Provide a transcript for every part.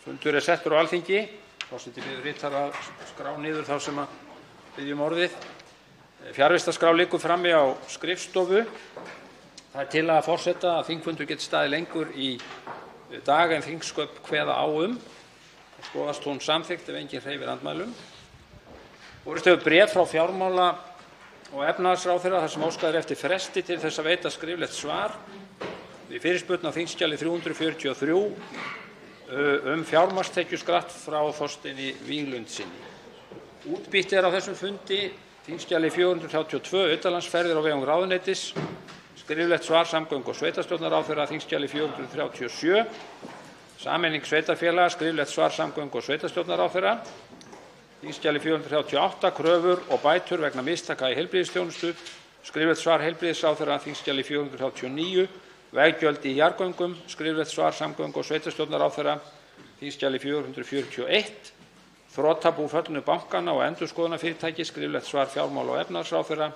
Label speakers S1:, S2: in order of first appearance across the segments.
S1: Fundur settur á Alþingi. Forseti biður ritara að skrá niður þá sem biðja orðið. Fjarvistarskrá liggur frammi á skrifstofu. Það tillaga forseta að þingfundur geti staðið lengur í dag en þingsköp kveða á Skoðast hún samþykkt ef enginn hreyfir andmælum. Borist hefur bréf frá fjármála- og efnahagsráðherra þar sem óskað eftir fresti til þess að veita skriflegt svar við fyrirspurn á þingskjali 343 fjármagnstekjuskatt frá Þorsteini Víglundssyni. Útbýtt á þessum fundi þingskjali 432 utanlandsferðir á vegum ráðuneytis, skriflegt svar samgöngu- og sveitarstjórnarráðherra þingskjali 437, sameining sveitarfélaga, skriflegt svar samgöngu- og sveitarstjórnarráðherra þingskjali 438, kröfur og bætur vegna mistaka í heilbrigðisþjónustu, skriflegt svar heilbrigðisráðherra þingskjali 439, veggjöld í jarðgöngum, skriflegt svar samgöngu- og sveitarstjórnarráðherra þingskjali 441, þrotabú föllnu bankanna og endurskoðunarfyrirtæki, skriflegt svar fjármála- og efnahagsráðherra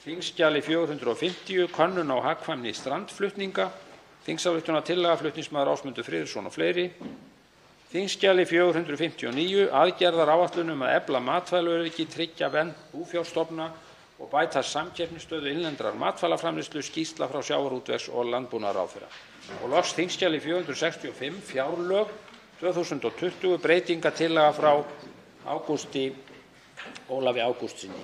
S1: þingskjali 450, könnun á hagkvæmni strandflutninga, þingsályktunartillaga flutningsmaður Ásmundur Friðriksson og fleiri. Þingskjali 459, aðgerðaáætlun að efla matvælaöryggi, tryggja vernd búfjárstofna og bæta samkeppnisstöðu innlendrar matvælaframleiðslu, skýrsla frá sjávarútvegs- og landbúnaðarráðherra. Og loks þingskjali 465, fjárlög 2020, breytingatillaga frá Ágústi Ólafi Ágústssyni.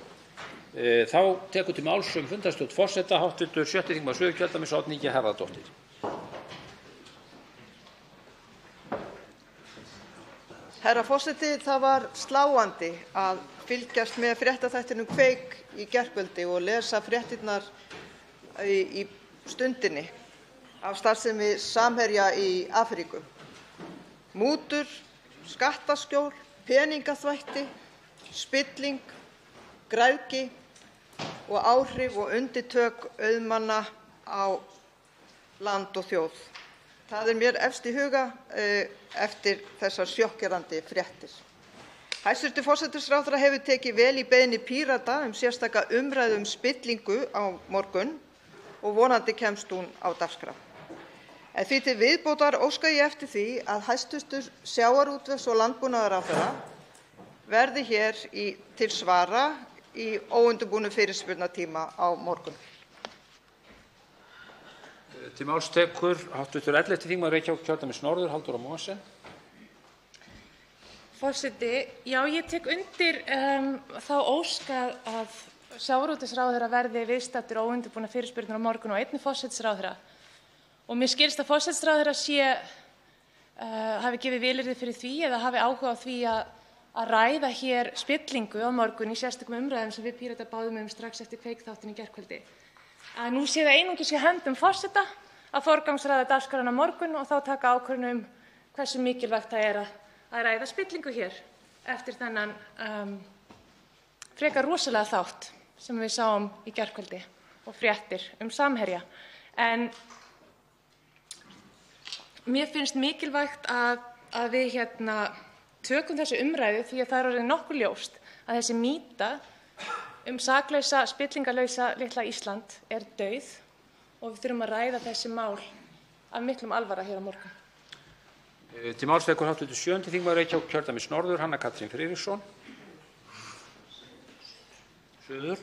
S1: Þá tekur til máls fundarstjórn forseta hv. 6. þingmaður Suðurkjördæmis Oddný G. Harðardóttir.
S2: Herra forseti, það var sláandi að fylgjast með fréttaþættinum Kveik í gærkvöldi og lesa fréttirnar í Stundinni af starfsemi Samherja í Afríku. Mútur, skattaskjól, peningaþvætti, spilling, græðgi og áhrif og undirtök auðmanna á land og þjóð. Það mér efst í huga eftir þessar sjokkerandi fréttir. Hæstv. forsætisráðherra hefur tekið vel í beiðni Pírata sérstaka umræðu spillingu á morgun og vonandi kemst hún á dagskrá. En því til viðbótar óska ég eftir því að hæstv. sjávarútvegs- og landbúnaðarráðherra verði hér til svara í óundirbúnum fyrirspurnatíma á morgun.
S1: Til máls tekur hv. 11. þingmaður Reykjavíkurkjördæmis norður, Halldóra Mogensen.
S3: Forseti, já, ég tek undir þá ósk að sjávarútvegsráðherra verði viðstaddur óundirbúnar fyrirspurnir á morgun og einnig forsætisráðherra. Og mér skilst að forsætisráðherra hafi gefið vilyrði fyrir því eða hafi áhuga á því að ræða hér spillingu á morgun í sérstökum umræðum sem við Píratar báðum strax eftir Kveikþáttinn í gærkvöldi. Að nú sé það einungis í höndum forseta að forgangsraða dagskrána á morgun og þá taka ákvörðun hversu mikilvægt það að ræða spillingu hér eftir þennan frekar rosalega þátt sem við sáum í gærkvöldi og fréttir Samherja. En mér finnst mikilvægt að við tökum þessu umræðu því að það orðið nokkuð ljóst að þessi mýta saklausa, spillingarlausa litla Ísland dauð og við þurfum að ræða þessi mál af miklum alvara hér á morgun.
S1: Til máls tekur hv. 7. þingmaður Reykjavíkurkjördæmis norður, Hanna Katrín Friðriksson. Suður.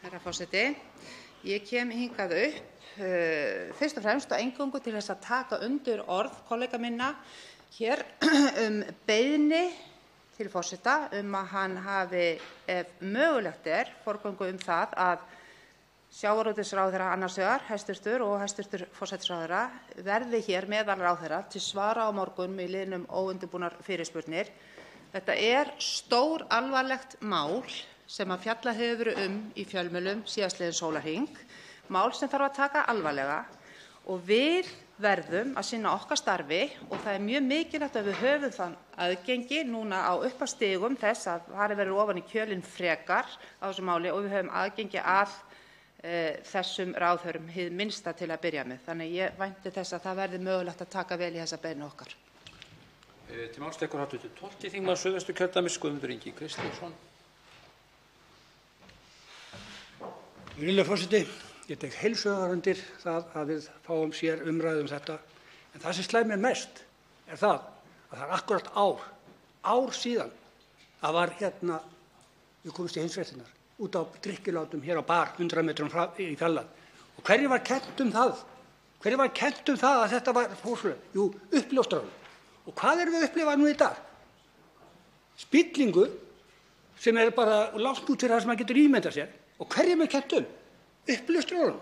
S4: Herra forseti, ég kem hingað upp fyrst og fremst og eingöngu til þess að taka undir orð kollega minna hér beiðni til forseta að hann hafi, ef mögulegt forgöngu það að sjávarútvegsráðherra annars vegar, hæstv. og hæstv. forsætisráðherra verði hér meðal ráðherra til svara á morgun með liðnum óundirbúnar fyrirspurnir. Þetta stór alvarlegt mál sem að fjallað hefur verið í fjölmiðlum síðastliðinn sólarhring, mál sem þarf að taka alvarlega og við verðum að sinna okkar starfi og það mjög mikilvægt að við höfum þann aðgengi núna á uppastigum þess að farið verður ofan í kjölinn frekar á þessu máli og við höfum aðgengi að þessum ráðherrum hið minnsta til að byrja með. Þannig ég vænti þess að það verði mögulegt að taka vel í þessa beiðni okkar.
S1: Til máls tekur hv. 12. þingmaður Suðvesturkjördæmis Guðmundur Ingi Kristinsson.
S5: Virðulegur forseti, ég tek heils hugar undir það að við fáum sér umræðu þetta En það sem slær mér mest það að það akkúrat ár síðan að var við komumst í heimsfréttirnar út á drykkjulátum hér á bar 100 metrum í fjarlægð. Og hverju var kennt um það? Hverju var kennt um það að þetta var fórslög? Jú, uppljóstrarum. Og hvað erum við að upplifa nú í dag? Spillingu sem bara langt út fyrir það sem maður getur ímyndað sér. Og hverjum er kennt um? Uppljóstrarum.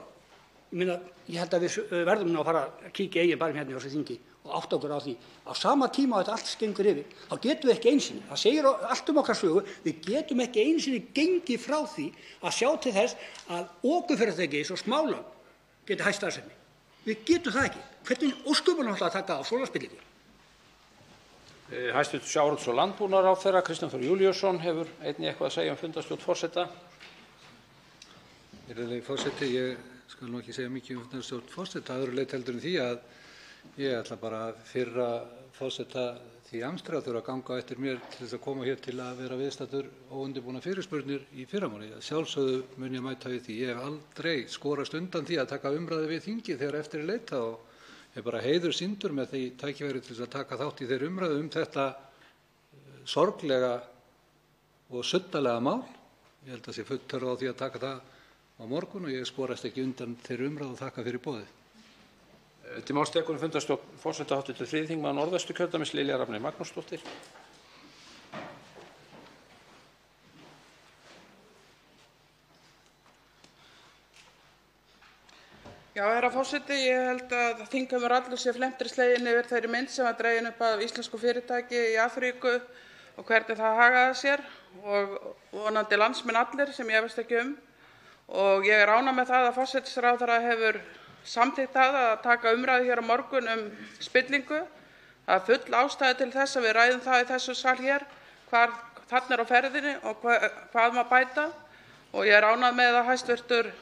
S5: Ég held að við verðum nú að fara að kíkja eigin barm hérna á þessu þingi og átta okkur á því. Á sama tíma að þetta allt gengur yfir, þá getum við ekki einsinni. Það segir allt um okkar sögu. Við getum ekki einsinni gengið frá því að sjá til þess að okurfyrirtæki eins og Smálán geti hætt starfsemi. Við getum það ekki. Hvernig ósköpunum ætla að taka á svona spillingu?
S1: Hæstv. sjávarútvegs- og landbúnaðarráðherra Kristján Þór Júlíusson hefur einnig eitthvað að segja um fundarstjórn forseta.
S6: Virðulegi forseti, ég skal nú ekki segja mikið um fundarstjórn forseta að öðru leyti heldur en því að ég ætla bara að firra forseta því amstra að þurfa að ganga eftir mér til þess að koma hér til að vera viðstaddur óundirbúnar fyrirspurnir í fyrramálið. Sjálfsögðu mun ég mæta við því. Ég hef aldrei skorast undan því að taka umræðu við þingið þegar eftir er leitað og ég bara heiður sýndur með því tækifæri til þess að taka þátt í þeirri umræðu um þetta sorglega og suddalega mál. Ég held að sé full þörf á því að taka það á morgun og ég skorast ekki undan þeirri umræðu og þakka fyrir boðið.
S1: Til máls tekur fundarstjórn forseta hv. 3. þingmaður Norðvesturkjördæmis Lilja Rafney Magnúsdóttir.
S7: Já, herra forseti, ég held að þingheimur allur sé flemmtri sleginn yfir þeirri mynd sem var dregin upp af íslensku fyrirtæki í Afríku og hvernig það hagaði sér og vonandi landsmenn allir sem ég efast ekki um. Og ég er ánægð með það að forsætisráðherra hefur samþykkt það að taka umræðu hér á morgun um spillingu. Það er full ástæða til þess að við ræðum það í þessu sal hér, hvað þarna er á ferðinni og hvað má bæta. Og ég er ánægð með að hæstv.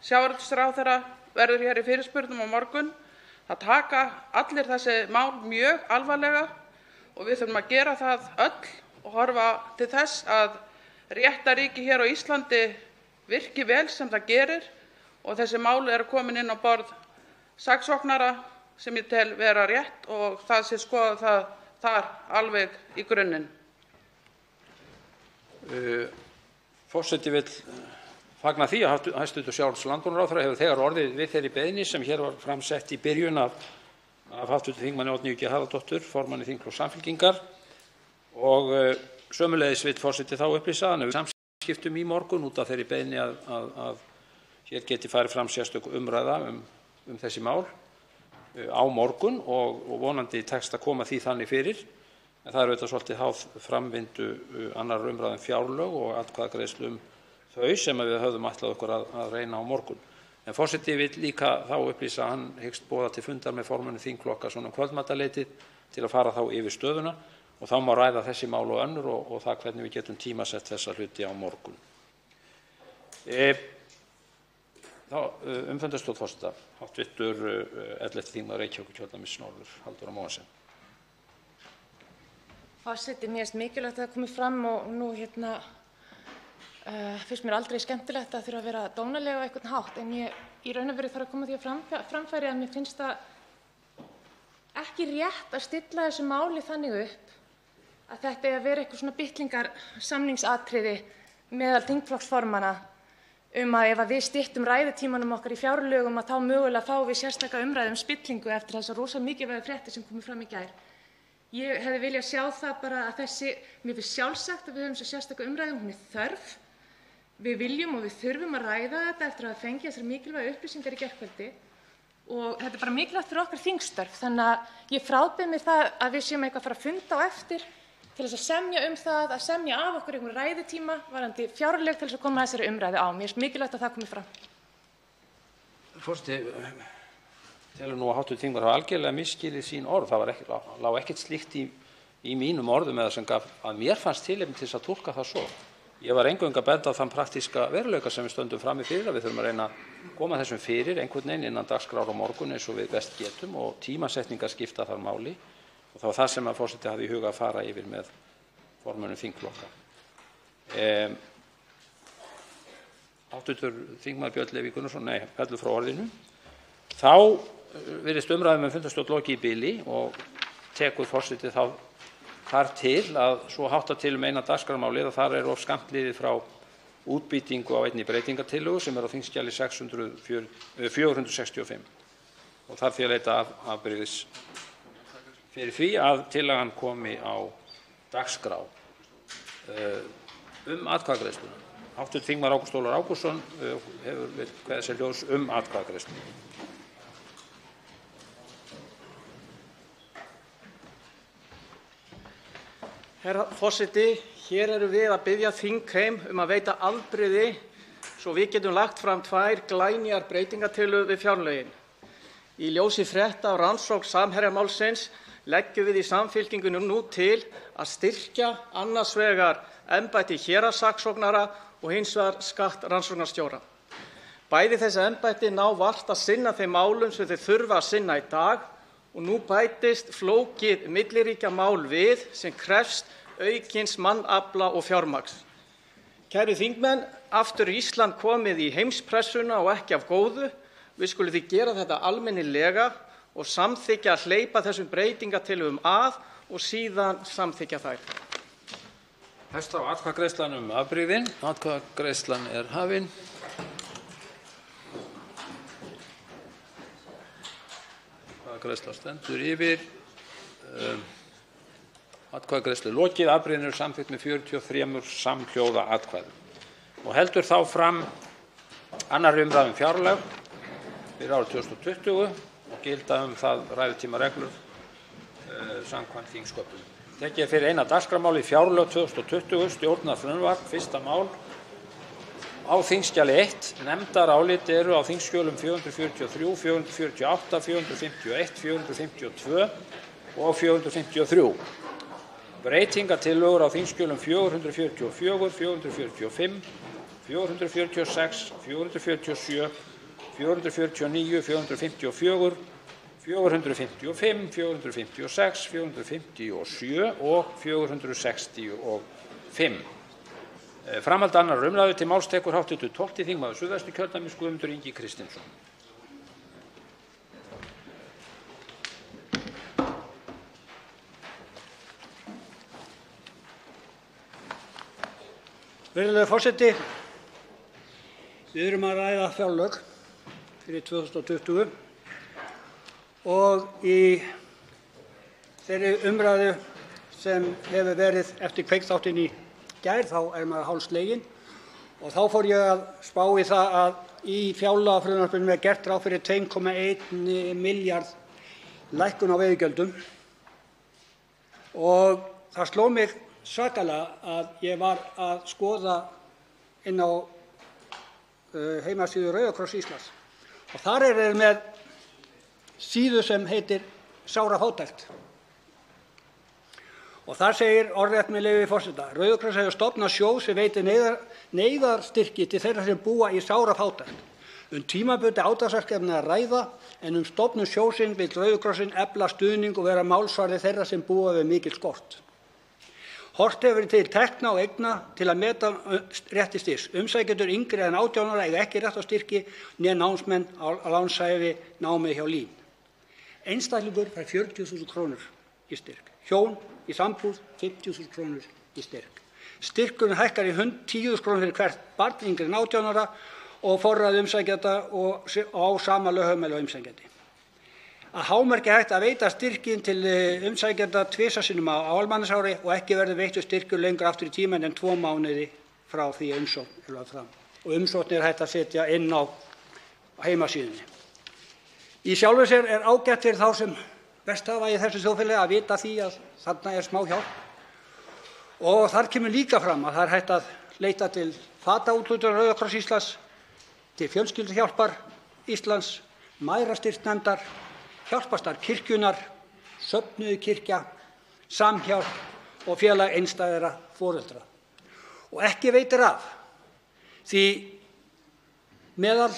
S7: Sjávarútvegsráðherra verður hér í fyrirspurnum á morgun. Það taka allir þessi mál mjög alvarlega og við þurfum að gera það öll og horfa til þess að réttarríki hér á Íslandi virki vel sem það gerir og þessi mál eru komin inn á borð saksóknara sem ég tel vera rétt og það sé skoðað það þar alveg í grunninn.
S1: Forseti vill fagna því að hæstv. sjávarútvegs- og landbúnaðarráðherra hefur þegar orðið við þeirri beiðni sem hér var framsett í byrjun af hv. þingmanni Oddnýju G. Harðardóttur, formanni þingflokks Samfylkingar. Og sömuleiðis vill forseti þá upplýsa að hann hefur samskiptum í morgun út af þeirri beiðni að hér geti farið fram sérstök umræða um þessi mál á morgun og vonandi tekst að koma því þannig fyrir. En það er auðvitað svolítið háð framvindu annarrar umræðu um fjárlög og atkvæðagreiðslu um þau sem við höfðum ætlað okkur að reyna á morgun. En forseti vill líka þá upplýsa að hann hyggst boða til fundar með formönnum þingflokka svona um kvöldmatarleytið til að fara þá yfir stöðuna og þá má ræða þessi mál og önnur og það hvernig við getum tímasett þessa hluti á morgun. Fundarstjórn forseta, hv. 11. þingmaður Reykjavíkurkjördæmis norður, Halldóra Mogensen.
S3: Forseti, mér finnst mikilvægt að það komi fram og nú finnst mér aldrei skemmtilegt að þurfa að vera dónaleg á einhvern hátt en ég í raun og veru þarf að koma því að framfæri að mér finnst það ekki rétt að stilla þessu máli þannig upp að þetta eigi að vera eitthvað svona bitlingarsamningsatriði meðal þingflokksformanna að ef við styttum ræðutímanum okkar í fjárlögum að þá mögulega fáum við sérstaka umræðu um spillingu eftir þessar rosa mikilvægu fréttir sem komu fram í gær. Ég hefði viljað sjá það bara að mér finnst sjálfsagt að við höfum þessa sérstaka umræðu, hún er þörf. Við viljum og við þurfum að ræða þetta eftir að fengja þessar mikilvægu upplýsingar í gærkvöldi og þetta er bara mikilvægt fyrir okkar þingstörf. Þannig að ég frábið mér það að við séum eitthvað að fara að funda á eftir til þess að semja um það, að semja af okkur einhvern ræðutíma varðandi fjárlög til þess að koma þessari umræðu á. Mér finnst mikilvægt að það komi fram.
S1: Forseti telur nú að hv. þingmaður hafa algerlega misskilið sín orð. Það lá ekkert slíkt í mínum orðum eða sem gaf að mér fannst tilefni til þess að túlka það svo. Ég var eingöngu að benda á þann praktíska veruleika sem við stöndum frammi fyrir að við þurfum að reyna að koma þessum fyrir einhvern veginn innan dagskrár á morgun eins og við best getum og tímasetningar skipta þar máli og það var það sem að forseti hafði í huga að fara yfir með formönnum þingflokka. Hv. þingmaður Björn Leví Gunnarsson, fellur frá orðinu. Þá virðist umræðum fundarstjórn lokið í bili og tekur forseti þá þar til að svo háttar til eina dagskrármálið að þar of skammt liðið frá útbýtingu á einni breytingartillögu sem á þingskjali 465 og þarf því að leita afbrigðis fyrir því að tillagan komi á dagskrá. Atkvæðagreiðsluna. Hv. þingmaður Ágúst Ólafur Ágústsson hefur kveðið sér ljós atkvæðagreiðsluna.
S8: Herra forseti, hér erum við að biðja þingheim að veita afbrigði svo við getum lagt fram 2 glænýjar breytingartillögur við fjárlögin. Í ljósi frétta af rannsókn Samherjamálsins leggjum við í Samfylkingunni nú til að styrkja annars vegar embætti héraðssaksóknara og hins vegar skattrannsóknarstjóra. Bæði þessi embætti ná vart að sinna þeim málum sem þau þurfa að sinna í dag og nú bætist flókið milliríkjamál við sem krefst aukins mannafla og fjármagns. Kæru þingmenn, aftur er Ísland komið í heimspressuna og ekki af góðu. Við skulum því gera þetta almennilega og samþykkja að hleypa þessum breytingartillögum að og síðan samþykkja þær.
S1: Hefst á atkvæðagreiðslan afbrigðin. Atkvæðagreiðslan er hafin. Atkvæðagreiðsla stendur yfir. Atkvæðagreiðslu lokið. Afbrigðin eru samþykkt með 43 samhljóða atkvæðum. Og heldur þá fram 2. umræða fjárlög fyrir árið 2020 og gilda það ræðutímareglur samkvæmt þingsköpum. Tekið fyrir eina dagskrármálið fjárlög 2020, stjórnarfrumvarp, 1. mál á þingskjali 1. Nefndarálit eru á þingskjölum 443, 448, 451, 452 og 453. Breytingartillögur á þingskjölum 444, 445, 446, 447, 449, 454, 455, 456, 457 og 465. Framhald 2. umræðu. Til máls tekur hv. 12. þingmaður Suðvesturkjördæmis Guðmundur Ingi Kristinsson.
S5: Virðulegur forseti, við erum að ræða fjárlög fyrir 2020 og í þeirri umræðu sem hefur verið eftir Kveiksþáttinn í gær þá maður hálfsleginn og þá fór ég að spá í það að í fjárlagafrumvarpinu er gert ráð fyrir 2,1 milljarð lækkun á veiðigjöldum og það sló mig svakalega að ég var að skoða inn á heimasíðu Rauða kross Íslands og þar þeir með síðu sem heitir Sárafátækt. Og þar segir orðrétt með leyfi forseta: Rauði kross hefur stofnað sjóð sem veitir neyðarstyrki til þeirra sem búa í sárafátækt. Tímabundið átaksverkefni að ræða en stofnun sjóðsins vill Rauði krossinn efla stuðning og vera málsvari þeirra sem búa við mikil skort. Horft hefur verið til tekna og eigna til að meta rétti styrks. Umsækjendur yngri en 18 ára eiga ekki rétt á styrki né námsmenn á lánshæfi námi hjá LÍN. Einstaklingur fær 40.000 krónur í styrk. Hjón í sambúð 50.000 krónur í styrk. Styrkurinn hækkar í 10.000 krónur fyrir hvert barn yngri en 18 ára og forræði umsækjenda og á sama lögheimili og umsækjandi. Að hámarki hægt að veita styrkin til umsækjenda 2 sinnum á almanaksári og ekki verður veittur styrkur lengur aftur í tímann en 2 mánuði frá því að umsókn er lögð fram. Og umsókn er hægt að setja inn á heimasíðunni. Í sjálfu sér er ágætt fyrir þá sem best hafa í þessu þjóðfélagi að vita því að þarna er smá hjálp. Og þar kemur líka fram að það er hægt að leita til fataúthlutunar Rauða kross Íslands, til Fjölskylduhjálpar Íslands, Mæðrastyrksnefndar, Hjálparstarf kirkjunnar, Söfnuðu kirkja, Samhjálp og Félag einstæðra foreldra. Og ekki veitir af því meðal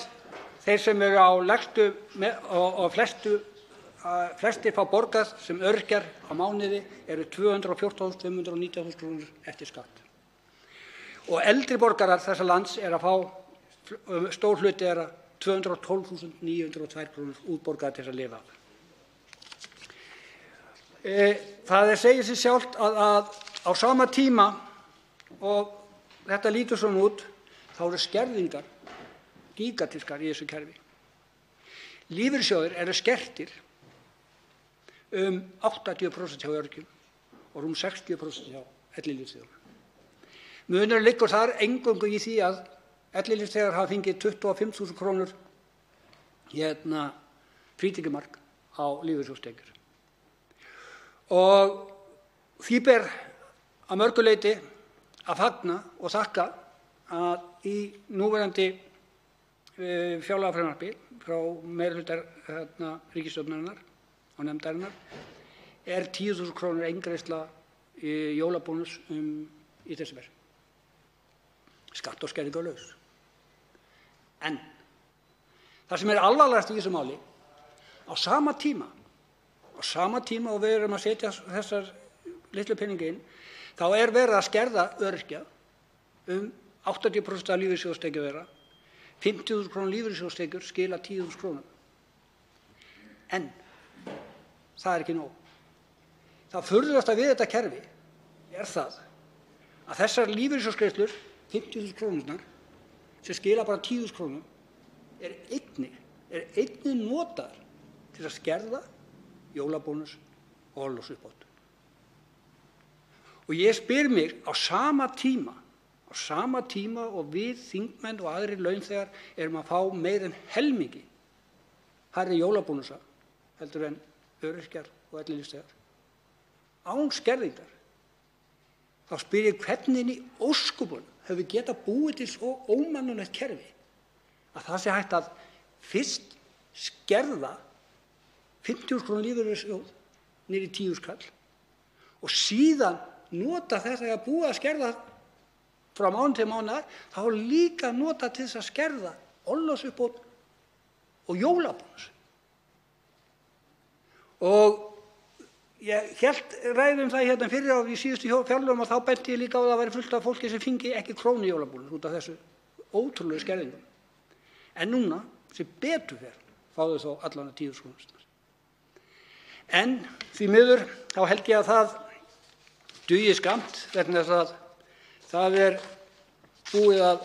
S5: þeir sem eru á lægstu og flestir fá borgað sem öryrkjar á mánuði eru 214.519 krónur eftir skatt. Og eldri borgarar þessa lands er að fá, stór hluti er að 212.902 kr. útborgaðar til að lifa af. Það segir sig sjálft að á sama tíma og þetta lítur svona út, þá eru skerðingar gigantískar í þessu kerfi. Lífeyrissjóðir eru skertir 80% hjá öryrkjum og rúm 60% hjá ellilífeyrisþegum. Munurinn liggur þar eingöngu í því að ellilífeyrisþegar hafa fengið 25.000 kr. Frítekjumark á lífeyrissjóðstekjur. Og því ber að mörgu leyti að fagna og þakka að í núverandi fjárlagafrumvarpi frá meirihluta ríkisstjórnarinnar og nefndarinnar er 10.000 kr. eingreiðsla í jólabónus í desember. Skatt- og skerðingarlaus. En það sem er alvarlegast í þessu máli, á sama tíma og við erum að setja þessar litlu peninga inn, þá er verið að skerða öryrkja 80% af lífeyrissjóðstekjum þeirra. 50.000 kr. lífeyrissjóðstekjur skila 10.000 kr. En það er ekki nóg. Það furðulegasta við þetta kerfi er það að þessar lífeyrissjóðsgreiðslur, 50.000 kr. sem skila bara 10.000 kr. er einnig notaðar til að skerða jólabónus og orlofsuppbót. Og ég spyr mig á sama tíma og við þingmenn og aðrir launþegar erum að fá meira en helmingi hærri jólabónusa heldur en öryrkjar og ellilífeyrisþegar án skerðingar, þá spyr ég hvernig í ósköpunum höfum við getað búið til svo ómannúðlegt kerfi að það sé hægt að fyrst skerða 50.000 kr. lífeyrissjóð niður í 10.000 kall og síðan nota þess að búið að skerða frá mánuði til mánaðar, þá líka nota til þess að skerða orlofsuppbót og jólabónus. Og ég hélt ræðu það hérna fyrir á í síðustu fjárlögum og þá benti ég líka á að það væri fullt af fólki sem fengi ekki krónu jólabónus út af þessu ótrúlegu skerðingum. En núna, sem betur fer, fá þau þó allan að 10.000 kr. En því miður þá held ég að það dugi skammt vegna þess að það er búið að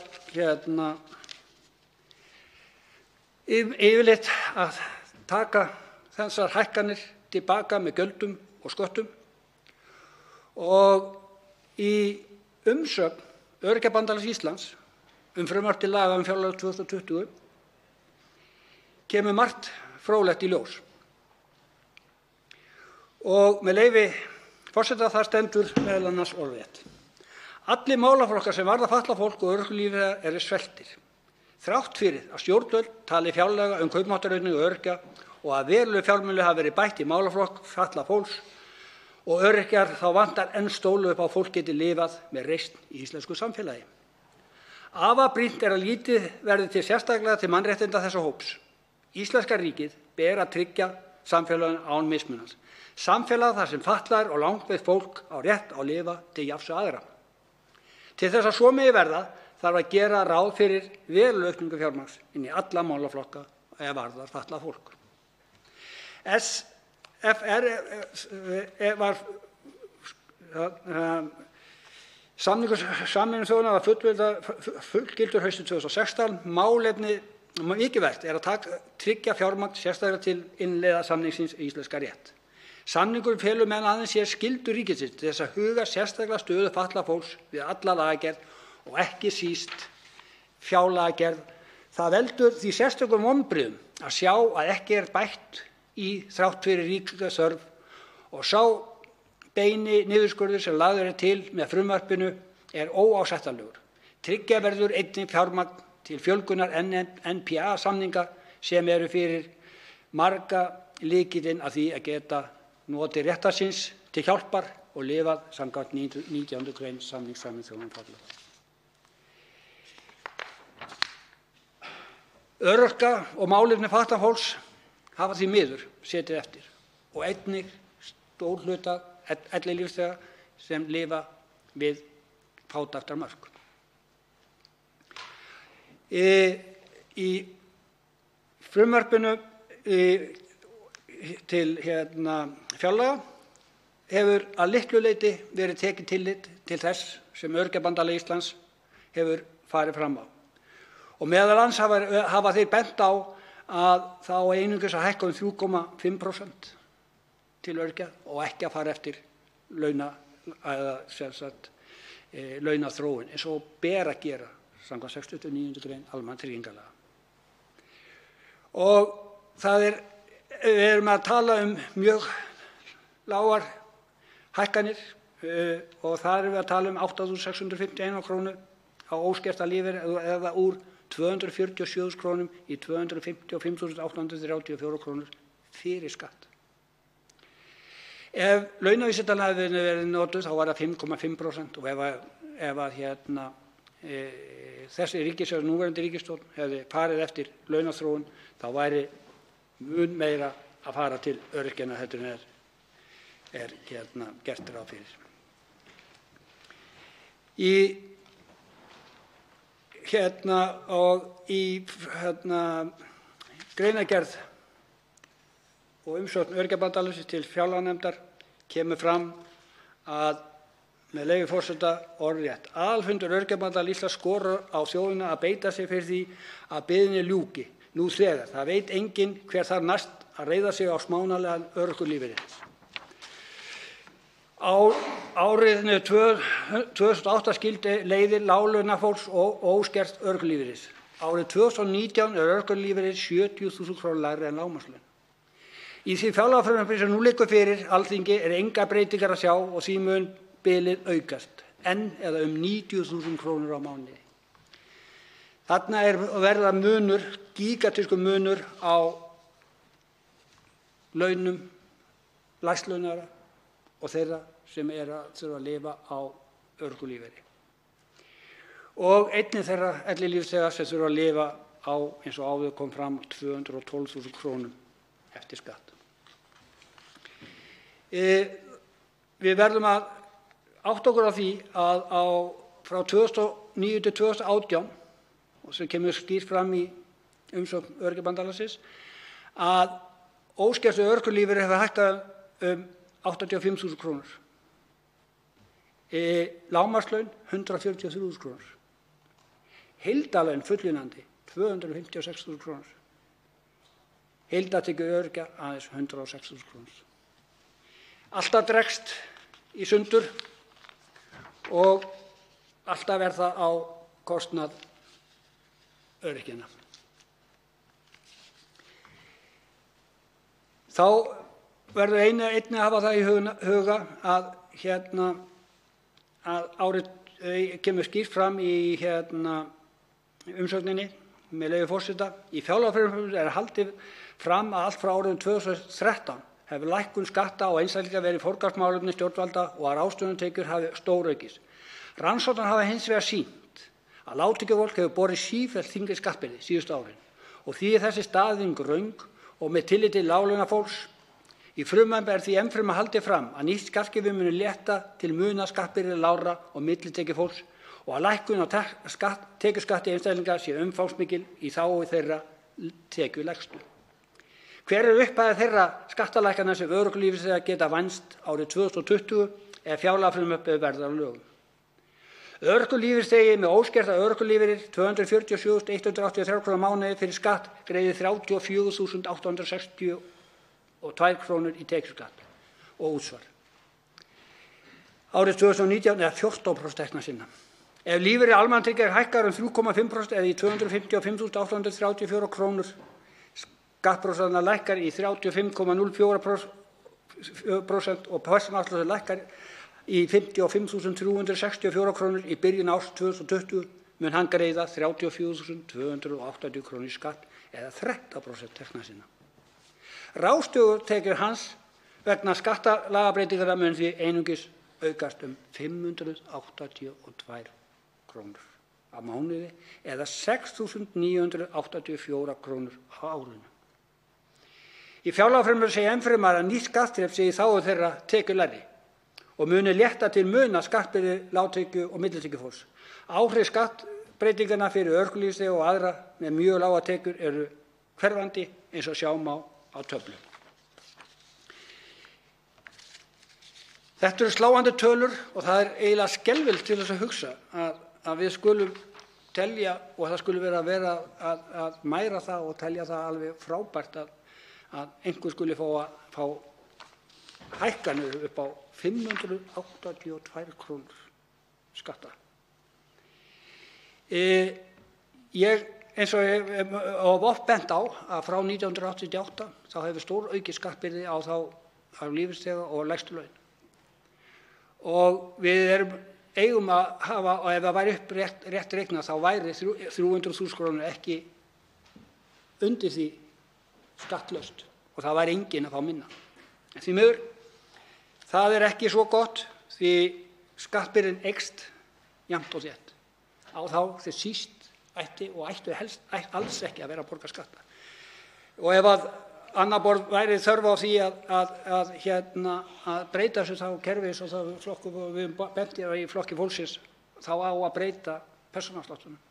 S5: yfirleitt að taka þessar hækkanir tilbaka með gjöldum og sköttum. Og í umsögn Öryrkjabandalags Íslands frumvarp til laga fjárlög 2020 kemur margt fróðlegt í ljós. Og með leyfi forseta þar stendur meðal annars orðrétt: Allir málaflokkar sem varða fatlað fólk og örorkulífeyrisþega eru sveltir. Þrátt fyrir að stjórnvöld tali fjárlega kaupmáttaraukningu öryrkja og að veruleg fjármuni hafi verið bætt í málaflokk fatlað fólks og öryrkjar, þá vantar enn stólu upp á að fólk geti lifað með reisn í íslensku samfélagi. Afar brýnt er að lítið verði til sérstaklega til mannréttinda þessa hóps. Íslenska ríkið ber að tryggja samfélaginu án mismunans. Samfélag þar sem fatlaðir og langveikt fólk á rétt á að lifa til jafns við aðra. Til þess að svo megi verða þarf að gera ráð fyrir verulega aukningu fjármagns inn í alla málaflokka varðar fatlað fólk. SFR var samningur Sameinuðu þjóðanna var fullgiltur haustið 2016. Málefni mikilvægt er að tryggja fjármagn sérstaklega til innleiða samningsins í íslenska rétt. Samningurinn felur meðal annars sér skyldu ríkisins til þess að huga sérstaklega stöðu fatlaðs fólks við alla lagagerð og ekki síst fjárlagagerð. Það veldur því sérstökum vonbrigðum að sjá að ekki er bætt í þrátt fyrir ríka þörf og sá beini niðurskurður sem lagður er til með frumvarpinu er óásættanlegur. Tryggja verður einnig fjármagn til fjölgunar NPA-samninga sem eru fyrir marga lykillinn að því að geta notið réttar síns til hjálpar og lifað samkvæmt 19. gr. samnings Sameinuðu þjóðanna um fatlaða. Örorka og málefni fatlaðs fólks hafa því miður setið eftir og einnig stór hluta ellilífeyrisþega sem lifa við fátæktarmörk. Í frumvarpinu til fjárlaga hefur að litlu leyti verið tekið tillit til þess sem Öryrkjabandalag Íslands hefur farið fram á. Og meðal annars hafa þeir bent á að það á einungis að hækka 3,5% til öryrkja og ekki að fara eftir launaþróun eins og ber að gera samkvæmt 69. grein almannatryggingalaga. Og við erum að tala mjög lágar hækkanir og þar erum við að tala 8.651 krónur á óskerta lífeyri eða úr 247.000 krónum í 255.834 krónur fyrir skatt. Ef launavísitalan hefði verið notuð þá var það 5,5% og ef þessi ríkisstjórn, núverandi ríkisstjórn, hefði farið eftir launaþróun þá væri mun meira að fara til öryrkjanna heldur en er gert ráð fyrir. Í greinargerð og umsögn Öryrkjabandalagsins til fjárlaganefndar kemur fram að, með leyfi forseta, orðrétt: Aðalfundur Öryrkjabandalags Íslands skorar á þjóðina að beita sér fyrir því að biðinni ljúki nú þegar. Það veit enginn hver þarf næst að reiða sig á smánarlegan örorkulífeyri. Árið 2008 skildi leiðir láglaunafólks og óskert örorkulífeyris. Árið 2019 örorkulífeyrir 70.000 krónur lægri en lágmarkslaun. Í því fjárlagafrumvarpi sem nú liggur fyrir Alþingi engar breytingar að sjá og því mun bilið aukast eða 90.000 krónur á mánuði. Þarna verða munur, gígantískur munur á launum lægstlaunaðra og þeirra sem þurfa að lifa á örorkulífeyri. Og einnig þeirra ellilífeyrisþega sem þurfa að lifa á, eins og áður kom fram, 212.000 krónum eftir skatt. Við verðum að átta okkur á því að frá 2009 til 2018, og sem kemur skýrt fram í umsögn Öryrkjabandalagsins, að óskertur örorkulífeyrir hefur hækkað 85.000 krónur. Lágmarkslaun 143.000 krónur. Heildarlaun fullvinnandi 256.000 krónur. Heildartekjur öryrkja aðeins 106.000 krónur. Alltaf dregst í sundur og alltaf það á kostnað öryrkjanna. Þá verður einnig að hafa það í huga að árið kemur skýrt fram í umsögninni, með leyfi forseta: Í fjárlagafrumvarpinu haldið fram að allt frá árinu 2013 hefur lækkun skatta á einstaklinga verið forgangsmálefni stjórnvalda og að ráðstöfunartekjur hafi stóraukist. Rannsóknir hafa hins vegar sýnt að lágtekjufólk hefur borið sífellt þyngri skattbyrði síðustu árin og því þessi staðreynd röng og með tilliti til láglaunafólks. Í frumvarpi því ennfremur haldið fram að nýtt skattkerfi muni létta til muna skattbyrði lágra og millitekjufólks og að lækkun á tekjuskatti einstaklinga sé umfangsmikil í þágu þeirra tekjulægstu. Hver upphæð þeirra skattalækkana sem örorkulífeyrisþegar geta vænst árið 2020 ef fjárlagafrumvarpið verður að lögum? Örorkulífeyrisþegi með óskerta örorkulífeyri 247.183 krónur á mánuði fyrir skatt greiðir 34.862 krónur í tekjuskatt og útsvar. Árið 2019 14% tekna sinna. Ef lífeyrir almannatrygginga hækkar 3,5% eða í 255.834 krónur, skattprósentan lækkar í 35,04% og persónuafsláttur lækkar í 55.364 krónur í byrjun árs 2020, mun hann greiða 34.280 krónur í skatt eða 13% tekna sinna. Ráðstöfunartekjur hans vegna skattalagabreytinganna mun því einungis aukast 582 krónur á mánuði eða 6.984 krónur á árinu. Í fjárlagafrumvarpinu segir ennfremur að nýtt skattþrep sé í þágu þeirra tekjulægri og muni létta til muna skattbyrði lágtekju- og millitekjufólks. Áhrif skattbreytinganna fyrir örorkulífeyrisþega og aðra með mjög lágar tekjur eru hverfandi eins og sjá má á töflu. Þetta eru sláandi tölur og það er eiginlega skelfilegt til þess að hugsa að við skulum telja og það skuli vera að mæra það og telja það alveg frábært að einhver skuli fá hækkanir upp á 582 krónur skatta. Eins og ég hef oft bent á að frá 1988 þá hefur stór aukið skattbyrði á lífeyrisþega og lægstu laun. Og við eigum að hafa, og ef það væri upp rétt reiknað, þá væri 300.000 krónur ekki undir því skattlaust og það væri enginn að fá minna. En því miður, það er ekki svo gott því skattbyrðin eykst jafnt og þétt á þá sem síst ættu helst alls ekki að vera að borga skatta. Og ef að annað borð væri þörf á því að breyta þessu þá kerfis og það flokkum við bentum í Flokki fólksins þá á að breyta persónuafsláttunum.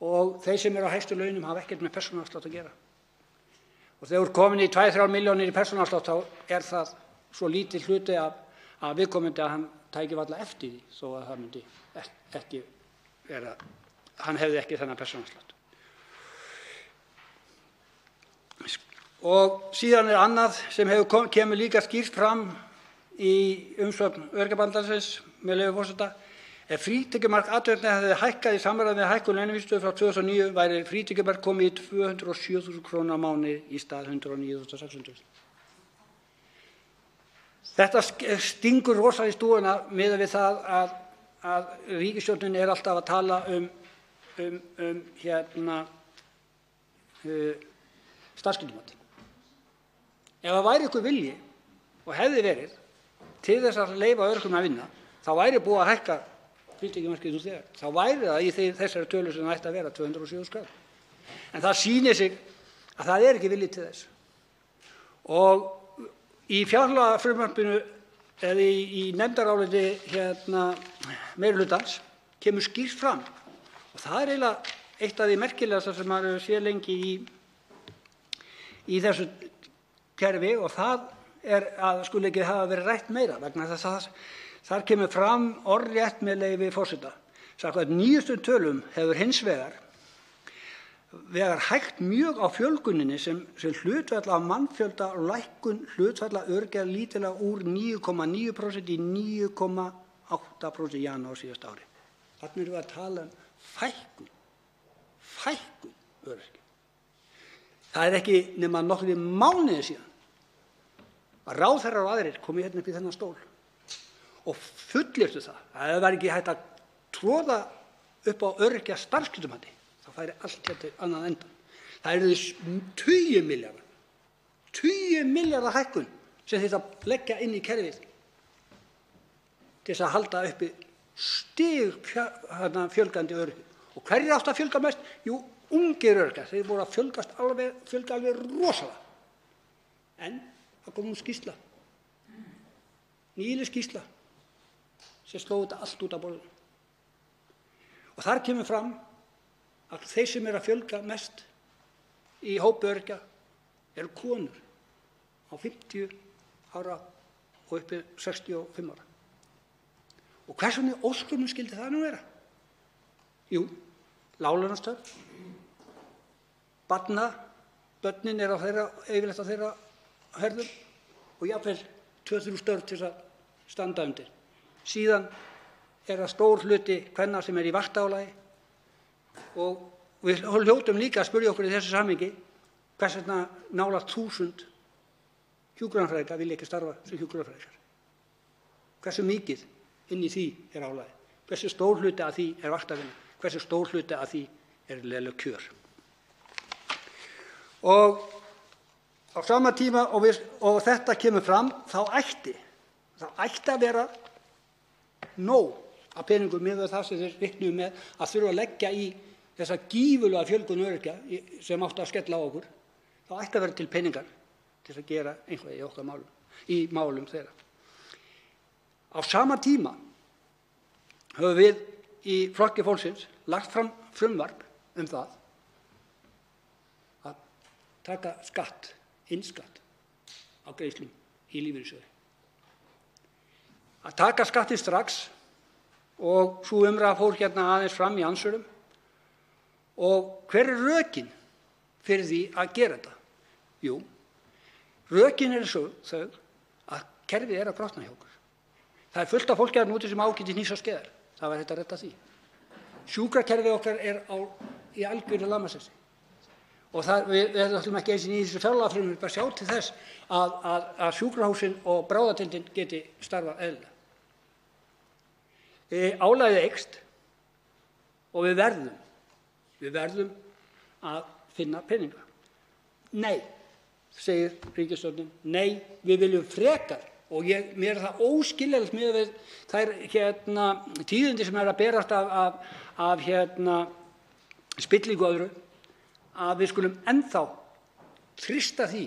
S5: Og þeir sem eru á hæstu launum hafa ekkert með persónuafslátt að gera. Og þegar þú ert komin í 2-3 milljónir í persónuafslátt þá er það svo lítill hluti af viðkomandi að hann tæki varla eftir því þó að það myndi ekki vera, hann hefði ekki þennan persónuafslátt. Og síðan er annað sem kemur líka skýrt fram í umsögn Öryrkjabandalagsins, með leyfi forseta: ef frítekjumark atvinnurekenda hefði hækkað í samræmi við hækkun launavísitölu frá 2009 væri frítekjumark komið í 207.000 krónur á mánuði í stað 109.600. Þetta stingur rosa í stúfuna miðað við það að ríkisstjórnin er alltaf að tala starfsgetumat. Ef það væri einhver vilji og hefði verið til þess að leyfa öryrkjum að vinna, þá væri búið að hækka frítekjumarkið nú þegar. Þá væri það í þessari tölu sem það ætti að vera 207.000 krónur. En það sýnir sig að það er ekki vilji til þess. Og í fjárlagafrumvarpinu eða í nefndaráliti meirihlutans kemur skýrt fram, og það er eiginlega eitt af því merkilegasta sem maður hefur séð lengi í þessu kerfi, og það er að skuli ekki hafa verið rætt meira vegna þess að þar kemur fram orðrétt með leyfi forseta: samkvæmt nýjustu tölum hefur hins vegar hægt mjög á fjölguninni sem hlutfall af mannfjölda og lækkun hlutfalla öryrkja lítillega úr 9,9% í 9,8% í janúar síðasta ári. Þarna erum við að tala um fækkun öryrkja. Það er ekki nema nokkrir mánuðir síðan að ráðherrar og aðrir komu hérna upp í þennan stól og fullyrtu það að ef það væri ekki hægt að troða upp á öryrkja starfsgetumati þá færi allt til annað endan. Það eru tugi milljarða hækkun sem þyrfti að leggja inn í kerfið til þess að halda uppi fjölgandi öryrkjum. Og hverjir áttu að fjölga mest? Jú, ungir öryrkjar. Þeir voru að fjölga alveg rosalega. En það kom nú skýrsla, nýleg skýrsla sem sló þetta allt út af borðinu. Og þar kemur fram að þeir sem eru að fjölga mest í hópi öryrkja eru konur á 50 ára og uppi 65 ára. Og hvers vegna í ósköpunum skyldi það nú vera? Jú, láglaunastörf, börnin eru yfirleitt á þeirra herðum og jafnvel 2-3 störf til að standa undir. Síðan er það stór hluti kvenna sem er í vaktálagi og við hljótum líka að spyrja okkur í þessu samhengi hvers vegna nálægt 1000 hjúkrunarfræðingar vilja ekki starfa sem hjúkrunarfræðingar. Hversu mikið inn í því er álagið? Hversu stór hluti af því er vaktavinna? Hversu stór hluti af því er léleg kjör? Og á sama tíma og þetta kemur fram þá ætti að vera nóg af peningum miðað við það sem þeir reiknuðu með að þurfa að leggja í þessa gífurlega fjölgun öryrkja sem áttu að skella á okkur. Þá ætti að vera til peningar til að gera eitthvað í okkar málum þeirra. Á sama tíma höfum við í Flokki fólksins lagt fram frumvarp það að taka skatt, innskatt á greiðslum í lífeyrissjóði. Að taka skattinn strax og sú umræða fór hérna aðeins fram í andsvörum. Og hver rökin fyrir því að gera þetta? Jú, rökin þau að kerfið að brotna hjá okkur. Það fullt af fólki þarna úti sem ágæti hnýs og skeiðar. Það var hægt að redda því. Sjúkrakerfið okkar í algjöru lamasessi. Og við ætlum ekki eins og í þessu fjárlagafrumvarpi að sjá til þess að sjúkrahúsin og bráðadeildin geti starfað eðlilega. Álagið eykst og við verðum að finna peninga. Nei, segir ríkisstjórnin, nei, við viljum frekar. Og mér er það óskiljanlegt miðað við þær tíðindi sem að berast af spillingu og öðru, að við skulum ennþá treysta því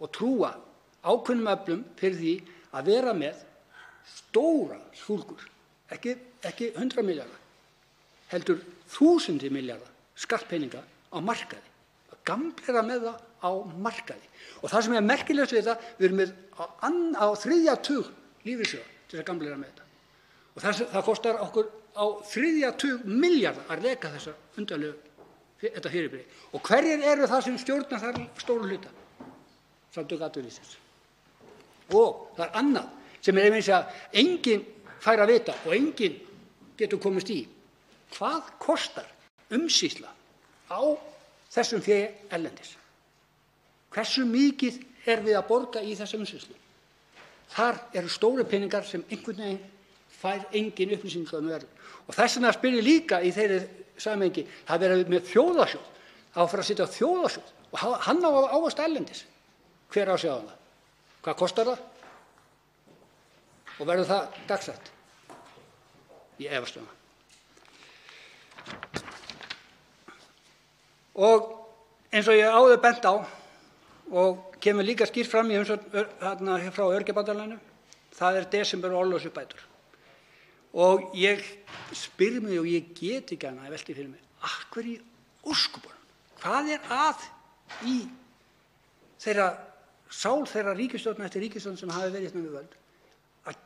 S5: og trúa ákveðnum öflum fyrir því að vera með stóra súrkur, ekki 100 milljarða, heldur þúsundir milljarða skattpeninga á markaði, að gamblera með það á markaði. Og það sem er merkilegast við þetta, við erum með á þriðja tug lífeyrissjóða til að gamblera með þetta. Og það kostar okkur á þriðja tug milljarða að reka þetta fyrirbæri. Og hverjir eru það sem stjórna þar stóru hluta? Samtök atvinnulífsins. Og það er annað sem er einmitt að enginn fær að vita og enginn getur komist í. Hvað kostar umsýsla á þessum fé erlendis? Hversu mikið er við að borga í þessa umsýslu? Þar eru stóru peningar sem einhvern veginn fær engin upplýsingar um verð. Og þess vegna spyr ég líka í þeirri samhengi, það verður með þjóðarsjóð, það á að fara að setja á þjóðarsjóð og hann á að ávaxta erlendis. Hver á að sjá það? Hvað kostar það? Og verður það dagsett? Ég efast það. Og eins og ég áður bent á og kemur líka skýrt fram í umsögn frá Öryrkjabandalaginu, það er desember og orlofsuppbætur. Og ég spyr mig og ég get ekki annað að velti fyrir mig, af hverju í ósköpunum? Hvað er að í sál þeirra ríkisstjórna eftir ríkisstjórn sem hafi verið við völd að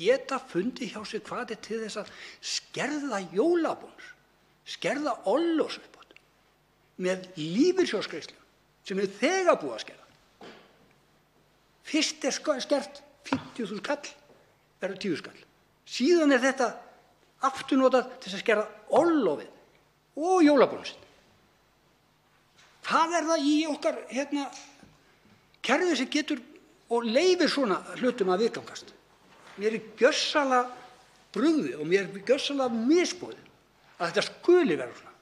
S5: geta fundið hjá sig hvað er til þess að skerða jólabónus, skerða orlofsuppbót með lífeyrissjóðsgreiðslum sem er þegar búið að skerða. Fyrst er skert 50.000 kall, verður 10 skall. Síðan er þetta afturnotað til að skerða orlofið og jólabónusinn. Hvað er það í okkar kerfi sem getur og leyfir svona hlutum að viðgangast? Mér er gjörsamlega brugðið og mér er gjörsamlega misboðið að þetta skuli vera svona.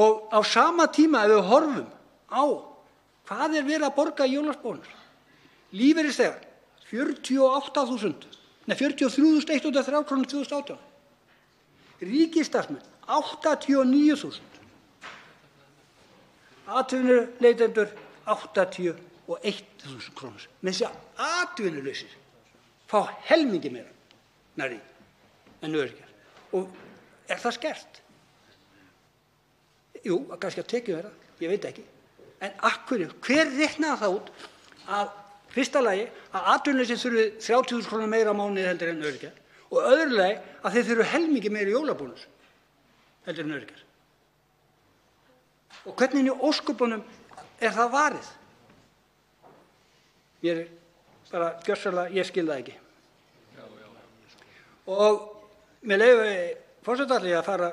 S5: Og á sama tíma ef við horfum á hvað er verið að borga í jólabonuss, lífeyrisþegar 43.103 kr. 2018, ríkisstarfsmenn 89.000, atvinnuleitendur 81.000 kr. Með þess að atvinnulausir fá helmingi meira nærri en öryrkjar. Og er það skert? Jú, kannski að tekið vera, ég veit ekki. En hver reiknaði það út að fyrsta lagi að atvinnulausir þurfi 30.000 kr. meira á mánuði heldur en öryrkjar og öðru lagi að þeir þurfi helmingi meira í jólabónus heldur en öryrkjar? Og hvernig í ósköpunum er það varið? Mér er bara gjörsamlega, ég skil það ekki. Og með leyfi forseta ætla ég að fara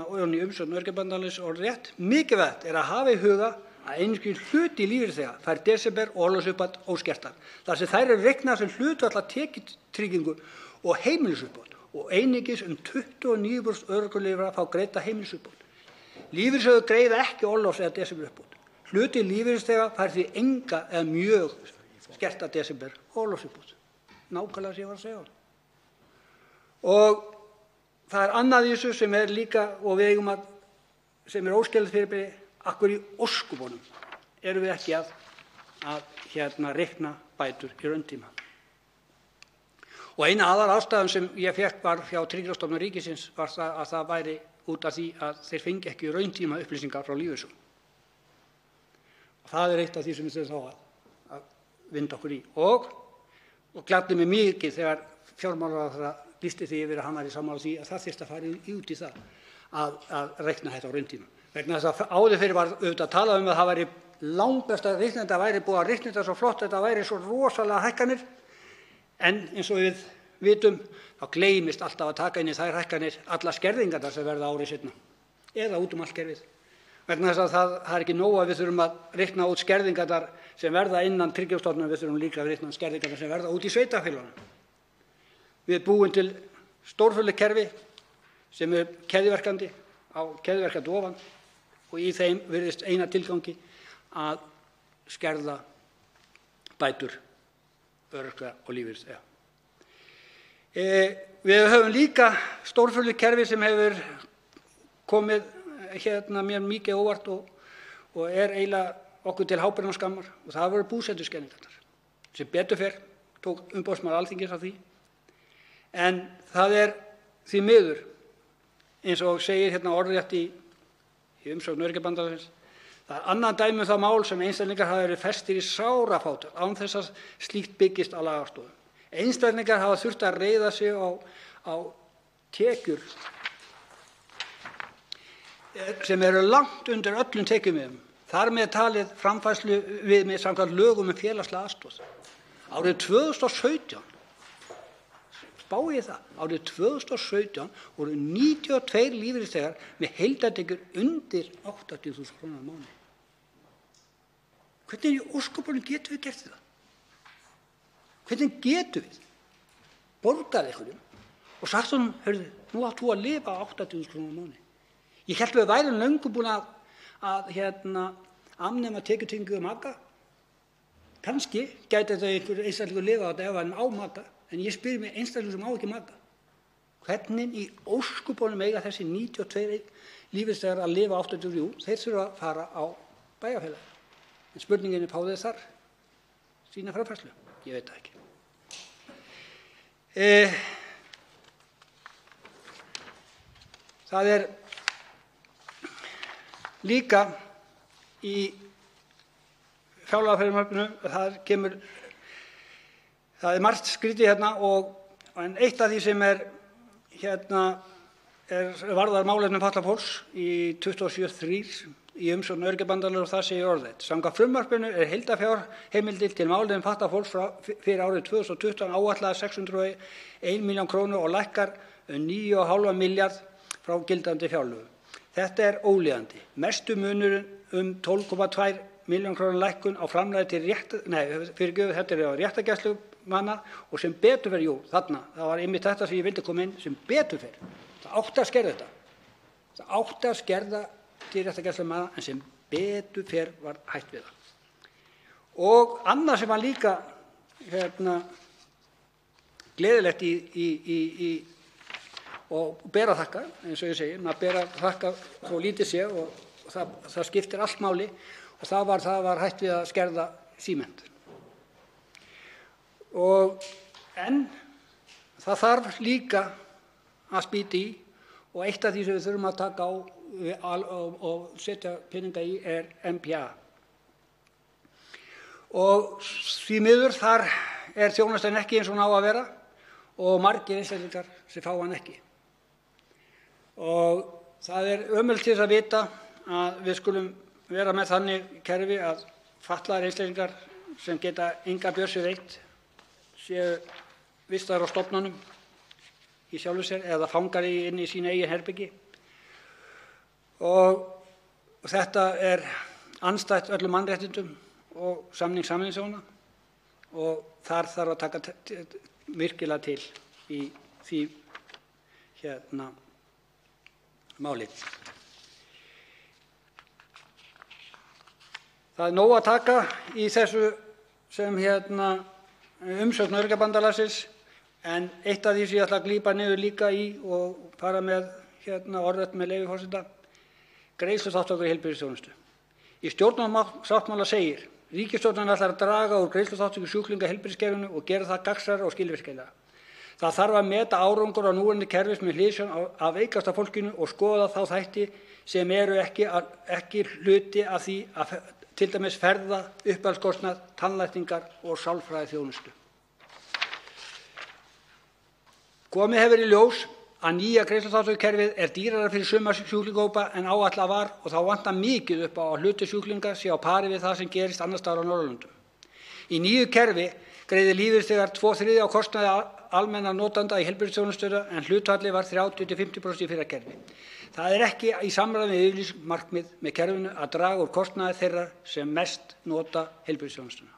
S5: ofan í umsögn Öryrkjabandalagsins og rétt mikilvægt er að hafa í huga að einungis hluti lífeyrisþega fær desember og orlofsuppbót óskertar, þar sem þær eru reiknaðar sem hlutfall af tekjutryggingu og heimilisuppbót og einungis 29% örorkulífeyrisþega fá greidda heimilisuppbót. Lífeyrissjóðir greiða ekki orlofs- eða desemberuppbót. Hluti lífeyrisþega fær því enga eða mjög skerta desember og orlofsuppbót. Nákvæmlega sem ég var að segja. Og það er annað í þessu sem er líka og við eigum að sem er óskiljanlegt fyrirbæri. Af hverju í ósköpunum erum við ekki að reikna bætur í rauntíma? Og eina aðalástæðan sem ég fékk var hjá Tryggingastofnun ríkisins var það að það væri út af því að þeir fengi ekki rauntíma upplýsingar frá lífeyrissjóðum. það er eitt af því sem við þurfum þá að vinda okkur í. Og gladdi mig mikið þegar fjármálaráðherra lýsti því yfir að hann væri sammála því að það þyrfti að fara út í það að reikna þetta á rauntíma. Vegna þess að áður fyrir var auðvitað að tala að það væri langbest að reikna þetta, væri búið að reikna þetta svo flott, þetta væri svo rosalega hækkanir, en eins og við vitum þá gleymist alltaf að taka inn í þær hækkanir allar skerðingarnar sem verða árið seinna eða út allt kerfið. Vegna þess að það er ekki nóg að við þurfum að reikna út skerðingarnar sem verða innan Tryggingastofnunar, við þurfum líka að reikna skerðingarnar sem verða út í sveitarfélögunum. Við búum til stórförukerfi sem er keðjuverkandi ofan og í þeim virðist eina tilgangi að skerða bætur öryrkja og lífeyrisþega. Við höfum líka stórförukerfi sem hefur komið mér mikið óvart og er eiginlega okkur til háborinnar skammar, og það voru búsetuskerðingarnar. Sem betur fer tók umboðsmaður Alþingis á því, en það er því miður, eins og segir orðrétt í umsögn Öryrkjabandalagsins, það er annað dæmi um það mál sem einstaklingar hafa verið festir í sárafátækt án þess að slíkt byggist á lagastoðum. Einstaklingar hafa þurft að reiða sig á tekjur sem eru langt undir öllum tekjumiðum, þar með talið framfærsluviðmið samkvæmt lögum um félagslega aðstoð. Árið 2017, spáið það, árið 2017 voru 92 lífeyrisþegar með heildartekjur undir 80.000 kr. á mánuði. Hvernig í ósköpunum getum við gert það? Hvernig getum við borgað einhverjum og sagt honum, heyrðu, nú átt þú að lifa á 80.000 kr. á mánuði? Ég hélt við værum löngu búin að afnema tekjutengingu maka. Kannski gæti þetta einhver einstaklingur lifað á þetta ef hann á maka, en ég spyr mig einstaklingur sem á ekki maka. Hvernig í ósköpunum eiga þessi 92 lífeyrisþegar að lifa á 83? Þeir þurfa að fara á bæjarfélagið. En spurningin er, fá þeir þar sína framfærslu? Ég veit það ekki. Það er líka í fjárlagafrumvarpinu, það er margt skrítið en eitt af því sem er varðar málefnum fatlaðs fólks í 27.3 í umsögn Öryrkjabandalagsins, og það segir orðrétt: samkvæmt frumvarpinu er heildarfjárheimildir til málefna fatlaðs fólks fyrir árið 2020 áætlaðar 601 milljón krónur og lækkar 9,5 milljarða frá gildandi fjárlögum. Þetta er ólíðandi. Mestu munurinn 12,2 milljón króna lækkun á framlagi til þetta er á réttargæslumanna, og sem betur fer, það var einmitt þetta sem ég vildi koma inn, sem betur fer. Það átti að skerða þetta. Það átti að skerða til réttargæslumanna, en sem betur fer var hætt við það. Og annað sem var líka gleðilegt og ber að þakka, eins og ég segi, maður ber að þakka þó lítið sé, og það skiptir allt máli, og það var hætt við að skerða Síment. En það þarf líka að spýta í, og eitt af því sem við þurfum að taka á og setja peninga í er NPA. Og því miður þar er þjónustan ekki eins og hún á að vera, og margir einstaklingar sem fá hann ekki. Og það er ömurlegt til þess að vita að við skulum vera með þannig kerfi að fatlaðir einstaklingar sem geta enga björsi veitt séu vistaðir á stofnunum í sjálfu sér eða fangar inn í sínu eigin herbergi. Og þetta er andstætt öllum mannréttindum og samning Sameinuðu þjóðanna, og þar þarf að taka virkilega til í því máli. Það er nóg að taka í þessu sem umsögn Öryrkjabandalagsins, en eitt af því sem ég ætla að grípa niður líka í og fara með orðrétt með leyfi forseta: greiðsluþátttaka í heilbrigðisþjónustu. Í stjórnarsáttmála segir: ríkisstjórnin ætlar að draga úr greiðsluþátttöku sjúklinga í heilbrigðiskerfinu og gera það gagnsærra og skilvirkara. Það þarf að meta árangur á núverandi kerfis með hliðsjón af veikasta fólkinu og skoða þá þætti sem eru ekki hluti af því til dæmis ferða, uppihaldskostnað, tannlækningar og sálfræðiþjónustu. Komið hefur í ljós að nýja greiðsluþátttökukerfið er dýrara fyrir suma sjúklingahópa en áætlað var og þá vantar mikið upp á að hluti sjúklinga sé á pari við það sem gerist annars staðar á Norðurlöndum. Í nýju kerfi greiðir lífeyrisþegar 2/3 á kostnaði almenna notanda í heilbrigðisþjónustuna en hlutfallið var 30–50% í fyrra kerfi. Það er ekki í samræmi við yfirlýst markmið með kerfinu að draga úr kostnaði þeirra sem mest nota heilbrigðisþjónustuna.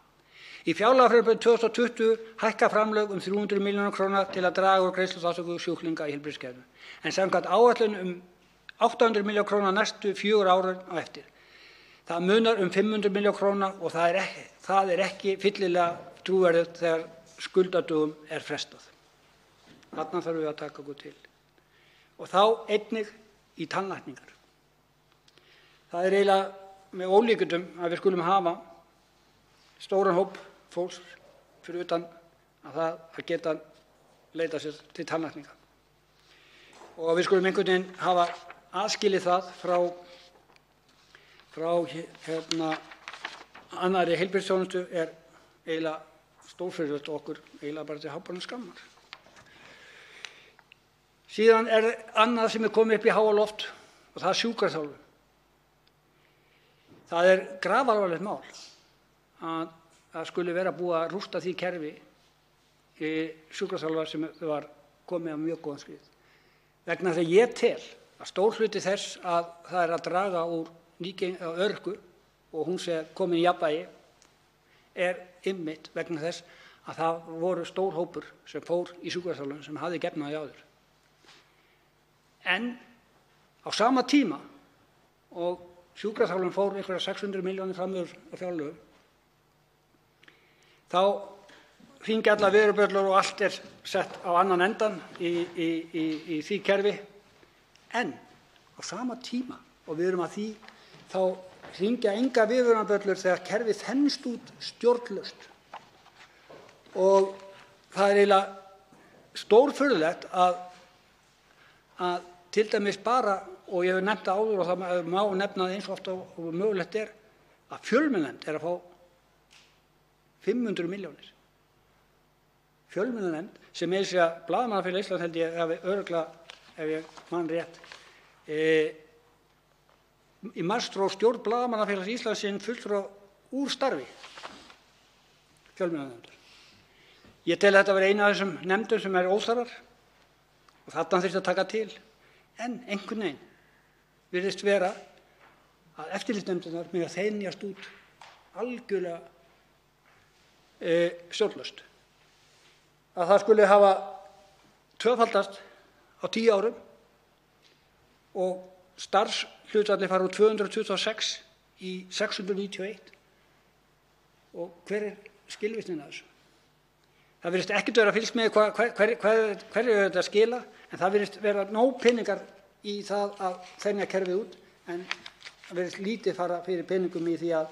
S5: Í fjárlagafrumvarpi 2020 hækka framlög 300 milljónir króna til að draga úr greiðsluþátttöku sjúklinga í heilbrigðiskerfinu, en samkvæmt áætlun 800 milljónir króna næstu 4 árin á eftir. Það munar 500 milljónir króna og það er ekki fyllilega trúverðugt þegar skuldadögum er frestað. Þarna þarfum við að taka okkur til. Og þá einnig í tannlækningar. Það er eiginlega með ólíkindum að við skulum hafa stóran hóp fólks fyrir utan að geta leitað sér til tannlækninga. Og við skulum einhvern veginn hafa aðskilið það frá annarri heilbrigðisþjónustu er eiginlega stórfurðulegt og okkur eiginlega bara til háborinnar skammar. Síðan er annað sem er komið upp í háa loft og það er sjúkraþjálfun. Það er grafalvarlegt mál að það skuli vera búið að rústa því kerfi í sjúkraþjálfara sem var komið á mjög góðan skrið. Vegna þess að ég tel að stór hluti þess að það er að draga úr örorku og hún sé komin í jafnvægi er einmitt vegna þess að það voru stór hópur sem fór í sjúkraþjálfun sem hafði gefnaði áður. En á sama tíma og sjúkraþjálfun fór einhverja 600 milljónir framöður á fjárlögum, þá hringi allar viðurabjöllur og allt er sett á annan endan í því kerfi. En á sama tíma og við erum að því, þá hringja enga viðurabjöllur þegar kerfið þenst út stjórnlaust. Og það er eiginlega stórfurðulegt að til dæmis bara, og ég hef nefnt það áður og það má nefna það eins og oft og mögulegt er, að fjölmiðlanefnd er að fá 500 milljónir. Fjölmiðlanefnd sem er þessi að Blaðamannafélag Íslands held ég hafi örugglega, ef ég man rétt, í mars dró stjórn Blaðamannafélags Íslands sinn fulltrúa úr starfi fjölmiðlanefndar. Ég tel þetta vera eina af þessum nefndum sem er óþarfar og þarna þyrfti að taka til. En einhvern veginn virðist vera að eftirlitsnefndirnar mega þenjast út algjörlega stjórnlaust. Að það skuli hafa tvöfaldast á 10 árum og starfshlutfallið fara úr 226 í 691. Og hver er skilvirknin af þessu? Það virðist ekkert vera að fylgst með hverju þetta skila, en það virðist vera nóg peningar í það að þenja kerfið út, en það virðist lítið fara fyrir peningum í því að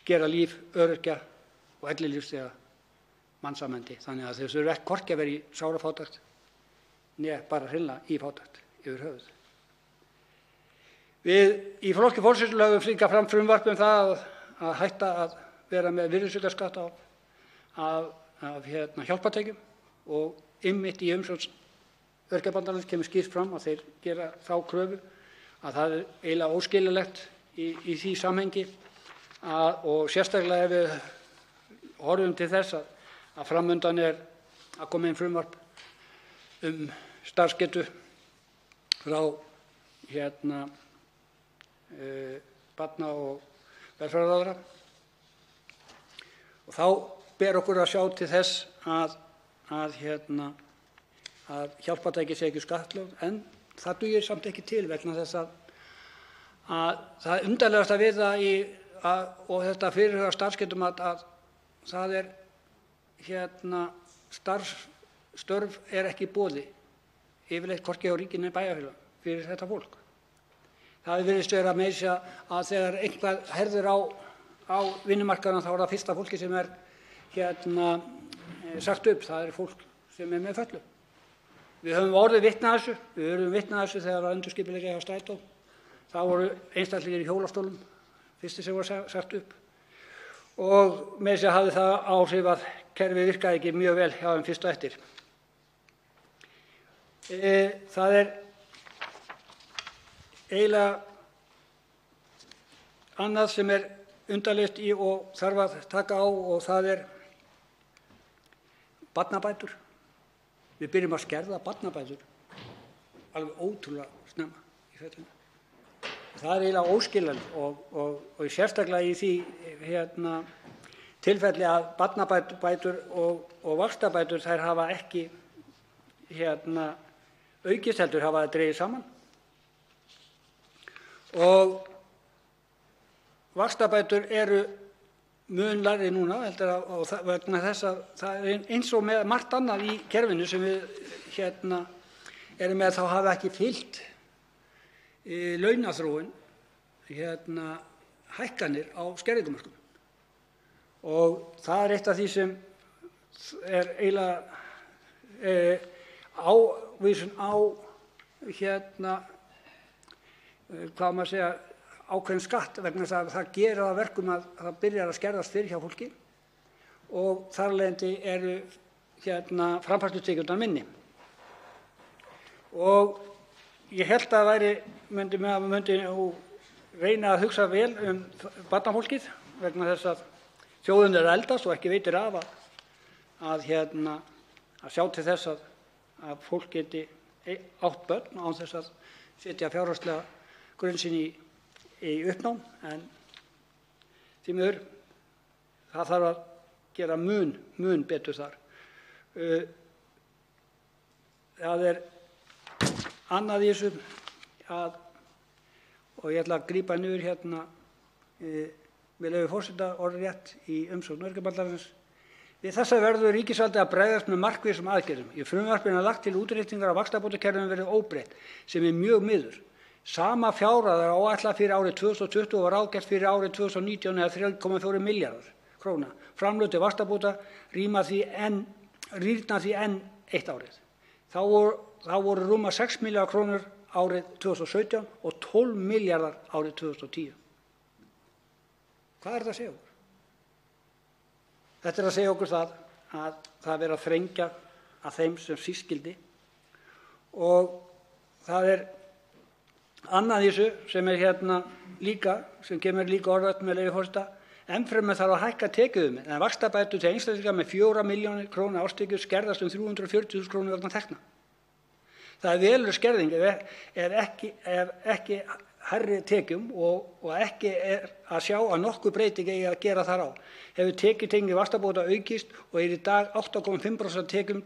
S5: gera líf öryrkja og ellilífeyrisþega mannsæmandi, þannig að þau þurfa hvorki að vera í sárafátækt né bara hreinlega í fátækt yfir höfuð. Við í Flokki fólksins lögðum líka fram frumvarp um það að hætta að vera með virðisaukaskatt af hjálpartækjum og einmitt í umsögn Öryrkjabandalagsins kemur skýrt fram að þeir gera þá kröfu að það er eiginlega óskiljanlegt í því samhengi og sérstaklega ef við horfum til þess að fram undan er að koma inn frumvarp starfsgetu frá barna- og velferðarráðherra. Og þá ber okkur að sjá til þess að hjálpartæki sé ekki skattlögð, en það dugir samt ekki til vegna þess að það undarlegasta við það og þetta fyrirhugaða starfsgetum að það er störf er ekki í boði yfirleitt hvorki á ríki né bæjarfélögum fyrir þetta fólk. Það virðist vera meira að segja að þegar eitthvað herðir á vinnumarkaðnum þá er það fyrsta fólki sem er sagt upp, það er fólk sem er með fötlun. Við höfum orðið vitni að þessu. Við urðum vitni að þessu þegar endurskipuleggja hjá Strætó. Það voru einstaklingar í hjólastólum, fyrsti sem voru sagt upp. Og með þess að hafði það áhrif að kerfið virkaði ekki mjög vel hjá þeim fyrst og eftir. Það er eiginlega annað sem er undarlegt í og þarf að taka á og það er barnabætur. Við byrjum að skerða barnabætur alveg ótrúlega snemma í ferlinu. Það er eiginlega óskiljanlegt og sérstaklega í því tilfelli að barnabætur og vaxtabætur þær hafa ekki aukist heldur hafa það dregið saman. Og vaxtabætur eru mun lægri núna og vegna þess að það er eins og með margt annað í kerfinu sem við erum með þá hafa ekki fylgt launaþróun hækkanir á skerðingarmörkum. Og það er eitt af því sem er eiginlega ávísun á hvað maður segja ákveðinn skatt vegna þess að það gerir að verkum að það byrjar að skerðast fyrir hjá fólki og þar af leiðandi eru framfærslutekjurnar minni. Og ég held að maður myndi reyna að hugsa vel barnafólkið vegna þess að þjóðin er að eldast og ekki veitir af að sjá til þess að fólk geti átt börn án þess að setja fjárhagslega grunn sinn í uppnám, en því miður það þarf að gera mun betur þar. Það er annað í þessu og ég ætla að grípa niður með leyfi forseta orðrétt í umsögn Öryrkjabandalagsins. Við þessa verður ríkisvaldið að bregðast með markvissum aðgerðum. Í frumvarpinu er lagt til útreikningar á vaxtabótakerfinu verði óbreytt, sem er mjög miður. Sama fjárhæð er áætlað fyrir árið 2020 og var ráðgert fyrir árið 2019 eða 3,4 milljarðar króna. Framlög til vaxtabóta rýrna því enn eitt árið. Þá voru rúma 6 milljarðar krónur árið 2017 og 12 milljarðar árið 2010. Hvað er þetta að segja okkur? Þetta er að segja okkur það að það er að þrengja að þeim sem síst skyldi og það er annað í þessu sem er líka, sem kemur líka orðrætt með leyfi forseta. Ennfremur þarf að hækka tekjuviðmið en vaxtabætur til einstaklinga með 4 milljónir króna árstekjur skerðast 340.000 krónur vegna tekna. Það er veruleg skerðing ef ekki hærri tekjum og ekki er að sjá að nokkuð breyting eigi að gera þar á. Hefur tekjutengi vaxtabóta aukist og er í dag 8,5% tekjum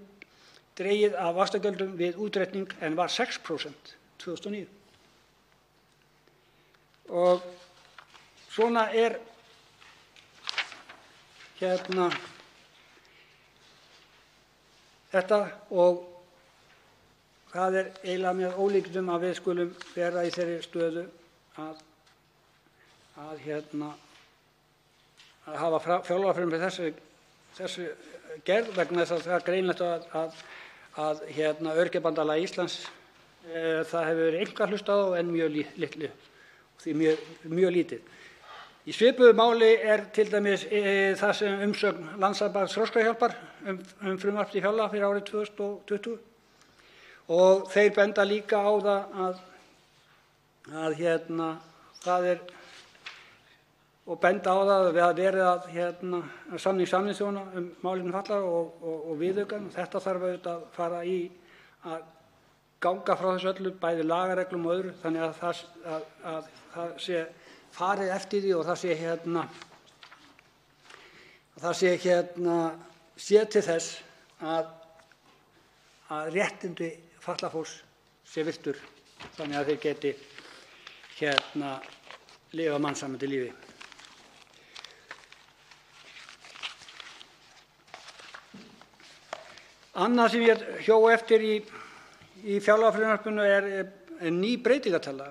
S5: dregið af vaxtagjöldum við útreikning en var 6% 2009. Og svona er þetta og það er eiginlega með ólíkindum að við skulum vera í þeirri stöðu að hafa fjárlagafrumvarp þessu gerð vegna þess að það er greinilegt að Öryrkjabandalag Íslands það hefur verið eitthvað hlustað á en mjög litlu og því mjög lítið. Í svipuðu máli er til dæmis það sem umsögn Landssambands Þroskahjálpar frumvarp til fjárlaga fyrir árið 2020 og þeir benda líka á það það er og benda á það að við hafa verið að samning Sameinuðu þjóðanna málefni fatlaðra og viðaukann. Þetta þarf auðvitað að fara í að ganga frá þessu öllu, bæði lagareglum og öðru, þannig að það sé farið eftir því og það sé sé til þess að réttindi fatlað fólks sé virtur þannig að þeir geti lifa mannsæmandi lífi. Annað sem ég hjó eftir í fjárlagafrumvarpinu er ný breytingatala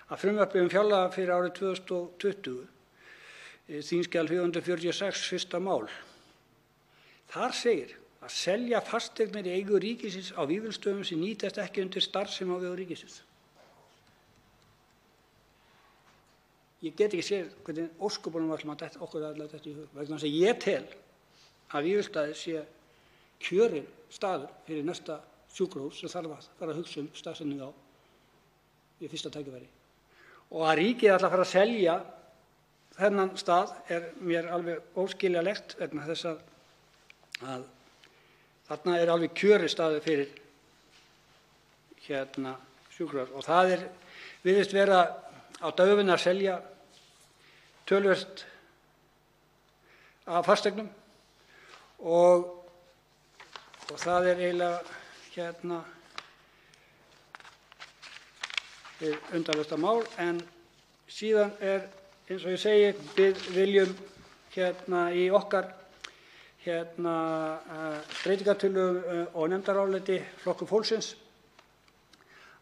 S5: að frumvarpi fjárlaga fyrir árið 2020, þingskjal 446, fyrsta mál. Þar segir að selja fasteignir í eigu ríkisins á Vífilsstöðum sem nýtast ekki undir starfsemi á vegum ríkisins. Ég get ekki séð hvernig ósköpunum við ætlum að okkur að þetta í hug, vegna þess að ég tel að Vífilsstaðir sé kjörinn staður fyrir næsta sjúkrahús sem þarf að fara að hugsa staðsetningu á við fyrsta tækifæri. Og að ríkið ætla að fara að selja þennan stað mér alveg óskiljanlegt vegna þess að þarna alveg kjörinn staður fyrir sjúkrahús. Og það virðist vera á döfinni að selja töluvert af fasteignum og það eiginlega undarlegasta mál. En síðan eins og ég segi, við viljum í okkar breytingartillögum og nefndaráliti Flokkur fólksins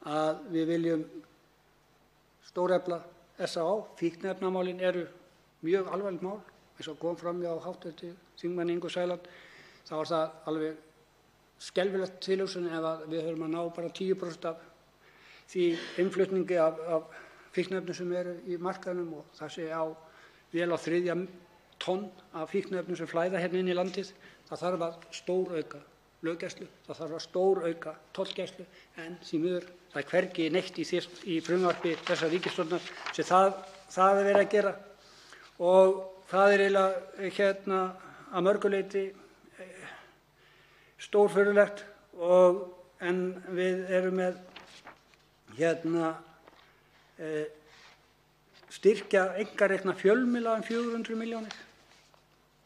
S5: að við viljum stórefla SÁÁ. Fíkniefnamálin eru mjög alvarlegt mál, eins og kom fram hjá hv. þingmanni Ingu Sæland. Þá það alveg skelfilegt tilhugsun ef við höfum að ná bara 10% af því innflutningi af fíkniefnum sem eru í markaðnum og það sé vel á 3. tonn af fíkniefnum sem flæða hérna inn í landið. Það þarf að stórauka löggæslu, það þarf að stórauka tollgæslu, en því miður það hvergi neitt í frumvarpi þessar ríkisstjórnar sem það verið að gera. Og það eiginlega að mörgu leyti stórfurðulegt, en við erum með styrkja einkarekna fjölmiðla 400 milljónir.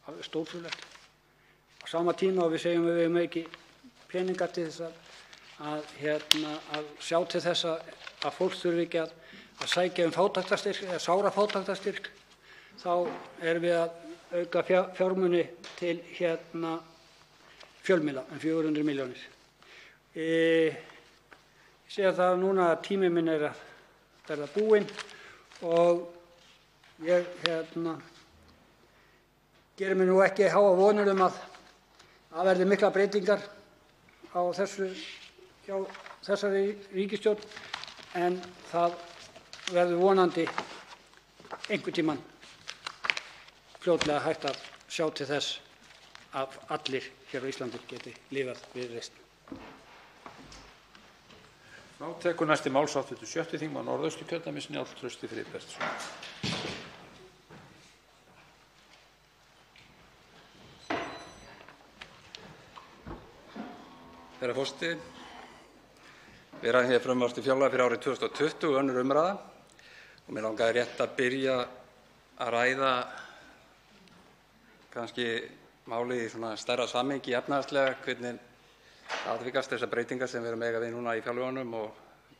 S5: Alveg stórfurðulegt. Á sama tíma og við segjum að við höfum ekki peninga til þess að sjá til þess að fólk þurfi ekki að sækja fátæktarstyrk eða sára fátæktarstyrk, þá erum við að auka fjármuni til fjölmiðla 400 milljónir. Ég sé það núna að tími minn að verða búinn og ég gerir mér nú ekki háa vonir að verði miklar breytingar á hjá þessari ríkisstjórn, en það verður vonandi einhvern tímann fljótlega hægt að sjá til þess að allir hér á Íslandi geti lifað við reisn.
S1: Þá tekur næsti máls hv. 6. þingmaður Norðausturkjördæmis, Njáll Trausti Friðbertsson.
S9: Herra forseti, við ræðum hér frumvarp til fjárlaga fyrir árið 2020, önnur umræða, og mér langaði rétt að byrja að ræða kannski málið í svona stærra samhengi efnahagslega, hvernig atvikast þessar breytingar sem við erum að eiga við núna í fjárlögunum og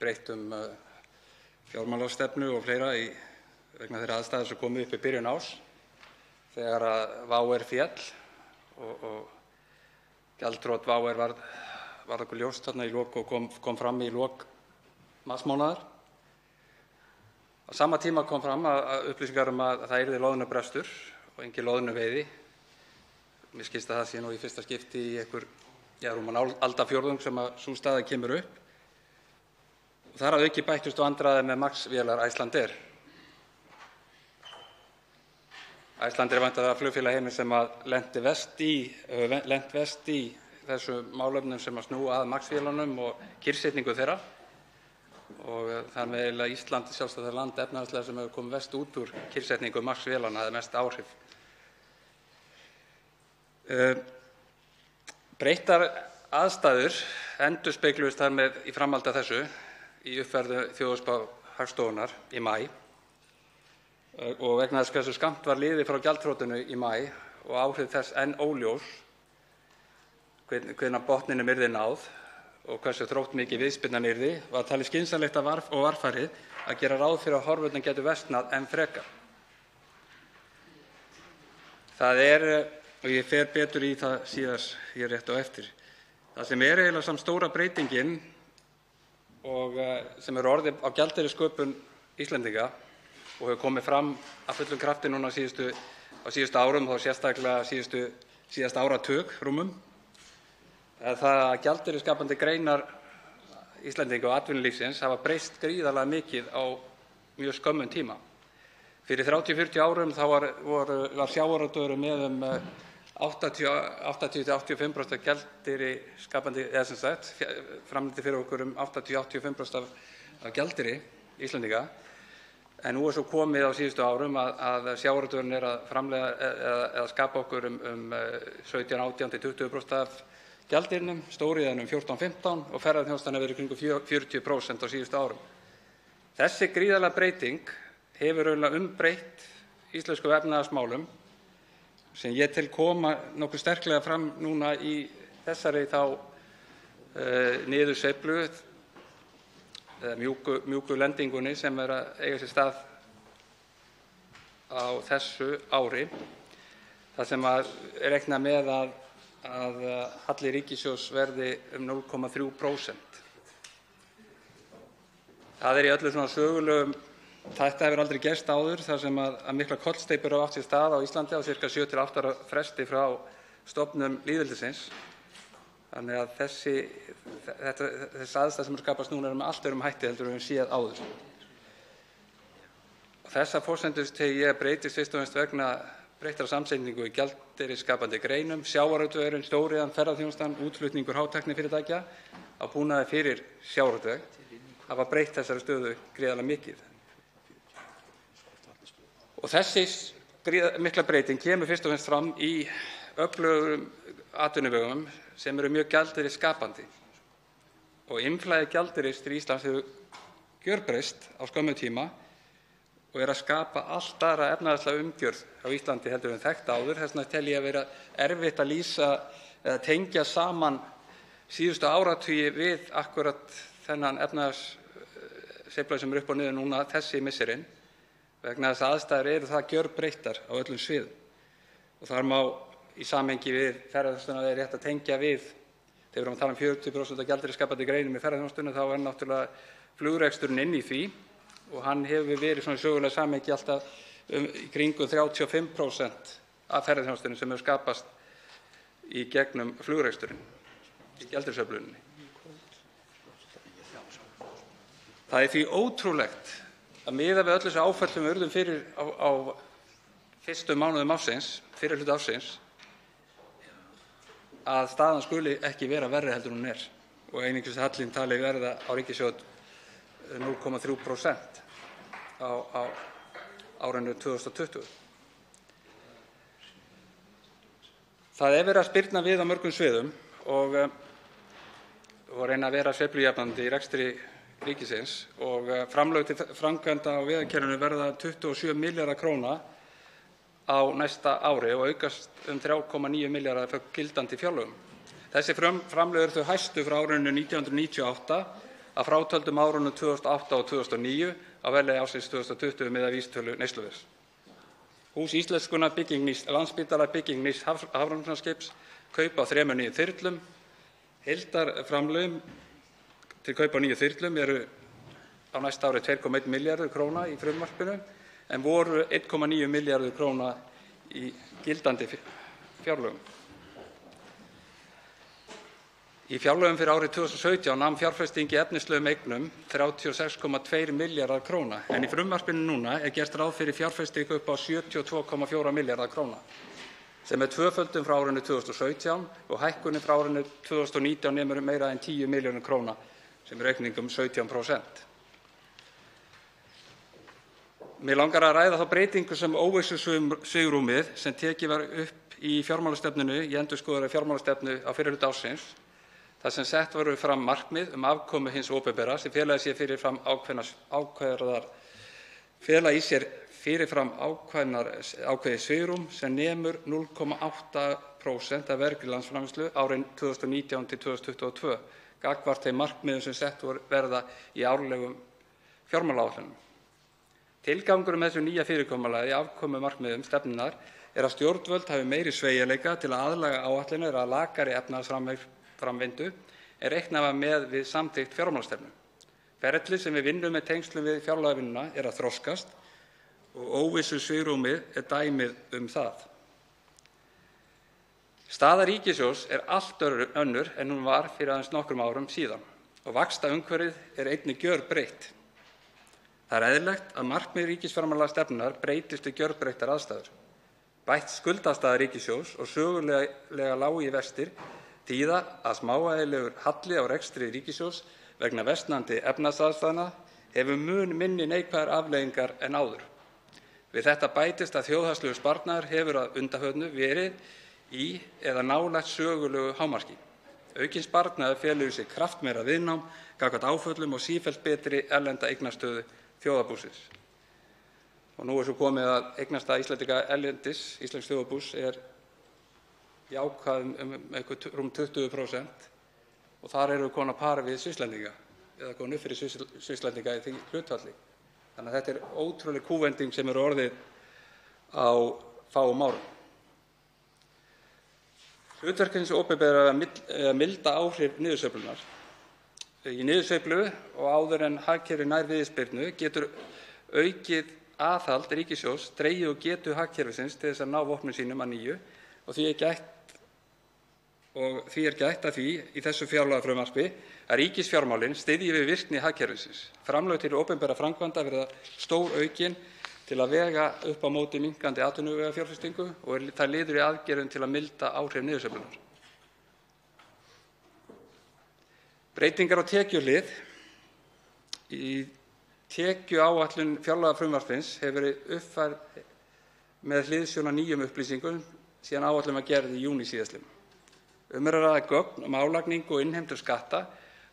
S9: breyttum fjármálastefnu og fleira vegna þeirra aðstæður sem komu upp í byrjun árs þegar að WOW féll og gjaldþrot WOW varð okkur ljóst þarna í lok og kom fram í lok marsmánaðar. Á sama tíma kom fram að upplýsingar að það yrði loðnubrestur og engin loðnuveiði. Mér skilst að það sé nú í fyrsta skipti í rúman aldarfjórðung sem að sú staða kemur upp. Og þar að auki bættust vandræði með MAX-vélar Icelandair. Icelandair er væntanlega flugfélag heims sem að lent verst í þessum málefnum sem að snúa að MAX-vélunum og kyrrsetningu þeirra. Og þar með eiginlega Ísland sjálfstætt land efnahagslega sem hefur komið verst út úr kyrrsetningu MAX-vélanna, hafði mest áhrif. Breyttar aðstæður endurspegluðust þar með í framhaldi af þessu í uppfærðu þjóðhagsspá Hagstofunnar í maí og vegna þess hversu skammt var liðið frá gjaldþrotinu í maí og áhrif þess enn óljós hvenær botninum yrði náð og hversu þróttmikið viðspyrnan yrði, var talið skynsamlegt og varfærið að gera ráð fyrir að horfurnar gætu versnað enn frekar. Það og ég fer betur í það síðar hér rétt á eftir. Það sem eiginlega samt stóra breytingin og sem orðið á gjaldeyrissköpun Íslendinga og hefur komið fram af fullum krafti núna á síðustu árum, þá sérstaklega síðasta áratug rúmum, er það að gjaldeyrisskapandi greinar Íslendinga og atvinnulífsins hafa breyst gríðarlega mikið á mjög skömmum tíma. Fyrir 30–40 árum þá var sjávarútvegurinn með 80–85% af gjaldeyrisskapandi, eða sem sagt, framleiddi fyrir okkur 80–85% af gjaldeyri Íslendinga. En nú svo komið á síðustu árum að sjávarútvegurinn að framleiða eða skapa okkur 17–18–20% af gjaldeyrinum, stóriðjan 14–15% og ferðaþjónustan hefur verið kringum 40% á síðustu árum. Þessi gríðarlega breyting hefur raunverulega umbreytt íslenskum efnahagsmálum sem ég tel koma nokkuð sterklega fram núna í þessari niðursveiflu eða mjúku lendingunni sem að eiga sér stað á þessu ári, þar sem reiknað með að halli ríkissjóðs verði 0,3%. Það í öllu svona sögulegum, þetta hefur aldrei gerst áður, þar sem að miklar kollsteypur hafa átt sér stað á Íslandi á sirka 7–8 ára fresti frá stofnun lýðveldisins. Þannig að þessi aðstæða sem skapast núna með allt öðrum hætti heldur en við höfum séð áður. Þessar forsendur tel ég breytist fyrst og fremst vegna breyttrar samsetningu í gjaldeyrisskapandi greinum, sjávarútvegurinn, stóriðjan, ferðaþjónustan, útflutningur hátæknifyrirtækja á búnaði fyrir sjávarútveg hafa breytt þessari stöðu gríðarlega mikið. Og þessi mikla breyting kemur fyrst og fremst fram í öflugum atvinnuvegum sem eru mjög gjaldeyrisskapandi. Og innflæði gjaldeyris til Íslands hefur gjörbreyst á skömmum tíma og að skapa allt aðra efnahagslega umgjörð á Íslandi heldur en þekkt áður. Þess vegna tel ég að vera erfitt að lýsa eða tengja saman síðustu áratugi við akkúrat þennan efnahagssveiflu sem upp og niður núna þessi misserin, vegna þess að aðstæður eru það gjörbreyttar á öllum sviðum. Og þar má í samhengi við ferðaþjónustuna er rétt að tengja við, þegar við erum að tala 40% af gjaldeyrisskapandi greinum í ferðaþjónustunni, þá náttúrulega flugreksturinn inn í því og hann hefur verið svona sögulega samhengi alltaf í kringum 35% af ferðaþjónustunni sem hefur skapast í gegnum flugreksturinn í gjaldeyrisöfluninni. Það því ótrúlegt að miðað við öll þessi áföll sem við urðum fyrir á fyrstu mánuðum ársins, fyrri hluta ársins, að staðan skuli ekki vera verri heldur en hún er og einungis hallinn talið verða á ríkissjóð 0,3% á árinu 2020. Það verið að spyrna við á mörgum sviðum og reyna að vera sveiflujafnandi í rekstri ríkisins og framlög til framkvæmda á vegakerfinu verða 27 milljarðar króna á næsta ári og aukast 3,9 milljarðar frá gildandi fjárlögum. Þessi framlög eru þau hæstu frá árinu 1998 að frátöldum árunum 2008 og 2009 á verðlagi ársins 2020 miðað við vísitölu neysluverðs. Hús íslenskunnar, bygging nýs Landspítala, bygging nýs hafrannsóknaskips, kaup á 3 nýjum þyrlum. Heildarframlög til kaup á nýjum þyrlum eru á næsta ári 2,1 milljarður króna í frumvarpinu en voru 1,9 milljarður króna í gildandi fjárlögum. Í fjárlögum fyrir árið 2017 nam fjárfesting í efnislegum eignum 36,2 milljarðar króna en í frumvarpinu núna er gert ráð fyrir fjárfestingu upp á 72,4 milljarðar króna sem tvöföldun frá árinu 2017 og hækkunin frá árinu 2019 nemur meira en 10 milljónum króna sem aukning 17%. Mig langar að ræða þá breytingu sem óvissusvigrúmið sem tekið var upp í fjármálastefnunni í endurskoðaðri fjármálastefnu á fyrri hluta ársins þar sem sett voru fram markmið afkomu hins opinbera sem fela í sér fyrirfram ákveðið svigrúm sem nemur 0,8% af vergri landsframleiðslu árin 2019 til 2022 gagnvart þeim markmiðum sem sett verða í árlegum fjármálaáætlunum. Tilgangurinn með þessu nýja fyrirkomulagi afkomumarkmiðum stefnunnar er að stjórnvöld hafi meiri sveigjanleika til að aðlaga áætlanir að lakari efnahagsframvindu en reiknað var með við samþykkt fjármálastefnu. Ferlið sem við vinnum með tengslum við fjárlagavinnuna er að þroskast og óvissusvigrúmið er dæmið um það. Staða ríkissjóðs er allt önnur en hún var fyrir aðeins nokkrum árum síðan og vaxtaumhverfið er einnig gjörbreytt. Það er eðlilegt að markmið ríkisfjármálastefnunnar breytist við gjörbreyttar aðstæður. Bætt skuldastaða ríkissjóðs og sögulega lágir vextir þýða að smávægilegur halli á rekstri ríkissjóðs vegna versnandi efnahagsaðstæðna hefur mun minni neikvæðar afleiðingar en áður. Við þetta bætist að þjóðhagslegur sparnaður hefur að undanförnu verið í eða nálægt sögulegu hámarki. Aukinn sparnaður felur í sér kraftmeira viðnám gagnvart áföllum og sífellt betri erlenda eignastöðu þjóðarbúsins. Og nú er svo komið að eignastaða Íslendinga erlendis, íslensks þjóðarbús, er jákvæð rúm 20% og þar erum við komin að pari við Svisslendinga eða komin upp fyrir Svisslendinga í því hlutfalli. Þannig að þetta er ótrúleg kúvending sem er orðið á fáum árum. Hlutverk hins opinbera er að milda áhrif niðursveiflunnar. Í niðursveiflu og áður en hagkerfið nær viðspyrnu getur aukið aðhald ríkissjóðs dregið úr getu hagkerfisins til þess að ná vopnum sínum að nýju og því er gætt að því í þessu fjárlagafrumvarpi að ríkisfjármálin styðji við virkni hagkerfisins. Framlög til opinberra framkvæmda verða stóraukin til að vega upp á móti minnkandi atvinnuvegafjárfestingu og það liður í aðgerðum til að milda áhrif niðursveiflunnar. Breytingar á tekjuhlið. Í tekjuáætlun fjárlagafrumvarpsins hefur verið uppfærð með hliðsjón af nýjum upplýsingum síðan áætlun var gerð í júní síðastliðnum. Er að ræða gögn um álagningu og innheimtu skatta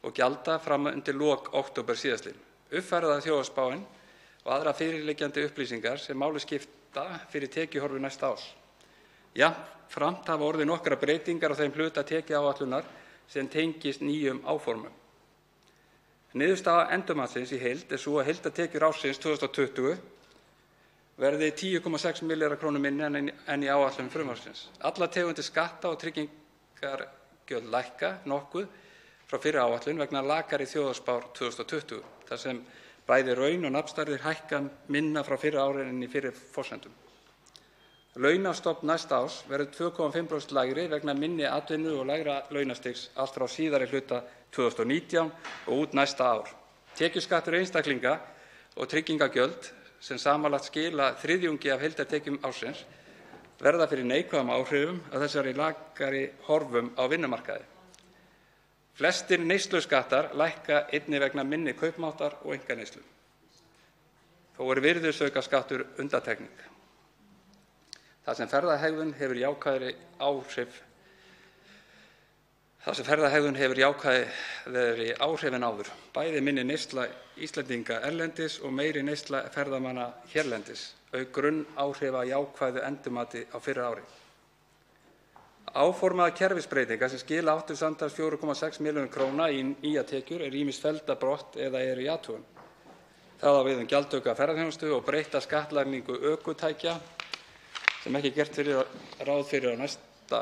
S9: og gjalda fram undir lok október síðastliðnum. Uppfærða þjóðhagsspáin og aðrar fyrirliggjandi upplýsingar sem máli skipta fyrir tekjuhorfur næsta árs. Jafnframt hafa orðið nokkrar breytingar á þeim hluta tekjuáætlunar sem tengist nýjum áformum. Niðurstaða endurmatsins í heild er svo að heildartekjur ársins 2020 verði 10,6 milljarðar krónur minni en í áætlun frumvarpsins. Allar tegundir skatta og tryggingargjöld lækka nokkuð frá fyrri áætlun vegna lakari þjóðhagsspár 2020, þar sem bæði raun og nafnstærðir hækka minna frá fyrri ári en í fyrri forsendum. Launastofn næsta árs verður 2,5% lægri vegna minni atvinnu og lægra launastigs allt frá síðari hluta 2019 og út næsta ár. Tekjuskattur einstaklinga og tryggingagjöld sem samanlagt skila þriðjungi af heildartekjum ársins verða fyrir neikvæðum áhrifum af þessari lakari horfum á vinnumarkaði. Flestir neysluskattar lækka einnig vegna minni kaupmáttar og einkaneyslu. Þó er virðisaukaskattur undantekning. Þar sem ferðahegðun hefur jákvæðari áhrif en áður, bæði minni neysla Íslendinga erlendis og meiri neysla ferðamanna hérlendis, auk grunnáhrifa jákvæðu endurmati á fyrra ári. Áformaðar kerfisbreytingar sem skila áttu samtals 4,6 milljónum króna í nýjar tekjur er ýmist felldar brott eða eru í athugun. Það á við gjaldtöku af ferðaþjónustu og breytta skattlagningu ökutækja sem ekki er gert ráð fyrir á næsta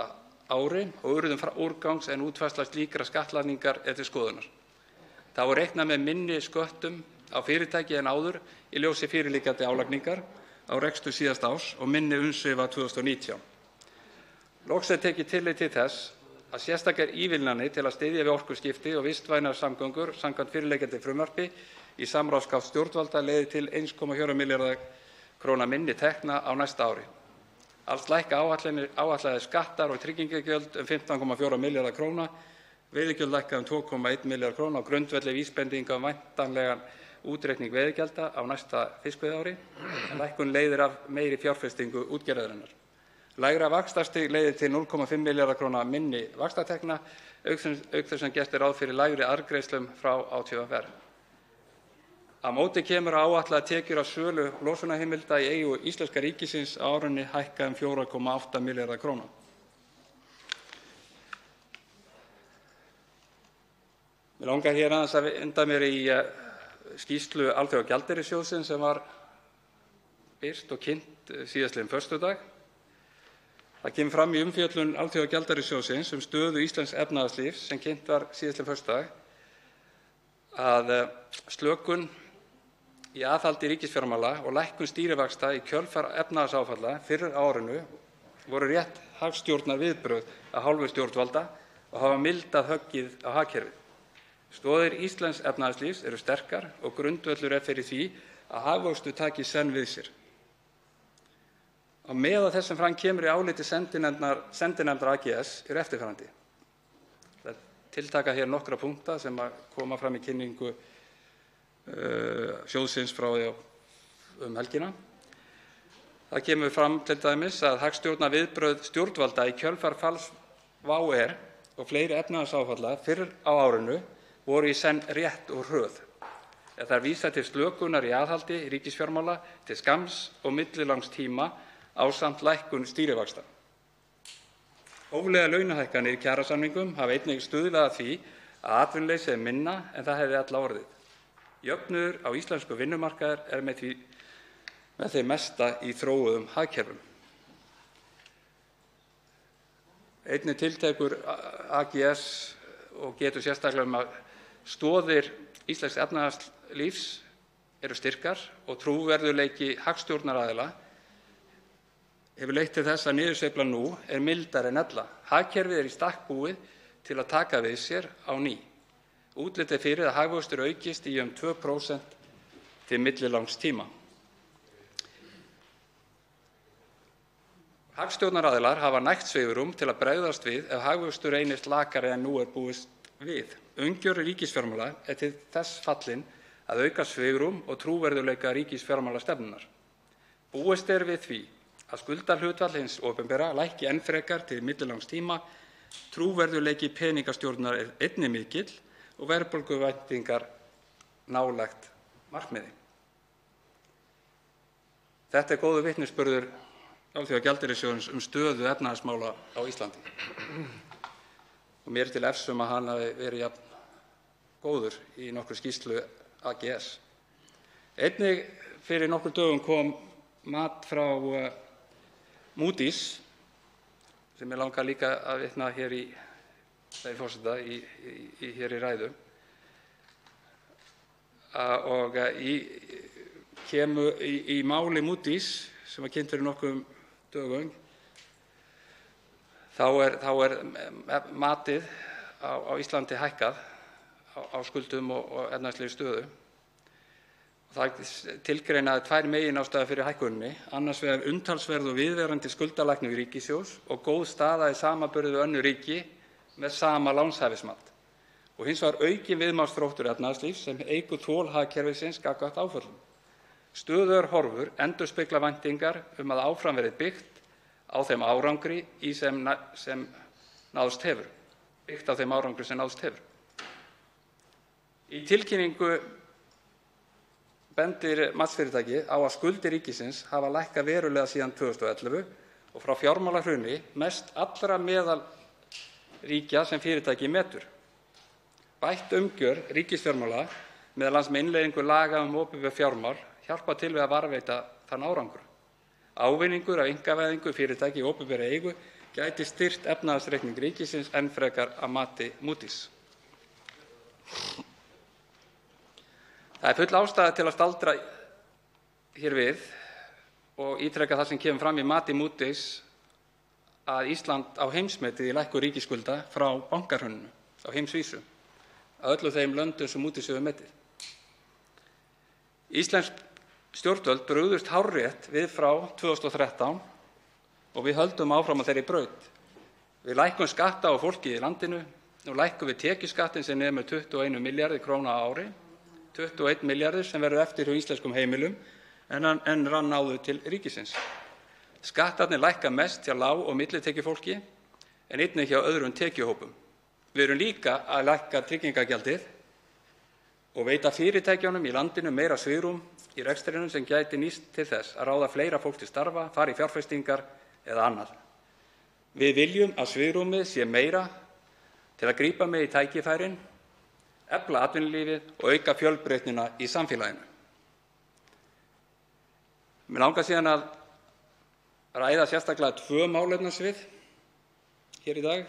S9: ári og urðun úrgangs en útfærsla slíkrar skattlagningar er til skoðunar. Þá er reiknað með minni sköttum á fyrirtæki en áður í ljósi fyrirliggjandi álagningar á rekstur síðasta árs og minni umsvifa 2019. Loks er tekið tillit til þess að sérstakar ívilnanir til að styðja við orkuskipti og vistvænar samgöngur samkvæmt fyrirliggjandi frumvarpi í samráðsgátt stjórnvalda leiði til 1,4 milljarða króna minni tekna á næsta ári. Alls lækka áætlaðir skattar og tryggingagjöld 15,4 milljarða króna, veiðigjöld lækka 2,1 milljarð króna á grundvelli vísbendinga væntanlegan útreikning veiðigjalda á næsta fiskveiðiári, en lækkun leiðir af meiri fjárfestingu útgerðarinnar. Lægra vaxtastig leiðir til 0,5 milljarða króna minni vaxtatekna, auk þess sem gert ráð fyrir lægri arðgreiðslum frá ÁTVR. Á móti kemur að áætlaðar tekjur af sölu losunarheimilda í eigu íslenska ríkisins á árinu hækka 4,8 milljarða króna. Mig langar hér aðeins að vinda mér í skýrslu Alþjóðagjaldeyrissjóðsins sem var birt og kynnt síðastliðinn föstudag. Það kemur fram í umfjöllun Alþjóðagjaldeyrissjóðsins stöðu íslensks efnahagslífs sem kynnt var síðastliðinn föstudag að slökun í aðhaldi ríkisfjármála og lækkun stýrivaxta í kjölfar efnahagsáfalla fyrr á árinu voru rétt hagstjórnarviðbrögð af hálfu stjórnvalda og hafa mildað höggið á hagkerfið. Stoðir íslensks efnahagslífs eru sterkar og grundvöllur er fyrir því að hagvöxtur taki senn við sér. Á meðal þess sem fram kemur í áliti sendinefndar AGS eru eftirfarandi. Það tiltaka hér nokkra punkta sem koma fram í kynningu sjóðsins frá því helgina. Það kemur fram til dæmis að hagstjórnarviðbrögð stjórnvalda í kjölfar falls WOW air og fleiri efnahagsáfalla fyrr á árinu voru í senn rétt og hröð. Það er vísað til slökunar í aðhaldi ríkisfjármála til skamms og millilangs tíma ásamt lækkun stýrivaxta. Hóflegar launahækkanir í kjarasamningum hafa einnig stuðlað að því að atvinnuleysi er minna en það hefði ella orðið. Jöfnuður á íslenskum vinnumarkaði er með þeim mesta í þróuðum hagkerfum. Einnig tiltekur AGS og getur sérstaklega að stoðir íslensks efnahagslífs eru styrkar og trúverðugleiki hagstjórnaraðila hefur leitt til þess að niðursveiflan nú er mildari en ella. Hagkerfið er í stakk búið til að taka við sér á ný. Útlit er fyrir að hagvöxtur aukist í 2% til millilangs tíma. Hagstjórnaraðilar hafa nægt svigrúm til að bregðast við ef hagvöxtur reynist lakari en nú er búist við. Umgjörð ríkisfjármála er til þess fallin að auka svigrúm og trúverðugleika ríkisfjármálastefnunnar. Búist er við því að skuldahlutfall hins opinbera lækki enn frekar til millilangs tíma, trúverðugleiki peningastjórnar er einnig mikill og verðbólguvæntingar nálægt markmiði. Þetta er góður vitnisburður Alþjóðagjaldeyrissjóðsins stöðu efnahagsmála á Íslandi. Og mér er til efs að hann hafi verið jafn góður í nokkur skýrslu AGS. Einnig fyrir nokkur dögum kom mat frá Moody's sem ég langar líka að vitna hér í forseta hér í ræðu. Og kemur í máli Moody's sem var kynnt fyrir nokkrum dögum, þá er matið á Íslandi hækkað á skuldum og efnahagslegri stöðu. Það tilgreinaði tvær meginástæður fyrir hækkuninni, annars vegar umtalsverð og viðvarandi skuldalækkun ríkissjóðs og góð staða í samanburði við önnur ríki með sama lánshæfismat. Og hins vegar aukinn viðnámsþróttur efnahagslífs sem eykur þol hagkerfisins gagnvart áföllum. Stöðugar horfur endurspegla væntingar að áfram verði byggt á þeim árangri sem náðst hefur. Í tilkynningu bendir matsfyrirtækið á að skuldir ríkisins hafa lækkað verulega síðan 2011 og frá fjármálahruni mest allra meðal ríkja sem fyrirtækið metur. Bætt umgjörð ríkisfjármála, meðal annars með innleiðingu laga opinber fjármál, hjálpa til við að varðveita þann árangur. Ávinningur af einkavæðingu fyrirtækja í opinberri eigu gæti styrkt efnahagsreikning ríkisins enn frekar að mati Moody's. Það er full ástæða til að staldra hér við og ítreka það sem kemur fram í mati Moody's að Ísland á heimsmetið í lækkun ríkisskulda frá bankahruninu á heimsvísu, að öllum þeim löndum sem Moody's hefur metið. Íslensk stjórnvöld brugðust hárrétt við frá 2013 og við höldum áfram á þeirri braut. Við lækkum skatta á fólkið í landinu og lækkum við tekjuskattinn sem nemur 21 milljarði króna á ári, 21 milljarður sem verður eftir hjá íslenskum heimilum en rann áður til ríkisins. Skattarnir lækka mest hjá lág- og millitekjufólki en einnig hjá öðrum tekjuhópum. Við erum líka að lækka tryggingagjaldið og veita fyrirtækjunum í landinu meira svigrúm í rekstrinum sem gæti nýst til þess að ráða fleira fólk til starfa, fara í fjárfestingar eða annað. Við viljum að svigrúmið sé meira til að grípa með í tækifærin, efla atvinnulífið og auka fjölbreytnina í samfélaginu. Mig langar síðan að ræða sérstaklega 2 málefnasvið hér í dag.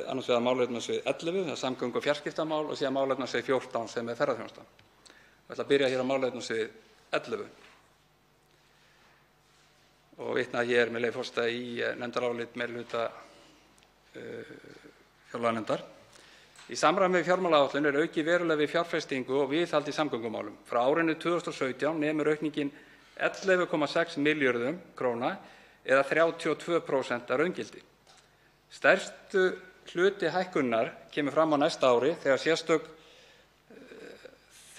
S9: Annars vegar málefnasvið 11, það er samgöngu- og fjarskiptamál, og síðan málefnasvið 14 sem er ferðaþjónusta. Ég ætla að byrja hér á málefnasvið 11. og vitna hér með leyfi forseta í nefndarálit meiri hluta fjárlaganefndar. Í samræmi við fjármálaáætlun er aukið verulega við fjárfestingu og viðhald í samgöngumálum. Frá árinu 2017 nemur aukningin 11,6 milljörðum kr. eða 32% að raungildi. Stærstu hluti hækkunar kemur fram á næsta ári þegar sérstök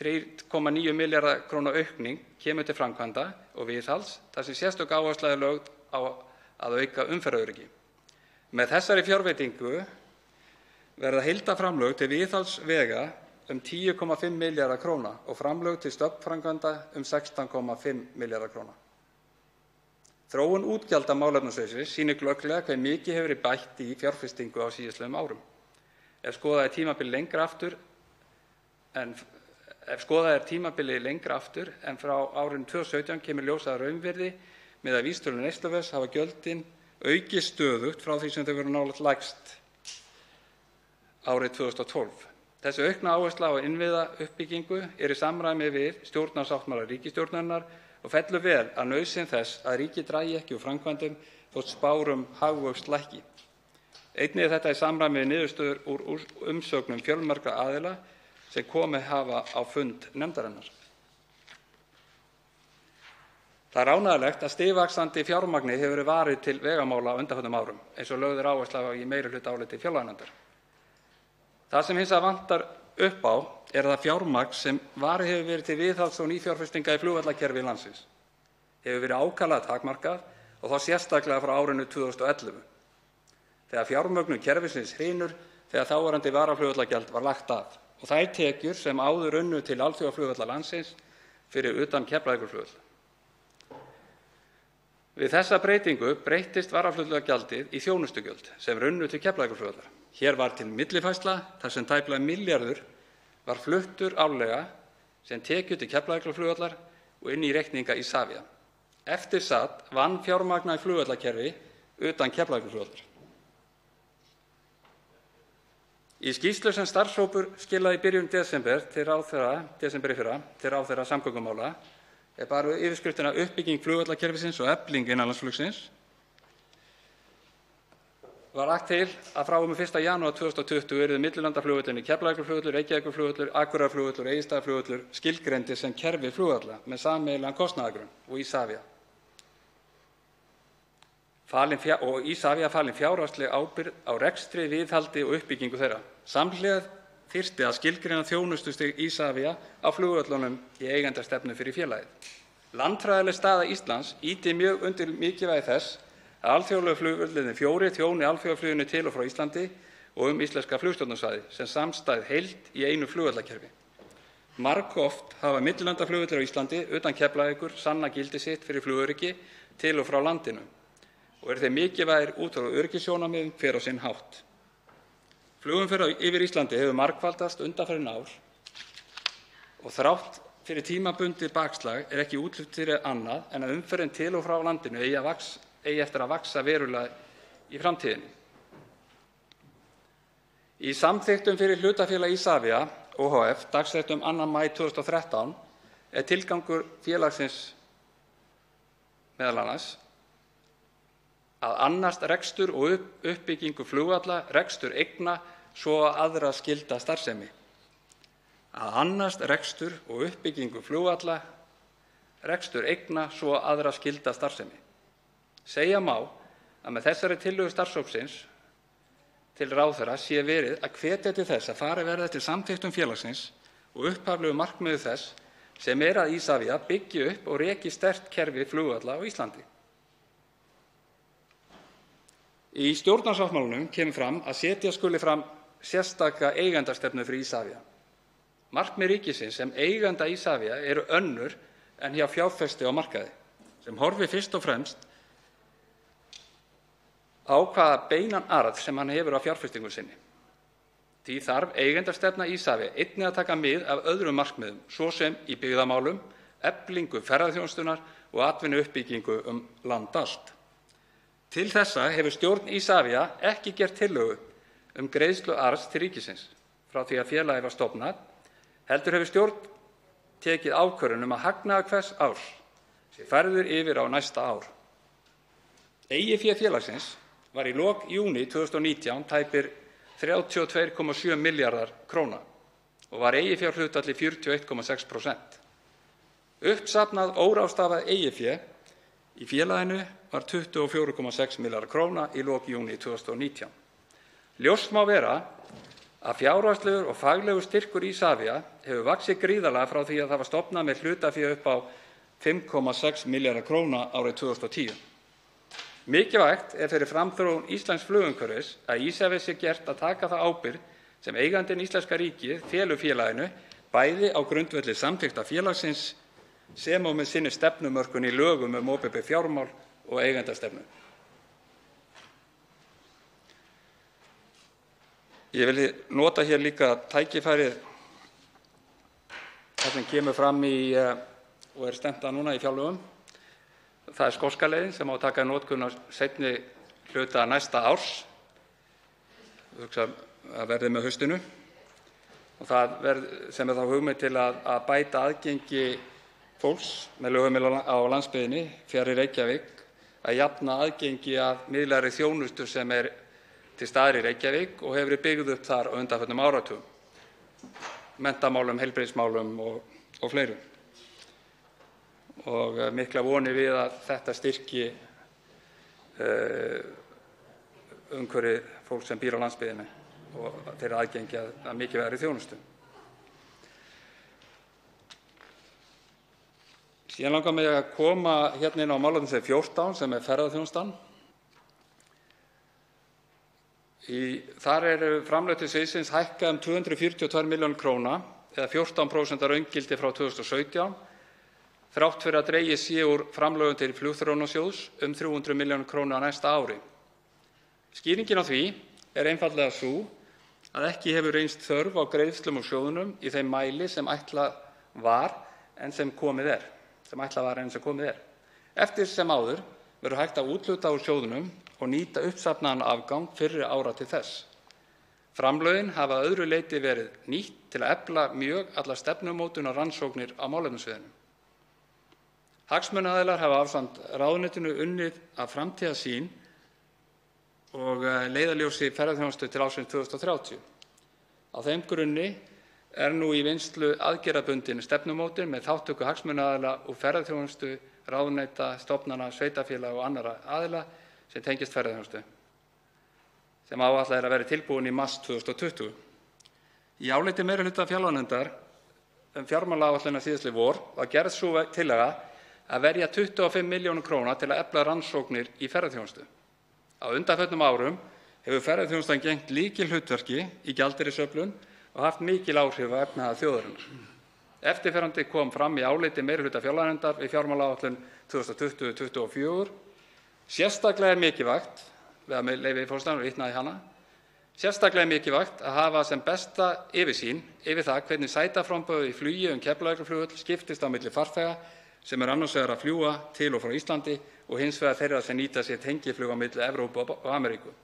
S9: 3,9 milljarða kr. aukning kemur til framkvæmda og viðhalds þar sem sérstök áhersla er lögð á að auka umferðaröryggi. Með þessari fjárveitingu verða heildarframlög til viðhalds vega 10,5 milljarðar kr. og framlög til stofnframkvæmda 16,5 milljarðar kr. Þróun útgjalda málefnasviðsins sýnir glögglega hve mikið hefur verið bætt í fjárfestingu á síðastliðnum árum. Ef skoðað er tímabilið lengra aftur en frá árinu 2017 kemur í ljós að raunvirði miðað við vísitölu neysluverðs hafa gjöldin aukist stöðugt frá því sem þau voru nálægt lægst árið 2012. Þessi aukna áhersla á innviðauppbyggingu er í samræmi við stjórnarsáttmála ríkisstjórnarinnar og fellur vel að nauðsyn þess að ríkið dragi ekki úr framkvæmdum þótt spár hagvöxt lækki. Einnig er þetta í samræmi við niðurstöður úr umsögnum fjölmargra aðila sem komið hafa á fund nefndarinnar. Það er ánægjulegt að stigvaxandi fjármagni hefur verið varið til vegamála á undanförnum árum, eins og lögð er áhersla á í meirihlutaáliti fjárlaganefndar. Það sem hins vegar vantar upp á er það fjármagn sem varið hefur verið til viðhalds og nýfjárfestinga í flugvallakerfi landsins hefur verið ákaflega takmarkað og þá sérstaklega frá árinu 2011 þegar fjármögnun kerfisins hrynur þegar þáverandi varaflugvallagjald var lagt af og þær tekjur sem áður runnu til alþjóðaflugvalla landsins fyrir utan Keflavíkurflugvöll. Við þessa breytingu breyttist varaflugvallagjaldið í þjónustugjöld sem runnu til Keflavíkurflugvallar. Hér var til millifærsla þar sem tæplega milljarður var fluttur árlega sem tekjur til Keflavíkurflugvallar og inn í reikninga Isavia. Eftir sat vanfjármagnað flugvallakerfi utan Keflavíkurflugvallar. Í skýrslu sem starfshópur skilaði í byrjun desember í fyrra til ráðherra samgöngumála er bara yfirskriftina uppbygging flugvallakerfisins og efling innanlandsflugsins var lagt til að frá og með 1. janúar 2020 yrðu millilandaflugvöllurinn Keflavíkurflugvöllur, Reykjavíkurflugvöllur, Akureyrarflugvöllur og Egilsstaðaflugvöllur skilgreindir sem kerfi flugvalla með sameiginlegan kostnaðargrunn og Isavia. Isavia falin fjárhagsleg ábyrgð á rekstri, viðhaldi og uppbyggingu þeirra. Samhliða þyrfti að skilgreina þjónustustig Isavia á flugvöllunum í eigendastefnu fyrir félagið. Landfræðileg staða Íslands ýtir mjög undir mikilvægi þess að alþjóðlegu flugvöllirnir 4 þjóni alþjóðafluginu til og frá Íslandi og íslenska flugstjórnarsvæði sem samstæð heild í einu flugvallakerfi. Margoft hafa millilandaflugvellir á Íslandi utan Keflavíkur sannað gildi sitt fyrir flugöryggi til og frá landinu og eru þeir mikilvægir út frá öryggissjónarmiðum hver á sinn hátt. Flugumferð yfir Íslandi hefur margfaldast undanfarin ár og þrátt fyrir tímabundið bakslag er ekki útlit fyrir annað en að umferðin til og frá landinu eigi eftir að vaxa verulega í framtíðinni. Í samþykktum fyrir hlutafélag Isavia ohf. Dagsettum 2. maí 2013 er tilgangur félagsins meðal annars að annast rekstur og uppbyggingu flugvalla, rekstur eigna svo og aðra skylda starfsemi. Að annast rekstur og uppbyggingu flugvalla, rekstur eigna svo og aðra skylda starfsemi. Segja má að með þessari tillögu starfshópsins til ráðherra sé verið að hvetja til þess að farið verði eftir samþykktum félagsins og upphaflegu markmiði þess sem er að Isavia byggi upp og reki sterkt kerfi flugvalla á Íslandi. Í stjórnarsáttmálanum kemur fram að setja skuli fram sérstaka eigendastefnu fyrir Isavia. Markmið ríkisins sem eiganda Isavia eru önnur en hjá fjárfesti á markaði sem horfir fyrst og fremst á hvaða beinan arð sem hann hefur á fjárfestingu sinni. Því þarf eigendastefna Isavia einnig að taka mið af öðrum markmiðum, svo sem í byggðamálum, eflingu ferðaþjónustunnar og atvinnuuppbyggingu land allt. Til þessa hefur stjórn Isavia ekki gert tillögu greiðslu arðs til ríkisins frá því að félagið var stofnað, heldur hefur stjórn tekið ákvörðun að hagnaður hvers árs sé færður yfir á næsta ár. Eigið fé félagsins var í lok júní 2019 tæpir 32,7 milljarðar kr. og var eiginfjárhlutfall 41,6%. Uppsafnað óráðstafað eigið fé í félaginu var 24,6 milljarðar kr. í lok júní 2019. Ljóst má vera að fjárhagslegur og faglegur styrkur Isavia hefur vaxið gríðarlega frá því að það var stofnað með hlutafé upp á 5,6 milljarðar kr. árið 2010. Mikilvægt er fyrir framþróun íslensks flugumhverfis að Isavia sé gert að taka þá ábyrgð sem eigandinn íslenska ríkið felur félaginu, bæði á grundvelli samþykkta félagsins sem og með sinni stefnumörkun í lögum opinber fjármál og eigendastefnu. Ég vil nota hér líka tækifærið það sem kemur fram og stefnt að núna í fjárlögum. Það skoska leiðin sem á að taka í notkun á seinni hluta næsta árs. Það verði með haustinu. Og það sem þá hugmynd til að bæta aðgengi fólks með lögheimili á landsbyggðinni fjarri Reykjavík, að jafna aðgengi að miðlægri þjónustu sem til staðar í Reykjavík og hefur verið byggð upp þar á undanförnum áratugum, menntamálum, heilbrigðismálum og fleiru. Og miklar vonir við að þetta styrki umhverfi fólks sem býr á landsbyggðinni og þeirra aðgengi að mikilvægri þjónustu. Síðan langar mig að koma hérna inn á málefnissvið 14 sem ferðaþjónustan. Þar eru framlög til sviðsins hækkað 242 milljónir kr. eða 14% að raungildi frá 2017, þrátt fyrir að dregið sé úr framlögum til Flugþróunarsjóðs 300 milljónir kr. á næsta ári. Skýringin á því er einfaldlega sú að ekki hefur reynst þörf á greiðslum úr sjóðnum í þeim mæli sem ætlað var en sem komið er. Eftir sem áður verður hægt að úthluta úr sjóðnum og nýta uppsafnaðan afgang fyrri ára til þess. Framlögin hafa að öðru leyti verið nýtt til að efla mjög allar stefnumótun og rannsóknir á málefnasviðinu. Hagsmunaaðilar hafa ásamt ráðuneytinu unnið að framtíðarsýn og leiðarljósi ferðaþjónustu til ársins 2030. Á þeim grunni er nú í vinnslu aðgerðabundin stefnumótun með þátttöku hagsmunaaðila úr ferðaþjónustu, ráðuneyta, stofnana, sveitarfélaga og annarra aðila sem tengist ferðaþjónustu, sem áætlað er að vera tilbúin í mars 2020. Í áliti meirihluta fjárlaganefndar fjármálaáætlun síðastliðið vor var gerð sú tillaga að verja 25 milljónum kr. til að efla rannsóknir í ferðaþjónustu. Á undanförnum árum hefur ferðaþjónustan gegnt lykilhlutverki í gjaldeyrisöflun og haft mikil áhrif á efnahag þjóðarinnar. Eftirfarandi kom fram í áliti meirihluta fjárlaganefndar við fjármálaáætlun 2020–2024. Sérstaklega er mikilvægt, með leyfi forseta, vitna í hana, sérstaklega er mikilvægt að hafa sem besta yfirsýn yfir það hvernig sætaframboðið í flugi Keflavíkurflugvöll skiptist á milli farþega sem annars vegar að fljúga til og frá Íslandi og hins vegar þeirra sem nýta sér tengiflug á milli Evrópu og Ameríku.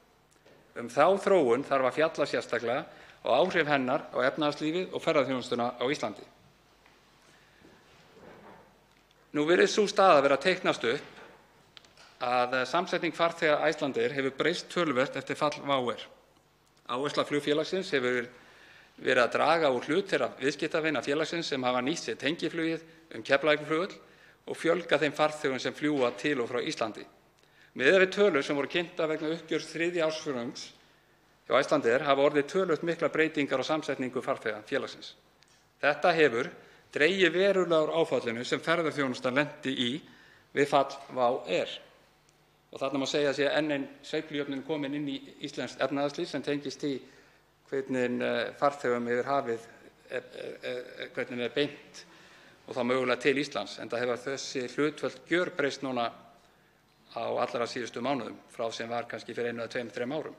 S9: Þá þróun þarf að fjalla sérstaklega og áhrif hennar á efnahagslífið og ferðaþjónustuna á Íslandi. Nú virðist sú staða vera að teiknast upp að samsetning farþega Icelandair hefur breyst töluvert eftir fall WOW air. Áhersla flugfélagsins hefur verið að draga úr hlut þeirra viðskiptavina félagsins sem hafa nýtt sér tengiflugið Keflavíkurflugvöll og fjölga þeim farþegum sem fljúga til og frá Íslandi. Miðað við tölur sem voru kynntar vegna uppgjörs þriðja ársfjórðungs hjá Icelandair hafa orðið töluvert miklar breytingar á samsetningu farþega félagsins. Þetta hefur dregið verulega úr áfallinu sem ferðaþjónustan lenti í við fall WOW air. Og þarna má segja að sé enn ein sveiflujöfnun komin inn í íslenskt efnahagslíf sem tengist því hvernig farþegum yfir hafið hvernig er beint og þá mögulega til Íslands, enda hefur þessi hlutföll gjörbreyst núna á allra síðustu mánuðum frá sem var kannski fyrir 1 eða 2, 3 árum.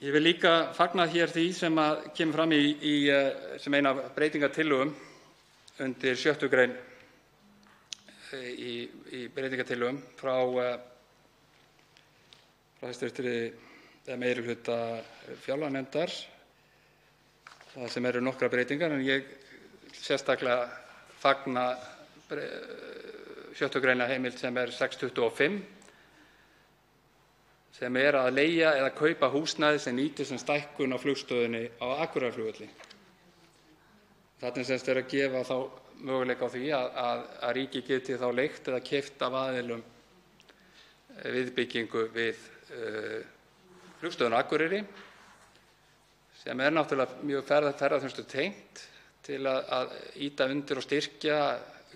S9: Ég vil líka fagna hér því sem kemur fram sem eina af breytingartillögum undir 6. grein í breytingartillögum frá meirihluta fjárlaganefndar, það sem eru nokkrar breytingar, en ég sérstaklega fagna 6. gr. heimild sem er 625, sem er að leigja eða kaupa húsnæði sem nýtist sem stækkun á flugstöðinni á Akureyrarflugvelli. Þarna er sem sagt verið að gefa þá möguleika á því að ríkið geti þá leigt eða keypt af aðilum viðbyggingu við flugstöðina á Akureyri, sem er náttúrulega mjög ferðaþjónustu tengt til að ýta undir og styrkja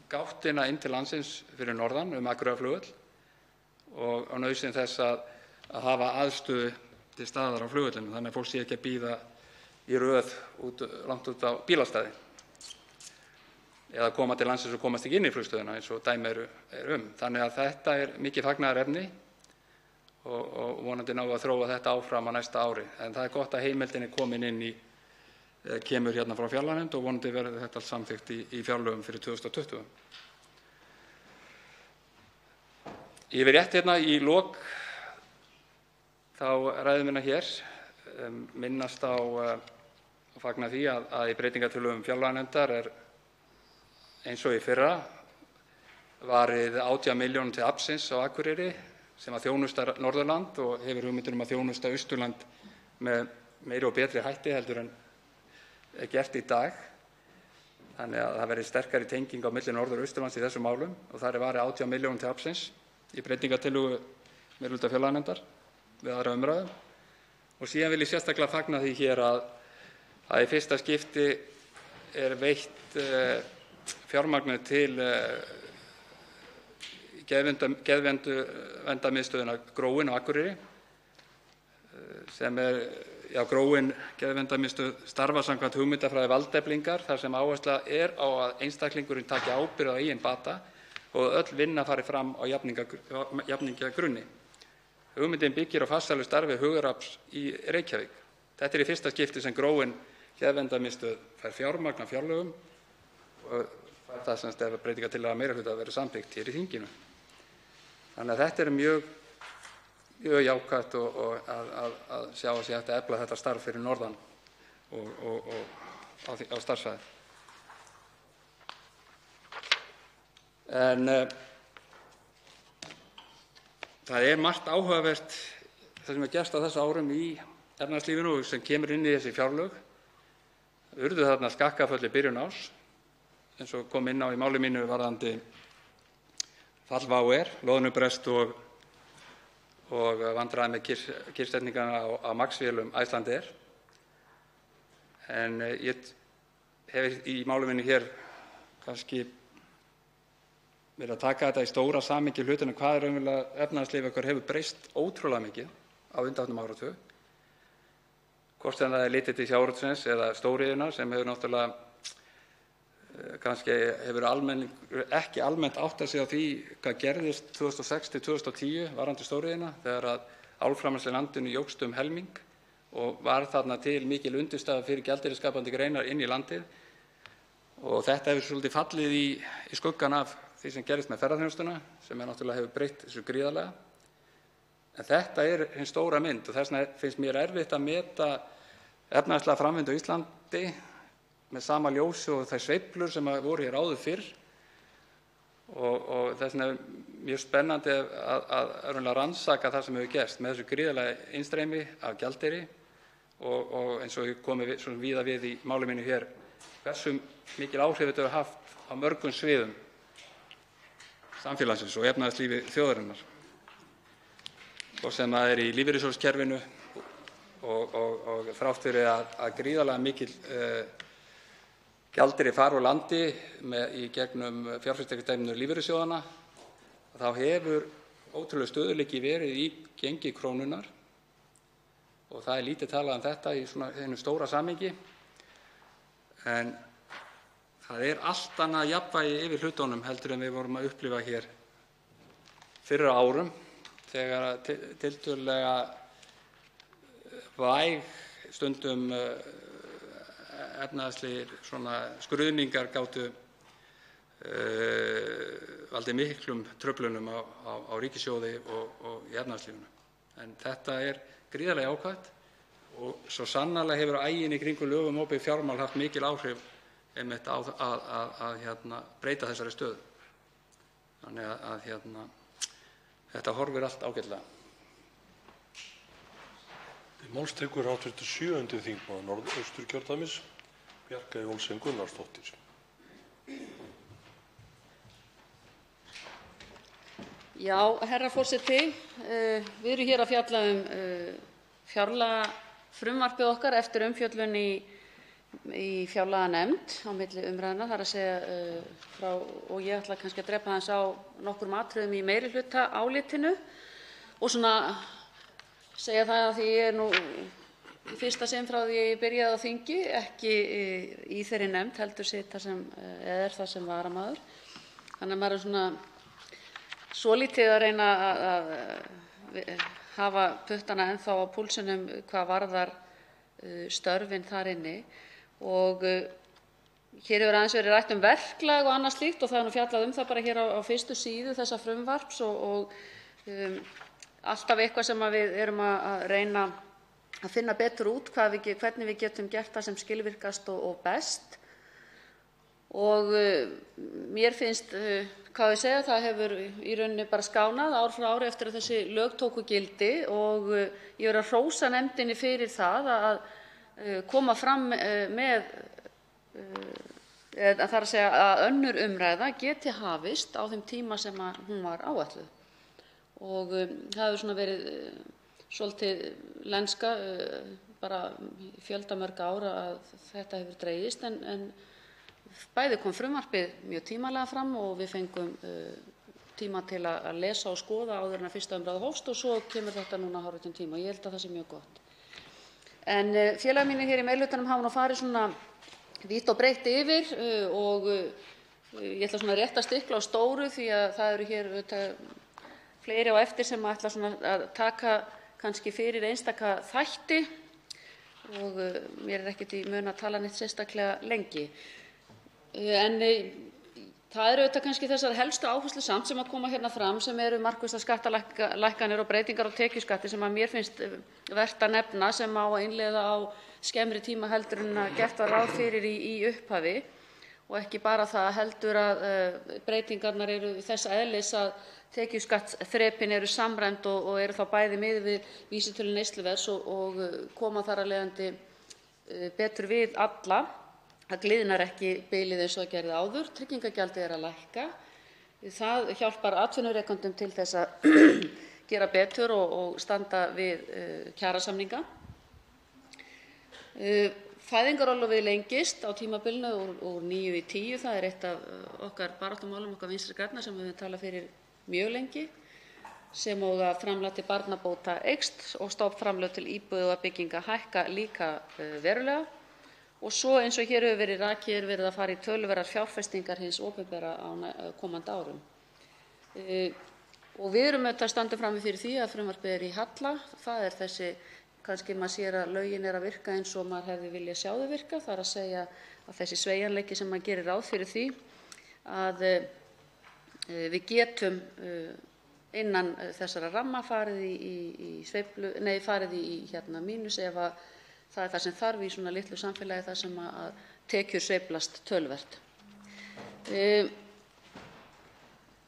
S9: gáttina inn til landsins fyrir norðan Akureyrarflugvöll og nauðsyn þess að hafa aðstöðu til staðar á flugvellinum þannig að fólk sé ekki að bíða í röð langt út á bílastæði eða koma til landsins og komast ekki inn í flugstöðina eins og dæmi eru Þannig að þetta er mikið fagnaðarefni og vonandi náum við að þróa þetta áfram á næsta ári. En það er gott að heimildin er komin inn kemur hérna frá fjárlaganefnd og vonandi verður þetta allt samþykkt í fjárlögum fyrir 2020. Ég vil rétt hérna í lok þá ræðu minnar hér minnast á og fagna því að í breytingartillögum fjárlaganefndar er eins og í fyrra varið 18 milljónum til Aflsins á Akureyri sem að þjónusta Norðurland og hefur hugmyndir að þjónusta Austurland með meiri og betri hætti heldur en er gert í dag. Þannig að það verði sterkari tenging á milli Norður- og Austurlands í þessum málum og þar er varið 18 milljónum til Aflsins í breytingartillögu meirihluta fjárlaganefndar við 2. umræðu. Og síðan vil ég sérstaklega fagna því hér að í fyrsta skipti er veitt fjármagn til geðverndarmiðstöðina Gróin á Akureyri sem er Gróin geðverndarmiðstöð starfar samkvæmt hugmyndafræði Valdeflingar þar sem áhersla er á að einstaklingurinn taki ábyrgð á eigin bata og að öll vinna fari fram á jafningjagrunni. Hugmyndin byggir á farsælu starfi Hugarafls í Reykjavík. Þetta er í fyrsta skipti sem Gróin geðverndarmiðstöð fær fjármagn af fjárlögum og fær það sem ef breytingartillaga meirihluta verður samþykkt hér í þinginu. Þannig að þetta er mjög jákvætt og að sjá að sé hægt að efla þetta starf fyrir norðan og á starfssvæði. En það er margt áhugavert það sem er gerst á þessu árum í efnahagslífinu og sem kemur inn í þessi fjárlög. Urðu þarna skakkaföll í byrjun árs eins og kom inn á í máli mínu varðandi fall WOW air, loðnubrest og vandræði með kyrrsetningana á MAX-vélum Icelandair. En ég hef í máli mínu hér kannski verið að taka þetta í stóra samhengi hlutina hvað raunverulega efnahagslíf okkar hefur breyst ótrúlega mikið á undanfarnum áratug. Hvort sem það er litið til sjávarútvegsins eða stóriðjunnar sem hefur náttúrulega kannski hefur ekki almennt áttað sig á því hvað gerðist 2006 til 2010 varðandi stóriðjuna þegar að álframleiðsla í landinu jókst helming og var þarna til mikil undirstaða fyrir gjaldeyrisskapandi greinar inn í landið og þetta hefur svolítið fallið í skuggann af því sem gerðist með ferðaþjónustuna sem náttúrulega hefur breytt þessu gríðarlega. En þetta er hin stóra mynd og þess vegna finnst mér erfitt að meta efnahagslega framvindu á Íslandi með sama ljósi og þær sveiflur sem voru hér áður fyrr og þess vegna er mjög spennandi að rannsaka það sem hefur gerst með þessu gríðarlega innstreymi af gjaldeyri og eins og ég komi svona víða við í máli mínu hér hversu mikil áhrif þetta hefur haft á mörgum sviðum samfélagsins og efnahagslífi þjóðarinnar og sem það er í lífeyrissjóðskerfinu og þrátt fyrir að gríðarlega mikil gjaldeyri fari úr landi í gegnum fjárfestingarstefnu lífeyrissjóðanna þá hefur ótrúlegur stöðugleiki verið í gengi krónunnar og það er lítið talað þetta í svona einu stóra samhengi en það er allt annað jafnvægi yfir hlutunum heldur en við vorum að upplifa hér fyrr á árum þegar tiltölulega væg stundum efnahagslegir svona skruðningar gátu valdið miklum truflunum á ríkissjóði og í efnahagslífinu. En þetta er gríðarlega jákvætt og svo sannarlega hefur aginn í kringum lög um opið fjármál haft mikil áhrif einmitt að breyta þessari stöðu. Þannig að þetta horfir allt ágætlega.
S10: Til máls tekur hv. 7. þingmaður Norðausturkjördæmis, Bjarkey Olsen Gunnarsdóttir.
S11: Já, herra forseti, við erum hér að fjalla fjárlagafrumvarpið okkar eftir umfjöllun í fjárlaganefnd á milli umræðna, þar að segja frá, og ég ætla kannski að drepa aðeins á nokkrum atriðum í meirihlutaálitinu og svona segja það að því ég nú í fyrsta sinn frá því ég byrjaði á þingi, ekki í þeirri nefnd, heldur sita eða það sem varamaður. Þannig að maður er svona svolítið að reyna að hafa puttana ennþá á púlsinum hvað varðar störfin þar inni. Og hér hefur aðeins verið rætt verklag og annað slíkt og það er fjallað það bara hér á fyrstu síðu þessa frumvarps og alltaf eitthvað sem við erum að reyna að finna betur út hvernig við getum gert það sem skilvirkast og best. Og mér finnst, hvað ég segja, það hefur í rauninni bara skánað ár frá ári eftir að þessi lög tóku gildi og ég verð að hrósa nefndinni fyrir það að koma fram með, það er að segja að önnur umræða geti hafist á þeim tíma sem hún var áætluð. Og það hefur svona verið svolítið lenska bara fjöldamörg ára að þetta hefur dregist en bæði kom frumvarpið mjög tímalega fram og við fengum tíma til að lesa og skoða áður en að fyrsta umræða hófst og svo kemur þetta núna hálfum tíma og ég held að það sé mjög gott. En félagar mínir hér í meirihlutanum hafa nú farið svona vítt og breitt yfir og ég ætla svona rétt að stikla á stóru því að það eru hér fleiri á eftir sem ætla svona að taka kannski fyrir einstaka þætti og mér er ekkert í mun að tala neitt sérstaklega lengi. En það eru auðvitað kannski þessar helstu áherslur samt sem að koma hérna fram sem eru markvissar skattalækkanir og breytingar á tekjuskatti sem að mér finnst vert að nefna sem á að innleiða á skemmri tíma heldur en að gert var ráð fyrir í upphafi og ekki bara það heldur að breytingarnar eru þess eðlis að tekjuskattsþrepin eru samræmd og eru þá bæði miðuð við vísitölu neysluverðs og koma þar af leiðandi betur við alla. Það gliðnar ekki bilið eins og það gerði áður. Tryggingagjaldið er að lækka. Það hjálpar atvinnurekendum til þess að gera betur og standa við kjarasamninga. Fæðingarorlofið lengist á tímabilinu úr 9 í 10. Það er eitt af okkar baráttumálum okkar Vinstri grænna sem við höfum talað fyrir mjög lengi, sem og að framlag til barnabóta eykst og stofnframlög til íbúðabygginga hækka líka verulega. Og svo eins og hér hefur verið rakið er verið að fara í töluverðar fjárfestingar hins opinbera á komandi árum. Og við erum auðvitað stöndum frammi fyrir því að frumvarpið er í halla. Það er þessi, kannski maður sér að lögin er að virka eins og maður hefði viljað sjá þau virka. Það er að segja að þessi sveigjanleiki sem maður gerir ráð fyrir því að við getum innan þessara ramma farið í mínus ef að það er það sem þarf í svona litlu samfélagi þar sem að tekjur sveiflast töluvert.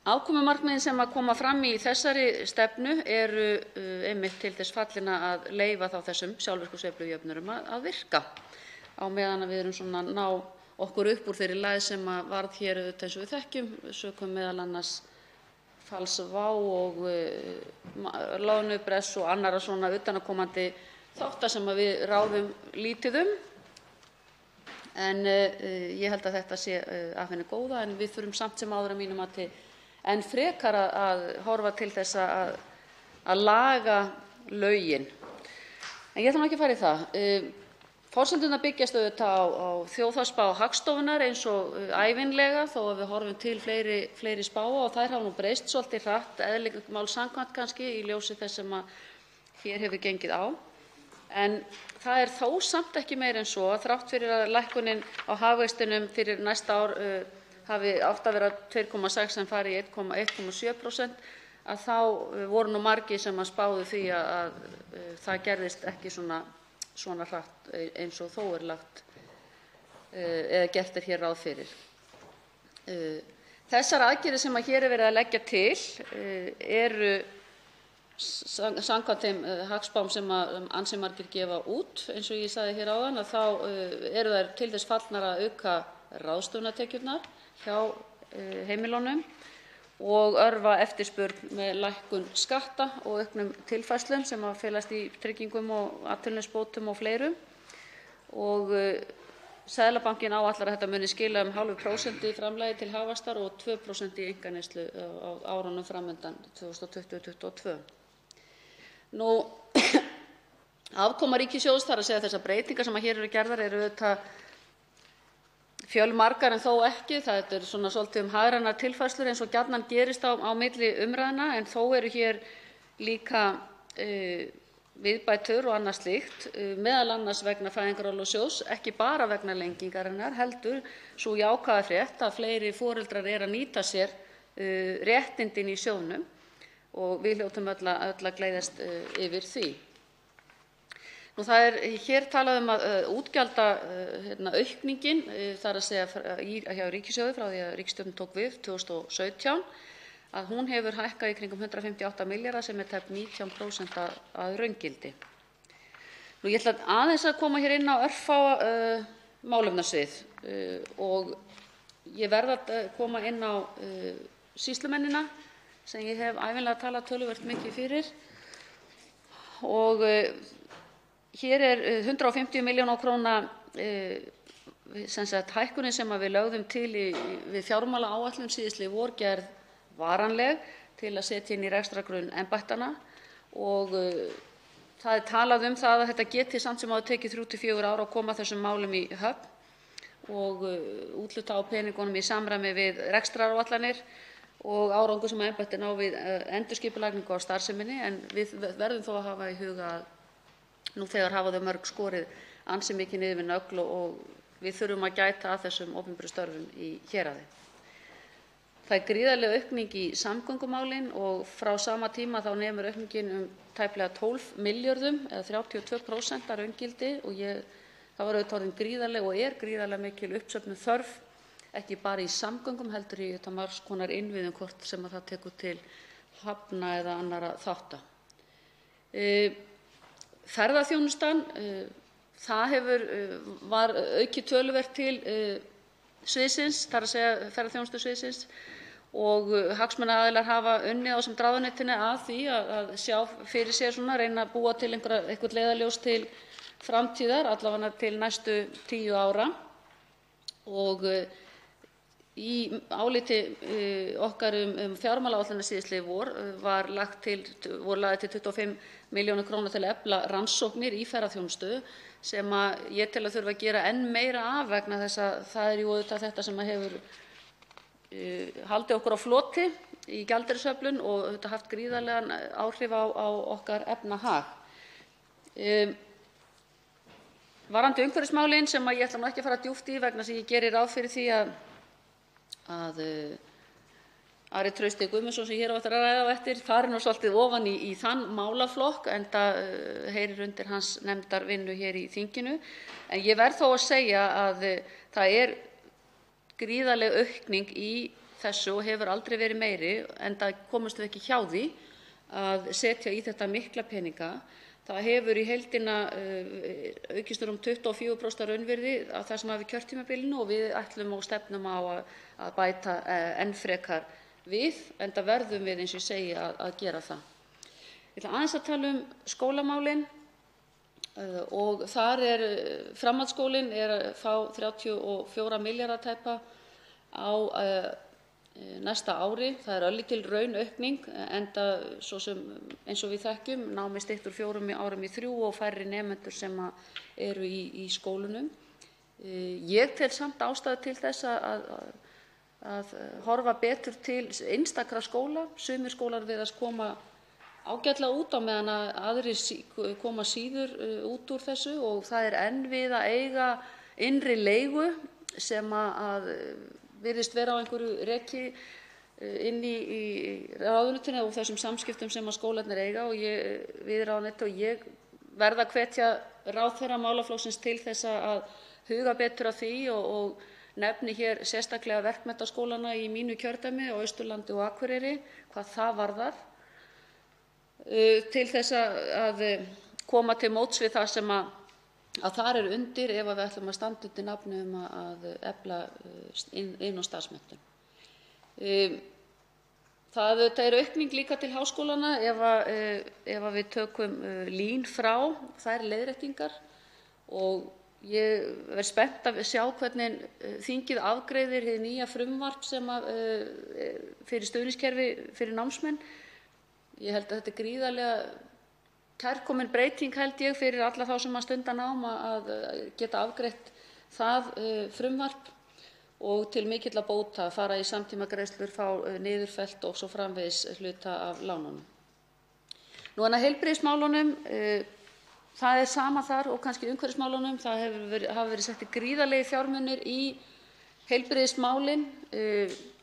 S11: Afkomumarkmiðin sem að koma fram í þessari stefnu eru einmitt til þess fallin að leyfa þá þessum sjálfvirku sveiflujöfnurum að virka á meðan við erum svona að ná okkur upp úr þeirri lægð sem að varð hér eins og við þekkjum sökum meðal annars falls WOW og loðnubress og annarra svona utanaðkomandi þátta sem við ráðum lítið en ég held að þetta sé af henni góða en við þurfum samt sem áður að mínu mati enn frekar að horfa til þess að laga lögin. En ég ætla nú ekki að fara í það. Forsendurnar byggjast auðvitað á þjóðhagsspá Hagstofunnar eins og ævinlega þó að við horfum til fleiri spáa og þær hafa nú breyst svolítið hratt eðli máls samkvæmt kannski í ljósi þess sem að hér hefur gengið á. En það er þó samt ekki meira en svo að þrátt fyrir að lækkunin á hagvextinum fyrir næsta ár hafi átt að vera 2,6 en fari í 1,7% að þá voru nú margir sem að spáðu því að það gerðist ekki svona hratt eins og þó er lagt eða gert hér ráð fyrir. Þessar aðgerðir sem hér er verið að leggja til eru samkvæmt þeim hagspám sem ansi margir gefa út, eins og ég sagði hér áðan, þá eru þær til þess fallnar að auka ráðstöfunartekjurnar hjá heimilunum og örva eftirspurn með lækkun skatta og auknum tilfærslum sem felast í tryggingum og atvinnuleysisbótum og fleiru. Og Seðlabankinn áætlar að þetta muni skila 0,5% í framlagi til hagvaxtar og 2% í einkaneyslu á árunum fram undan 2020–2022. Afkoma ríkissjóðs, þ.e. þessar breytingar sem hér eru gerðar, eru auðvitað fjölmargar en þó ekki. Það er svona svolítið hagrænar tilfærslur eins og gjarnan gerist á milli umræðna, en þó eru hér líka viðbætur og annað slíkt, meðal annars vegna fæðingarorlofssjóðs, ekki bara vegna lengingarinnar, heldur sú jákvæða frétt að fleiri foreldrar eru að nýta sér réttindin í sjóðnum og við hljótum öll að gleðjast yfir því. Það er hér talað um að útgjalda aukningin, þar að segja hjá ríkissjóði frá því að ríkisstjórnin tók við 2017, að hún hefur hækkað í kringum 158 milljarða sem tæp 19% að raungildi. Ég ætla aðeins að koma hér inn á örfáa málefnasvið og ég verð að koma inn á sýslumennina sem ég hef ævinlega talað töluvert mikið fyrir. Og hér er 150 milljóna króna hækkunin sem við lögðum til við fjármálaáætlun síðastliðið vor gerð varanleg til að setja inn í rekstrargrunn embættanna og það er talað um það að þetta geti samt sem áður tekið 3–4 ár að koma þessum málum í höfn og úthluta á peningunum í samræmi við rekstraráætlanir og árangur sem embættin á við endurskipulagningu á starfseminni, en við verðum þó að hafa í huga að nú þegar hafa þau mörg skorið ansi mikið niður við nögl og við þurfum að gæta að þessum opinberu störfum í héraði. Það er gríðarleg aukning í samgöngumálin og frá sama tíma þá nemur aukningin tæplega 12 milljörðum eða 32% að raungildi og það var auðvitað orðin gríðarleg og er gríðarlega mikil uppsöfnuð þörf, ekki bara í samgöngum heldur í margs konar innviðum, hvort sem það tekur til hafna eða annarra þátta. Ferðaþjónustan, það var aukið töluvert til sviðsins, þar að segja ferðaþjónustusviðsins, og hagsmunaaðilar hafa unnið á sem ráðuneytinu að því að sjá fyrir sér reyna að búa til eitthvert leiðarljós til framtíðar, allavega til næstu 10 ára. Og í áliti okkar fjármálaáætlun síðastliðið vor voru lagðar til 25 milljónir króna til að efla rannsóknir í ferðaþjónustu sem ég tel að þurfa að gera enn meira af vegna þess að það er jú auðvitað þetta sem hefur haldið okkur á floti í gjaldeyrisöflun og auðvitað haft gríðarlegan áhrif á okkar efnahag. Varðandi umhverfismálin sem ég ætla ekki að fara djúpt í vegna þess að ég geri ráð fyrir því að Ari Trausti Guðmundsson sem hér á eftir að ræða á eftir fari svolítið ofan í þann málaflokk enda heyrir undir hans nefndarvinnu hér í þinginu. En ég verð þó að segja að það er gríðarleg aukning í þessu og hefur aldrei verið meiri, enda komumst við ekki hjá því að setja í þetta mikla peninga. Það hefur í heildina aukist um 24% raunvirði á það sem af kjörtímabilinu og við ætlum og stefnum á að bæta enn frekar við, enda verðum við, eins og ég segi, að gera það. Ég ætla aðeins að tala um skólamálin og þar framhaldsskólinn að fá 34 milljarða tæpa á næsta ári. Það er örlítil raunaukning enda svo sem eins og við þekkjum námið stytt úr 4 árum í 3 og færri nemendur sem eru í skólunum. Ég tel samt ástæðu til þess að horfa betur til einstakra skóla. Sumir skólar virðast koma ágætlega út á meðan aðrir koma síður út úr þessu og það er enn við að eiga innri leigu sem virðist vera á einhverju reki inn í ráðuneytinu og þessum samskiptum sem skólarnir eiga og við ráðuneyti og ég verð að hvetja ráðherra málaflokksins til þess að huga betur að því og nefni hér sérstaklega verkmenntaskólana í mínu kjördæmi á Austurlandi og Akureyri hvað það varðar, til þess að koma til móts við það sem að þar undir ef við ætlum að standa undir nafni að efla inn- og starfsmenntun. Það aukning líka til háskólanna ef við tökum LÍN frá þær leiðréttingar, og ég verð spennt að sjá hvernig þingið afgreiðir hið nýja frumvarp fyrir stuðningskerfi fyrir námsmenn. Ég held að þetta gríðarlega kærkomin breyting fyrir alla þá sem stunda nám að geta afgreitt það frumvarp, og til mikilla bóta að fara í samtímagreiðslur, fá niðurfellt og svo framvegis hluta af lánunum. En að heilbrigðismálunum, það sama þar og kannski umhverfismálunum. Það hafa verið settir gríðarlegir fjármunir í heilbrigðismálin.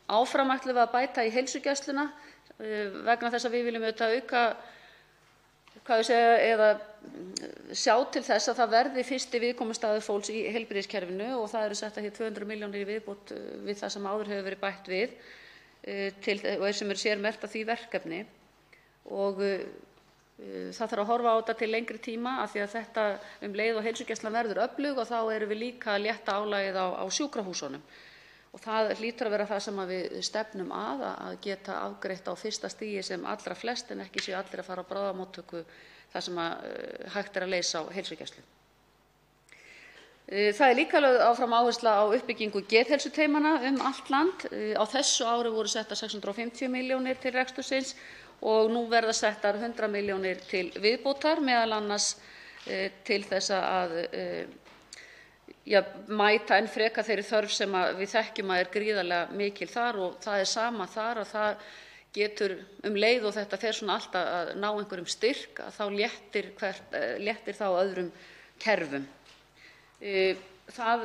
S11: Áfram ætlum við að bæta í heilsugæsluna vegna þess að við viljum auka eða sjá til þess að það verði fyrsti viðkomustaður fólks í heilbrigðiskerfinu, og það eru settar hér 200 milljónir í viðbót við það sem áður hefur verið bætt við og sem sérmerkt af því verkefni. Og það þarf að horfa á þetta til lengri tíma af því að þetta leið og heilsugæslan verður öflug, og þá erum við líka að létta álagið á sjúkrahúsunum. Og það hlýtur að vera það sem við stefnum að geta afgreitt á fyrsta stigi sem allra flest, en ekki séu allir að fara á bráðamóttöku þar sem hægt að leysa á heilsugæslu. Það líka lögð áfram áhersla á uppbyggingu geðheilsuteymanna allt land. Á þessu ári voru settar 650 milljónir til rekstursins og nú verða settar 100 milljónir til viðbótar, meðal annars til þess að mæta enn frekar þeirri þörf sem við þekkjum að gríðarlega mikil þar, og það sama þar að það getur leið og þetta fer svona alltaf að ná einhverjum styrk, að þá léttir þá öðrum kerfum. Það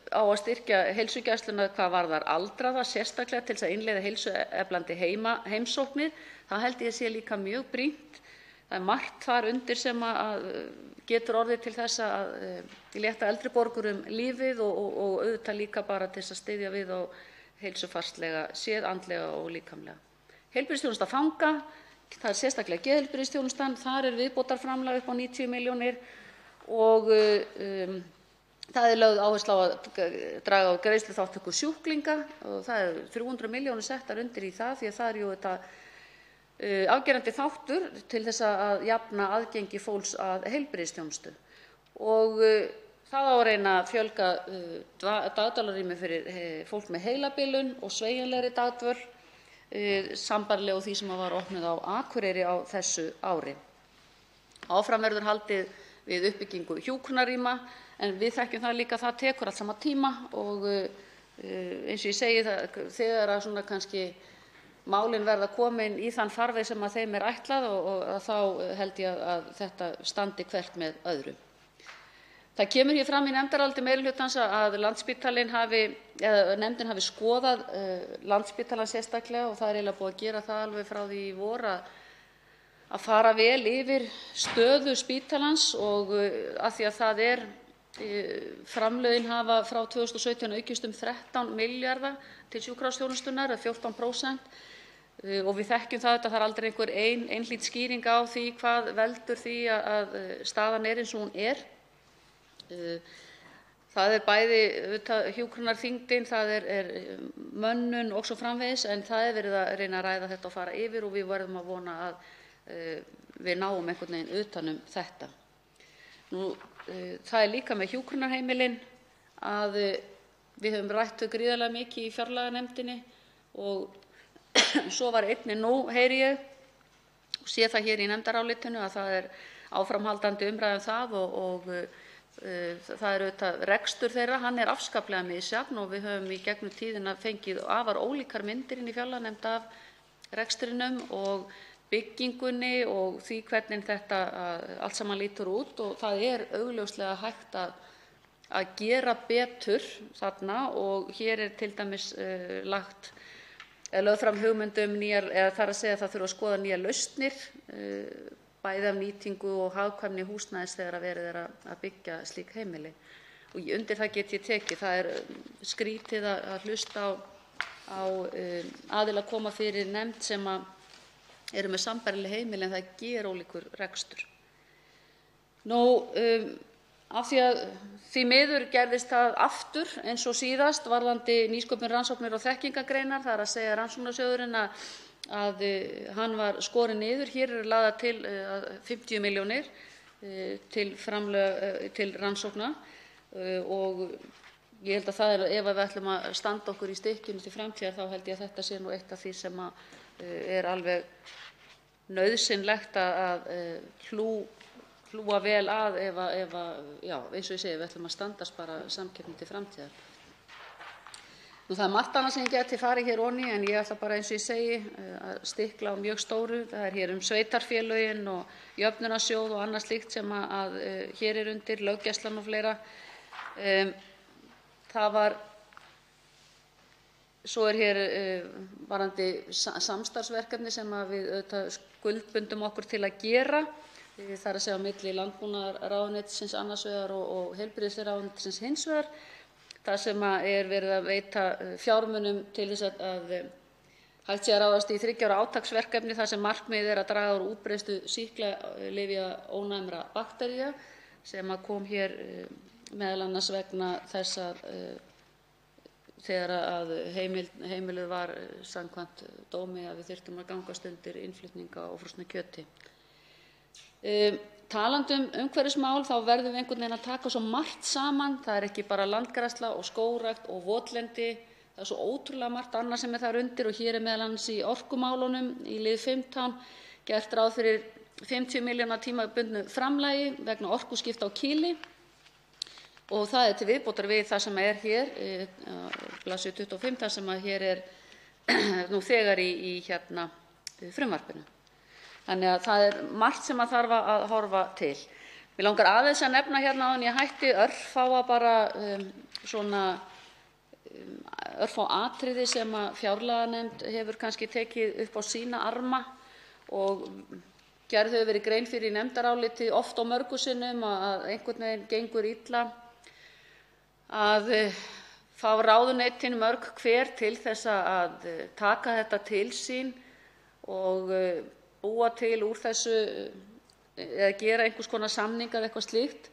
S11: á að styrkja heilsugæsluna hvað varðar aldraða, sérstaklega til þess að innleiða heilsueflandi heimsóknir. Það held ég sé líka mjög brýnt. Það er margt þar undir sem getur orðið til þess að létta eldri borgurum lífið, og auðvitað líka bara til þess að styðja við á heilsufarslega séð, andlega og líkamlega. Heilbrigðisþjónusta fanga, það sérstaklega geðheilbrigðisþjónustan, þar viðbótarframlag upp á 90 milljónir, og það lögð áhersla á að draga úr greiðsluþátttöku sjúklinga, og það 300 milljónir settar undir í það, því að það jú þetta afgerandi þáttur til þess að jafna aðgengi fólks að heilbrigðisþjónustu. Og það á að reyna að fjölga dagdvalarrými fyrir fólk með heilabilun og sveigjanlegri dagdvöl, sambærilega því sem var opnuð á Akureyri á þessu ári. Áfram verður haldið við uppbyggingu hjúkrunarrýma, en við þekkjum það líka að það tekur allt sama tíma, og eins og ég segi, þegar að svona kannski málin verða komin í þann farveg sem að þeim ætlað, og þá held ég að þetta standi hvert með öðru. Það kemur hér fram í nefndaráliti meirihlutans að nefndin hafi skoðað Landspítalann sérstaklega, og það eiginlega búið að gera það alveg frá því í vor að fara vel yfir stöðu spítalans, og af því að það framlögin hafa frá 2017 aukist 13 milljarða til sjúkrahúsþjónustunnar, 14%. Og við þekkjum það að það aldrei einhver einhlít skýring á því hvað veldur því að staðan eins og hún Það bæði hjúkrunarþyngdin, það mönnun og svo framvegis, en það verið að reyna að ræða þetta og fara yfir, og við verðum að vona að við náum einhvern veginn utan þetta. Það líka með hjúkrunarheimilin að við höfum rætt þau gríðarlega mikið í fjárlaganefndinni, og svo var einnig nú, heyri ég, og sé það hér í nefndarálitinu, að það áframhaldandi umræða það, og það auðvitað rekstur þeirra, hann afskaplega misjafn, og við höfum í gegnum tíðina fengið afar ólíkar myndir inn í fjárlaganefnd af rekstrinum og byggingunni og því hvernig þetta allt saman lítur út, og það augljóslega hægt að gera betur þarna, og hér til dæmis lögð fram hugmynd nýjar, eða þar að segja að það þurfi að skoða nýjar lausnir, bæði af nýtingu og hagkvæmni húsnæðis þegar verið að byggja slík heimili. og undir það get ég tekið. Það er skrítið að hlusta á aðila koma fyrir nefnd sem eru með sambærileg heimili en það er gerólíkur rekstur. Af því að því miður gerðist það aftur eins og síðast varðandi nýsköpun, rannsóknir og þekkingargreinar, það er að segja rannsóknarsjóðurinn að hann var skorinn niður. Hér eru lagðar til 50 milljónir til framlög til rannsókna og ég held að það er, ef við ætlum að standa okkur í stykkinu til framtíðar, þá held ég að þetta sé nú eitt af því sem er alveg nauðsynlegt að hlúa vel að ef eins og ég segi, við ætlum að standast bara samkeppni til framtíðar. Það er margt annað sem ég geti farið hér ofan í, en ég ætla bara, eins og ég segi, að stikla á mjög stóru. Það er hér sveitarfélögin og jöfnunarsjóð og annað slíkt sem hér er undir, löggæslan og fleira. Svo er hér varðandi samstarfsverkefni sem við auðvitað skuldbundum okkur til að gera. Það er að segja á milli landbúnaðarráðuneytisins annars vegar og heilbrigðisráðuneytisins hins vegar. Það sem er verið að veita fjármunum til þess að hægt sé að ráðast í 3 ára átaksverkefni þar sem markmiðið er að draga úr útbreiðslu sýklalyfjaónæmra baktería sem kom hér meðal annars vegna þess að þegar að heimiluð var samkvæmt dómi að við þyrftum að gangast undir innflutning á ófrosnu kjöti. Talandi umhverfismál, þá verðum við einhvern veginn að taka svo margt saman. Það er ekki bara landgræðsla og skógrækt og votlendi, það er svo ótrúlega margt annað sem er þar undir og hér er meðal annars í orkumálunum í lið 15 gert ráð fyrir 50 milljóna tímabundnu framlagi vegna orkuskipta á Kýli og það er til viðbótar við það sem er hér, blaðsíðu 25, það sem hér er nú þegar í frumvarpinu. Þannig að það er margt sem þarf að horfa til. Mig langar aðeins að nefna hérna áðan ég hætti örfáa bara örfá atriði sem fjárlaganefnd hefur kannski tekið upp á sína arma og gerð hefur verið grein fyrir í nefndaráliti oft og mörgu sinnum að einhvern veginn gengur illa að fá ráðuneytin mörg hver til þess að taka þetta til sín og búa til úr þessu eða gera einhvers konar samninga eða eitthvað slíkt.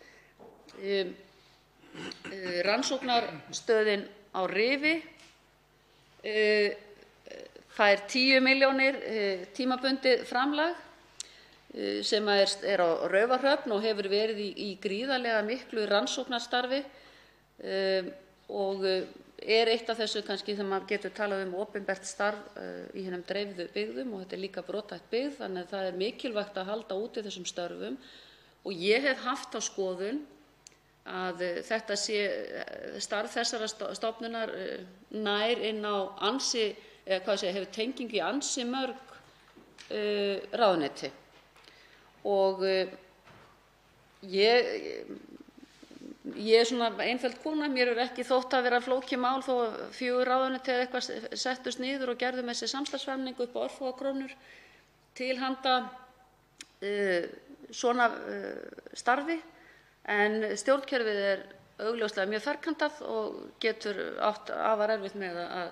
S11: Rannsóknarstöðin á Rifi fær 10 milljónir tímabundið framlag sem er á Raufarhöfn og hefur verið í gríðarlega miklu rannsóknarstarfi og er eitt af þessu kannski þegar maður getur talað opinbert starf í hinum dreifðu byggðum og þetta er líka brothætt byggð, þannig að það er mikilvægt að halda úti þessum störfum og ég hef haft á skoðun að þetta sé starf þessara stofnunar nær inn á ansi, eða hvað segja, hefur tengingu í ansi mörg ráðuneyti og ég er svona einföld kona, mér er ekki þótt að vera flókið mál þó að 4 ráðuneyti eða eitthvað settust niður og gerðu með sér samstarfssamning upp á örfáar krónur til handa svona starfi, en stjórnkerfið er augljóslega mjög ferkantað og getur átt afar erfitt með að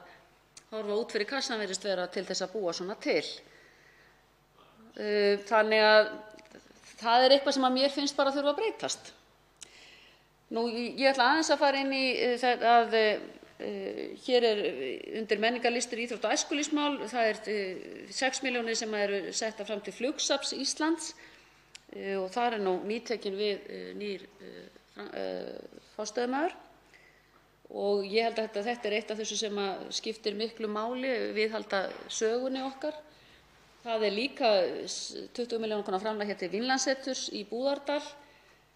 S11: horfa út fyrir kassan virðist vera til þess að búa svona til. Þannig að það er eitthvað sem að mér finnst bara þurfa að breytast. Ég ætla aðeins að fara inn í að hér er undir menningarlistur íþrótta og æskulýðsmál, það er 6 milljónir sem eru settar fram til Flugsafns Íslands og þar er nú nýtekin við nýr forstöðumaður og ég held að þetta er eitt af þessu sem skiptir miklu máli, viðhalda sögunni okkar. Það er líka 20 milljóna króna framlag hér til Vínlandsseturs í Búðardal,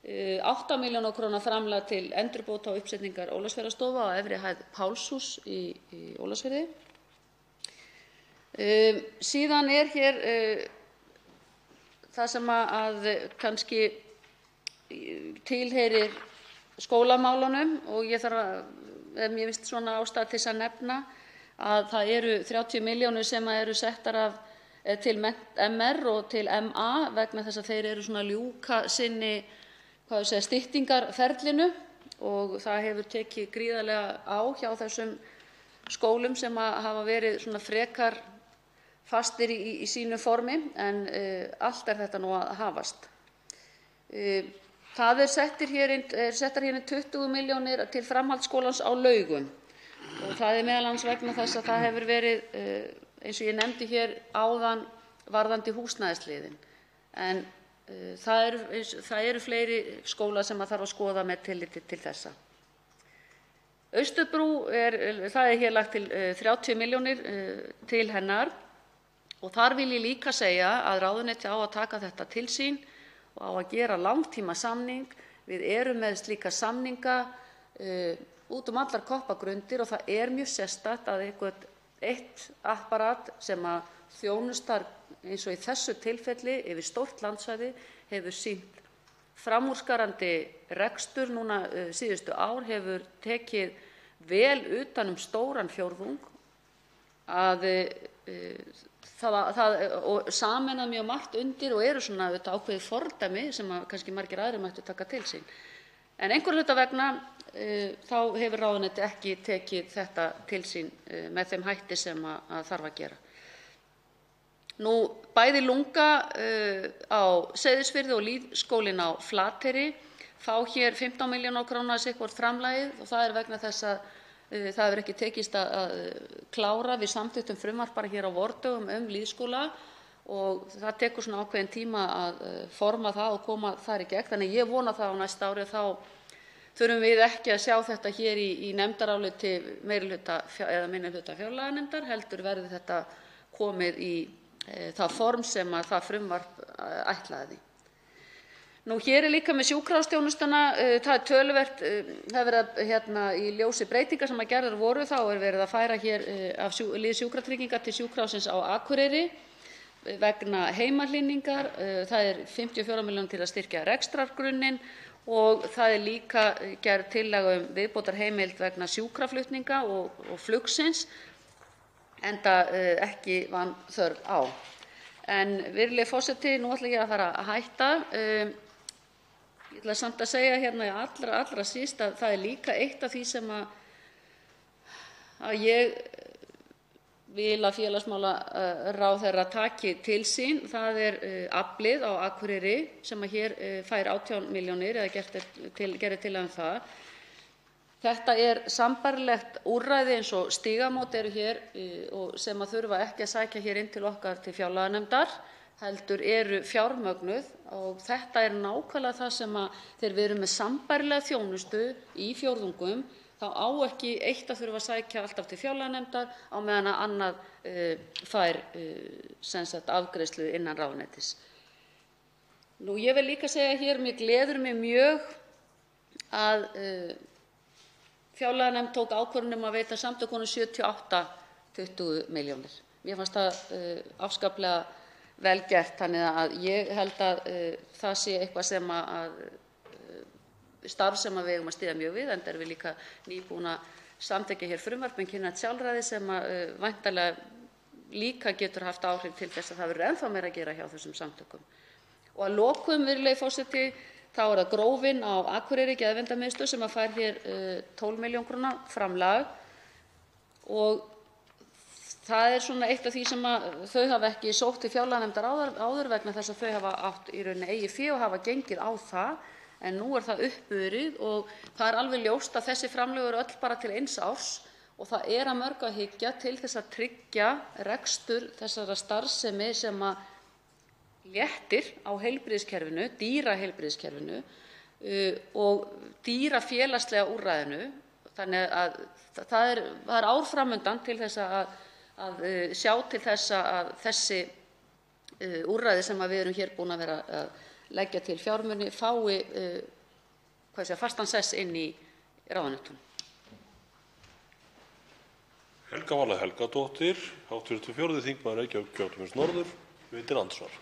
S11: 8 milljóna króna framlag til endurbóta og uppsetningar Ólafsfjarðarstofu á efri hæð Pálshúss í Ólafsfirði. Síðan er hér það sem að kannski tilheyrir skólamálunum og ég mér finnst svona ástæða til þess að nefna að það eru 30 milljónir sem eru settar af til MR og til MA vegna þess að þeir eru svona ljúka sinni styttingarferlinu og það hefur tekið gríðarlega á hjá þessum skólum sem hafa verið svona frekar fastir í sínu formi, en allt þetta nú að hafast. Það settar hér inn 20 milljónir til framhaldsskólans á Laugum og það meðal annars vegna þess að það hefur verið, eins og ég nefndi hér áðan, varðandi húsnæðisliðinn. En það eru fleiri skólar sem þarf að skoða með tilliti til þessa. Austurbrú það hér lagt til 30 milljónir til hennar og þar vil ég líka segja að ráðuneytið á að taka þetta til sín og á að gera langtímasamning. Við erum með slíka samninga út allar koppagrundir og það er mjög sérstakt að eitt apparat sem að þjónustar eins og í þessu tilfelli yfir stórt landsvæði hefur sýnt framúrskarandi rekstur núna síðustu ár, hefur tekið vel utan stóran fjórðung og sameinað mjög margt undir og eru svona ákveðið fordæmi sem kannski margir aðrir mættu taka til sín. En einhverra hluta vegna þá hefur ráðuneytið ekki tekið þetta til sín með þeim hætti sem að þarf að gera. Nú, bæði LungA á Seyðisfirði og Lýðskólinn á Flateyri fá hér 15 milljóna króna sitthvort framlagið og það vegna þess að það hefur ekki tekist að klára. Við samþykktum frumvarp bara hér á vordögum lýðskóla og það tekur svona ákveðinn tíma að forma það og koma þar í gegn. Þannig ég vona það á næsta ári þá þurfum við ekki að sjá þetta hér í nefndaráliti meirihluta eða minnihluta fjárlaganefndar, heldur verði þetta komið í það form sem að það frumvarp ætlaði. Nú, hér líka með sjúkrahúsþjónustuna, það töluvert, það verið í ljósi breytinga sem að gerðar voru, þá verið að færa hér af lið sjúkratrygginga til sjúkrahússins á Akureyri vegna heimahlýningar. Það 54 milljónir til að styrkja rekstrargrunninn og það líka gerð tillaga viðbótarheimild vegna sjúkraflutninga og flugsins, enda ekki vanþörf á. En virðulegi forseti, nú ætla ég að fara að hætta. Ég ætla samt að segja hérna allra síst að það líka eitt af því sem að ég vil að félagsmálaráðherra taki til sín. Það aflið á Akureyri sem að hér fær 18 milljónir eða gerði tillaga það. Þetta sambærilegt úrræði eins og Stígamót eru hér og sem að þurfa ekki að sækja hér inn til okkar til fjárlaganefndar, heldur eru fjármögnuð og þetta nákvæmlega það sem að þegar við erum með sambærilega þjónustu í fjórðungum, þá á ekki eitt að þurfa að sækja alltaf til fjárlaganefndar á meðan að annað fær afgreiðslu innan ráðuneytis. Nú, ég vil líka segja hér, mér gleður mig mjög að fjárlaganefnd tók ákvörðun að veita samtökunum 78 milljónir. Mér fannst það afskaplega vel gert, þannig að ég held að það sé eitthvað sem starf sem við eigum að styðja mjög við, enda erum við líka nýbúin að samþykkja hér frumvarp um kynrænt sjálfræði sem væntanlega líka getur haft áhrif til þess að það verður ennþá meira að gera hjá þessum samtökum. Og að lokum, virðulegi forseti, þá það Grófin á Akureyri geðverndarmiðstöð sem fær hér 12 milljóna króna framlag og það svona eitt af því sem þau hafa ekki sótt til fjárlaganefndar áður vegna þess að þau hafa átt í rauninni eigið fé og hafa gengið á það, en nú það uppurið og það alveg ljóst að þessi framlög eru öll bara til 1 árs og það að mörgu að hyggja til þess að tryggja rekstur þessara starfsemi sem léttir á heilbrigðiskerfinu, dýra heilbrigðiskerfinu og dýra félagslega úrræðinu. Þannig að það ár fram undan til þess að sjá til þess að þessi úrræði sem við erum hér búin að vera að leggja til fjármuni fái fastan sess inn í ráðuneytunum.
S10: Helga Vala Helgadóttir, 84. þingmaður Reykjavíkurkjördæmis norður, veitir andsvar.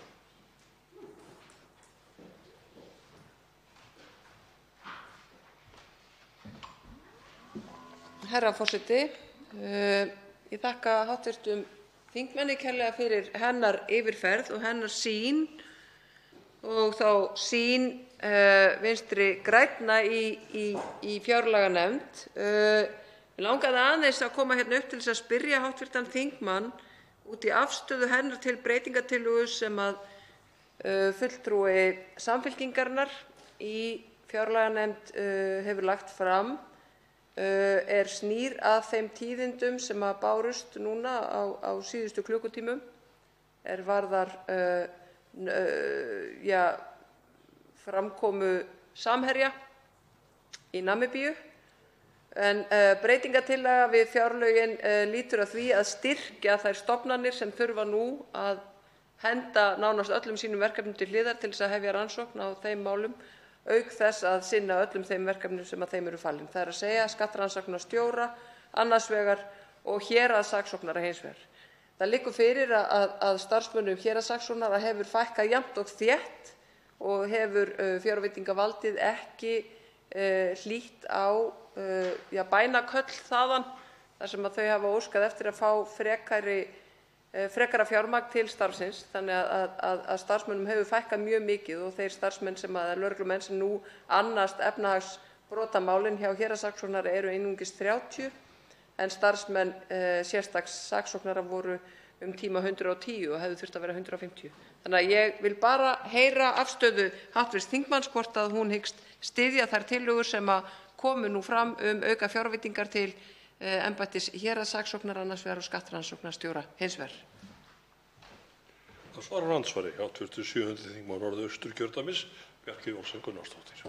S12: Herra forseti, ég þakka hv. þingmanni kærlega fyrir hennar yfirferð og hennar sýn og þá sýn Vinstri grænna í fjárlaganefnd. Mig langaði aðeins að koma hérna upp til þess að spyrja hv. þingmann út í afstöðu hennar til breytingartillögu sem fulltrúi Samfylkingarinnar í fjárlaganefnd hefur lagt fram, snýr að þeim tíðindum sem bárust núna á síðustu klukkutímum varðar framkomu Samherja í Namibíu. En breytingartillaga við fjárlögin lýtur að því að styrkja þær stofnanir sem þurfa nú að henda nánast öllum sínum verkefnum til hliðar til þess að hefja rannsókn á þeim málum, auk þess að sinna öllum þeim verkefnum sem þeim eru falin. Það er að segja skattrannsóknarstjóra annars vegar og héraðssaksóknara hins vegar. Það liggur fyrir að starfsmönnum héraðssaksóknara hefur fækkað jafnt og þétt og hefur fjárveitingavaldið ekki hlýtt á bænaköll þaðan þar sem þau hafa óskað eftir að fá frekara fjármagn til starfsins. Þannig að starfsmönnum hefur fækkað mjög mikið og þeir starfsmenn lögreglumenn sem nú annast efnahagsbrotamálin hjá héraðssaksóknara eru einungis 30 en starfsmenn sérstaks saksóknara voru tíma 110 og hefðu þurft að vera 150. Þannig að ég vil bara heyra afstöðu hv. þingmanns hvort að hún hyggst styðja þær tillögur sem komu nú fram auka fjárveitingar til embættis héraðssaksóknara annars vegar og skattrannsóknarstjóra hins vegar.
S10: Það svarar andsvari hv. 7. þingmaður Norðausturkjördæmis, Bjarkey Olsen Gunnarsdóttir.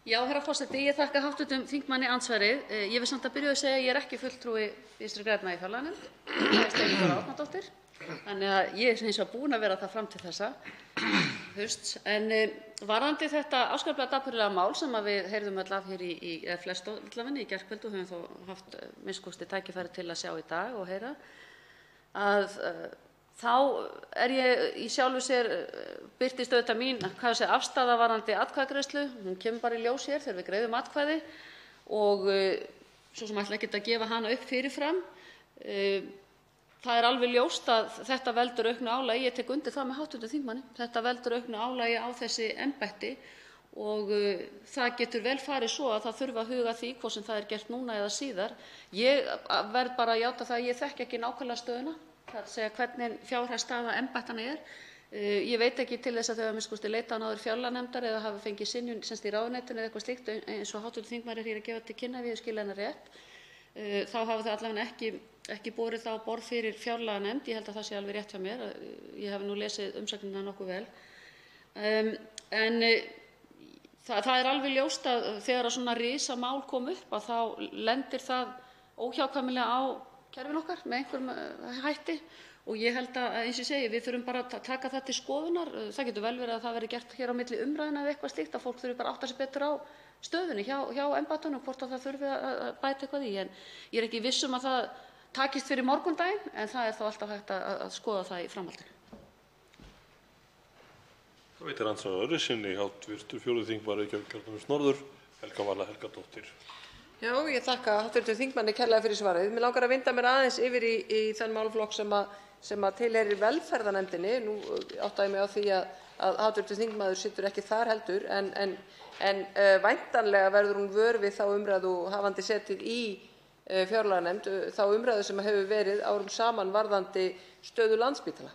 S11: Já, herra forseti, ég þakka hv. þingmanni andsvarið. Ég vil samt að byrja að segja að ég er ekki fulltrúi Vinstri grænna í fjárlaganefnd. Það er Steinunn Þóra Árnadóttir. Þannig að ég er hins vegar búin að vera það fram til þessa hausts. En varðandi þetta afskaplega dapurlega mál sem við heyrðum öll af hér eða flest allavega í gærkvöldi og höfum þó haft minnsta tækifæri til að sjá í dag og heyra, þá ég í sjálfu sér birtist auðvitað mín afstaða varðandi atkvæðagreiðslu. Hún kemur bara í ljós hér þegar við greiðum atkvæði og svo sem ætla ekkert að gefa hana upp fyrirfram. Það er alveg ljóst að þetta veldur auknu álagi. Ég tek undir það með hv. þingmanni. Þetta veldur auknu álagi á þessi embætti og það getur vel farið svo að það þurfi að huga að því hvort sem það er gert núna eða síðar. Ég verð bara að játa það að ég þekki ekki nákvæmlega stöðuna, það er að segja hvernig fjárhagsstaða embættanna er. Ég veit ekki til þess að þau hafa leitað á náður fjárlaganefndar eða hafa fengið synjun í ráðuneytinu eða eitthvað slíkt eins og hv. þingmaður er hér að gefa til kynna, ef ég skil hana rétt. Þá hafa þau allavega ekki borið það á borð fyrir fjárlaganefnd. Ég held að það sé alveg rétt hjá mér. Ég hef nú lesið umsagnirnar nokkuð vel. En það er alveg ljóst að þegar svona risamál kom upp að þá lendir það óhjákvæmilega á kerfinu okkar með einhverjum hætti og ég held að, eins og ég segi, við þurfum bara að taka það til skoðunar. Það getur vel verið að það verði gert hér á milli umræðna eða eitthvað slíkt, að fólk þurfi bara að átta sig betur á stöðunni hjá embættunum, hvort að það þurfi að bæta eitthvað í. En ég er ekki viss um að það takist fyrir morgundaginn, en það er þá alltaf hægt að skoða það í framhaldinu.
S10: Það veitir andsvar öðru sinni hv. 4. þingmaður Reykjavíkurkjördæmis norður, Helga Vala Helgadóttir.
S12: Já, ég þakka hv. þingmanni kærlega fyrir svarið. Mig langar að vinda mér aðeins yfir í þann málaflokk sem tilheyrir velferðarnefndinni. Nú áttaði ég mig á því að hv. þingmaður situr ekki þar heldur, en væntanlega verður hún vör við þá umræðu hafandi setið í fjárlaganefnd, þá umræðu sem hefur verið árum saman varðandi stöðu Landspítala.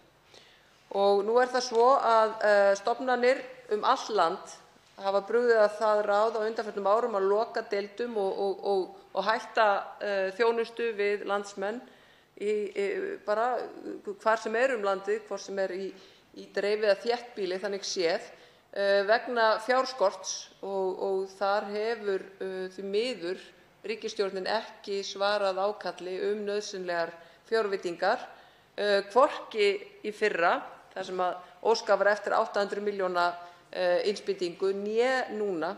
S12: Og nú er það svo að stofnanir allt land hafa brugðið að það ráð á undanförnum árum að loka deildum og hætta þjónustu við landsmenn bara hvar sem landið, hvort sem í dreifið eða þéttbýli þannig séð, vegna fjárskorts og þar hefur því miður ríkisstjórnin ekki svarað ákalli nauðsynlegar fjárveitingar, hvorki í fyrra þar sem óskað var eftir 800 milljóna innspýtingu né núna,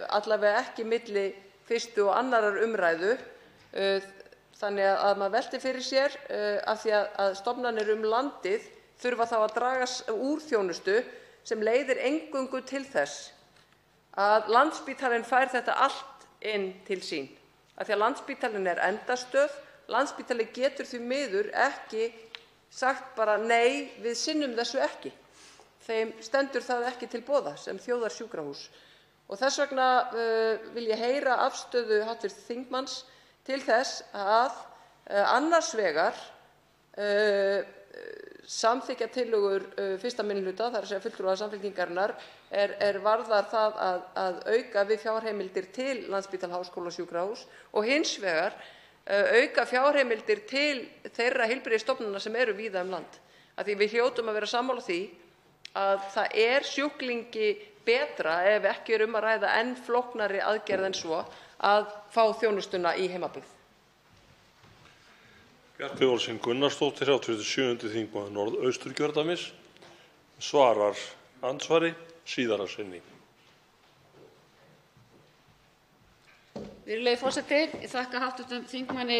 S12: allavega ekki milli 1. og 2. umræðu. Þannig að maður veltir fyrir sér, af því að stofnanir landið þurfa þá að draga úr þjónustu sem leiðir eingöngu til þess að Landspítalinn fær þetta allt inn til sín. Af því að Landspítalinn er endastöð. Landspítalinn getur því miður ekki sagt bara nei, við sinnum þessu ekki. þeim stendur það ekki til boða sem þjóðarsjúkrahús. Þess vegna vil ég heyra afstöðu hv. þingmanns til þess að annars vegar samþykkja tillögur 1. minnihluta, þ.e. fulltrúa Samfylkingarinnar, varðar það að auka við fjárheimildir til Landspítala – háskólasjúkrahúss og hins vegar auka fjárheimildir til þeirra heilbrigðisstofnana sem eru víða land. Af því við hljótum að vera sammála því að það sjúklingi betra ef ekki að ræða enn flóknari aðgerð en svo að fá þjónustuna í heimabyggð.
S10: Bjarkey Olsen Gunnarsdóttir, 37. þingmaður Norðausturkjördæmis, svarar andsvari síðara sinni.
S11: Virðulegi forseti, ég þakka hv. þingmanni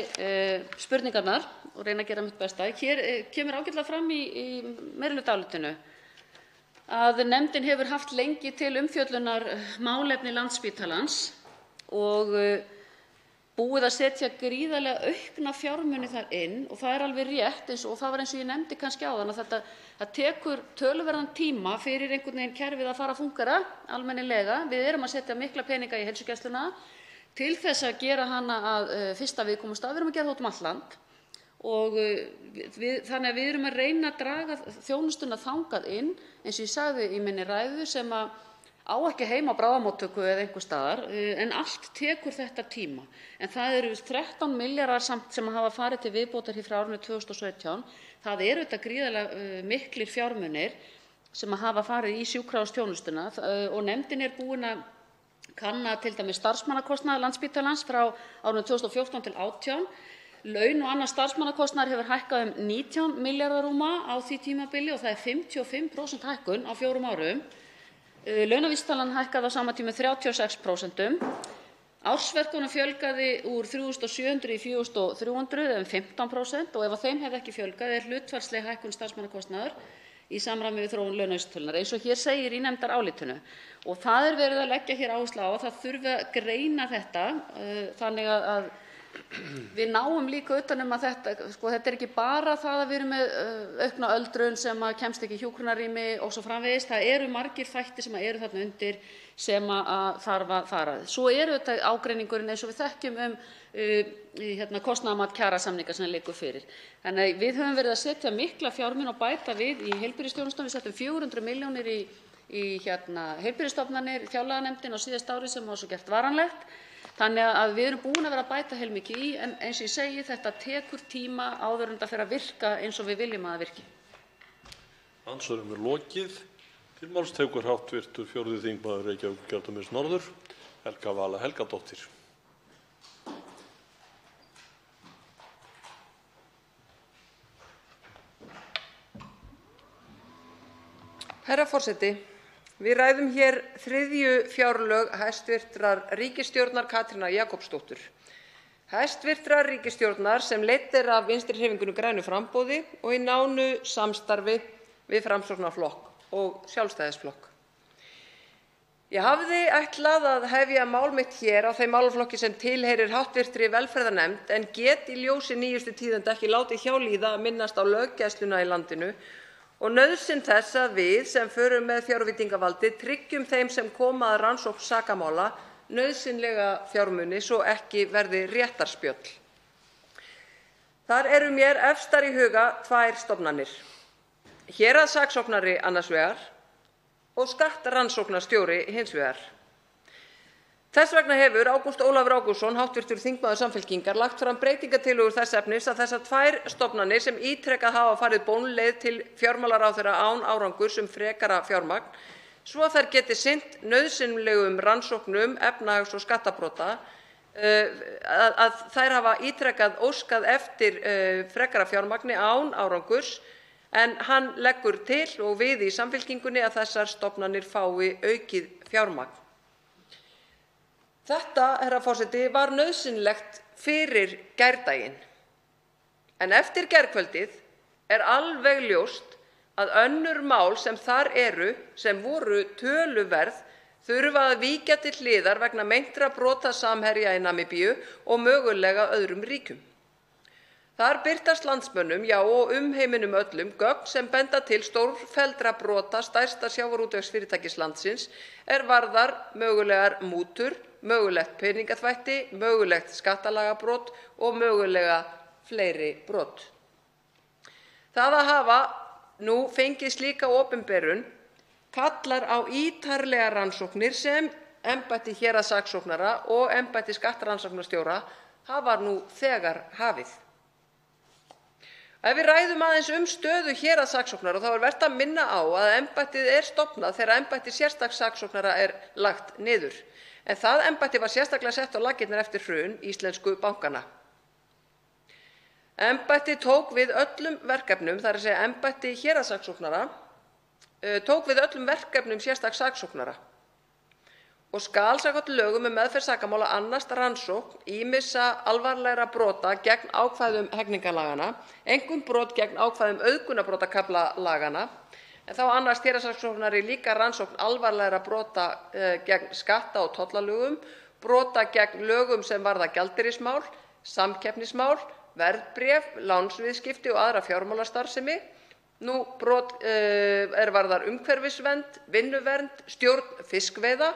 S11: spurningarnar og reyna að gera mitt besta. Hér kemur ágætlega fram í meirihlutaálitinu að nefndin hefur haft lengi til umfjöllunar málefni Landspítalans og búið að setja gríðarlega aukna fjármuni þar inn og það alveg rétt og það var eins og ég nefndi kannski áðan að það tekur töluverðan tíma fyrir einhvern veginn kerfið að fara að fúnkera almennilega. Við erum að setja mikla peninga í heilsugæsluna til þess að gera hana að fyrsta viðkomustað. Við erum að gera það út allt land og þannig að við erum að reyna að draga þjónustuna þangað inn, eins og ég sagði í minni ræðu, sem á ekki heima á bráðamóttöku eða einhvers staðar, en allt tekur þetta tíma. En það eru 13 milljarðar samt sem hafa farið til viðbótar frá árinu 2017. Það eru þetta gríðarlega miklir fjármunir sem hafa farið í sjúkrahúsþjónustuna og nefndin búin að kanna til dæmis starfsmannakostnað Landspítalans frá árinu 2014 til 2018. Laun og annar starfsmannakostnaður hefur hækkað 19 milljarða rúma á því tímabili og það 55% hækkun á 4 árum. Launavísitalan hækkaði á sama tíma 36%. Ársverkunum fjölgaði úr 3.700 í 4.300 15% og ef þeim hefði ekki fjölgað hlutfallsleg hækkun starfsmannakostnaður í samræmi við þróun launavísitalunar, eins og hér segir í nefndarálitinu. Og það verið að leggja hér áherslu á að það þurfi að greina þetta þannig að við náum líka utan að þetta ekki bara það að við erum með aukna öldrun sem kemst ekki í hjúkrunarrými og svo framvegis. Það eru margir þættir sem eru þarna undir sem þarf að fara. Svo þetta ágreiningurinn eins og við þekkjum kostnaðarmat kjarasamninga sem liggur fyrir. Þannig við höfum verið að setja mikla fjármuni og bæta við í heilbrigðisþjónustuna. Við settum 400 milljónir í heilbrigðisstofnanir, fjárlaganefndin á síðasta ári sem var svo gert varanlegt. Þannig að við erum búin að vera að bæta heilmikið í, en eins og ég segi, þetta tekur tíma áður en þetta fer að virka eins og við viljum að það virki.
S10: Andsvörum lokið. Til máls tekur hv. 4. þingmaður Reykjavíkurkjördæmis norður, Helga Vala Helgadóttir.
S12: Herra forseti. Við ræðum hér 3. fjárlög hæstvirtrar ríkisstjórnar Katrínar Jakobsdóttur. Hæstvirtrar ríkisstjórnar sem leidd af Vinstrihreyfingunni – grænu framboði og í nánu samstarfi við Framsóknarflokk og Sjálfstæðisflokk. Ég hafði ætlað að hefja mál mitt hér á þeim málaflokki sem tilheyrir hv. velferðarnefnd en get í ljósi nýjustu tíðinda ekki látið hjá líða að minnast á löggæsluna í landinu og nauðsyn þess að við sem förum með fjárveitingavaldið tryggjum þeim sem koma að rannsókn sakamála nauðsynlega fjármuni svo ekki verði réttarspjöll. Þar eru mér efstar í huga 2 stofnanir, héraðssaksóknari annars vegar og skattrannsóknarstjóri hins vegar. Þess vegna hefur Ágúst Ólafur Ágústsson, hv. þingmaður Samfylkingar, lagt fram breytingartillögur þess efnis að þessar 2 stofnanir sem ítrekað hafa farið bónleið til fjármálaráðherra án árangurs frekara fjármagn, svo þær geti sinnt nauðsynlegum rannsóknum efnahags- og skattabrota, að þær hafa ítrekað óskað eftir frekara fjármagni án árangurs, en hann leggur til og við í Samfylkingunni að þessar stofnanir fái aukið fjármagn. Þetta, herra forseti, var nauðsynlegt fyrir gærdaginn. En eftir gærkvöldið alveg ljóst að önnur mál sem þar eru, sem voru töluverð, þurfa að víkja til hliðar vegna meintra brota Samherja í Namibíu og mögulega öðrum ríkjum. Þar birtast landsmönnum, já og umheiminum öllum, gögn sem benda til stórfelldra brota stærsta sjávarútvegsfyrirtækis landsins varðar mögulegar mútur, mögulegt peningaþvætti, mögulegt skattalagabrot og mögulega fleiri brot. Það að hafa nú fengið slíka opinberun kallar á ítarlegar rannsóknir sem embætti héraðssaksóknara og embætti skattrannsóknarstjóra hafa nú þegar hafið. Ef við ræðum aðeins stöðu héraðssaksóknara þá vert að minna á að embættið stofnað þegar embætti sérstaks saksóknara lagt niður. En það embætti var sérstaklega sett á laggirnar eftir hrun íslensku bankanna. Embættið tók við öllum verkefnum, það að segja embætti héraðssaksóknara, tók við öllum verkefnum sérstaks saksóknara og skal samkvæmt lögum meðferð sakamála annast rannsókn ýmissa alvarlegra brota gegn ákvæðum hegningarlaganna, einkum brot gegn ákvæðum auðgunarbrotakafla laganna, en þá annast héraðssaksóknari líka rannsókn alvarlegra brota gegn skatta- og tollalögum, brota gegn lögum sem varða gjaldeyrismál, samkeppnismál, verðbréf, lánsviðskipti og aðra fjármálastarfsemi, brot varðar umhverfisvernd, vinnuvernd, stjórn fiskveiða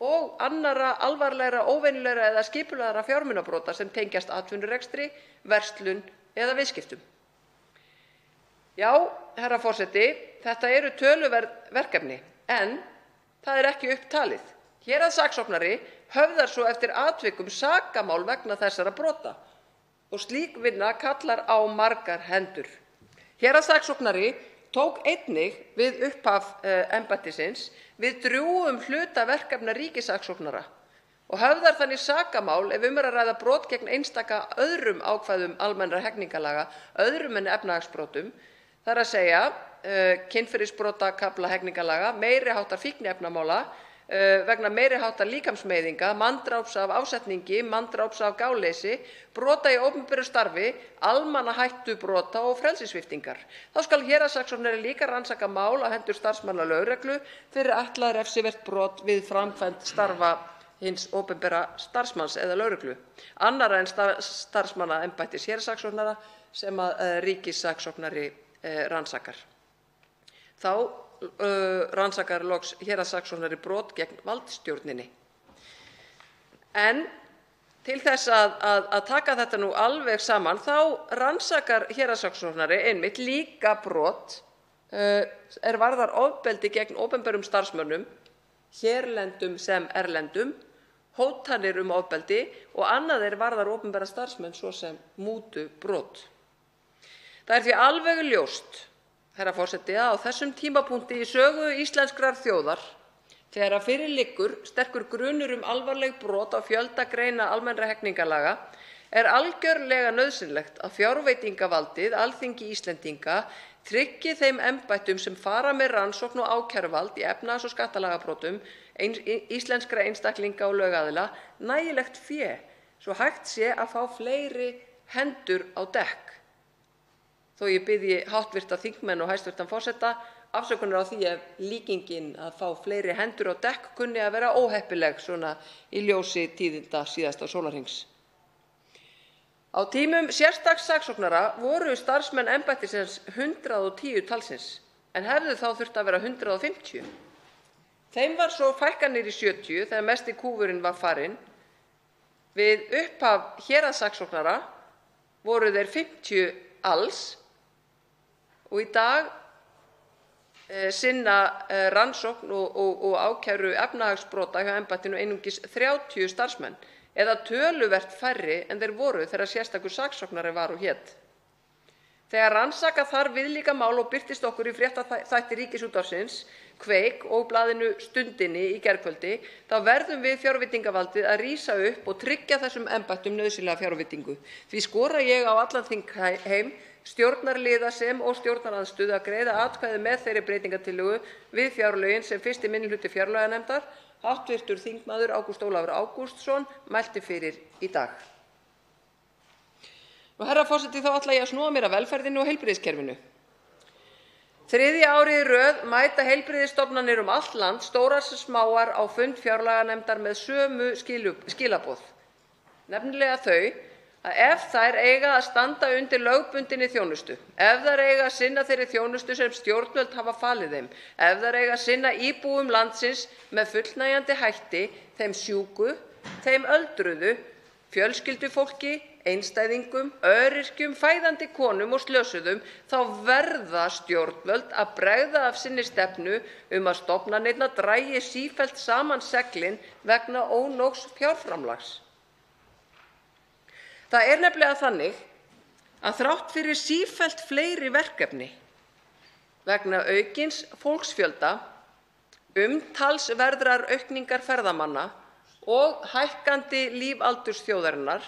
S12: og annarra alvarlegra, óvenjulegra eða skipulagðra fjármunabrota sem tengjast atvinnurekstri, verslun eða viðskiptum. Já, herra forseti, þetta eru töluverð verkefni en það ekki upptalið. Héraðssaksóknari höfðar svo eftir atvikum sakamál vegna þessara brota og slík vinna kallar á margar hendur. Héraðssaksóknari tók einnig við upphaf embættisins við drjúgum hluta verkefna ríkissaksóknara og höfðar þannig sakamál ef að ræða brot gegn einstaka öðrum ákvæðum almennra hegningarlaga, öðrum en efnahagsbrotum, það að segja kynferðisbrotakafla hegningarlaga, meiri háttar fíkniefnamála, vegna meiri háttar líkamsmeiðinga, manndráps af ásetningi, manndráps af gáleysi, brota í opinberu starfi, almannahættubrota og frelsissviptingar. Þá skal héraðssaksóknari líka rannsaka mál á hendur starfsmanna lögreglu fyrir ætlað refsivert brot við framkvæmd starfa hins opinbera starfsmanns eða lögreglu, annarra en starfsmanna embættis héraðssaksóknara sem ríkissaksóknari rannsakar. Þá rannsakar loks héraðssaksóknari brot gegn valdstjórninni. En til þess að taka þetta nú alveg saman þá rannsakar héraðssaksóknari einmitt líka brot varðar ofbeldi gegn opinberum starfsmönnum, hérlendum sem erlendum, hótanir ofbeldi og annað varðar opinbera starfsmenn svo sem mútubrot. Það því alveg ljóst, herra forseti, að á þessum tímapunkti í sögu íslenskrar þjóðar, þegar fyrir liggur sterkur grunur alvarleg brot á fjölda greina almennra hegningarlaga, algjörlega nauðsynlegt að fjárveitingavaldið, Alþingi Íslendinga, tryggi þeim embættum sem fara með rannsókn og ákæruvald í efnahags- og skattalagabrotum íslenskra einstaklinga og lögaðila nægilegt fé svo hægt sé að fá fleiri hendur á dekk. Þó ég biðji háttvirta þingmenn og hæstvirtan forseta afsökunar á því ef líkingin að fá fleiri hendur á dekk kunni að vera óheppileg svona í ljósi tíðinda síðasta sólarhrings. Á tímum sérstaks saksóknara voru starfsmenn embættisins 110 talsins en hefðu þá þurft að vera 150. Þeim var svo fækkað niður í 70 þegar mesti kúfurinn var farinn. Við upphaf héraðssaksóknara voru þeir 50 alls og í dag sinna rannsókn og ákæru efnahagsbrota hjá embættinu einungis 30 starfsmenn eða töluvert færri en þeir voru þegar sérstakur saksóknari var og hét. Þegar rannsaka þarf viðlíka mál og birtist okkur í fréttaþætti Ríkisútvarpsins, Kveik og blaðinu Stundinni í gærkvöldi, þá verðum við fjárveitingavaldið að rísa upp og tryggja þessum embættum nauðsynlega fjárveitingu. Því skora ég á allan þingheim, stjórnarliða sem og stjórnarandstöðu að greiða atkvæði með þeirri breytingartillögu við fjárlögin sem 1. minnihluti fjárlaganefndar, hv. þingmaður Ágúst Ólafur Ágústsson, mælti fyrir í dag. Herra forseti, þá ætla ég að snúa mér að velferðinni og heilbrigðiskerfinu. Þriðja árið í röð mæta heilbrigðisstofnanir allt land, stórar sem smáar, á fund fjárlaganefndar með sömu skilaboð. Nefnilega þau að ef þær eiga að standa undir lögbundinni þjónustu, ef þær eiga að sinna þeirri þjónustu sem stjórnvöld hafa falið þeim, ef þær eiga að sinna íbúum landsins með fullnægjandi hætti, þeim sjúku, þeim öldruðu, fjölskyldufólki, einstæðingum, öryrkjum, fæðandi konum og slösuðum, þá verða stjórnvöld að bregða af sinni stefnu að stofnanirnar dragi sífellt saman seglin vegna ónógs fjárframlags. Það er nefnilega þannig að þrátt fyrir sífellt fleiri verkefni vegna aukins fólksfjölda, umtalsverðrar aukningar ferðamanna og hækkandi lífaldurs þjóðarinnar,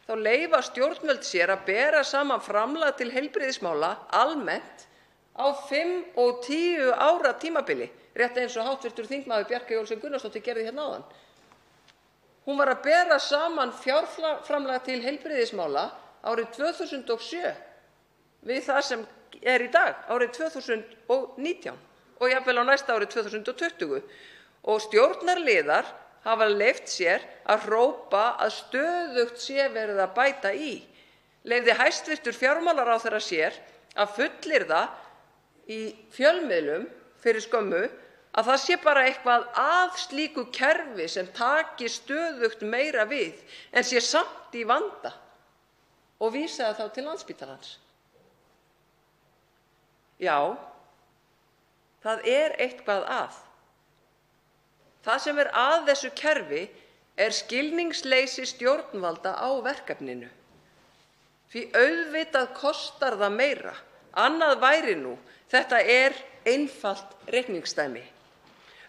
S12: þá leyfa stjórnvöld sér að bera saman framlag til heilbrigðismála almennt á 5 og 10 ára tímabili, rétt eins og hv. þingmaður Bjarkey Olsen Gunnarsdóttir gerði hérna áðan. Hún var að bera saman fjárframlag til heilbrigðismála árið 2007 við það sem er í dag, árið 2019 og jafnvel á næsta árið 2020. Og stjórnarliðar hafa leyft sér að hrópa að stöðugt sé verið að bæta í. Leyfði hæstv. Fjármálaráðherra sér að fullyrða í fjölmiðlum fyrir skömmu að það sé bara eitthvað að slíku kerfi sem taki stöðugt meira við en sé samt í vanda og vísaði þá til Landspítalans. Já, það er eitthvað að. Það sem er að þessu kerfi er skilningsleysi stjórnvalda á verkefninu. Því auðvitað kostar það meira. Annað væri nú, þetta er einfalt reikningsdæmi.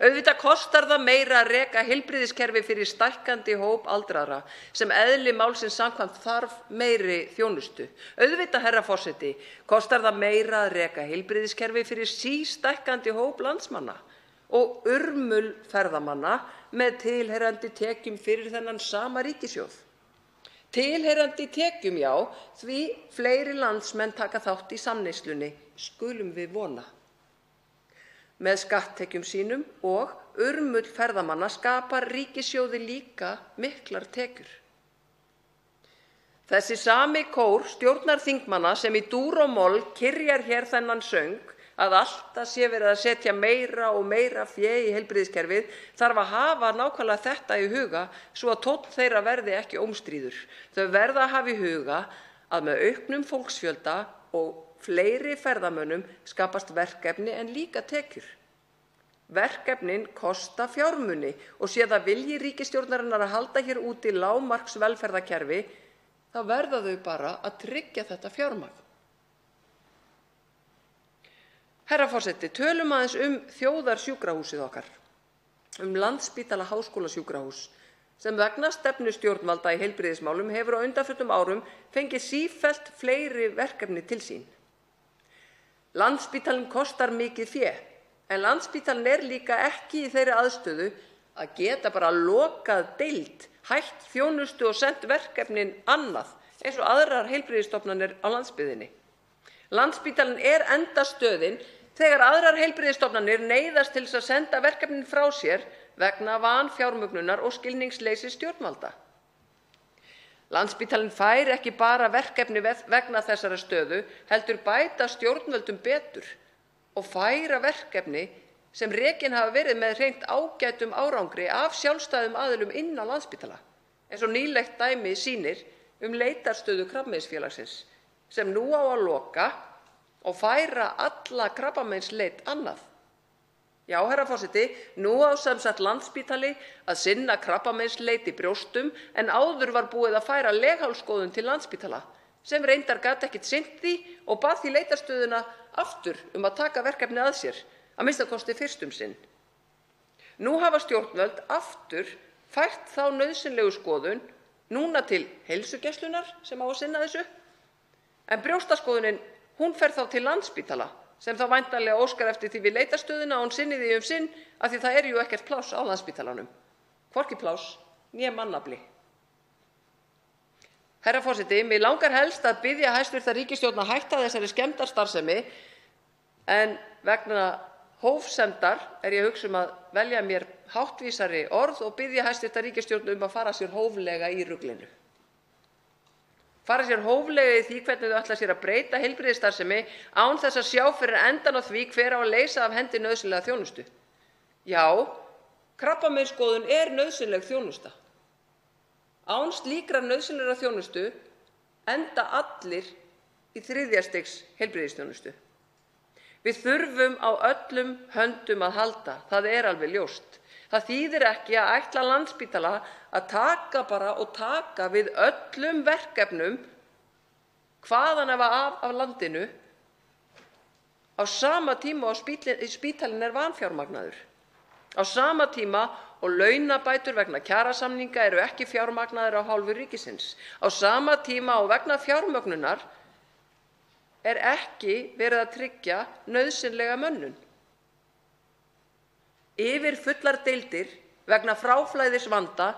S12: Auðvitað kostar það meira að reka heilbrigðiskerfi fyrir stækkandi hóp aldraðra sem eðli málsins samkvæmt þarf meiri þjónustu. Auðvitað, herra forseti, kostar það meira að reka heilbrigðiskerfi fyrir sístækkandi hóp landsmanna og urmul ferðamanna með tilheyrandi tekjum fyrir þennan sama ríkissjóð. Tilheyrandi tekjum, já, því fleiri landsmenn taka þátt í samneyslunni, skulum við vona. Með skatttekjum sínum og urmull ferðamanna skapar ríkissjóði líka miklar tekjur. Þessi sami kór stjórnarþingmanna sem í dúr og moll kyrjar hér þennan söng að alltaf sé verið að setja meira og meira fé í heilbrigðiskerfið þarf að hafa nákvæmlega þetta í huga svo að tónn þeirra verði ekki ómstríður. Þau verða að hafa í huga að með auknum fólksfjölda og fleiri ferðamönnum skapast verkefni en líka tekjur. Verkefnin kosta fjármuni og sé það vilji ríkisstjórnarinnar að halda hér úti lágmarks velferðarkerfi, þá verða þau bara að tryggja þetta fjármagn. Herra forseti, tölum aðeins þjóðarsjúkrahúsið okkar, Landspítala háskólasjúkrahús, sem vegna stefnu stjórnvalda í heilbrigðismálum hefur á undanförnum árum fengið sífellt fleiri verkefni til sín. Landspítalinn kostar mikið fé, en Landspítalinn er líka ekki í þeirri aðstöðu að geta bara lokað deild, hætt þjónustu og sent verkefnin annað, eins og aðrar heilbrigðisstofnanir á landsbyggðinni. Landspítalinn er endastöðin þegar aðrar heilbrigðisstofnanir neyðast til að senda verkefnin frá sér vegna vanfjármögnunar og skilningsleysis stjórnvalda. Landspítalinn fær ekki bara verkefni vegna þessara stöðu, heldur bæta stjórnvöldum betur og færa verkefni sem rekin hafa verið með hreint ágætum árangri af sjálfstæðum aðilum inn á Landspítala, eins og nýlegt dæmi sýnir leitarstöðu Krabbameinsfélagsins, sem nú á að loka og færa alla krabbameinsleit annað. Já, herra forseti, nú á sem sagt Landspítali að sinna krabbameinsleit í brjóstum en áður var búið að færa leghálsskoðun til Landspítala sem reyndar gat ekkert sinnt því og bað því leitarstöðuna aftur að taka verkefni að sér, að minnsta kosti fyrst sinn. Nú hafa stjórnvöld aftur fært þá nauðsynlegu skoðun núna til heilsugæslunnar sem á að sinna þessu, en brjóstaskoðunin hún fer þá til Landspítala sem þá væntanlega óskar eftir því við leitarstöðina og hún sinni því sinn af því það er jú ekkert pláss á Landspítalanum, hvorki pláss né mannafli. Herra forseti, mig langar helst að biðja hæstv. Ríkisstjórn að hætta þessari skemmdarstarfsemi en vegna hófsemdar er ég að hugsa að velja mér háttvísari orð og biðja hæstv. Ríkisstjórn að fara sér hóflega í ruglinu. fara sér hóflega í því hvernig þau ætla sér að breyta heilbrigðisstarfsemi án þess að sjá fyrir endann á því hver á að leysa af hendi nauðsynlega þjónustu. Já, krabbameinsskoðun er nauðsynleg þjónusta. Án slíkrar nauðsynlegrar þjónustu enda allir í 3. stigs heilbrigðisþjónustu. Við þurfum á öllum höndum að halda, það er alveg ljóst. Það þýðir ekki að ætla Landspítala að taka við öllum verkefnum hvaðanæva af landinu á sama tíma og spítalinn er vanfjármagnaður. Á sama tíma og launabætur vegna kjarasamninga eru ekki fjármagnaðar af hálfu ríkisins. Á sama tíma og vegna fjármögnunar er ekki verið að tryggja nauðsynlega mönnun. Yfirfullar deildir vegna fráflæðisvanda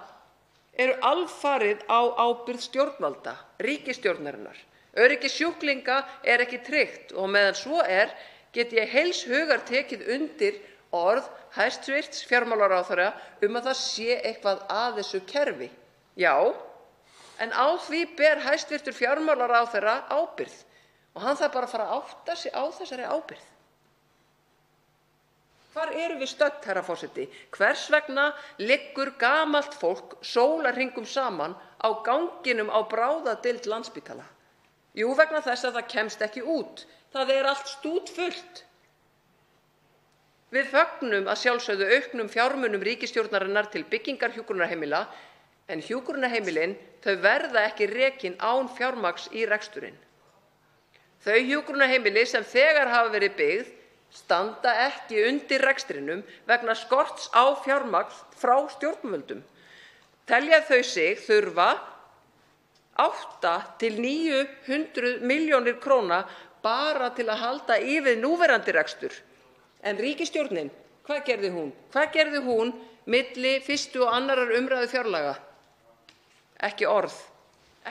S12: eru alfarið á ábyrgð stjórnvalda, ríkisstjórnarinnar. Öryggi sjúklinga er ekki tryggt og meðan svo er get ég heils hugar tekið undir orð hæstv. Fjármálaráðherra að það sé eitthvað að þessu kerfi. Já, en á því ber hæstv. Fjármálaráðherra ábyrgð og hann þarf bara að fara að átta sig á þessari ábyrgð. Hvar erum við stödd, herra forseti? Hvers vegna liggur gamalt fólk sólarhringum saman á ganginum á bráðadeild Landspítala? Jú, vegna þess að það kemst ekki út. Það er allt stútfullt. Við fögnum að sjálfsögðu auknum fjármunum ríkisstjórnarinnar til byggingar hjúkrunarheimila, en hjúkrunarheimilin þau verða ekki rekin án fjármagns í reksturinn. Þau hjúkrunarheimili sem þegar hafa verið byggð standa ekki undir rekstrinum vegna skorts á fjármagn frá stjórnvöldum. Telja þau sig þurfa 800 til 900 milljónir króna bara til að halda í við núverandi rekstur. En ríkisstjórnin, hvað gerði hún? Hvað gerði hún milli 1. og 2. umræðu fjárlaga? Ekki orð,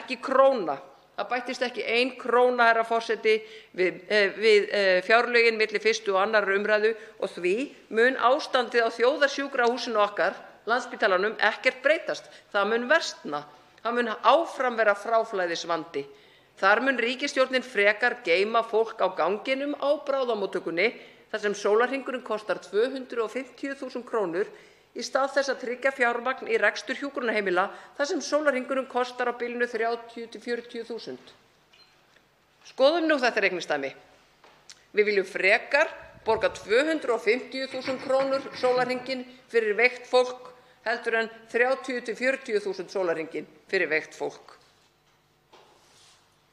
S12: ekki króna. Það bættist ekki 1 króna, herra forseti, við fjárlögin milli 1. og 2. umræðu og því mun ástandið á þjóðarsjúkrahúsinu okkar, Landspítalanum, ekkert breytast. Það mun versna. Það mun áfram vera fráflæðisvandi. Þar mun ríkisstjórnin frekar geyma fólk á ganginum á bráðamóttökunni þar sem sólarhringurinn kostar 250.000 krónur í stað þess að tryggja fjármagn í rekstur hjúkrunarheimila þar sem sólarhringurinn kostar á bilinu 30.000 til 40.000. Skoðum nú þetta reikningsdæmi. Við viljum frekar borga 250.000 krónur sólarhringinn fyrir veikt fólk heldur en 30.000 til 40.000 sólarhringinn fyrir veikt fólk.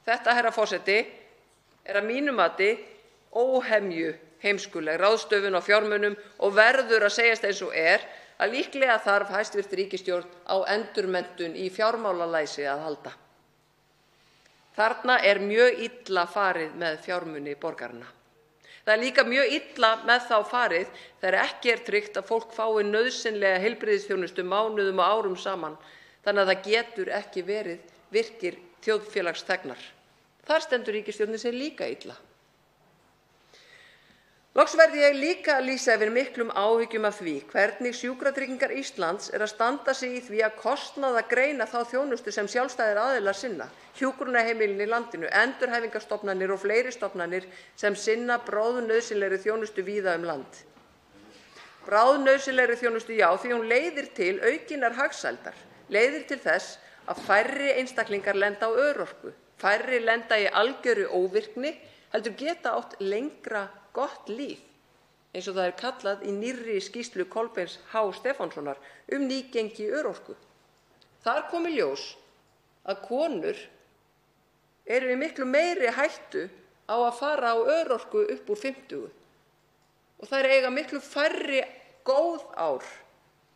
S12: Þetta, herra forseti, er að mínu mati óhemju heimskuleg ráðstöfun á fjármunum og verður að segjast eins og er að líklega þarf hæstv. Ríkisstjórn á endurmenntun í fjármálalæsi að halda. Þarna er mjög illa farið með fjármuni borgaranna. Það er líka mjög illa með þá farið þegar ekki er tryggt að fólk fái nauðsynlega heilbrigðisþjónustu mánuðum og árum saman, þannig að það getur ekki verið virkir þjóðfélagsþegnar. Þar stendur ríkisstjórnin sig líka illa. Loks verði ég líka að lýsa yfir miklum áhyggjum af því hvernig Sjúkratryggingar Íslands er að standa sig í því að kostnaðargreina þá þjónustu sem sjálfstæðir aðilar sinna, hjúkrunarheimilin í landinu, endurhæfingarstofnanir og fleiri stofnanir sem sinna bráðnauðsynlegri þjónustu víða um land. Bráðnauðsynlegri þjónustu, já, því hún leiðir til aukinnar hagsældar, leiðir til þess að færri einstaklingar lenda á örorku, færri lenda í algjöru óvirkni, heldur geta átt lengra gott líf, eins og það er kallað í nýrri skýrslu Kolbeins H. Stefánssonar nýgengi örorku. Þar kom í ljós að konur eru í miklu meiri hættu á að fara á örorku upp úr 50 og þær eiga miklu færri góð ár,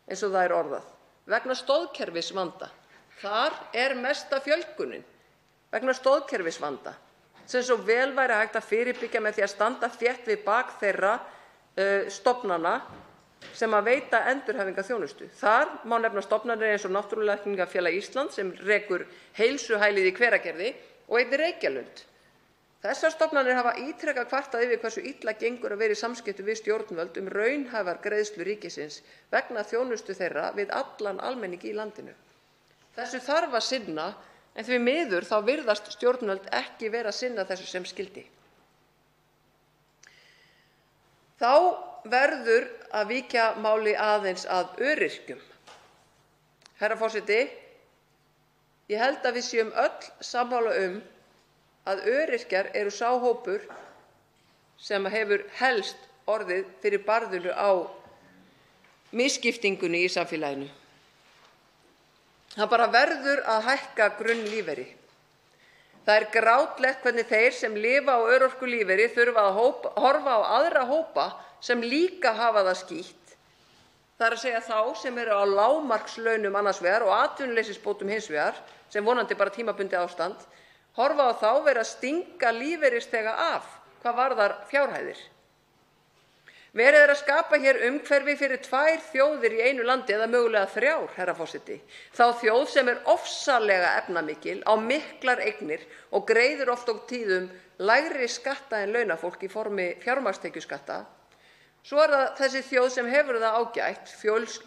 S12: eins og það er orðað, vegna stoðkerfisvanda. Þar er mesta fjölgunin vegna stoðkerfisvanda sem svo vel væri hægt að fyrirbyggja með því að standa þétt við bak þeirra stofnana sem að veita endurhæfingarþjónustu. Þar má nefna stofnanir eins og Náttúrulækningafélag Íslands sem rekur Heilsuhælið í Hveragerði og einnig Reykjalund. Þessar stofnanir hafa ítrekað kvartað yfir hversu illa gengur að vera í samskiptum við stjórnvöld raunhæfar greiðslur ríkisins vegna þjónustu þeirra við allan almenning í landinu. Þessu þarf að sinna en því miður þá virðast stjórnvöld ekki vera að sinna þessu sem skyldi. Þá verður að víkja máli aðeins að öryrkjum. Herra forseti, ég held að við séum öll sammála að öryrkjar eru sá hópur sem hefur helst orðið fyrir barðinu á misskiptingunni í samfélaginu. Það bara verður að hækka grunnlífeyri. Það er grátlegt hvernig þeir sem lifa á örorkulífeyri þurfa að horfa á aðra hópa sem líka hafa það skítt. Það er að segja þá sem eru á lágmarkslaunum annars vegar og atvinnuleysisbótum hins vegar, sem vonandi bara tímabundið ástand, horfa á þá vera að stinga lífeyrisþega af hvað varðar fjárhæðir. Verið er að skapa hér umhverfi fyrir 2 þjóðir í einu landi eða mögulega 3, herra forseti. Þá þjóð sem er ofsalega efnamikil, á miklar eignir og greiðir oft og tíðum lægri skatta en launafólk í formi fjármagnstekjuskatta. Svo er það þessi þjóð sem hefur það ágætt,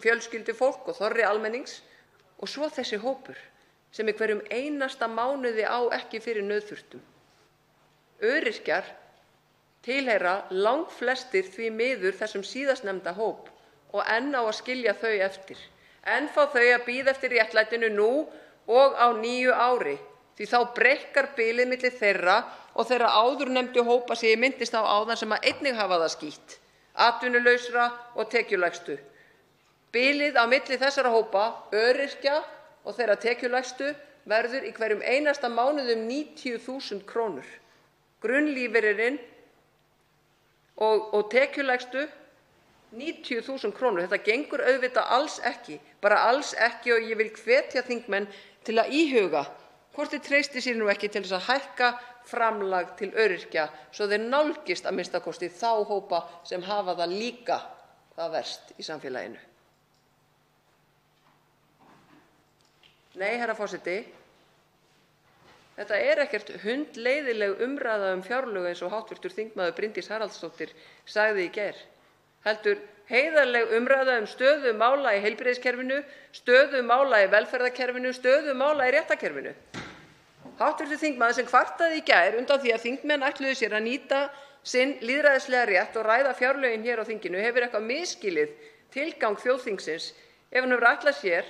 S12: fjölskyldufólk og þorri almennings, og svo þessi hópur sem í hverjum einasta mánuði á ekki fyrir nauðþurftum. Öryrkjar tilheyra langflestir því miður þessum síðastnefnda hóp og enn á að skilja þau eftir. Enn fá þau að bíða eftir réttlætinu nú og á nýju ári, því þá breikkar bilið milli þeirra og þeirra áðurnefndu hópa sem ég minntist á áðan sem að einnig hafa það skítt, atvinnulausra og tekjulægstu. Bilið á milli þessara hópa, öryrkja og þeirra tekjulægstu, verður í hverjum einasta mánuði 90.000 krónur. Grunnlífeyrinn og tekjulægstu 90.000 krónur. Þetta gengur auðvitað alls ekki, bara alls ekki, og ég vil hvetja þingmenn til að íhuga hvort þeir treysti sér nú ekki til þess að hækka framlag til öryrkja svo þeir nálgist að minnsta kosti þá hópa sem hafa það líka hvað verst í samfélaginu. Nei, herra forseti, þetta er ekkert hundleiðileg umræða fjárlög eins og hv. þingmaður Bryndís Haraldsdóttir sagði í gær, heldur heiðarleg umræða stöðu mála í heilbrigðiskerfinu, stöðu mála í velferðarkerfinu, stöðu mála í réttarkerfinu. Hv. þingmaður sem kvartaði í gær undan því að þingmenn ætluðu sér að nýta sinn lýðræðislega rétt og ræða fjárlögin hér á þinginu hefur eitthvað misskilið tilgang þjóðþingsins ef hann hefur ætlað sér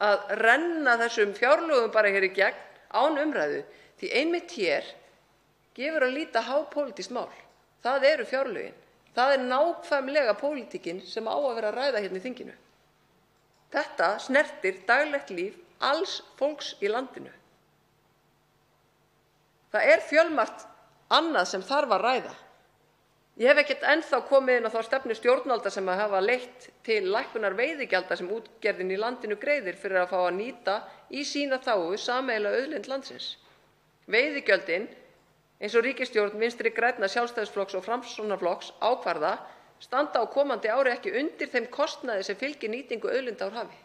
S12: að renna þessum fjárlögum bara hér í gegn án umræðu, því einmitt hér gefur að líta hápólitískt mál. Það eru fjárlögin. Það er nákvæmlega pólitíkin sem á að vera að ræða hérna í þinginu. Þetta snertir daglegt líf alls fólks í landinu. Það er fjölmargt annað sem þarf að ræða. Ég hef ekkert ennþá komið inn á þá stefnu stjórnvalda sem hafa leitt til lækkunar veiðigjalda sem útgerðin í landinu greiðir fyrir að fá að nýta í sína þágu sameiginlega auðlind landsins. Veiðigjöldin, eins og ríkisstjórn Vinstri grænna, Sjálfstæðisflokks og Framsóknarflokks ákvarða, standa á komandi ári ekki undir þeim kostnaði sem fylgir nýtingu auðlinda úr hafi.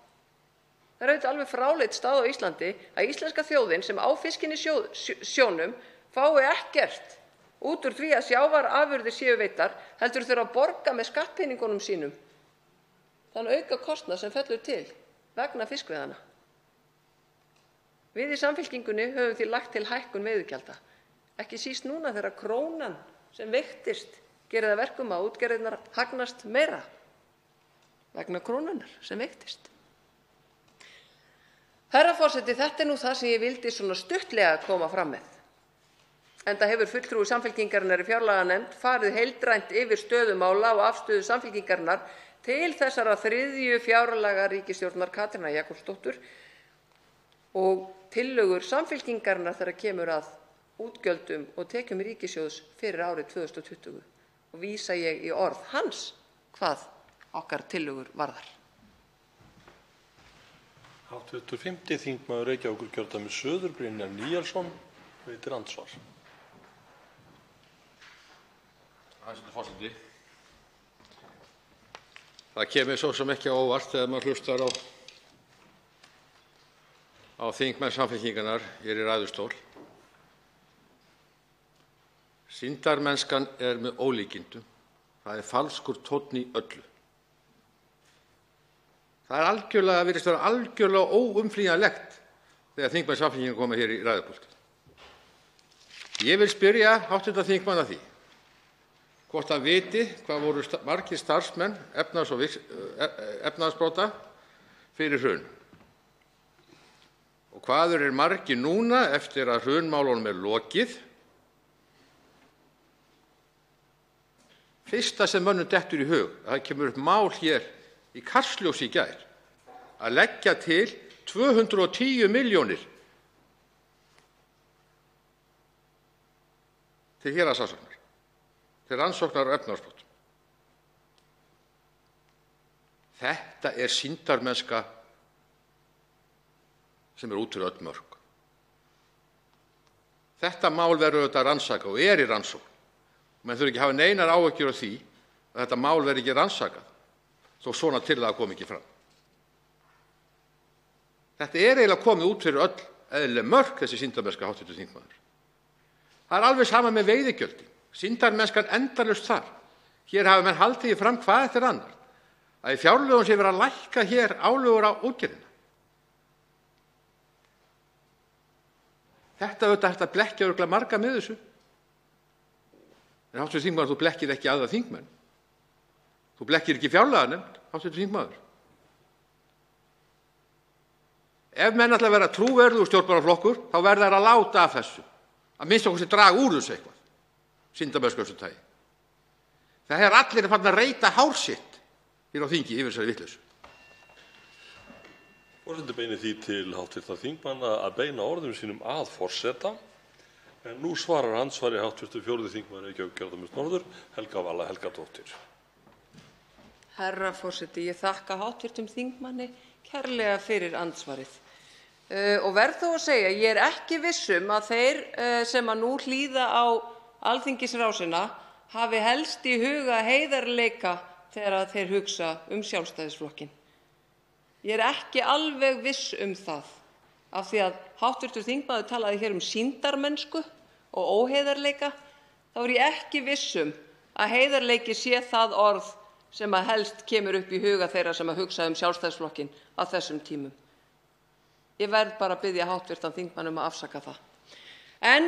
S12: Það er auðvitað alveg fráleit staða á Íslandi að íslenska þjóðin sem á fiskinn í sjónum fái ekkert út úr því að sjávarafurðir séu veittar, heldur þurfa að borga með skattpeningunum sínum þann auka kostnað sem fellur til vegna fiskveiðanna. Við í Samfylkingunni höfum því lagt til hækkun veiðigjalda, ekki síst núna þegar krónan sem veiktist gerir það að verkum að útgerðirnar hagnast meira vegna krónunnar sem veiktist. Herra forseti, þetta er nú það sem ég vildi svona stuttlega koma fram með. Enda hefur fulltrúi Samfylkingarinnar í fjárlaganefnd farið heildrænt yfir stöðu mála og afstöðu Samfylkingarinnar til þessara 3. fjárlaga ríkisstjórnar Katrínar Jakobsdóttur og tillögur Samfylkingarinnar þegar kemur að útgjöldum og tekjum ríkissjóðs fyrir árið 2020 og vísa ég í orð hans hvað okkar tillögur varðar.
S10: Hv. 5. þingmaður Reykjavíkurkjördæmis suður, Brynjar Níelsson, veitir andsvar.
S13: Hæstv. forseti. Það kemur svo sem ekki á óvart þegar maður hlustar á þingmenn Samfylkingarinnar hér í ræðustól. Sýndarmennskan er með ólíkindum. Það er falskur tónn í öllu. Það virðist vera algjörlega óumflýjanlegt þegar þingmenn Samfylkingarinnar koma hér í ræðupúltið. Ég vil spyrja hv. þingmann að því hvort hann viti hvað voru margir starfsmenn efnahagsbrota fyrir hrun og hvað eru margir núna eftir að hrunmálunum lokið. Fyrsta sem mönnum dettur í hug að það kemur upp mál hér í Kastljósi í gær að leggja til 210 milljónir til héraðssaksóknar, til rannsóknar á efnahagsbrotum. Þetta er sýndarmennska sem út fyrir öll mörk. Þetta mál verður auðvitað að rannsaka og í rannsókn. Menn þurfa ekki að hafa neinar áhyggjur af því að þetta mál verði ekki rannsakað þó svona tillaga komi ekki fram. Þetta er eiginlega komið út fyrir öll eðlileg mörk, þessi sýndarmennska, hv. þingmaður. Það er alveg sama með veiðigjöldin. Sýndarmennskan endalaust þar. Hér hafa menn haldið því fram hvað eftir annar að í fjárlögum sé verið að lækka hér álögur á útgerðina. Þetta auðvitað hægt að blekkja örugglega marga með þessu. En hv. þingmaður, þú blekkir ekki aðra þingmenn. Þú blekkir ekki fjárlaganefnd, hv. þingmaður. Ef menn ætla að vera trúverðugur stjórnmálaflokkur, þá verða þeir að láta af þessu. Að minnsta kosti draga úr þessu eitthvað. Sýndarmennska af þessu tagi. Það er allir farin að reyta hár sitt hér á þingi yfir þessari vitleysu.
S10: Forseti beinir því til hv. þingmanna að beina orðum sínum að forseta. En nú svarar andsvari hv. 4. þingmaður Reykjavíkurkjördæmis norður, Helga Vala Helgadóttir.
S12: Herra forseti, ég þakka hv. þingmanni kærlega fyrir andsvarið. Og verð þó að segja, ég er ekki viss að þeir sem að nú hlýða á Alþingisrásina hafi helst í huga heiðarleika þegar þeir hugsa Sjálfstæðisflokkinn. Ég er ekki alveg viss það, af því að hv. þingmaður talaði hér sýndarmennsku og óheiðarleika, þá er ég ekki viss að heiðarleiki sé það orð sem að helst kemur upp í huga þeirra sem að hugsa Sjálfstæðisflokkinn á þessum tímum. Ég verð bara að biðja hv. þingmann að afsaka það. En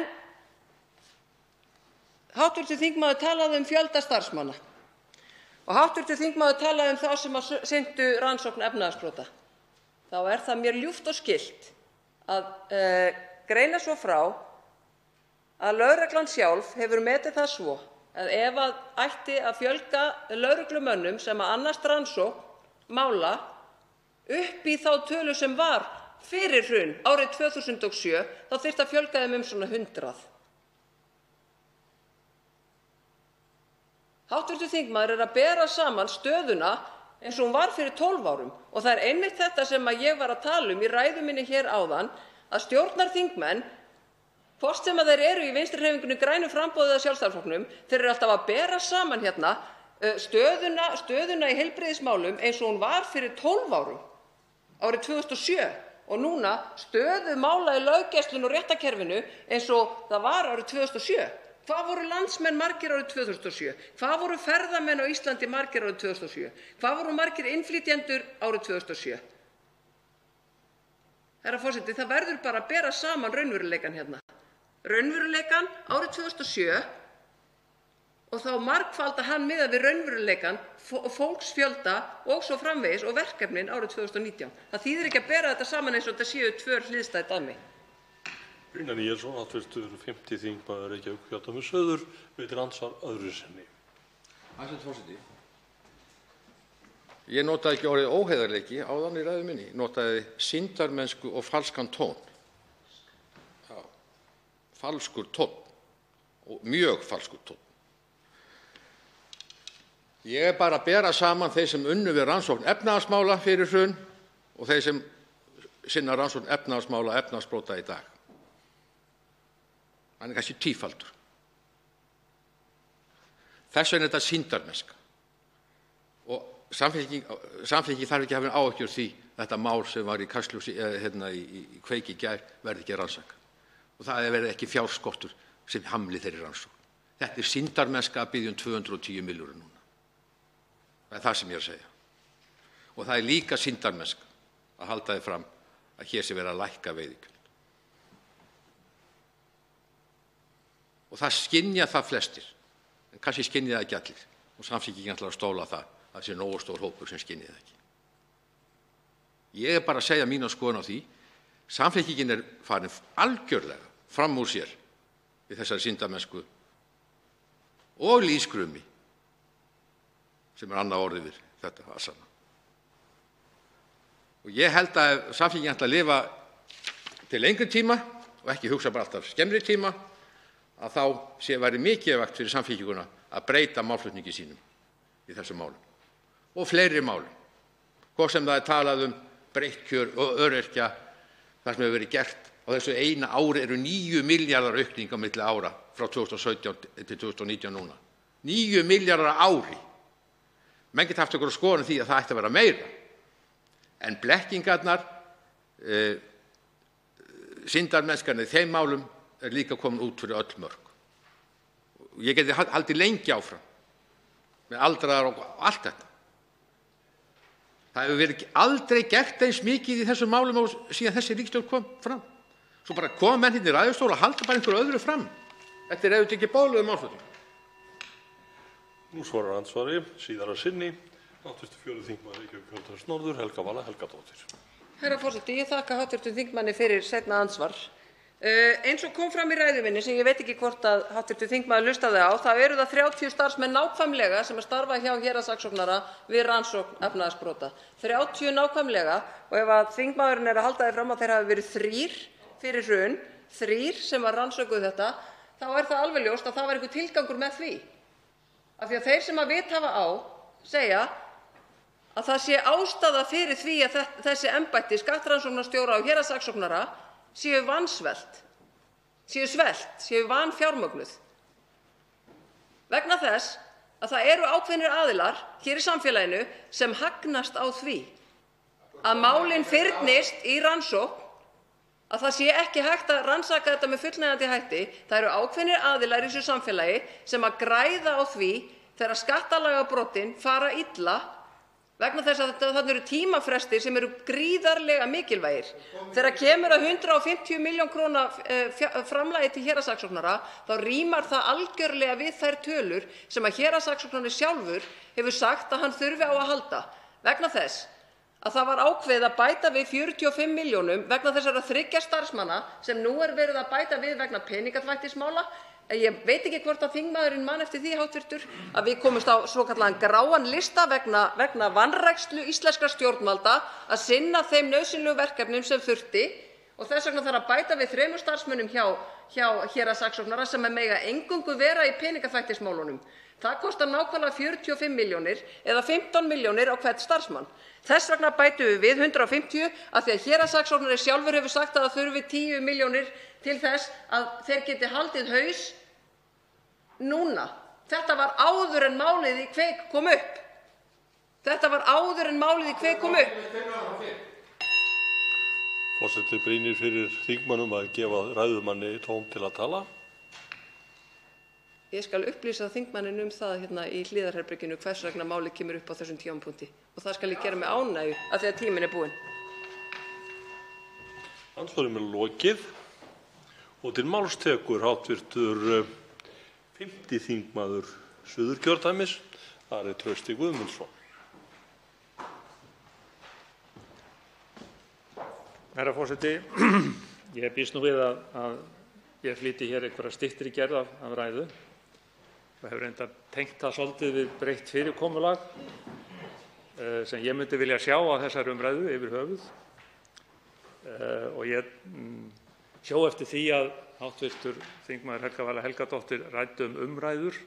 S12: hv. þingmaður talaði fjölda starfsmanna og hv. þingmaður talaði þá sem að sinntu rannsókn efnahagsbrota. Þá er það mér ljúft og skylt að greina svo frá að lögreglan sjálf hefur metið það svo að ef ætti að fjölga lögreglumönnum sem að annast rannsókn mála upp í þá tölu sem var fyrir hrun árið 2007, þá þyrfti að fjölga þeim svona 100. Hv. þingmaður er að bera saman stöðuna eins og hún var fyrir 12 árum og það er einmitt þetta sem að ég var að tala í ræðu minni hér áðan, að stjórnarþingmenn, hvort sem að þeir eru í Vinstrihreyfingunni – grænu framboði eða Sjálfstæðisflokknum, þeir eru alltaf að bera saman hérna stöðuna í heilbrigðismálum eins og hún var fyrir 12 árum, árið 2007, og núna stöðu mála í löggæslunni og réttarkerfinu eins og það var árið 2007. Hvað voru landsmenn margir árið 2007? Hvað voru ferðamenn á Íslandi margir árið 2007? Hvað voru margir innflytjendur árið 2007? Herra forseti, það verður bara að bera saman raunveruleikann hérna. Raunveruleikann árið 2007 og þá margfalda hann miðað við raunveruleikann, fólksfjölda og svo framvegis og verkefnin árið 2019. Það þýðir ekki að bera þetta saman eins og þetta séu tvö hliðstæð dæmi.
S10: Brynjar Níelsson, hv. 5. þingmaður Reykjavíkurkjördæmis suður, veitir andsvar öðru sinni.
S13: Hæstv. forseti. Ég notaði ekki orðið óheiðarleiki áðan í ræðu minni. Ég notaði sýndarmennsku og falskan tón. Já, falskur tón og mjög falskur tón. Ég er bara að bera saman þeir sem unnu við rannsókn efnahagsmála fyrir hrun og þeir sem sinna rannsókn efnahagsmála efnahagsbrota í dag. Hann er kannski tífaldur. Þess vegna er þetta sýndarmennska. Og Samfylking þarf ekki að hafa áhyggjur því þetta mál sem var í Kastljósi hérna í Kveik í gær verði ekki rannsakað. Og það verði ekki fjárskortur sem hamli þeirri rannsókn. Þetta er sýndarmennska að biðja 210 milljónir núna. Það er það sem ég er að segja. Og það er líka sýndarmennska að halda því fram að hér sé verið að lækka veiðigjöld. og það skynja það flestir, en kannski skynja það ekki allir og Samfylkingin ætlar að stóla á það að það sé nógu stór hópur sem skynji það ekki. Ég bara að segja mína skoðun á því. Samfylkingin farin algjörlega fram úr sér við þessari syndamennsku og lýðskrumi sem annað orðið við þetta asana. Og ég held að ef Samfylkingin ætlar að lifa til lengri tíma og ekki hugsa bara alltaf skemmri tíma, að þá væri mikilvægt fyrir Samfylkinguna að breyta málflutningi sínum í þessum málum og fleiri málum. Hvort sem það talað breytt kjör og öryrkja, það sem hefur verið gert á þessu eina ári eru 9 milljarðar aukning á milli ára frá 2017 til 2019 núna. 9 milljarðar á ári. Menn geta haft okkur að skoða því að það ætti að vera meira. En blekkingarnar, syndarmennskan í þeim málum líka komin út fyrir öll mörk. Ég geti haldið lengi áfram með aldraðar og allt þetta. Það hefur verið aldrei gert eins mikið í þessum málum og síðan þessi ríkisstjórn kom fram. Svo bara koma menn hérna í ræðustól og halda bara einhverju öðru fram. Þetta auðvitað ekki boðlegur málflutningur.
S10: Nú svarar andsvari síðara sinni hv. 4. þingmaður Reykjavíkurkjördæmis norður, Helga Vala Helgadóttir.
S12: Herra forseti, ég þakka hv. þingmanni fyrir seinna andsvar. Eins og kom fram í ræðu minni, sem ég veit ekki hvort að hv. þingmaður hlustaði á, þá eru það 30 starfsmenn nákvæmlega sem starfa hjá héraðssaksóknara við rannsókn efnahagsbrota. 30 nákvæmlega, og ef að þingmaðurinn að halda því fram að þeir hafi verið 3 fyrir hrun, 3 sem rannsökuðu þetta, þá er það alveg ljóst að það var einhver tilgangur með því. Af því að þeir sem að vit hafa á segja að það sé ástæða fyrir því að þessi embætti skattrannsóknarstjóra og héraðssaksóknara séu vansvelt, séu svelt, séu vanfjármögnuð. Vegna þess að það eru ákveðnir aðilar hér í samfélaginu sem hagnast á því að málin fyrnist í rannsókn, að það sé ekki hægt að rannsaka þetta með fullnægjandi hætti. Það eru ákveðnir aðilar í þessu samfélagi sem að græða á því þegar skattalagabrotin fara illa, vegna þess að þarna eru tímafrestir sem eru gríðarlega mikilvægir. Þegar kemur að 150 milljón króna framlagi til héraðssaksóknara, þá rímar það algjörlega við þær tölur sem að héraðssaksóknari sjálfur hefur sagt að hann þurfi á að halda, vegna þess að það var ákveðið að bæta við 45 milljónum vegna þessara 3 starfsmanna sem nú er verið að bæta við vegna peningaþvættismála. Ég veit ekki hvort að þingmaðurinn man eftir því, háttvirtur, að við komumst á svokallaðan gráan lista vegna vanrækslu íslenskra stjórnvalda að sinna þeim nauðsynlegu verkefnum sem þurfti, og þess vegna þarf að bæta við 3 starfsmönnum hjá héraðssaksóknara sem mega eingöngu vera í peningaþvættismálunum. Það kostar nákvæmlega 45 milljónir eða 15 milljónir á hvern starfsmann. Þess vegna bætum við 150 af því að héraðssaksóknari sjálfur hefur sagt að það þurfi 10 milljónir til þess að þeir geti haldið haus núna. Þetta var áður en málið í Kveik kom upp. Þetta var áður en málið í Kveik kom upp.
S10: Forseti brýnir fyrir þingmönnum að gefa ræðumanni tóm til að tala.
S12: Ég skal upplýsa þingmanninn það hérna í hliðarherberginu hvers vegna málið kemur upp á þessum tímapunkti, og það skal ég gera með ánægju af því að tíminn er búinn.
S10: Andsvari er lokið og til máls tekur hv. 5. þingmaður Suðurkjördæmis, Ari Trausti Guðmundsson.
S1: Herra forseti, ég býst nú við að ég flytji hér einhverja styttri gerð af ræðu og hefur reyndar tengt það svolítið við breytt fyrirkomulag sem ég myndi vilja sjá á þessari umræðu yfir höfuð. Og ég hjó eftir því að hv. þingmaður Helga Vala Helgadóttir ræddi umræður.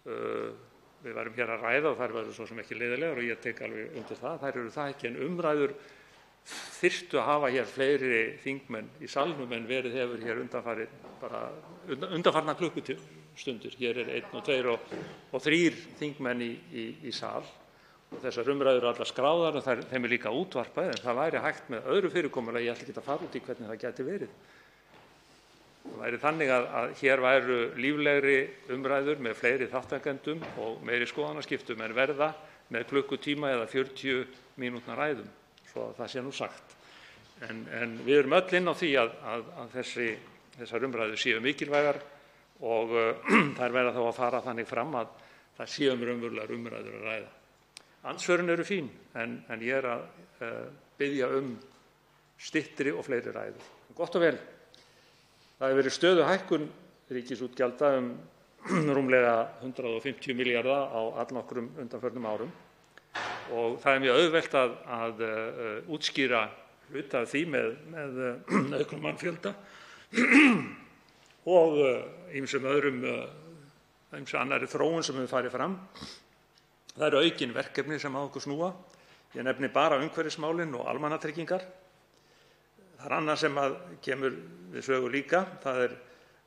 S1: Við værum hér að ræða og þær væru svo sem ekki leiðilegar og ég tek alveg undir það. Þær eru það ekki, en umræður þyrftu að hafa hér fleiri þingmenn í salnum en verið hefur hér undanfarna klukkustundir. Hér er 1 og 2 og 3 þingmenn í sal og þessar umræður eru allar skráðar og þeim er líka útvarpað, en það væri hægt með öðru fyrirkomulagi. Ég ætla ekki að fara út í hvernig það gæti verið. Það væri þannig að hér væru líflegri umræður með fleiri þáttakendum og meiri skoðanaskiptum en verða með klukkutíma eða 40 mínútna ræðum, svo að það sé nú sagt. En við erum öll inn á því að þessar umræður séu mikilvægar og þær verða þá að fara þannig fram að það sé raunverulegar umræður að ræða. Andsvörin eru fín en ég er að biðja styttri og fleiri ræður. Gott og vel. Það hefur verið stöðuhækkun ríkisútgjalda rúmlega 150 milljarða á allnokkrum undanförnum árum og það er mjög auðvelt að útskýra hluta af því með auknum mannfjölda og ýmsum annarri þróun sem hefur farið fram. Það eru aukin verkefni sem að okkur snúa. Ég nefni bara umhverfismálin og almannatryggingar. Það er annað sem kemur við sögu líka. Það er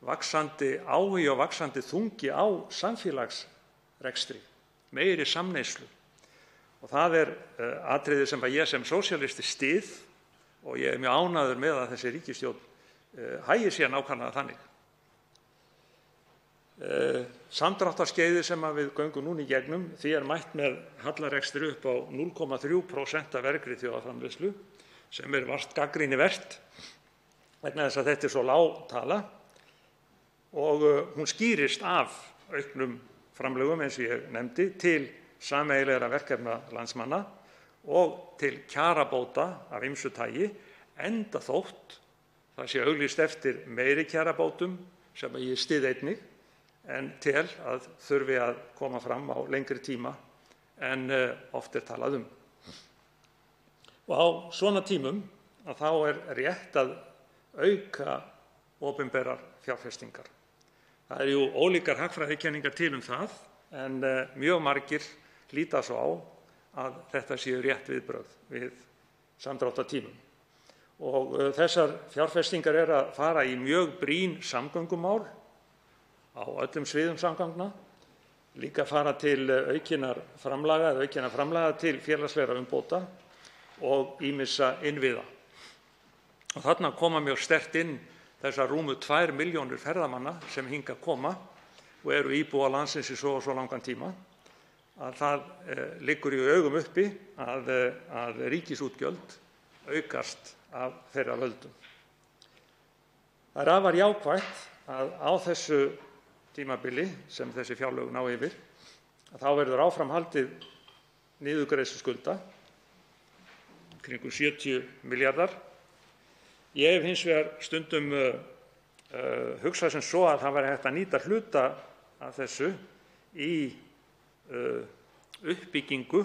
S1: vaxandi áhugi og vaxandi þungi á samfélagsrekstri, meiri samneyslu. Og það er atriði sem ég sem sósíalisti styð og ég er mjög ánægður með að þessi ríkisstjórn hagi sér nákvæmlega þannig. Samdráttarskeiðið sem við göngum núna í gegnum, því er mætt með hallarekstri upp á 0,3% af vergri þjóðarframleiðslu, sem er vart gagnrýnivert vegna þess að þetta er svo lág tala og hún skýrist af auknum framlögum, eins og ég nefndi, til sameiginlegra verkefna landsmanna og til kjarabóta af ýmsu tagi, enda þótt það sé auglýst eftir meiri kjarabótum sem ég styð einnig en tel að þurfi að koma fram á lengri tíma en oft er talað um. Og á svona tímum þá er rétt að auka opinberar fjárfestingar. Það eru ólíkar hagfræðikenningar til það en mjög margir líta svo á að þetta séu rétt viðbrögð við samdráttartímum. Og þessar fjárfestingar eru að fara í mjög brýn samgöngumál á öllum sviðum samgangna, líka fara til aukinna framlaga til félagslegra umbóta og ýmissa innviða. Og þarna koma mjög sterkt inn þessar rúmu 2 milljónir ferðamanna sem hingað koma og eru íbúar landsins í svo og svo langan tíma, að það liggur í augum uppi að ríkisútgjöld aukast af þeirra völdum. Það er afar jákvætt að á þessu tímabili sem þessi fjárlög ná yfir, að þá verður áfram haldið niðurgreiðslu skulda, kringum 70 milljarðar. Ég hef hins vegar stundum hugsað sem svo að það væri hægt að nýta hluta af þessu í uppbyggingu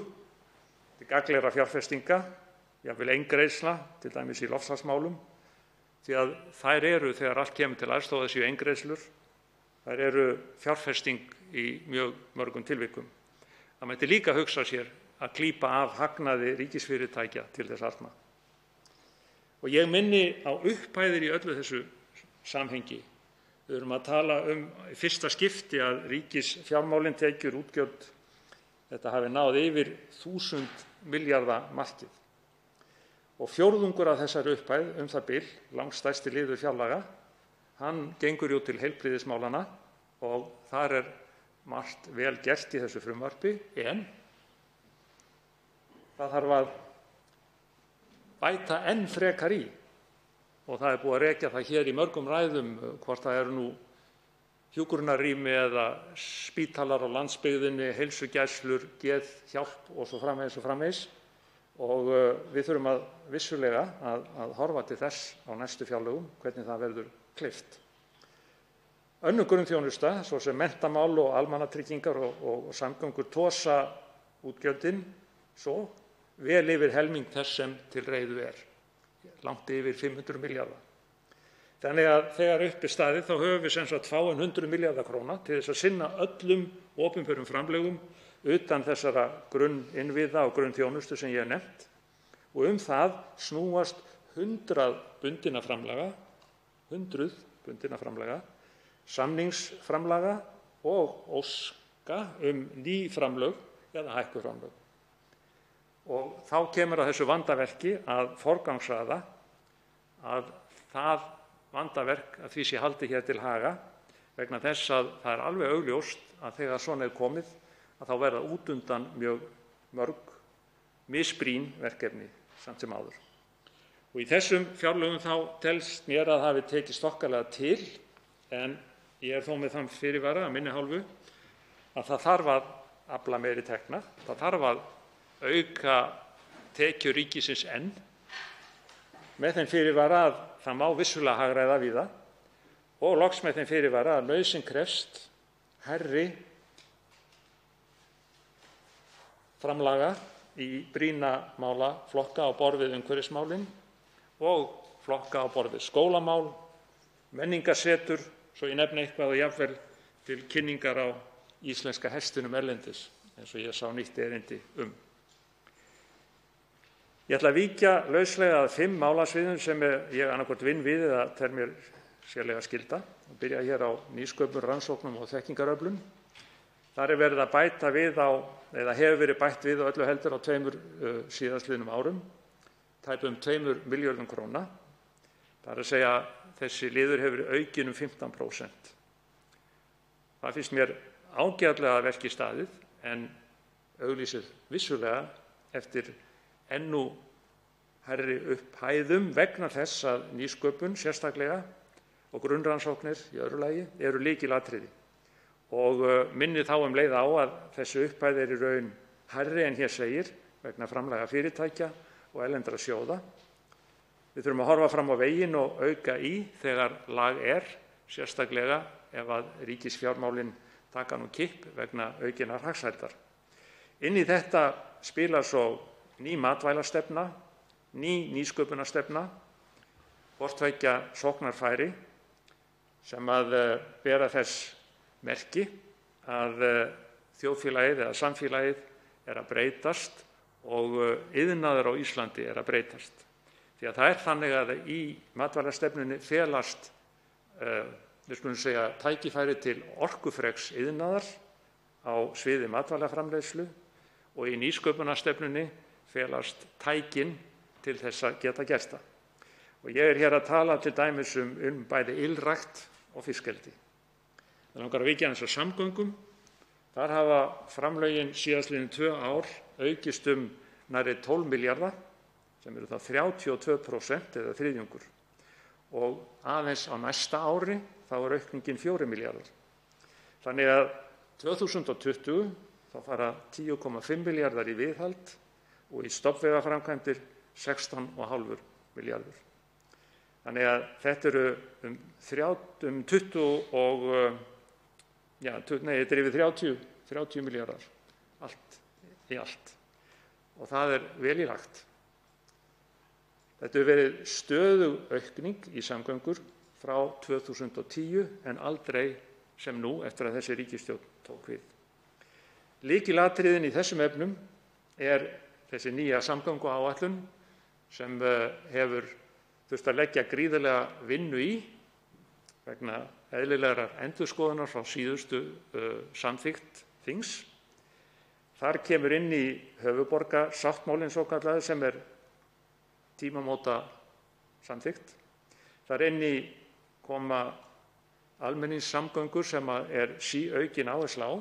S1: til gagnlegra fjárfestinga, jafnvel eingreiðslna, til dæmis í loftslagsmálum, því að þær eru, þegar allt kemur til aðstoðar, séu eingreiðslur, þær eru fjárfesting í mjög mörgum tilvikum. Það mætti líka hugsa sér að klípa af hagnaði ríkisfyrirtækja til þess arna. Og ég minni á upphæðir í öllu þessu samhengi. Við erum að tala í fyrsta skipti að ríkisfjármálin tekjur útgjöld, þetta hafi náð yfir 1000 milljarða markið. Og fjórðungur af þessari upphæð, það bil, langstærsti liður fjárlaga, hann gengur til heilbrigðismálanna og þar er margt vel gert í þessu frumvarpi, en það þarf að bæta enn frekar í. Og það er búið að rekja það hér í mörgum ræðum, hvort það eru nú hjúkrunarrými eða spítalar á landsbyggðinni, heilsugæslur, geðhjálp og svo framvegis. Og við þurfum vissulega að horfa til þess á næstu fjárlögum, hvernig það verður kleift. Önnur grunnþjónusta, svo sem menntamál og almannatryggingar og samgöngur, tosa útgjöldin svo vel yfir helming þess sem til reiðu er, langt yfir 500 milljarða. Þannig að þegar upp er staðið þá höfum við sem sagt fáein 100 milljarða króna til þess að sinna öllum opinberum framlögum utan þessara grunninnviða og grunnþjónustu sem ég hef nefnt, og það snúast 100 bundinna framlaga, samningsframlaga og óska ný framlög eða hækkuð framlög. Og þá kemur að þessu vandaverki að forgangsraða, að það vandaverk að því sé haldið hér til haga, vegna þess að það er alveg augljóst að þegar svona er komið að þá verða út undan mjög mörg misbrýn verkefni samt sem áður. Og í þessum fjárlögum þá telst mér að hafi tekist þokkalega til, en Ég er þó með þann fyrirvara af minni hálfu að það þarf að afla meiri tekna. Það þarf að auka tekjur ríkisins enn með þeim fyrirvara að það má vissulega hagræða víða og loks með þeim fyrirvara að nauðsyn krefst hærri framlaga í brýna málaflokka á borð við umhverfismálin og flokka á borð við skólamál, menningarsetur, svo ég nefni eitthvað og jafnvel til kynningar á íslenska hestinum erlendis, eins og ég sá nýtt erindi um. Ég ætla að víkja lauslega að 5 málasviðum sem ég annaðhvort vinn við eða tel mér sérlega skylda og byrja hér á nýsköpun, rannsóknum og þekkingaröflun. Þar er verið að bæta við eða hefur verið bætt við á öllu heldur á 2 síðastliðnum árum, tæpum 2 milljörðum króna. Það er að segja að þessi liður hefur verið aukinn um 15%. Það finnst mér ágætlega að verki staðið en auglýsir vissulega eftir enn hærri upphæðum vegna þess að nýsköpun sérstaklega og grunnrannsóknir í öðru lagi eru lykilatriði og minni þá leið á að þessi upphæð er í raun hærri en hér segir vegna framlaga fyrirtækja og erlendra sjóða. Við þurfum að horfa fram á veginn og auka í þegar lag er, sérstaklega ef að ríkisfjármálin taka nú kipp vegna aukinnar hagsældar. Inn í þetta spilar svo ný matvælastefna, ný nýsköpunarstefna, hvort tveggja sóknarfæri sem að bera þess merki að þjóðfélagið eða samfélagið er að breytast og iðnaður á Íslandi er að breytast. Því að það er þannig að í matvælastefnunni felast, við skulum segja, tækifæri til orkufreks iðnaðar á sviði matvælaframleiðslu og í nýsköpunarstefnunni felast tækin til þess að geta gert það. Og ég er hér að tala til dæmis um bæði ylrækt og fiskeldi. Það langar að víkja aðeins að samgöngum. Þar hafa framlögin síðastliðin 2 ár aukist nærri 12 milljarða, sem eru það 32% eða þriðjungur. Og aðeins á næsta ári þá er aukningin 4 milljarðar. Þannig að 2020 þá fara 10,5 milljarðar í viðhald og í stofnvegaframkvæmdir 16,5 milljarður. Þannig að þetta eru þetta er yfir 30 milljarðar allt í allt og það er vel í lagt. Þetta hefur verið stöðug aukning í samgöngur frá 2010 en aldrei sem nú eftir að þessi ríkisstjórn tók við. Lykilatriðin í þessum efnum er þessi nýja samgönguáætlun sem hefur þurft að leggja gríðarlega vinnu í vegna eðlilegrar endurskoðunar frá síðustu samþykkt þings. Þar kemur inn í höfuðborgarsáttmálinn svokallaði sem er tímamóta samþykkt. Þar inn í koma almenningssamgöngur sem er síaukin áhersla á.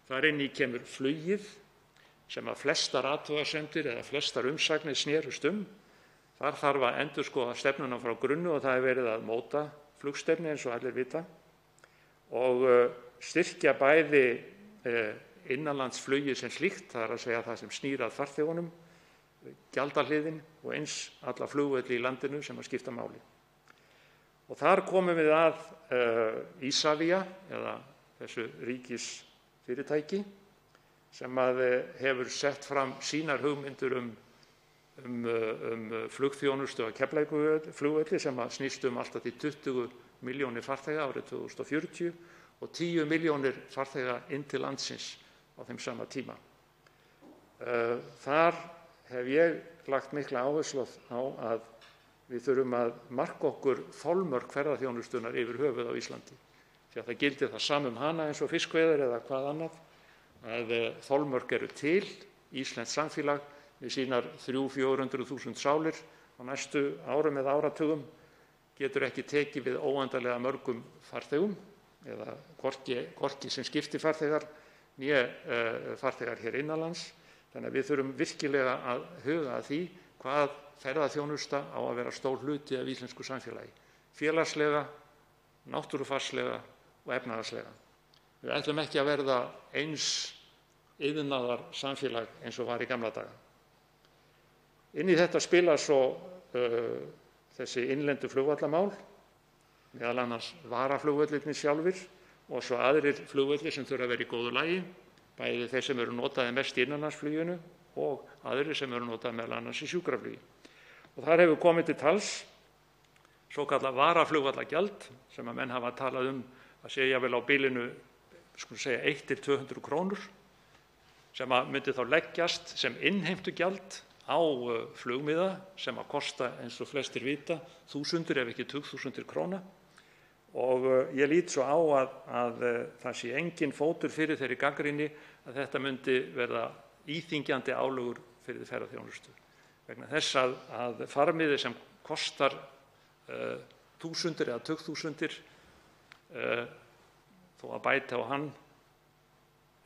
S1: Þar inn í kemur flugið sem að flestar athugasemdir eða flestar umsagnir snerust Þar þarf að endurskoða stefnuna frá grunni og það er verið að móta flugstefnu eins og allir vita og styrkja bæði innanlandsflugið sem slíkt, það er að segja það sem snýr að farþegunum, gjaldahliðin og eins alla flugvelli í landinu sem að skipta máli. Og þar komum við að Isavia eða þessu ríkisfyrirtæki sem að hefur sett fram sínar hugmyndir um flugþjónustu á Keflavíkurflugvelli sem að snýst allt að því 20 milljónir farþega árið 2040 og 10 milljónir farþega inn til landsins á þeim sama tíma. Þar hef ég lagt mikla áherslu á að við þurfum að marka okkur þolmörk ferðaþjónustunnar yfir höfuð á Íslandi. Því að það gildir það sama hana eins og fiskveiðar eða hvað annað, að þolmörk eru til, íslenskt samfélag með sínar 300–400.000 sálir á næstu árum eða áratugum getur ekki tekið við óendanlega mörgum farþegum eða hvorki sem skiptifarþegar né farþegar hér innanlands. Þannig að við þurfum virkilega að huga að því hvað ferðaþjónusta á að vera stór hluti af íslensku samfélagi, félagslega, náttúrufarslega og efnahagslega. Við ætlum ekki að verða eins iðnaðarsamfélag eins og var í gamla daga. Inn í þetta spila svo þessi innlendu flugvallamál, meðal annars varaflugvellirnir sjálfir og svo aðrir flugvellir sem þurfa að vera í góðu lagi, bæði þeir sem eru notaðir mest í innanlandsfluginu og aðrir sem eru notaðir meðal annars í sjúkraflugi. Og þar hefur komið til tals svokallað varaflugvallagjald sem að menn hafa talað að sé jafnvel á bilinu, skulum segja 100–200 krónur, sem að myndi þá leggjast sem innheimtugjald á flugmiða sem að kosta, eins og flestir vita, þúsundir ef ekki tugþúsundir króna. Og ég lít svo á að það sé engin fótur fyrir þeirri gagnrýni að þetta myndi verða íþyngjandi álögur fyrir ferðaþjónustu. Vegna þess að farmiði sem kostar þúsundir eða tugþúsundir, þó að bæta á hann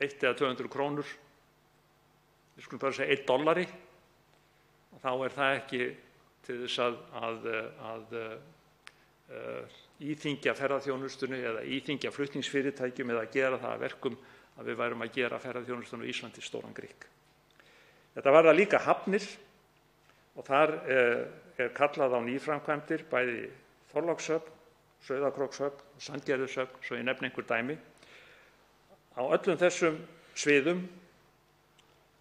S1: 1 eða 200 krónur, við skulum bara segja $1, þá er það ekki til þess að íþyngja ferðaþjónustunni eða íþyngja flutningsfyrirtækjum eða gera það að verkum að við værum að gera ferðaþjónustunni á Íslandi stóran grikk. Þetta varðar líka hafnir og þar er kallað á nýframkvæmdir, bæði Þorlákshöfn, Sauðárkrókshöfn og Sandgerðishöfn, svo ég nefni einhver dæmi. Á öllum þessum sviðum,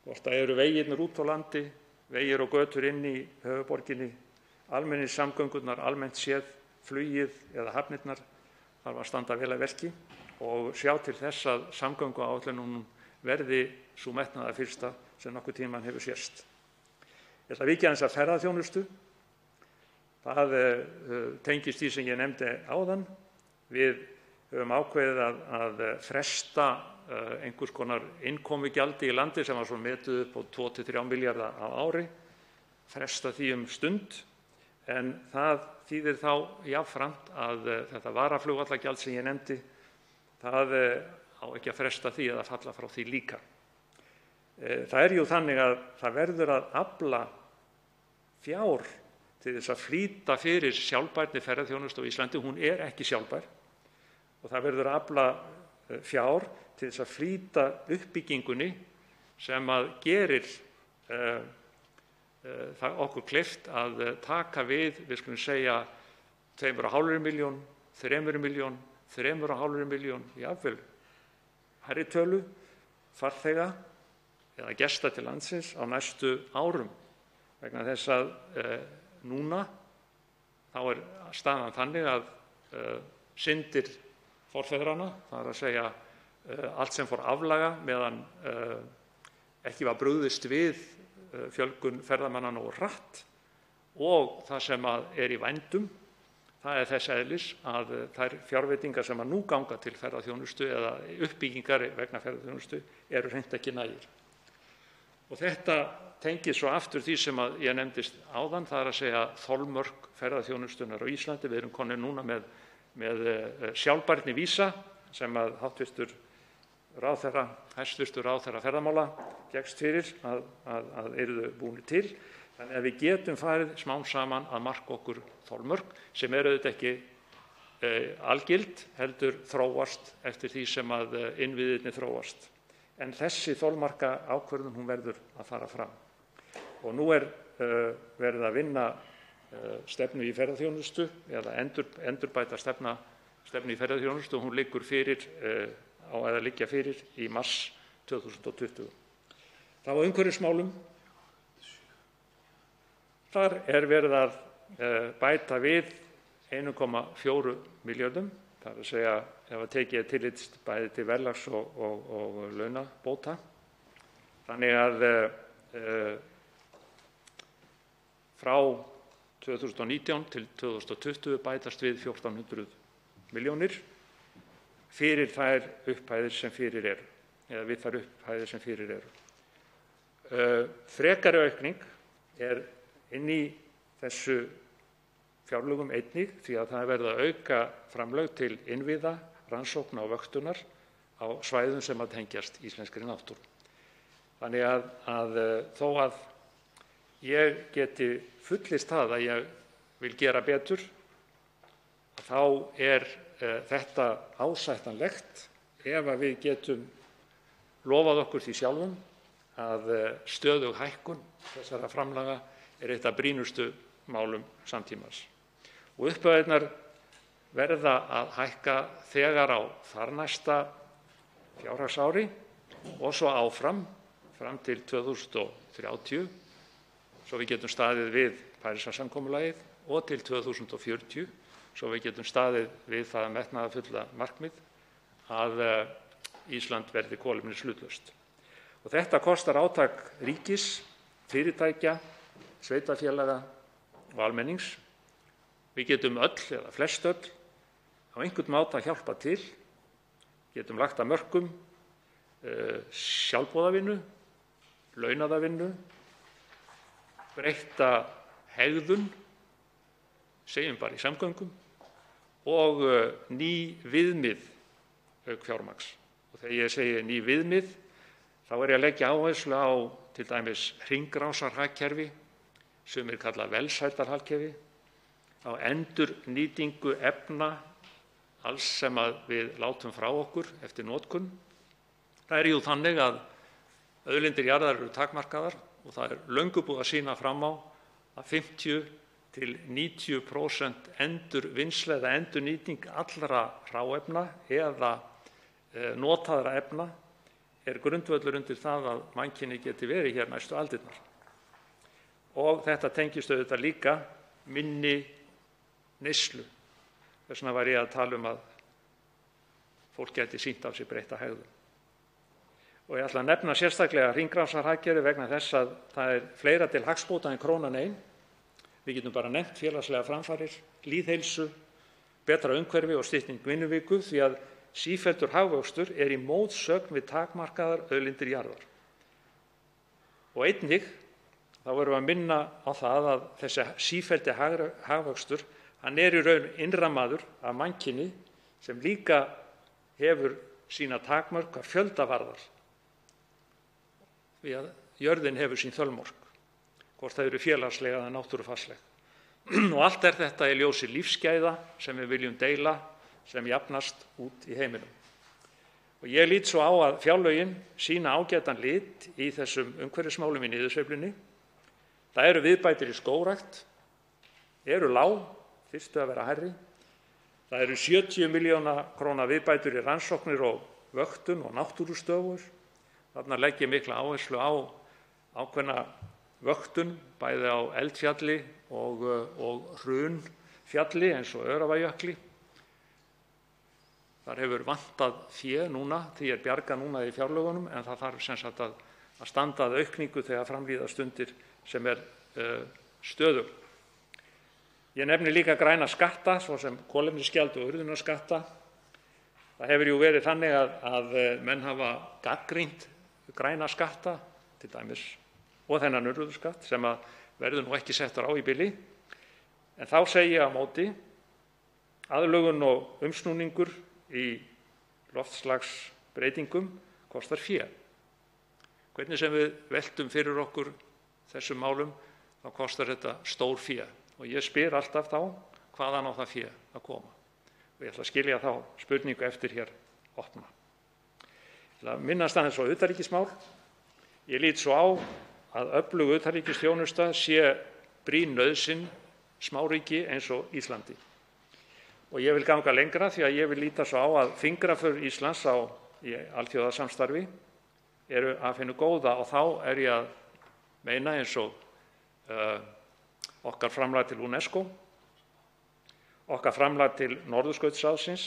S1: hvort það eru vegirnir út á landi, vegir og götur inn í höfuðborginni, almenningssamgöngurnar almennt séð, flugið eða hafnirnar, þarf að standa vel að verki og sjá til þess að samgönguáætlunum verði sú metnaðarfyllsta sem nokkurn tímann hefur sést. Ég ætla að víkja aðeins að ferðaþjónustu. Það tengist því sem ég nefndi áðan. Við höfum ákveðið að fresta einhvers konar innkomugjaldi í landi sem var svo metið upp á 2–3 milljarða á ári, fresta því stund, en það þýðir þá jafnframt að þetta varaflugvallagjald sem ég nefndi, það á ekki að fresta því eða falla frá því líka. Það er jú þannig að það verður að afla fjár til þess að flýta fyrir sjálfbærni ferðaþjónustu á Íslandi. Hún er ekki sjálfbær og það verður að afla fjár til þess að flýta uppbyggingunni sem að gerir það okkur kleift að taka við skulum segja 2,5 milljón, 3 milljón, 3,5 milljón, jafnvel hærri tölu farþega eða gesta til landsins á næstu árum. Vegna þess að núna þá er staðan þannig að syndir forfeðranna, það er að segja allt sem fór aflaga meðan ekki var brugðist við fjölgun ferðamanna nógu hratt og það sem er í vændum, það er þess eðlis að þær fjárveitingar sem nú ganga til ferðaþjónustu eða uppbyggingar vegna ferðaþjónustu eru hreint ekki nægir. Og þetta tengir svo aftur því sem ég nefndist áðan, það er að segja þolmörk ferðaþjónustunnar á Íslandi. Við erum konir núna með sjálfbærni vísa sem að hæstv. ráðherra ferðamála gekkst fyrir að yrðu búnir til. Þannig að við getum farið smám saman að marka okkur þolmörk sem eru auðvitað ekki algild, heldur þróast eftir því sem að innviðirnir þróast. En þessi þolmarka ákvörðun hún verður að fara fram. Og nú er verið að vinna stefnu í ferðaþjónustu eða endurbæta stefnu í ferðaþjónustu og hún liggur fyrir á að liggja fyrir í mars 2020. Þá á umhverfismálum. Þar er verið að bæta við 1,4 milljörðum, það er að segja ef að tekið tillit bæði til verðlags og launabóta. Þannig að frá 2019 til 2020 bætast við 1.400 milljónir fyrir þær upphæðir sem fyrir eru, eða við þær upphæðir sem fyrir eru. Frekari aukning er inn í þessu fjárlögum einnig því að það er verið að auka framlög til innviða, rannsókna og vöktunar á svæðum sem að tengjast íslenskri náttúru. Þannig að þó að ég geti fullist það að ég vil gera betur, þá er þetta ásættanlegt ef við getum lofað okkur því sjálfum að stöðug hækkun þessara framlaga er eitt af brýnustu málum samtímans. Og upphæðirnar verða að hækka þegar á þarnæsta fjárhagsári og svo áfram fram til 2030, svo við getum staðið við Parísarsamkomulagið, og til 2040, svo við getum staðið við það metnaðarfulla markmið að Ísland verði kolefnishlutlaust. Og þetta kostar átak ríkis, fyrirtækja, sveitarfélaga og almennings. Við getum öll, eða flest öll, á einhvern máta hjálpa til, getum lagt að mörkum sjálfboðavinnu, launaða vinnu, breytta hegðun, segjum bara í samgöngum, og ný viðmið auk fjármagns. Og þegar ég segi ný viðmið, þá er ég að leggja áherslu á til dæmis hringrásarhagkerfi, sumir kalla velsældarhagkerfi, á endurnýtingu efna, alls sem við látum frá okkur eftir notkun. Það er jú þannig að auðlindir jarðar eru takmarkaðar og það er löngu búið að sýna fram á að 50 til 90% endurvinnsla eða endurnýting allra hráefna eða notaðra efna er grundvöllur undir það að mannkynið geti verið hér næstu aldirnar. Og þetta tengist auðvitað líka minni neyslu. Þess vegna var ég að tala um að fólk geti sýnt af sér breytta hegðun. Og ég ætla að nefna sérstaklega hringrásarhagkerfi vegna þess að það er fleira til hagsbóta en krónan ein. Við getum bara nefnt félagslega framfarir, lýðheilsu, betra umhverfi og stytting vinnuviku því að sífelldur hagvöxtur er í mótsögn við takmarkaðar auðlindir jarðar. Og einnig þá verðum við að minna á það að þessi sífelldi hagvöxtur, hann er í raun innrammaður af mannkyni sem líka hefur sína takmörk hvað fjölda varðar. Því að jörðin hefur sín þölmörk, hvort það eru félagslega eða náttúrufarsleg. Og allt er þetta í ljósi lífsgæða sem við viljum deila sem jafnast út í heiminum. Og ég lít svo á að fjárlögin sýna ágætan lit í þessum umhverfismálum í niðursveiflunni. Það eru viðbætur í skógrækt, eru lág, þyrftu að vera hærri. Það eru 70 milljóna króna viðbætur í rannsóknir og vöktun og náttúrustöðvur. Þarna legg ég mikla áherslu á ákveðna vöktun, bæði á Eldfjalli og Hrunfjalli eins og Öræfajökli. Þar hefur vantað fé núna, því er bjargað núna í fjárlögunum, en það þarf sem sagt að standa að aukningu þegar fram líða stundir sem er stöðug. Ég nefni líka græna skatta, svo sem kolefnisgjald og urðunarskatta. Það hefur jú verið þannig að menn hafa gagnrýnt græna skatta, til dæmis, og þennan urðunarskatt sem að verður nú ekki settur á í bili. En þá segi ég á móti, aðlögun og umsnúningur í loftslagsbreytingum kostar fé. Hvernig sem við veltum fyrir okkur þessum málum, þá kostar þetta stór fé. Og ég spyr alltaf þá, hvaðan á það fé að koma. Og ég ætla að skilja þá spurningu eftir hér opna. Ég ætla að minnast aðeins á utanríkismál. Ég lít svo á að öflug utanríkisþjónusta sé brýn nauðsyn smáríki eins og Íslandi. Og ég vil ganga lengra því að ég vil líta svo á að fingraför Íslands í alþjóðasamstarfi eru af hinu góða og þá er ég að meina eins og okkar framlag til UNESCO, okkar framlag til Norðurskautsráðsins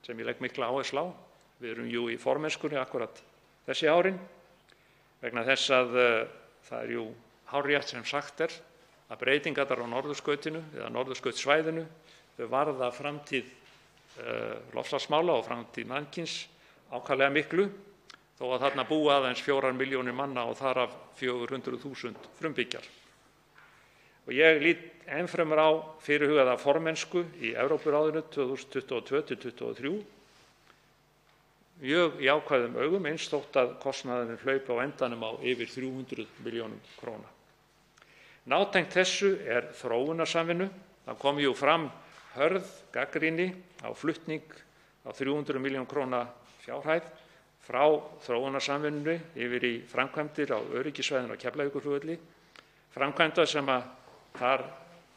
S1: sem ég legg mikla áherslu á. Við erum jú í formennskunni akkurat þessi árin vegna þess að það er jú hárrétt sem sagt er að breytingarnar á norðurskautinu eða norðurskautssvæðinu þau varða framtíð loftslagsmála og framtíð mannkyns ákaflega miklu þó að þarna búa aðeins 4 milljónir manna og þar af 400.000 frumbyggjar. Og ég lít ennfremur á fyrirhugaða formennsku í Evrópuráðinu 2022-2023 mjög jákvæðum augum eins þótt að kostnaðurinn hlaupi á endanum á yfir 300 milljónum króna. Nátengt þessu er þróunarsamvinnu. Það kom jú fram hörð gagnrýni á flutning á 300 millj. kr. fjárhæð frá þróunarsamvinnunni yfir í framkvæmdir á öryggissvæðinu á Keflavíkurflugvelli, framkvæmdir sem þar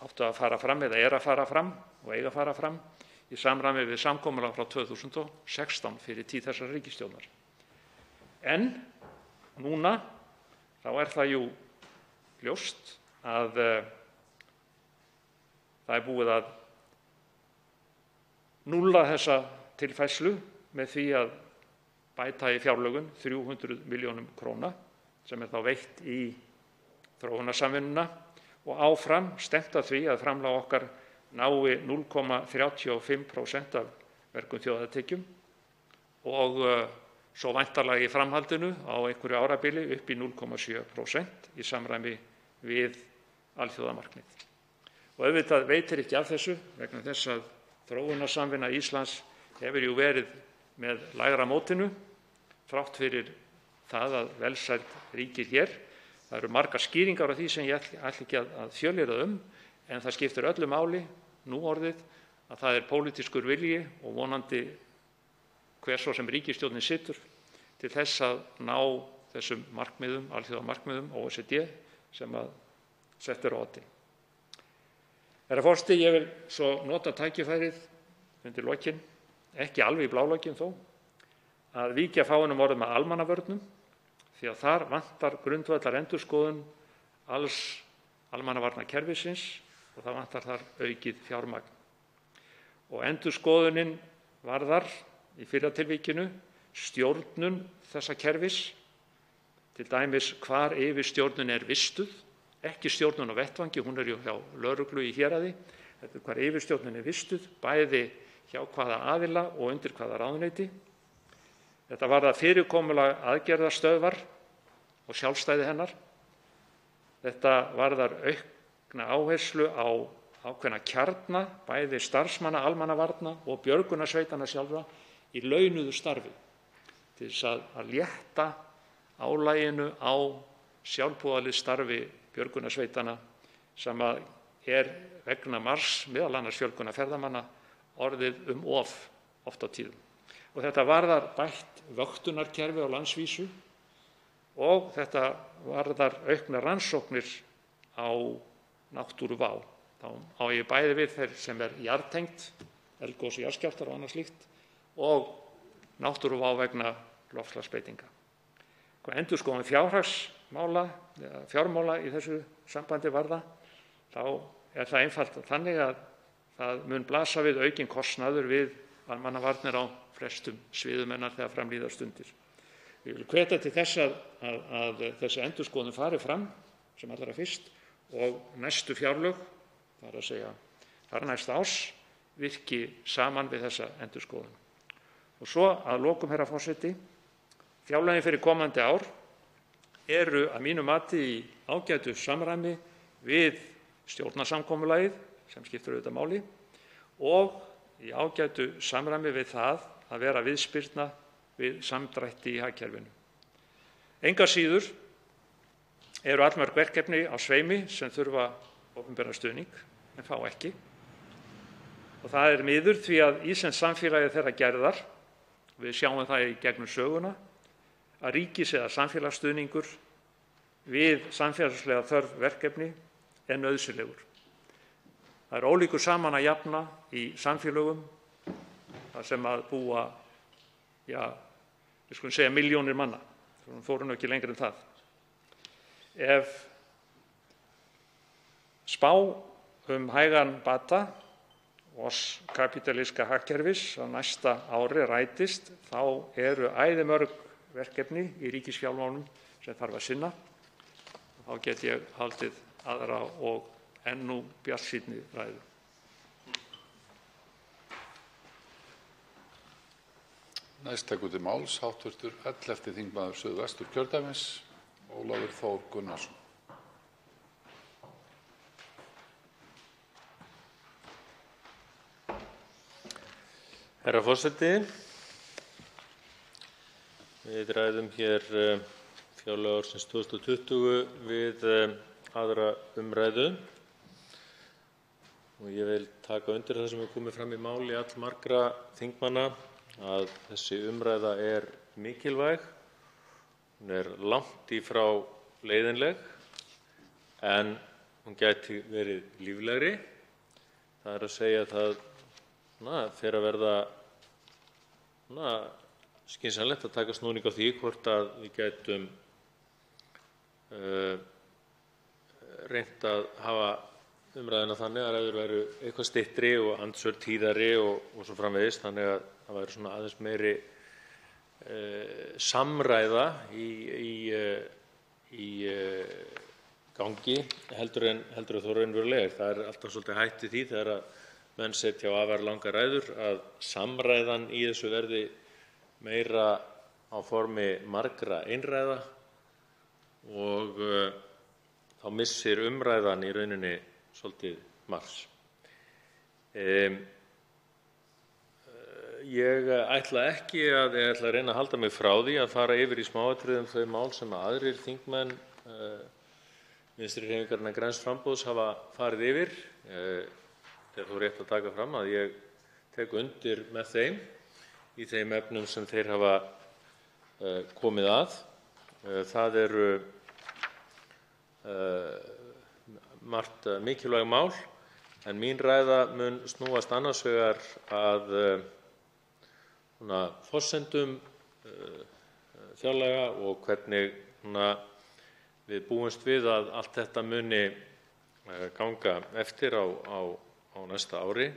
S1: áttu að fara fram eða að fara fram og eiga að fara fram í samræmi við samkomulag frá 2016 fyrir tíð þessarar ríkisstjórnar. En núna þá það jú ljóst að það búið að núlla þessa tilfærslu með því að bæta í fjárlögum 300 millj. kr. sem þá veitt í þróunarsamvinnuna og áfram stefnt að því að framlag okkar nái 0,35% af vergum þjóðartekjum og svo væntanlega í framhaldinu á einhverju árabili upp í 0,7% í samræmi við alþjóðamarkmið. Og auðvitað veitir ekki af þessu vegna þess að þróunarsamvinna Íslands hefur jú verið með lægra mótinu þrátt fyrir það að velsæld ríkir hér. Það eru margar skýringar á því sem ég ætla ekki að fjölyrða en það skiptir öllu máli nú orðið að það pólitískur vilji og vonandi hver svo sem ríkisstjórnin situr til þess að ná þessum markmiðum, alþjóðamarkmiðum OECD sem sett á oddinn. Herra forseti, ég vil svo nota tækifærið undir lokin, ekki alveg í blálokin þó, að víkja fáeinum orðum að almannavörnum því að þar vantar grundvallar endurskoðun alls almannavarnakerfisins og það vantar þar aukið fjármagn. Og endurskoðunin varðar í fyrra tilvikinu stjórnun þessa kerfis, til dæmis hvar yfirstjórnun vistuð, ekki stjórnun á vettvangi, hún jú hjá lögreglu í héraði, þetta hvar yfirstjórnun vistuð, bæði hjá hvaða aðila og undir hvaða ráðuneyti. Þetta varðar fyrirkomulag aðgerðastöðvar og sjálfstæði hennar. Þetta varðar aukna áherslu á ákveðna kjarna, bæði starfsmanna almannavarna og björgunarsveitanna sjálfra í launuðu starfi til þess að létta álaginu á sjálfboðaliðsstarfi björgunarsveitanna sem vegna margs meðal annars fjölgunar ferðamanna orðið of oft á tíðum. Og þetta varðar bætt vöktunarkerfi á landsvísu og þetta varðar auknar rannsóknir á náttúruvá. Þá á ég bæði við þeir sem jarðtengt, eldgos, jarðskjálftar og annað slíkt, og náttúruvá vegna loftslagsbreytinga. Hvað endurskoðun fjármála í þessu sambandi varða, þá það einfalt þannig að það mun blasa við aukinn kostnaður við almannavarnir á flestum sviðum hennar þegar fram líða stundir. Ég vil hvetja til þess að þessi endurskoðun fari fram sem allra fyrst og næstu fjárlög, það að segja þar næsta árs, virki saman við þessa endurskoðun. Og svo að lokum, herra forseti, fjárlögin fyrir komandi ár eru að mínu mati í ágætu samræmi við stjórnarsamkomulagið sem skiptir auðvitað máli og í ágætu samræmi við það að vera viðspyrna við samdrætti í hagkerfinu. Engu að síður eru allmörg verkefni á sveimi sem þurfa opinberan stuðning en fá ekki. Og það miður því að íslenskt samfélagi þeirra gerðar, við sjáum það í gegnum söguna, að ríkis- eða samfélagsstuðningur við samfélagslega þörf verkefni nauðsynlegur. Það ólíku saman að jafna í samfélögum þar sem að búa, við skulum segja milljónir manna, fórum nú ekki lengra en það. Ef spá hægan bata kapitalíska hagkerfis á næsta ári rætist, þá eru æðimörg verkefni í ríkisfjármálum sem þarf að sinna. Þá get ég haldið aðra og enn bjartsýnni ræðu.
S14: Næst tekur til máls hv. 11. þingmaður Suðvesturkjördæmis, Ólafur Þór Gunnarsson.
S15: Herra forseti, við ræðum hér fjárlög ársins 2020 við aðra umræðu Ég vil taka undir það sem hefur komið fram í máli allmargra þingmanna að þessi umræða er mikilvæg. Hún er langt í frá leiðinleg en hún gæti verið líflegri. Það er að segja það fer að verða skynsamlegt að taka snúning á því hvort að við gætum reynt að hafa umræðuna þannig að ræður væru eitthvað styttri og andsvör tíðari og svo framvegis, þannig að það væri svona aðeins meiri samræða í gangi heldur en þó raunverulega er. Það er alltaf svolítið hætt við því þegar að menn setja á afar langar ræður að samræðan í þessu verði meira á formi margra einræða og þá missir umræðan í rauninni svolítið marks. Ég ætla að reyna að halda mig frá því að fara yfir í smáatriðum þau mál sem aðrir þingmenn Vinstrihreyfingarinnar – græns framboðs hafa farið yfir. Það er þó rétt að taka fram að ég tek undir með þeim í þeim efnum sem þeir hafa komið að. Það eru margt mikilvæg mál en mín ræða mun snúast annars vegar að forsendum fjárlaga og hvernig við búumst við að allt þetta muni ganga eftir á næsta ári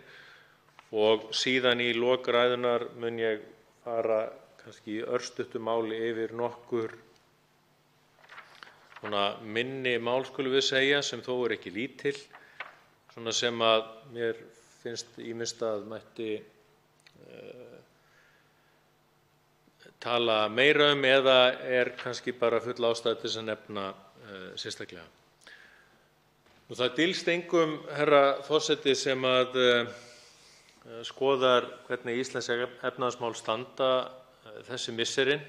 S15: og síðan í lok ræðunnar mun ég fara kannski í örstuttu máli yfir nokkur minni mál skulum við segja sem þó er ekki lítil, sem að mér finnst ýmist að mætti tala meira eða er kannski bara full ástæða til að nefna sérstaklega. Það dylst engum, herra forseti, sem að skoðar hvernig íslensk efnahagsmál standa þessi misserin,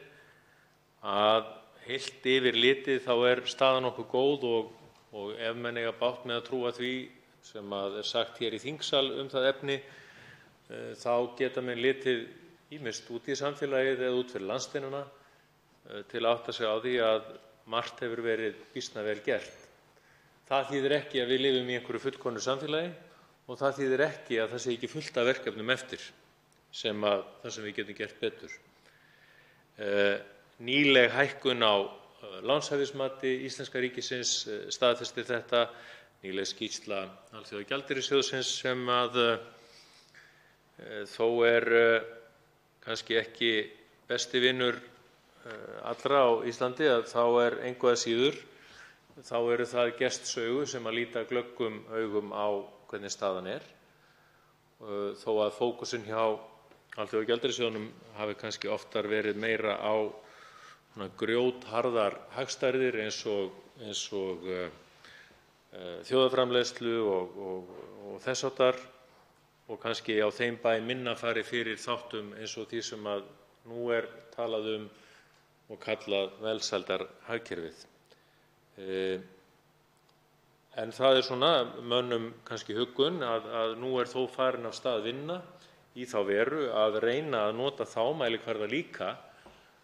S15: að heilt yfir litið þá er staðan nokkuð góð og ef menn eiga bágt með að trúa því sem að er sagt hér í þingsal það efni, þá geta menn litið ýmist út í samfélagið eða út fyrir landsteinana til að átta sig á því að margt hefur verið býsna vel gert. Það þýðir ekki að við lifum í einhverju fullkomnu samfélagi og það þýðir ekki að það sé ekki fullt af verkefnum eftir þar sem við getum gert betur. Nýleg hækkun á lánshæfismati íslenska ríkisins staðfestir þetta, nýleg skýrsla Alþjóðagjaldeyrissjóðsins sem að þó er kannski ekki besti vinur allra á Íslandi, að þá er engu að síður þá eru það gestsaugu sem að líta glöggum augum á hvernig staðan er, þó að fókusinn hjá Alþjóðagjaldeyrissjóðnum hafi kannski oftar verið meira á grjótharðar hagstærðir eins og þjóðarframleiðslu og þess háttar og kannski á þeim bæ minna fari fyrir þáttum eins og því sem að nú er talað og kallað velsældarhagkerfið. En það er mönnum kannski huggun að nú er þó farin af stað vinna í þá veru að reyna að nota þá mælikvarða líka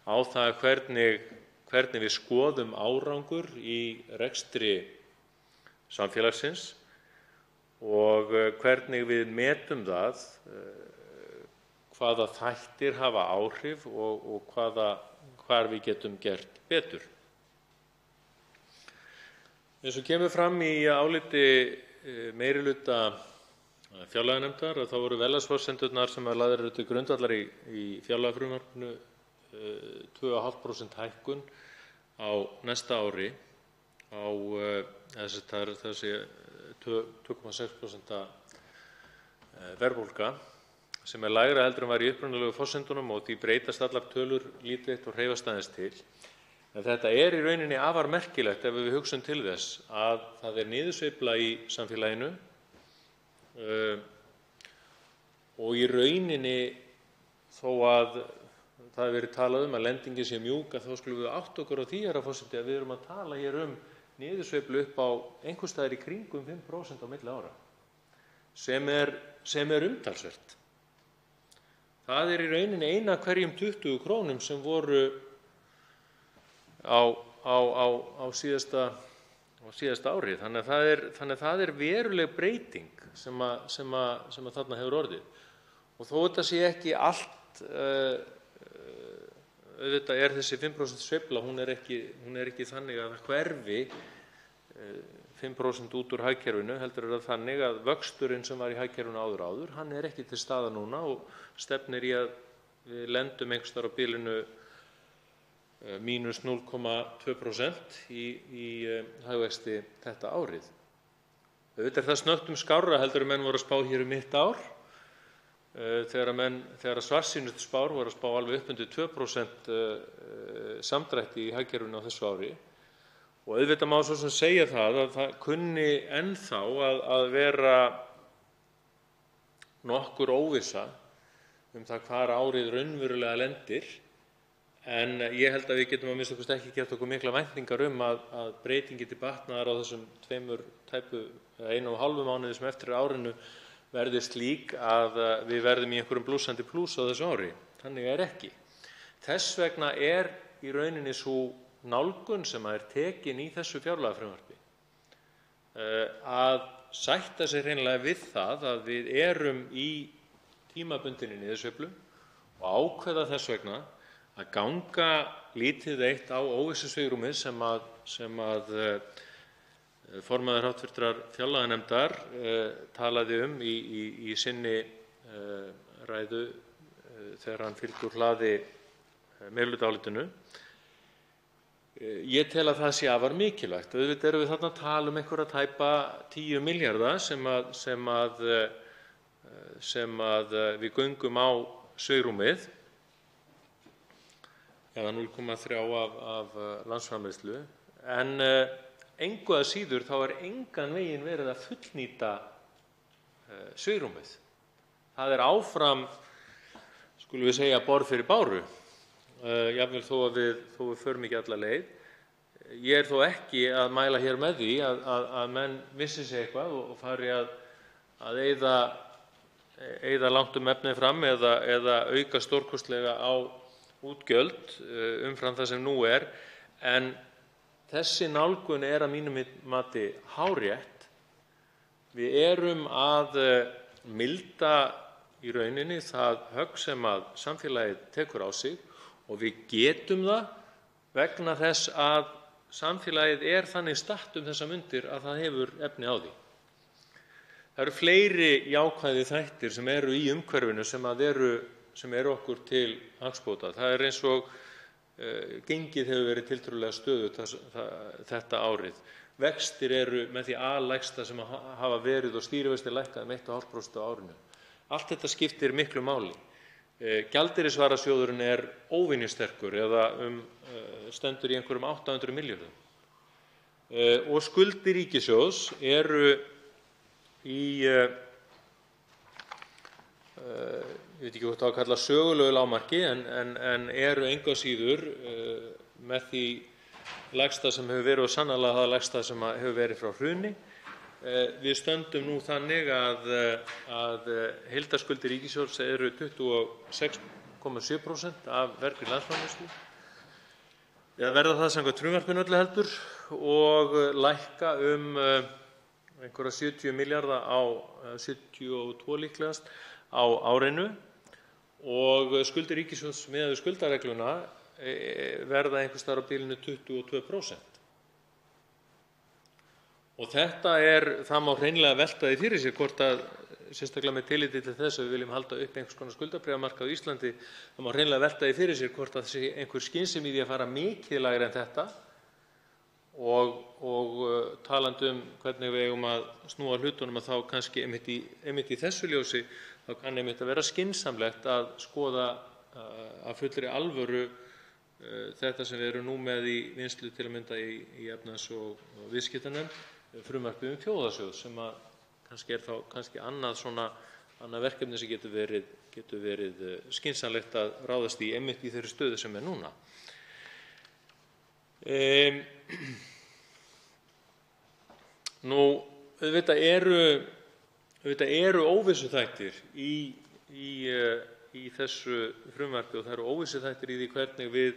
S15: á það hvernig við skoðum árangur í rekstri samfélagsins og hvernig við metum það hvaða þættir hafa áhrif og hvar við getum gert betur. Eins og kemur fram í áliti meirihluta fjárlaganefndar þá voru verðlagsforsendurnar sem lagðar eru til grundvallar í fjárlagafrumvarpinu 2,5% hækkun á næsta ári á þessi 2,6% verðbólga sem er lægra heldur en var í upprunalegu forsendunum og því breytast allar tölur lítið eitt og hreyfast aðeins til. En þetta er í rauninni afar merkilegt ef við hugsum til þess að það er niðursveifla í samfélaginu og í rauninni þó að það hefur verið talað að lendingin sé mjúk þá skulum við átta okkur á því, herra forseti, að við erum að tala hér niðursveiflu upp á einhvers staðar í kringum 5% á milli ára. sem er umtalsvert. Það er í rauninni 1 af hverjum 20 krónum sem voru á síðasta ári. Þannig að það er veruleg breyting sem þarna hefur orðið. Og þó þetta sé ekki allt, auðvitað er þessi 5% sveifla, hún er ekki þannig að það hverfi 5% út úr hagkerfinu, heldur er það þannig að vöxturinn sem var í hagkerfinu áður, hann er ekki til staðar núna og stefnir í að við lendum einhvers staðar á bilinu mínus 0,2% í hagvexti þetta árið. Auðvitað er það snöggtum skárra heldur en menn voru að spá hér mitt ár, þegar svartsýnustu spár voru að spá alveg upp undir 2% samdrætti í hagkerfinu á þessu ári. Og auðvitað má svo sem segja það að það kunni ennþá að vera nokkur óvissa það hvar árið raunverulega lendir, en ég held að við getum að minnsta kosti ekki gert okkur miklar væntingar að breytingin til batnaðar á þessum 1,5 mánuði sem eftir árinu verði slík að við verðum í einhverjum blússandi plús á þessu ári. Þannig er ekki. Þess vegna er í rauninni sú nálgun sem er tekin í þessu fjárlagafrumvarpi að sætta sig hreinlega við það að við erum í tímabundinni niðursveiflu og ákveða þess vegna að ganga lítið eitt á óvissusvigrúmið sem formaður hv. fjárlaganefndar talaði í sinni ræðu þegar hann fylgdi úr hlaði meirihlutaálitinu. Ég tel að það sé afar mikilvægt. Auðvitað erum við þarna að tala um einhverja tæpa 10 milljarða sem við göngum á svigrúmið, eða 0,3 af landsframleiðslu, en engu að síður þá er engan veginn verið að fullnýta svigrúmið. Það er áfram, skulum við segja, borð fyrir báru, jafnvel þó við förum ekki alla leið. Ég er þó ekki að mæla hér með því að menn vissi sig eitthvað og fari að eyða langt efnið fram eða auka stórkostlega á útgjöld umfram það sem nú er, en þessi nálgun er að mínu mati hárrétt. Við erum að milda í rauninni það högg sem að samfélagið tekur á sig og við getum það vegna þess að samfélagið er þannig statt þessar mundir að það hefur efni á því. Það eru fleiri jákvæðir þættir sem eru í umhverfinu sem eru okkur til hagsbóta. Það er eins og gengið hefur verið tiltölulega stöðugt þetta árið. Vextir eru með því lægsta sem hafa verið og stýrivextir lækkað 1,5% á árinu. Allt þetta skiptir miklu máli. Gjaldeyrisvarasjóðurinn er óvenjusterkur eða stendur í einhverjum 800 milljörðum. Og skuldir ríkissjóðs eru ég veit ekki hvort það á að kalla sögulegu lágmarki, en eru engu að síður með því lægsta sem hefur verið og sannarlega það lægsta sem hefur verið frá hruni. Við stöndum nú þannig að heildarskuldir ríkissjóðs eru 26,7% af vergri landsframleiðslu, eða verða það samkvæmt frumvarpinu öllu heldur, og lækka einhverja 70 milljarða 72 líklegast á árinu, og skuldir ríkissjóðs miðað við skuldaregluna verða einhvers staðar á bilinu 22%. Og það má hreinlega velta því fyrir sér hvort að, sérstaklega með tilliti til þess að við viljum halda upp einhvers konar skuldabréfamarkað á Íslandi, það má hreinlega velta því fyrir sér hvort að sé einhver skynsemi í því að fara mikið lægra en þetta, og talandi hvernig við eigum að snúa hlutunum, að þá kannski einmitt í þessu ljósi þá kann einmitt að vera skynsamlegt að skoða af fullri alvöru þetta sem við erum nú með í vinnslu til að mynda í efnahags- og viðskiptanefnd, frumvarpið þjóðarsjóð, sem kannski er þá annað verkefni sem getur verið skynsamlegt að ráðast í einmitt í þeirri stöðu sem er núna. Nú, auðvitað auðvitað eru óvissuþættir í þessu frumvarpi og það eru óvissuþættir í því hvernig við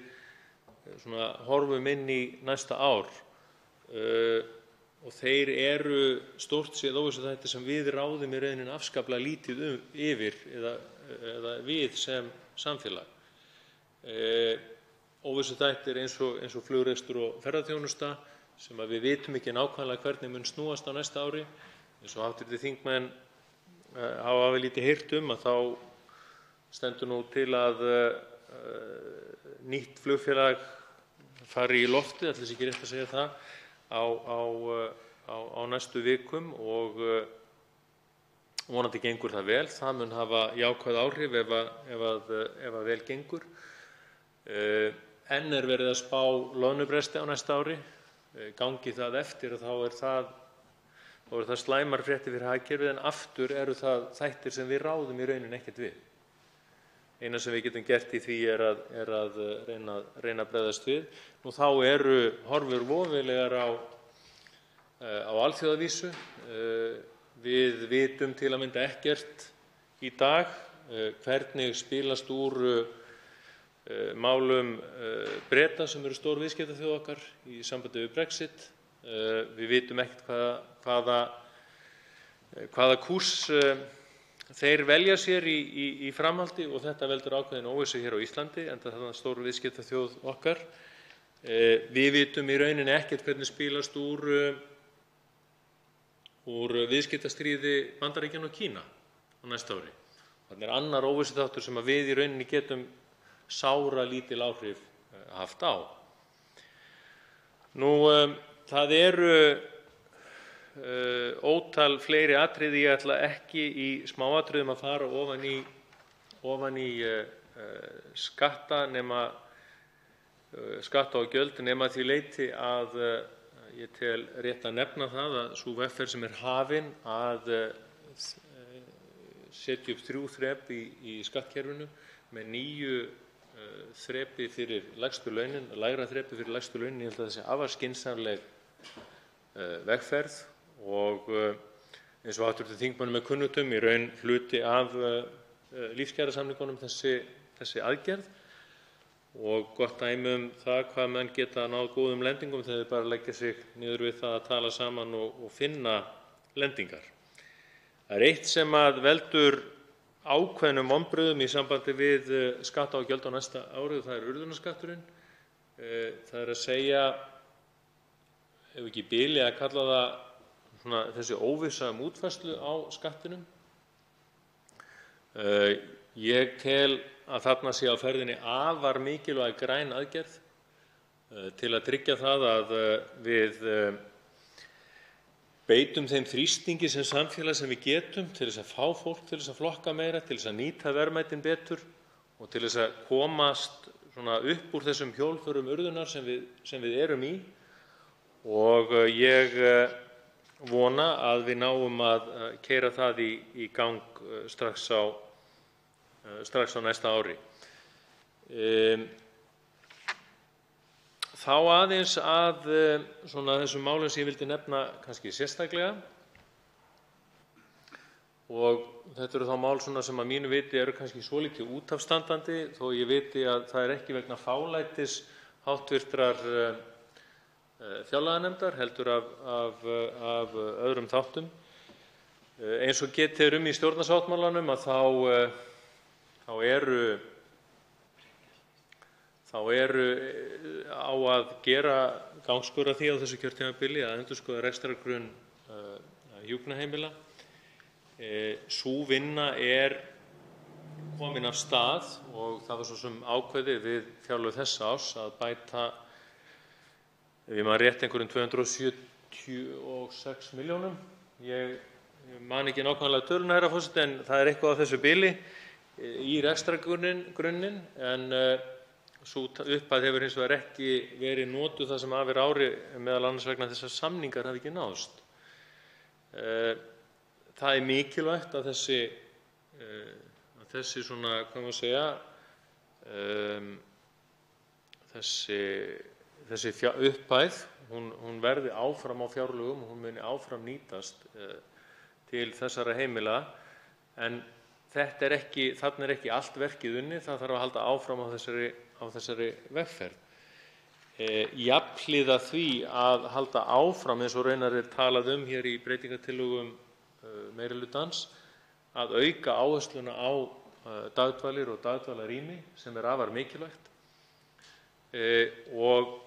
S15: horfum inn í næsta ár. Og þeir eru stórt séð óvissuþættir sem við ráðum í rauninni afskaplega lítið yfir eða við sem samfélag. Óvissuþættir eins og flugrekstur og ferðaþjónusta sem við vitum ekki nákvæmlega hvernig mun snúast á næsta ári. Eins og hv. þingmenn hafa lítið heyrt að þá stendur nú til að nýtt flugfélag fari í loftið, ætli sé ekki rétt að segja það, á næstu vikum og vonandi gengur það vel. Það mun hafa jákvæð áhrif ef vel gengur. Enn verið að spá loðnubresti á næsta ári. Gangi það eftir þá er það slæmar fréttir fyrir hagkerfið en aftur eru það þættir sem við ráðum í rauninni ekkert við. Eina sem við getum gert í því er að reyna að bregðast við. Nú þá eru horfur voveiflegar á alþjóðavísu. Við vitum til að mynda ekkert í dag hvernig spilast úr málum Breta sem eru stór viðskiptaþjóð okkar í sambandi við Brexit. Við vitum ekkert hvaða kúrs þeir velja sér í framhaldi og þetta veldur ákveðin óvissu hér á Íslandi enda það er stór viðskiptaþjóð okkar. Við vitum í rauninni ekkert hvernig spilast úr viðskiptastríði Bandaríkjanna og Kína á næsta ári. Þannig annar óvissuþáttur sem við í rauninni getum sáralítil áhrif haft á. Það eru ótal fleiri atriði. Ég ætla ekki í smáatriðum að fara ofan í skatta og gjöld nema því leyti að ég tel rétt að nefna það að sú vegferð sem hafin að setja upp 3 þrep í skattkerfinu með 9 þrepi fyrir lægstu launin, lægra þrepi fyrir lægstu launin. Ég held að það sé afar skynsamleg vegferð og eins og hv. þingmönnum kunnugt í raun hluti af lífskjarasamningunum þessi aðgerð og gott dæmi það hvað menn geta náð góðum lendingum þegar þeir bara leggja sig niður við það að tala saman og finna lendingar. Það er eitt sem veldur ákveðnum vonbrigðum í sambandi við skatta og gjöld á næsta ári og það er urðunarskatturinn. Það er að segja, ef ekki í bili að kalla það þessi óvissa útfærslu á skattinum. Ég tel að þarna sé á ferðinni afar mikilvæg græn aðgerð til að tryggja það að við beitum þeim þrýstingi sem samfélag sem við getum til þess að fá fólk til þess að flokka meira, til þess að nýta verðmætin betur og til þess að komast upp úr þessum hjólförum urðunar sem við erum í. Og ég vona að við náum að keyra það í gang strax á næsta ári. Þá aðeins að þessum málum sem ég vildi nefna kannski sérstaklega og þetta eru þá mál sem að mínu viti eru kannski svolítið út af standandi þó ég viti að það er ekki vegna fálætis háttvirtrar fjárlaganefndar heldur af öðrum þáttum. Eins og getið er í stjórnarsáttmálanum að þá eru á að gera gangskör að því á þessu kjörtímabili að endurskoða rekstrargrunn hjúkrunarheimila. Sú vinna er komin af stað og það var svo sem ákveðið við fjárlög þessa árs að bæta, ef ég man rétt, einhverjum 276 milljónum. Ég man ekki nákvæmlega töluna, herra forseti, en það er eitthvað á þessu bili í rekstrargrunninn en sú upphæð hefur hins vegar ekki verið notuð það sem af er ári meðal annars vegna þess að samningar hafi ekki náðst. Það er mikilvægt að þessi svona, hvað má segja, þessi upphæð, hún verði áfram á fjárlögum og hún muni áfram nýtast til þessara heimila. En þarna er ekki allt verkið unnið. Það þarf að halda áfram á þessari vegferð. Jafnhliða því að halda áfram, eins og raunar er talað hér í breytingartillögum meirihlutans, að auka áhersluna á dagdvalir og dagdvalarrými sem er afar mikilvægt og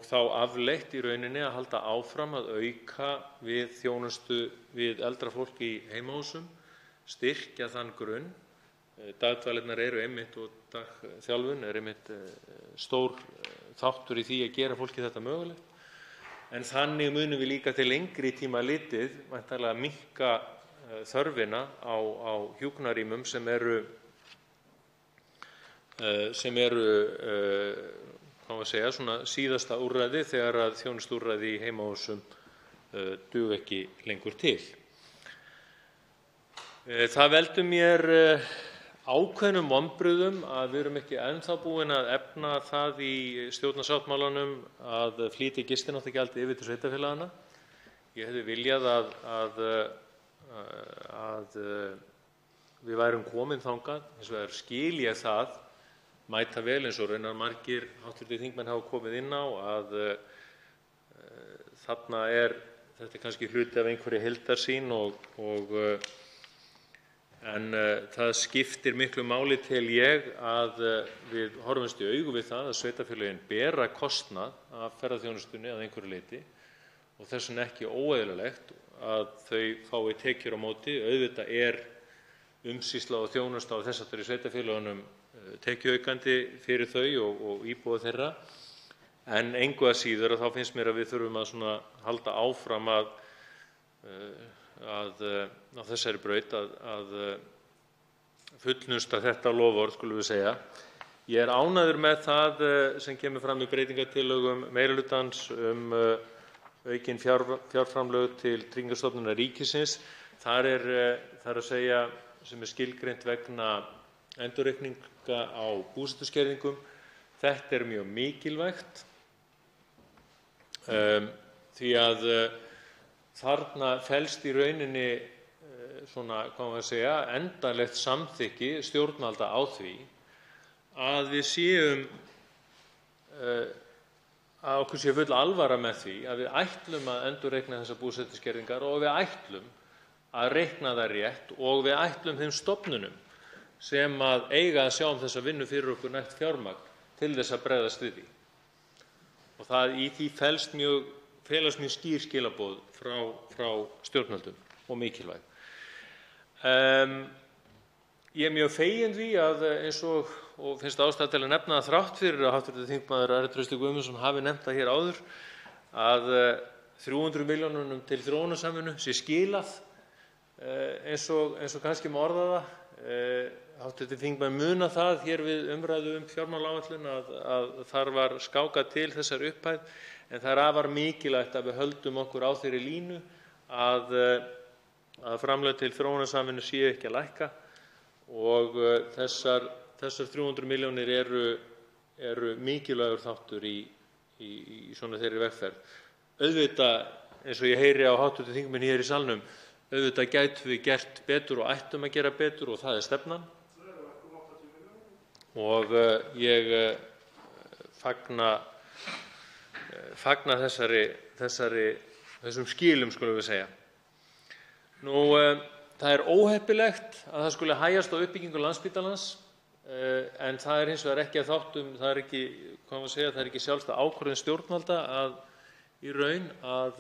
S15: þá afleitt í rauninni að halda áfram að auka við þjónustu við eldra fólk í heimahúsum, styrkja þann grunn. Dagdvalirnar eru einmitt og dagþjálfun er einmitt stór þáttur í því að gera fólki þetta mögulegt. En þannig munum við líka til lengri tíma litið væntanlega minnka þörfina á hjúkrunarrýmum sem eru svona síðasta úrræði þegar að þjónustuúrræði í heimahúsum duga ekki lengur til. Það veldur mér ákveðnum vonbrigðum að við erum ekki ennþá búin að efna það í stjórnarsáttmálanum að flytja gistináttagjaldið yfir til sveitarfélaganna. Ég hefði viljað að við værum komin þangað. Hins vegar skil ég það mætavel, eins og raunar margir hv. þingmenn hafa komið inn á, að þetta er kannski hluti af einhverri heildarsýn en það skiptir miklu máli, tel ég, að við horfumst í augu við það að sveitarfélögin bera kostnað af ferðaþjónustunni að einhverju leyti og þess vegna ekki óeðlilegt að þau fái tekjur á móti. Auðvitað er umsýsla og þjónusta á þess háttar í sveitarfélögunum tekjuaukandi fyrir þau og íbúa þeirra, en engu að síður þá finnst mér að við þurfum að halda áfram á þessari braut að fullnusta þetta loforð, skulum við segja. Ég er ánægður með það sem kemur fram í breytingartillögum meirihlutans aukin fjárframlög til Tryggingastofnunar ríkisins. Þar er að segja sem er skilgreint vegna endurreikninga á búsetuskerðingum. Þetta er mjög mikilvægt því að þarna felst í rauninni endanlegt samþykki stjórnvalda á því að við séum að okkur sé full alvara með því að við ætlum að endurreikna þessar búsetuskerðingar og við ætlum að reikna það rétt og við ætlum þeim stofnunum sem að eiga að sjá þessa vinnu fyrir okkur nægt fjármagn til þess að bregðast við því. Og í því felast mjög skýr skilaboð frá stjórnvöldum og mikilvæg. Ég er mjög feginn því að og finnst ástæða til að nefna það þrátt fyrir að hv. þingmaður Ari Trausti Guðmundsson hafi nefnt það hér áður að 300 milljónunum til þróunarsamvinnu sé skilað eins og kannski má orða það. Hv. þingmenn muna það hér við umræðu fjármálaáætlun að þar var skákað til þessar upphæð, en það er afar mikilvægt að við höldum okkur á þeirri línu að framlög til þróunarsamvinnu séu ekki að lækka og þessar 300 milljónir eru mikilvægur þáttur í svona þeirri vegferð. Auðvitað, eins og ég heyri á hv. þingmenn hér í salnum, auðvitað gætum við gert betur og ættum að gera betur og það er stefnan. Og ég fagna þessum skilum, skulum við segja. Það er óheppilegt að það skuli hægjast á uppbyggingu Landspítalans, en það er hins vegar ekki að þáttum, það er ekki sjálfstæð ákvörðun stjórnvalda í raun að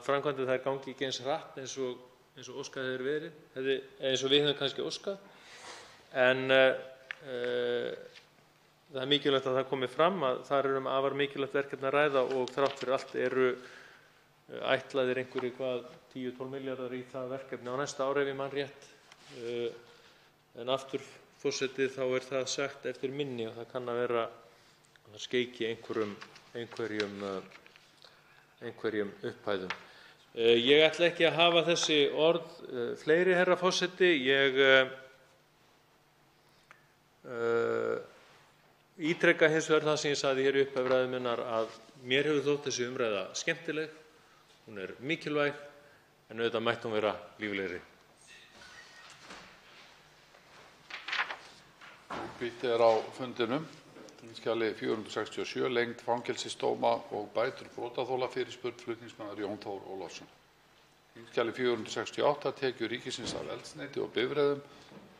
S15: framkvæmdir þær gangi ekki eins hratt eins og óskað hefur verið, eins og við höfum kannski óskað. En það er mikilvægt að það komi fram að þar er afar mikilvægt verkefni að ræða og þrátt fyrir allt eru ætlaðir einhverjir 10–12 milljarðar í það verkefni á næsta ári ef ég man rétt. En aftur, forseti, þá er það sagt eftir minni og það kann að vera að það skeiki einhverjum upphæðum. Ég ætla ekki að hafa þessi orð fleiri, herra forseti. Ég ítreka hins vegar það sem ég sagði hér í upphafi ræðu minnar að mér hefur þótt þessi umræða skemmtileg, hún er mikilvæg, en auðvitað mætti hún vera líflegri.
S14: Bítt er á fundinum. Þingskjali 467, lengd fangelsisdóma og bætur brotaþola, fyrirspurn flutningsmaður Jón Þór Ólafsson. Þingskjali 468, tekjur ríkisins af eldsneyti og bifreiðum,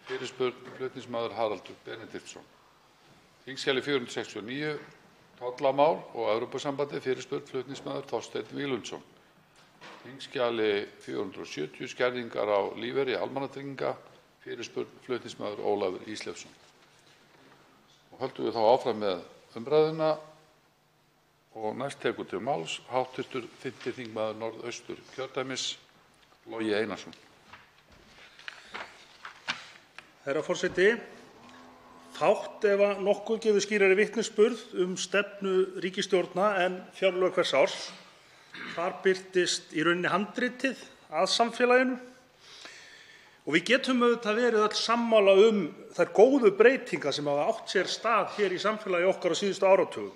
S14: fyrirspurn flutningsmaður Haraldur Benediktsson. Þingskjali 469, tollamál og Evrópusambandið, fyrirspurn flutningsmaður Þorsteinn Víglundsson. Þingskjali 470, skerðingar á lífeyri almannatrygginga, fyrirspurn flutningsmaður Ólafur Ísleifsson. Og höldum við þá áfram með umræðuna og næst tekur til máls hv. 5. þingmaður Norðausturkjördæmis, Logi Einarsson.
S16: Herra forseti, fátt ef nokkuð gefur skýrari vitnisburð stefnu ríkisstjórna en fjárlög hvers árs. Þar birtist í rauninni handritið að samfélaginu. Og við getum auðvitað verið öll sammála þær góðu breytingar sem hafa átt sér stað hér í samfélagi okkar á síðustu áratugum.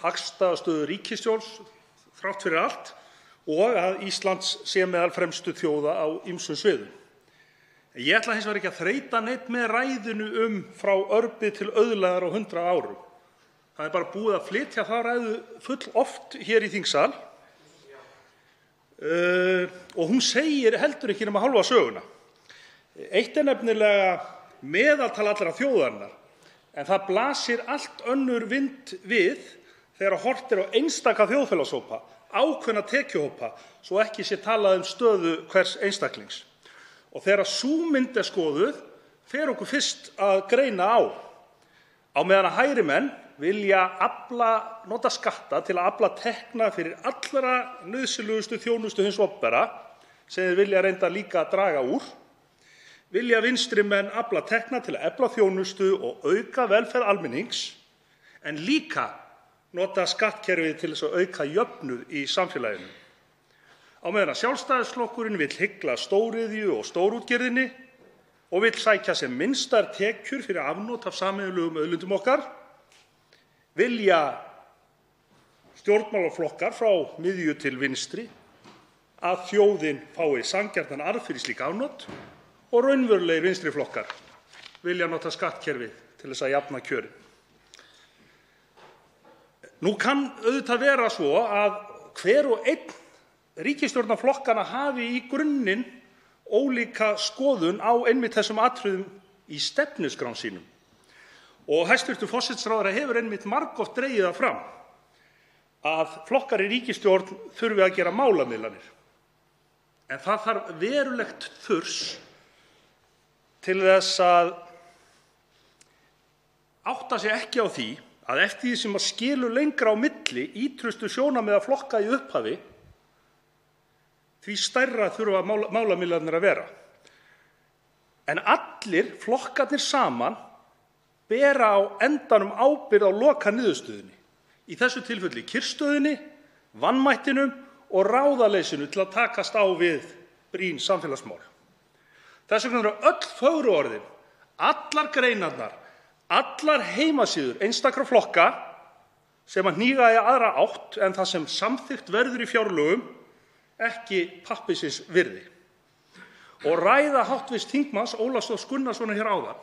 S16: Hagstæða stöðu ríkissjóðs þrátt fyrir allt og að Íslands sé meðal fremstu þjóða á ýmsum sviðum. Ég ætla hins vegar ekki að þreyta neitt með ræðinu frá örbið til auðlegðar á 100 árum. Það er bara búið að flytja þá ræðu full oft hér í þingsal og hún segir heldur ekki nema hálfa söguna. Eitt er nefnilega meðaltal allra þjóðarinnar, en það blasir allt önnur mynd við þegar horft er á einstaka þjóðfélagshópa, ákveðna tekjuhópa, svo ekki sé talað stöðu hvers einstaklings. Og þegar sú mynd er skoðuð, fer okkur fyrst að greina á. Á meðan að hægri menn vilja nota skatta til að afla tekna fyrir allra nauðsynlegustu þjónustu hins opinbera, sem þeir vilja reyndar líka að draga úr, vilja vinstri menn afla tekna til að efla þjónustu og auka velferð almennings, en líka nota skattkerfið til þess að auka jöfnuð í samfélaginu. Á meðan að Sjálfstæðisflokkurinn vill hygla stóriðju og stórútgerðinni og vill sækja sem minnstar tekjur fyrir afnot af sameiginlegum auðlindum okkar, vilja stjórnmálaflokkar frá miðju til vinstri að þjóðin fái sanngjarnan arð fyrir slík afnot og raunverulegir vinstri flokkar vilja nota skattkerfið til þess að jafna kjörin. Nú kann auðvitað vera svo að hver og einn ríkisstjórnarflokkanna hafi í grunninn ólíka skoðun á einmitt þessum atriðum í stefnuskrám sínum. Og hæstv. Forsætisráðherra hefur einmitt margoft dregið það fram að flokkar í ríkisstjórn þurfi að gera málamiðlanir. En það þarf verulegt þurs til þess að átta sig ekki á því að eftir því sem skilur lengra á milli ýtrustu sjónarmiða flokka í upphafi, því stærra þurfa málamiðlanir að vera. En allir flokkarnir saman bera á endanum ábyrgð á lokaniðurstöðunni. Í þessu tilfelli kyrrstöðunni, vanmættinum og ráðaleysinu til að takast á við brýn samfélagsmál. Þess vegna eru öll fögru orðin, allar greinarnar, allar heimasíður einstakra flokka sem að hníga í aðra átt en það sem samþykkt verður í fjárlögum ekki pappírsins virði. Og ræða hv. þingmanns Ólafs Þórs Gunnarssonar hér áðan,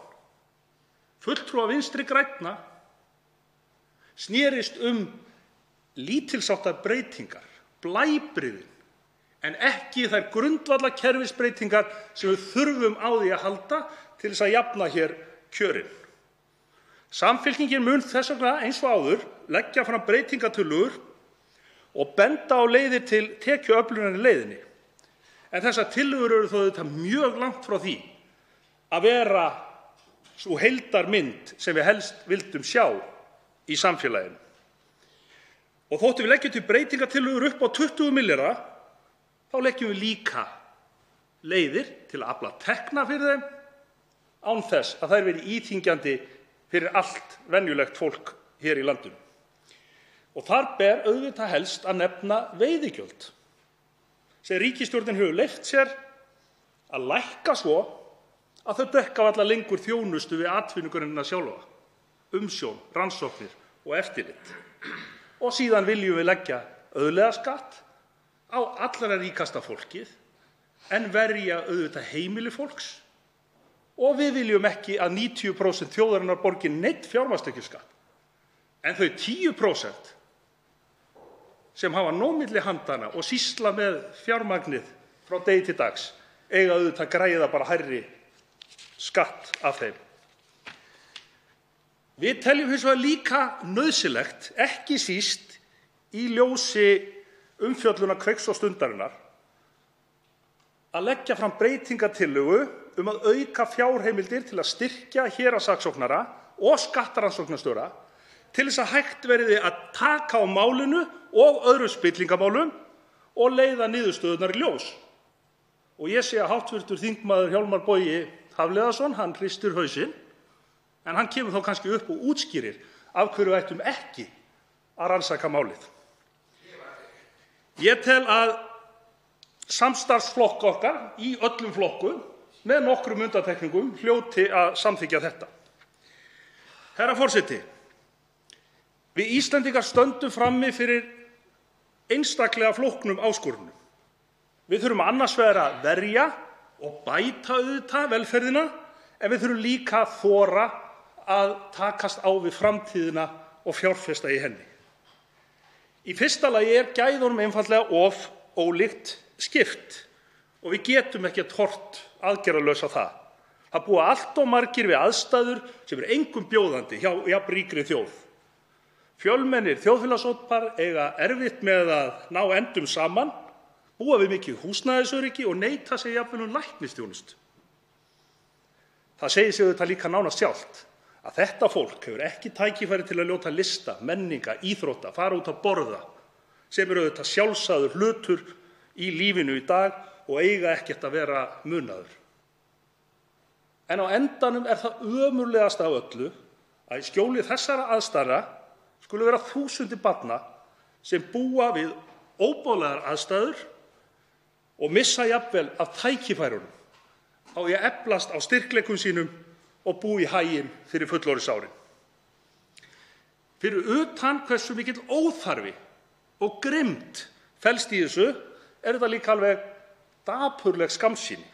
S16: fulltrúa Vinstri grænna, snerist lítilsháttar breytingar, blæbrigðin, en ekki þær grundvallarkerfisbreytingar sem við þurfum á því að halda til þess að jafna hér kjörin. Samfylkingin mun þess vegna eins og áður leggja fram breytingartillögur og benda á leiðir til tekjuöflunar í leiðinni. En þessar tillögur eru þó auðvitað mjög langt frá því að vera sú heildarmynd sem við helst vildum sjá í samfélaginu. Og þótt við leggjum til breytingartillögur upp á 20 milljarða, þá leggjum við líka leiðir til að afla tekna fyrir þeim án þess að þær verði íþyngjandi fyrir allt venjulegt fólk hér í landinu. Og þar ber auðvitað helst að nefna veiðigjöld sem ríkisstjórnin hefur leyft sér að lækka svo að þau dekka varla lengur þjónustu við atvinnugreinina sjálfa, umsjón, rannsóknir og eftirlit. Og síðan viljum við leggja auðlegðarskatt á allra ríkasta fólkið en verja auðvitað heimili fólks og við viljum ekki að 90% þjóðarinnar borgi neinn fjármagnstekjuskatt. En þau 10% sem hafa nóg milli handanna og sýsla með fjármagnið frá degi til dags eiga auðvitað að græða bara hærri skatt af þeim. Við teljum hins vegar líka nauðsynlegt, ekki síst í ljósi umfjöllunar Kveiks og Stundarinnar, að leggja fram breytingartillögu að auka fjárheimildir til að styrkja héraðssaksóknara og skattrannsóknarstjóra til þess að hægt verði að taka á málinu og öðrum spillingamálum og leiða niðurstöðurnar í ljós. Og ég sé að hv. þingmaður Hjálmar Bogi Hafliðason, hann hristir hausinn, en hann kemur þá kannski upp og útskýrir af hverju ættum ekki að rannsaka málið. Ég tel að samstarfsflokk okkar í öllum flokkum, með nokkrum undantekningum, hljóti að samþykkja þetta. Herra forseti, við Íslendingar stöndum frammi fyrir einstaklega flóknum áskorunum. Við þurfum annars vegar að verja og bæta auðvitað velferðina, en við þurfum líka að þora að takast á við framtíðina og fjárfesta í henni. Í fyrsta lagi gæðunum einfaldlega of ólíkt skipt og við getum ekkert horft aðgerðalaus á það. Það búa allt of margir við aðstæður sem engum bjóðandi hjá jafn ríkri þjóð. Fjölmennir þjóðfélagshópar eiga erfitt með að ná endum saman, búa við mikið húsnæðisöryggi og neita sér jafnvel læknisþjónustu. Það segir sig auðvitað líka nánast sjálft að þetta fólk hefur ekki tækifæri til að njóta lista, menninga, íþrótta, fara út að borða, sem auðvitað sjálfsagður hlutur í lífinu í dag og eiga ekkert að vera munaður. En á endanum það ömurlegasta af öllu að í skjóli þessara aðstæðna skulu vera þúsundir barna sem búa við óboðlegar aðstæður og missa jafnvel af tækifærunum á að eflast á styrkleikum sínum og búa í haginn fyrir fullorðinsárin. Fyrir utan hversu mikill óþarfi og grimmd felst í þessu þetta líka alveg dapurleg skammsýni.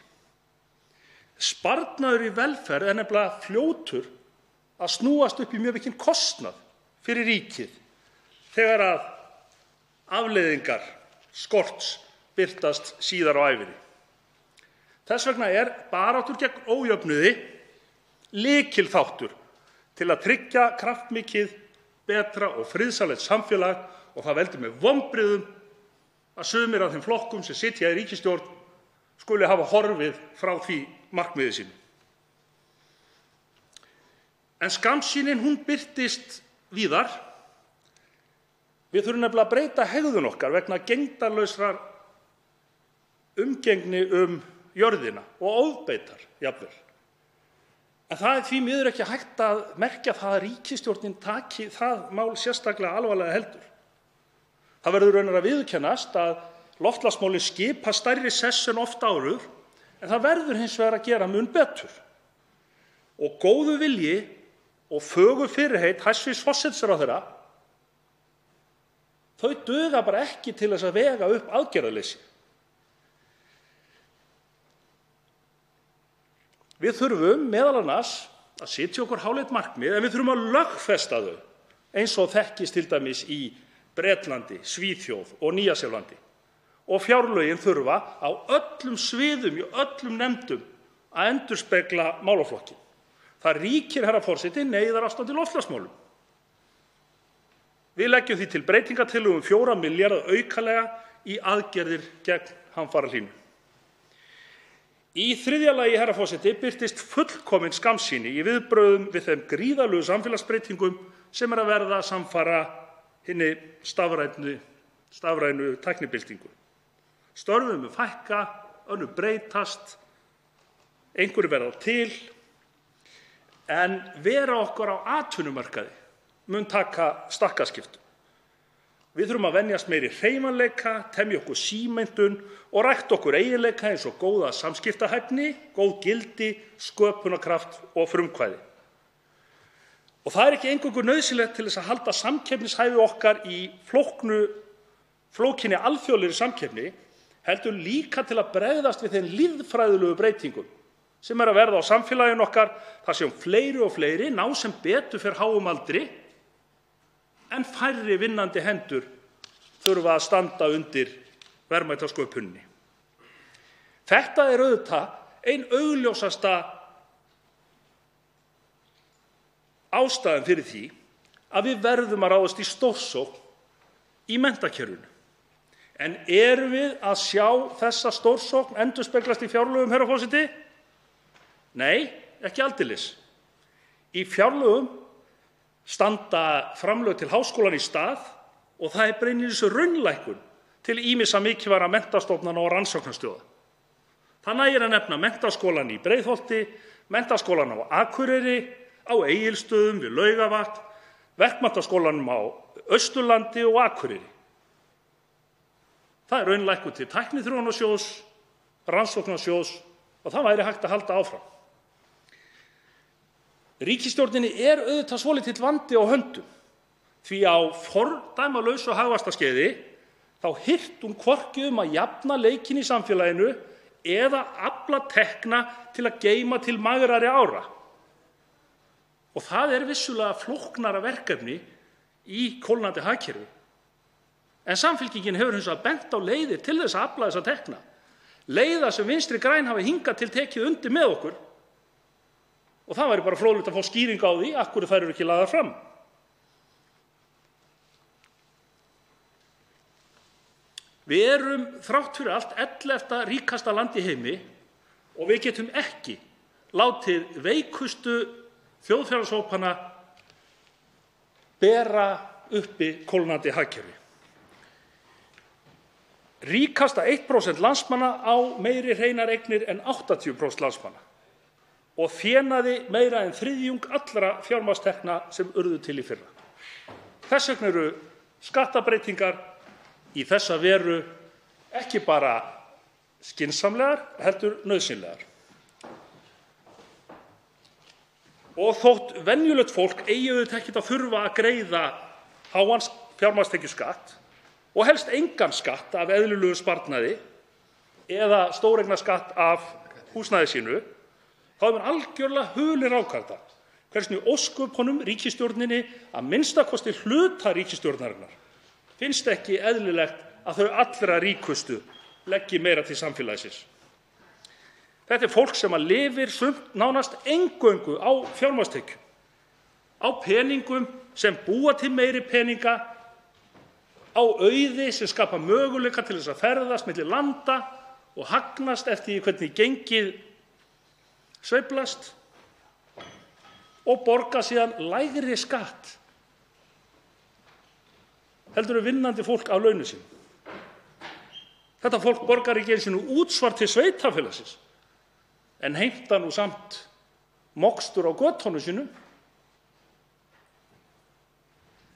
S16: Sparnaður í velferð nefnilega fljótur að snúast upp í mjög mikinn kostnað fyrir ríkið þegar að afleiðingar skorts birtast síðar á ævinni. Þess vegna baráttur gegn ójöfnuði lykilþáttur til að tryggja kraftmikið, betra og friðsamlegt samfélag og það veldur mér vonbrigðum að sumir af þeim flokkum sem sitja í ríkisstjórn skuli hafa horfið frá því markmiði sínu. En skammsýnin birtist víðar. Við þurfum nefnilega að breyta hegðun okkar vegna gegndarlausrar umgengni jörðina og ofbeitar jafnvel. En það því miður ekki hægt að merkja það að ríkisstjórnin taki það mál sérstaklega alvarlega heldur. Það verður raunar að viðurkennast að loftslagsmálin skipa stærri sess en oft áður, en það verður hins vegar að gera mun betur. Og góður vilji og fögur fyrirheit hæstv. Forsætisráðherra, þau duga bara ekki til þess að vega upp aðgerðaleysi. Við þurfum meðal annars að setja okkur háleit markmið, en við þurfum að lögfesta þau eins og þekkist til dæmis í Bretlandi, Svíþjóð og Nýja-Sjálandi. Og fjárlögin þurfa á öllum sviðum, í öllum nefndum að endurspegla málaflokkinn. Það ríkir, herra forseti, neyðarástand í loftslagsmálum. Við leggjum því til breytingartillögu 4 milljarða aukalega í aðgerðir gegn hamfarahlýnun. Í þriðja lagi, herra forseti, birtist fullkomin skammsýni í viðbrögðum við þeim gríðarlegu samfélagsbreytingum sem að verða samfara hinni stafrænu tæknibyltingu. Störfum fækka, önnur breytast, einhverju verða til, en vera okkar á atvinnumarkaði mun taka stakkaskiptum. Við þurfum að venjast meiri hreyfanleika, temja okkur símyndun og rækta okkur eiginleika eins og góða samskiptahæfni, góð gildi, sköpunarkraft og frumkvæði. Og það ekki eingöngu nauðsynlegt til þess að halda samkeppnishæfi okkar í flókinni alþjóðlegri samkeppni, heldur líka til að bregðast við þeim lýðfræðilegu breytingum sem eru að verða á samfélaginu okkar þar sem fleiri og fleiri ná sem betur fer háum aldri en færri vinnandi hendur þurfa að standa undir verðmætasköpuninni. Þetta er auðvitað ein augljósasta ástæðan fyrir því að við verðum að ráðast í stórsókn í menntakerfinu. En erum við að sjá þessa stórsókn endurspeglast í fjárlögum, herra forseti? Nei, ekki aldeilis. Í fjárlögum standa framlög til háskólanna í stað og það er beinlínis raunlækkun til ýmissa mikilvægra menntastofnana og rannsóknastöða. Það nægir að nefna Menntaskólann í Breiðholti, Menntaskólann á Akureyri, á Egilsstöðum við Laugarvatn, Verkmenntaskólanum á Austurlandi og Akureyri. Það er raunlækkun til Tækniþróunarsjóðs, Rannsóknasjóðs og það væri hægt að halda áfram. Ríkisstjórninni er auðvitað svolítill vandi á höndum því á fordæmalausu hagvaxtarskeiði þá hirti hún hvorki að jafna leikinn í samfélaginu eða afla tekna til að geyma til magrari ára. Og það er vissulega flóknara verkefni í kólnandi hagkerfi. En Samfylkingin hefur hins vegar bent á leiðir til þess að afla þessa tekna. Leiða sem Vinstri græn hafa hingað til tekið undir með okkur. Og það væri bara fróðlegt að fá skýringu á því af hverju þær eru ekki lagðar fram. Við erum þrátt fyrir allt 11. ríkasta land í heimi og við getum ekki látið veikustu þjóðfélagshópana bera uppi kólnandi hagkerfi. Ríkasta 1% landsmanna á meiri hreinar eignir en 80% landsmanna og þénaði meira en þriðjung allra fjármagnstekna sem urðu til í fyrra. Þess vegna eru skattabreytingar í þessa veru ekki bara skynsamlegar, heldur nauðsynlegar. Og þótt venjulegt fólk eigi auðvitað ekkert að þurfa að greiða háan fjármagnstekjuskatt og helst engan skatt af eðlilegum sparnaði eða stóreignaskatt af húsnæði sínu, þá er algjörlega hulin ráðgáta hvernig í ósköpunum ríkisstjórninni, að minnsta kosti hluta ríkisstjórnarinnar, finnst ekki eðlilegt að þau allra ríkustu leggi meira til samfélagsins. Þetta er fólk sem lifir sumt nánast eingöngu á fjármagnstekjum, á peningum sem búa til meiri peninga, á auði sem skapa möguleika til þess að ferðast milli landa og hagnast eftir því hvernig gengið sveiflast og borga síðan lægri skatt heldur vinnandi fólk af launum sínum. Þetta fólk borgar ekki einu sinni útsvar til sveitarfélagsins en heimtar nú samt mokstur á götunum sínum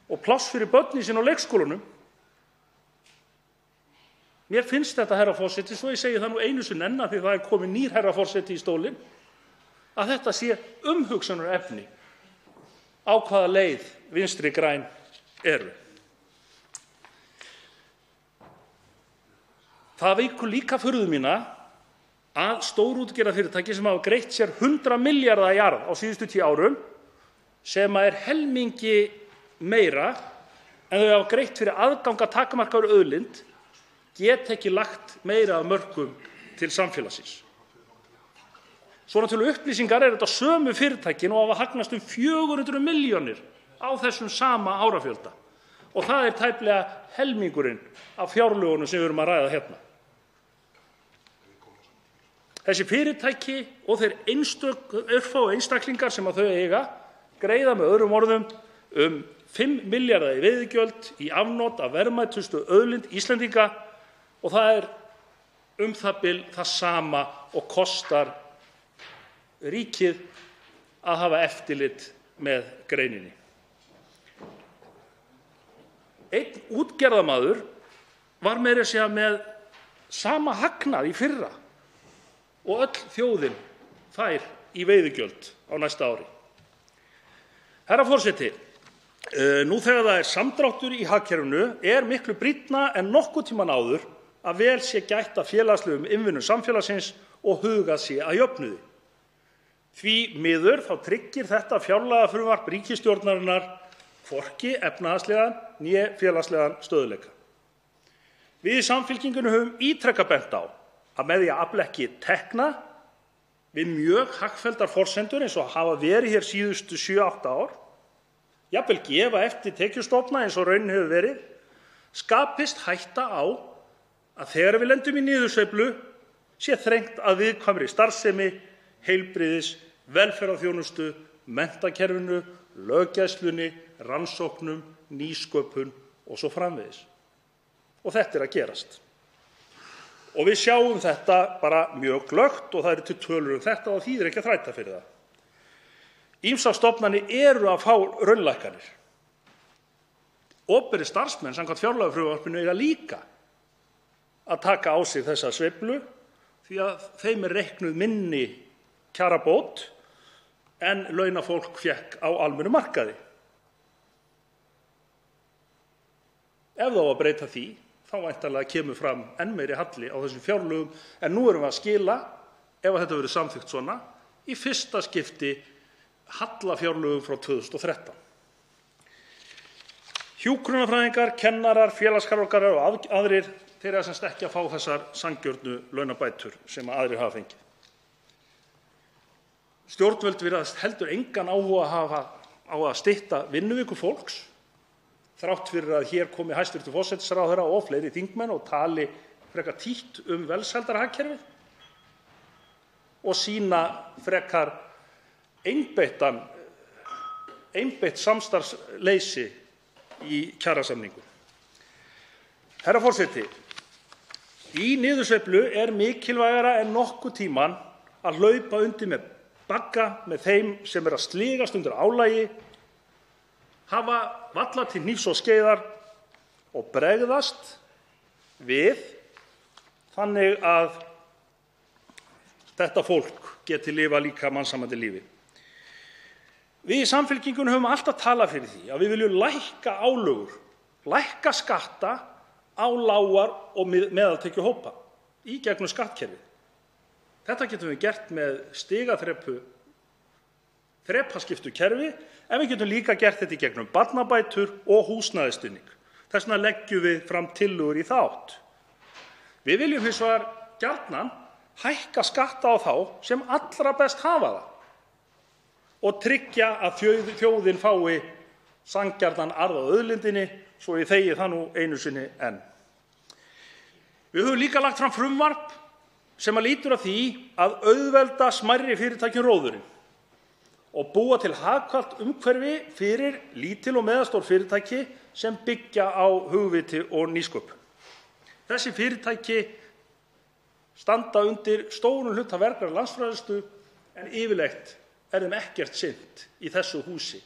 S16: og pláss fyrir börnin sín á leikskólanum. Mér finnst þetta, herra forseti, svo ég segi það nú einu sinni enn því það er kominn nýr herra forseti í stólinn, að þetta sé umhugsunarefni á hvaða leið Vinstri græn eru. Það vekur líka furðu mína að stórútgerðarfyrirtæki sem hafa greitt sér 100 milljarða í arð á síðustu 10 árum, sem er helmingi meira en þau hafa greitt fyrir aðgang að takmarkaðri auðlind, geta ekki lagt meira af mörkum til samfélagsins. Svona til upplýsingar er þetta sömu fyrirtækin og hafa hagnast 400 milljónir á þessum sama árafjölda og það er tæplega helmingurinn af fjárlögunum sem við erum að ræða hérna. Þessi fyrirtæki og þeir örfáu einstaklingar sem að þau eiga greiða með öðrum orðum 5 milljarða í veiðigjöld í afnot af verðmætustu auðlind Íslendinga og það er það bil það sama og kostar ríkið að hafa eftirlit með greininni. Einn útgerðarmaður var meira að segja með sama hagnað í fyrra og öll þjóðin fær í veiðigjöld á næsta ári. Herra forseti, nú þegar það er samdráttur í hagkerfinu er miklu brýnna en nokkurn tímann áður að vel sé gætt að félagslegum innvinnum samfélagsins og hugað sé að jöfnuði. Því miður þá tryggir þetta fjárlagafrumvarp ríkisstjórnarinnar hvorki efnahagslegan né félagslegan stöðugleika. Við í Samfylkingunni höfum ítrekað bent á að með því að afla ekki tekna við mjög hagfelldar forsendur eins og hafa verið hér síðustu 7-8 ár, jafnvel gefa eftir tekjustofna eins og raunin hefur verið, skapist hætta á að þegar við lendum í niðursveiflu sé þrengt að viðkvæmri starfsemi, heilbrigðis, velferðarþjónustu, menntakerfinu, löggæslunni, rannsóknum, nýsköpun og svo framvegis. Og þetta að gerast. Og við sjáum þetta bara mjög glöggt og það eru til tölur þetta og þýðir ekki að þræta fyrir það. Ýmsar stofnanir eru að fá raunlækkanir. Opinberir starfsmenn samkvæmt fjárlagafrumvarpinu eiga líka að taka á sig þessa sveiflu því að þeim er reiknuð minni kjarabót en launafólk fékk á almennum markaði. Ef það á að breyta því, þá væntanlega kemur fram enn meiri halli á þessum fjárlögum en nú erum við að skila, ef þetta verður samþykkt svona, í fyrsta skipti hallafjárlögum frá 2013. Hjúkrunarfræðingar, kennarar, félagskarfakarar og aðrir þeir eru semst ekki að fá þessar sanngjörnu launabætur sem aðrir hafa fengið. Stjórnvöld virðast heldur engan áhuga hafa á að stytta vinnuviku fólks, þrátt fyrir að hér komi hæstv. Forsætisráðherra og fleiri þingmenn og tali frekar títt velsældarhagkerfið og sýna frekar einbeitt samstarfsleysi í kjarasamningum. Herra forseti, í niðursveiflu er mikilvægara en nokkurn tímann að hlaupa undir með bagga með þeim sem að sligast undir álagi, hafa varla til hnífs og skeiðar og bregðast við þannig að þetta fólk geti lifað líka mannsæmandi lífi. Við í Samfylkingunni höfum alltaf talað fyrir því að við viljum lækka álögur, lækka skatta á lágar og meðaltekjuhópa í gegnum skattkerfið. Þetta getum við gert með þrepaskiptu kerfi, en við getum líka gert þetta í gegnum barnabætur og húsnæðisstuðning. Þess vegna leggjum við fram tillögur í þá átt. Við viljum hins vegar gjarnan hækka skatta á þá sem allra best hafa það og tryggja að þjóðin fái sanngjarnan arð af auðlindinni, svo ég þegi það nú einu sinni enn. Við höfum líka lagt fram frumvarp sem lýtur að því að auðvelda smærri fyrirtækjum róðurinn og búa til hagkvæmt umhverfi fyrir lítil og meðalstór fyrirtæki sem byggja á hugviti og nýsköpun. Þessi fyrirtæki standa undir stórum hluta vergrar landsframleiðslu en yfirleitt er þeim ekkert sinnt í þessu húsi.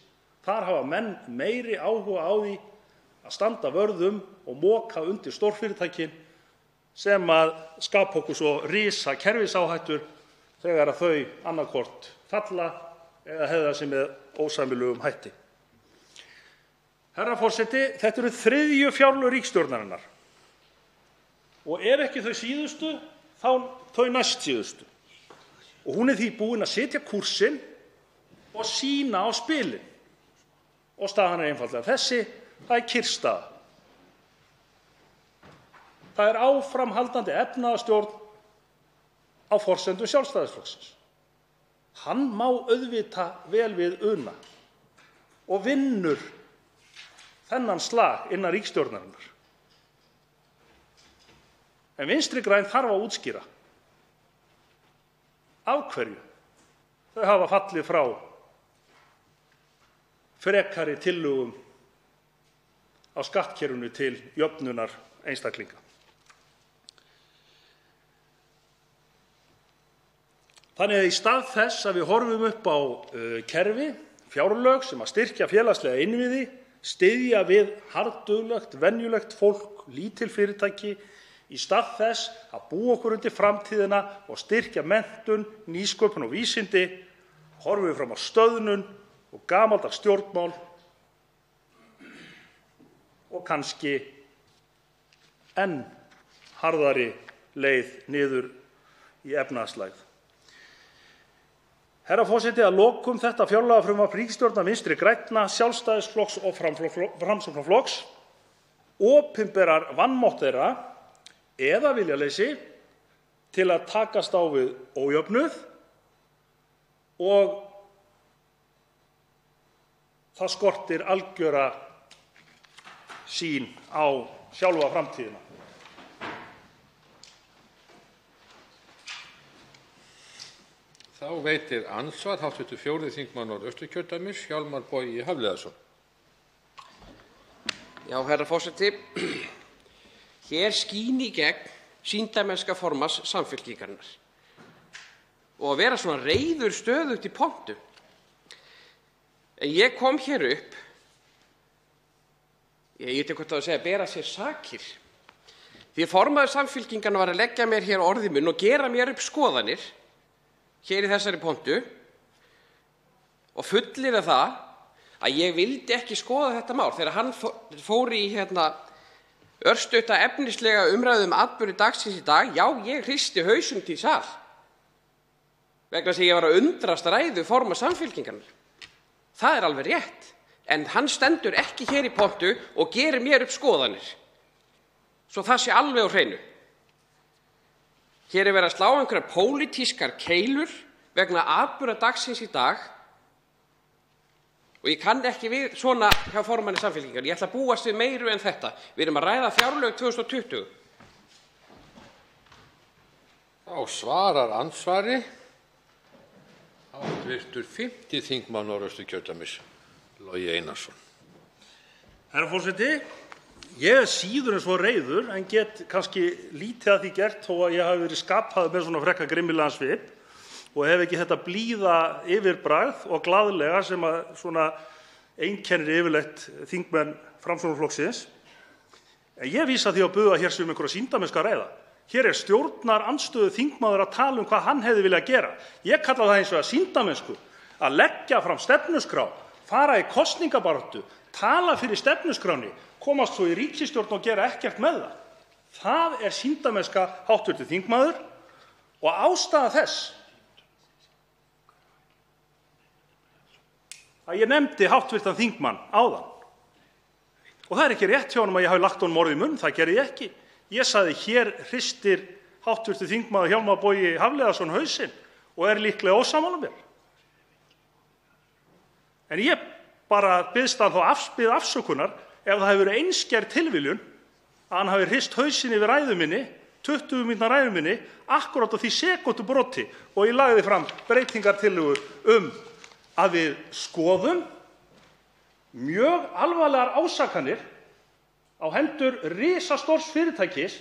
S16: Þar hafa menn meiri áhuga á því að standa vörð og moka undir stórfyrirtækin sem að skapa okkur svo risa kerfisáhættur þegar að þau annaðhvort falla eða hegða sig með ósæmilegum hætti. Herra forseti, þetta eru 3. fjárlög ríkisstjórnarinnar og ef ekki þau síðustu, þá þau næstsíðustu. Og hún er því búin að setja kúrsinn og sýna á spilin. Og staðan er einfaldlega þessi, það er kyrrstaða. Það er áframhaldandi efnahagsstjórn á forsendum Sjálfstæðisflokksins. Hann má auðvitað vel við una og vinnur þennan slag innan ríkisstjórnarinnar. En Vinstri græn þarf að útskýra af hverju þau hafa fallið frá frekari tillögum á skattkerfinu til jöfnunar einstaklinga. Þannig að í stað þess að við horfum upp á kerfi, fjárlög sem að styrkja félagslega innviði, styðja við harðduglegt, venjulegt fólk, lítil fyrirtæki, í stað þess að búa okkur undir framtíðina og styrkja menntun, nýsköpun og vísindi, horfum við fram á stöðnun og gamaldags stjórnmál og kannski enn harðari leið niður í efnahagslægð. Herra forseti, að lokum þetta fjárlagafrumvarp ríkisstjórnar Vinstri grænna, Sjálfstæðisflokks og Framsóknarflokks opinberar vanmátt þeirra eða viljaleysi til að takast á við ójöfnuð og það skortir algjöra sýn á sjálfa framtíðina.
S13: Þá veitir andsvar hv. 4. þingmaður Norðausturkjördæmis, Hjálmar Bogi Hafliðason.
S17: Já, herra forseti. Hér skín í gegn sýndarmennska formanns Samfylkingarinnar og að vera svona reiður stöðugt í pontu. En ég kom hér upp, ég veit ekki hvort það að segja, bera sér sakir. Því að formaður Samfylkingarinnar var að leggja mér hér orð í munn og gera mér upp skoðanir hér í þessari pontu og fullyrða það að ég vildi ekki skoða þetta mál. Þegar hann fór í örstutta efnislega umræðu atburði dagsins í dag, já, ég hristi hausinn til sal vegna þess að ég var að undrast ræðu formanns Samfylkingarinnar. Það er alveg rétt, en hann stendur ekki hér í pontu og gerir mér upp skoðanir, svo það sé alveg á hreinu. Hér er verið að slá einhverjar pólitískar keilur vegna atburða dagsins í dag og ég kann ekki við svona hjá formanni Samfylkingarinnar. Ég ætla að búast við meiru en þetta. Við erum að ræða fjárlög 2020.
S13: Þá svarar andsvari hv. 5. þingmaður Norðausturkjördæmis, Logi Einarsson.
S16: Herra forseti, ég er síður en svo reiður en get kannski lítið að því gert þó að ég hafi verið skapaður með svona frekka grimmilegan svip og hef ekki þetta blíða yfirbragð og glaðlega sem að svona einkennir yfirleitt þingmenn Framsóknarflokksins. En ég vísa því á bug að hér sé einhverja sýndarmennska að ræða. Hér er stjórnarandstöðu þingmaður að tala hvað hann hefði viljað gera. Ég kalla það hins vegar sýndarmennsku að leggja fram stefnuskrá, fara í kosningabaráttu, tala fyrir stefnuskránni, komast svo í ríkisstjórn og gera ekkert með það. Það er sýndarmennska hv. þingmaður og ástæða þess að ég nefndi hv. þingmann áðan. Og það er ekki rétt hjá honum að ég hafi lagt honum orð í munn, það gerði ég ekki. Ég sagði hér hristir hv. þingmaður Hjálmar Bogi Hafliðason hausinn og er líklega ósammála mér. En ég bara biðst hann þá afsökunar ef það hefur verið einskær tilviljun að hann hafi hrist hausinn yfir ræðu minni, 20 mínútna ræðu minni, akkúrat á því sekúndubroti og ég lagði fram breytingartillögu að við skoðum mjög alvarlegar ásakanir á hendur risastórs fyrirtækis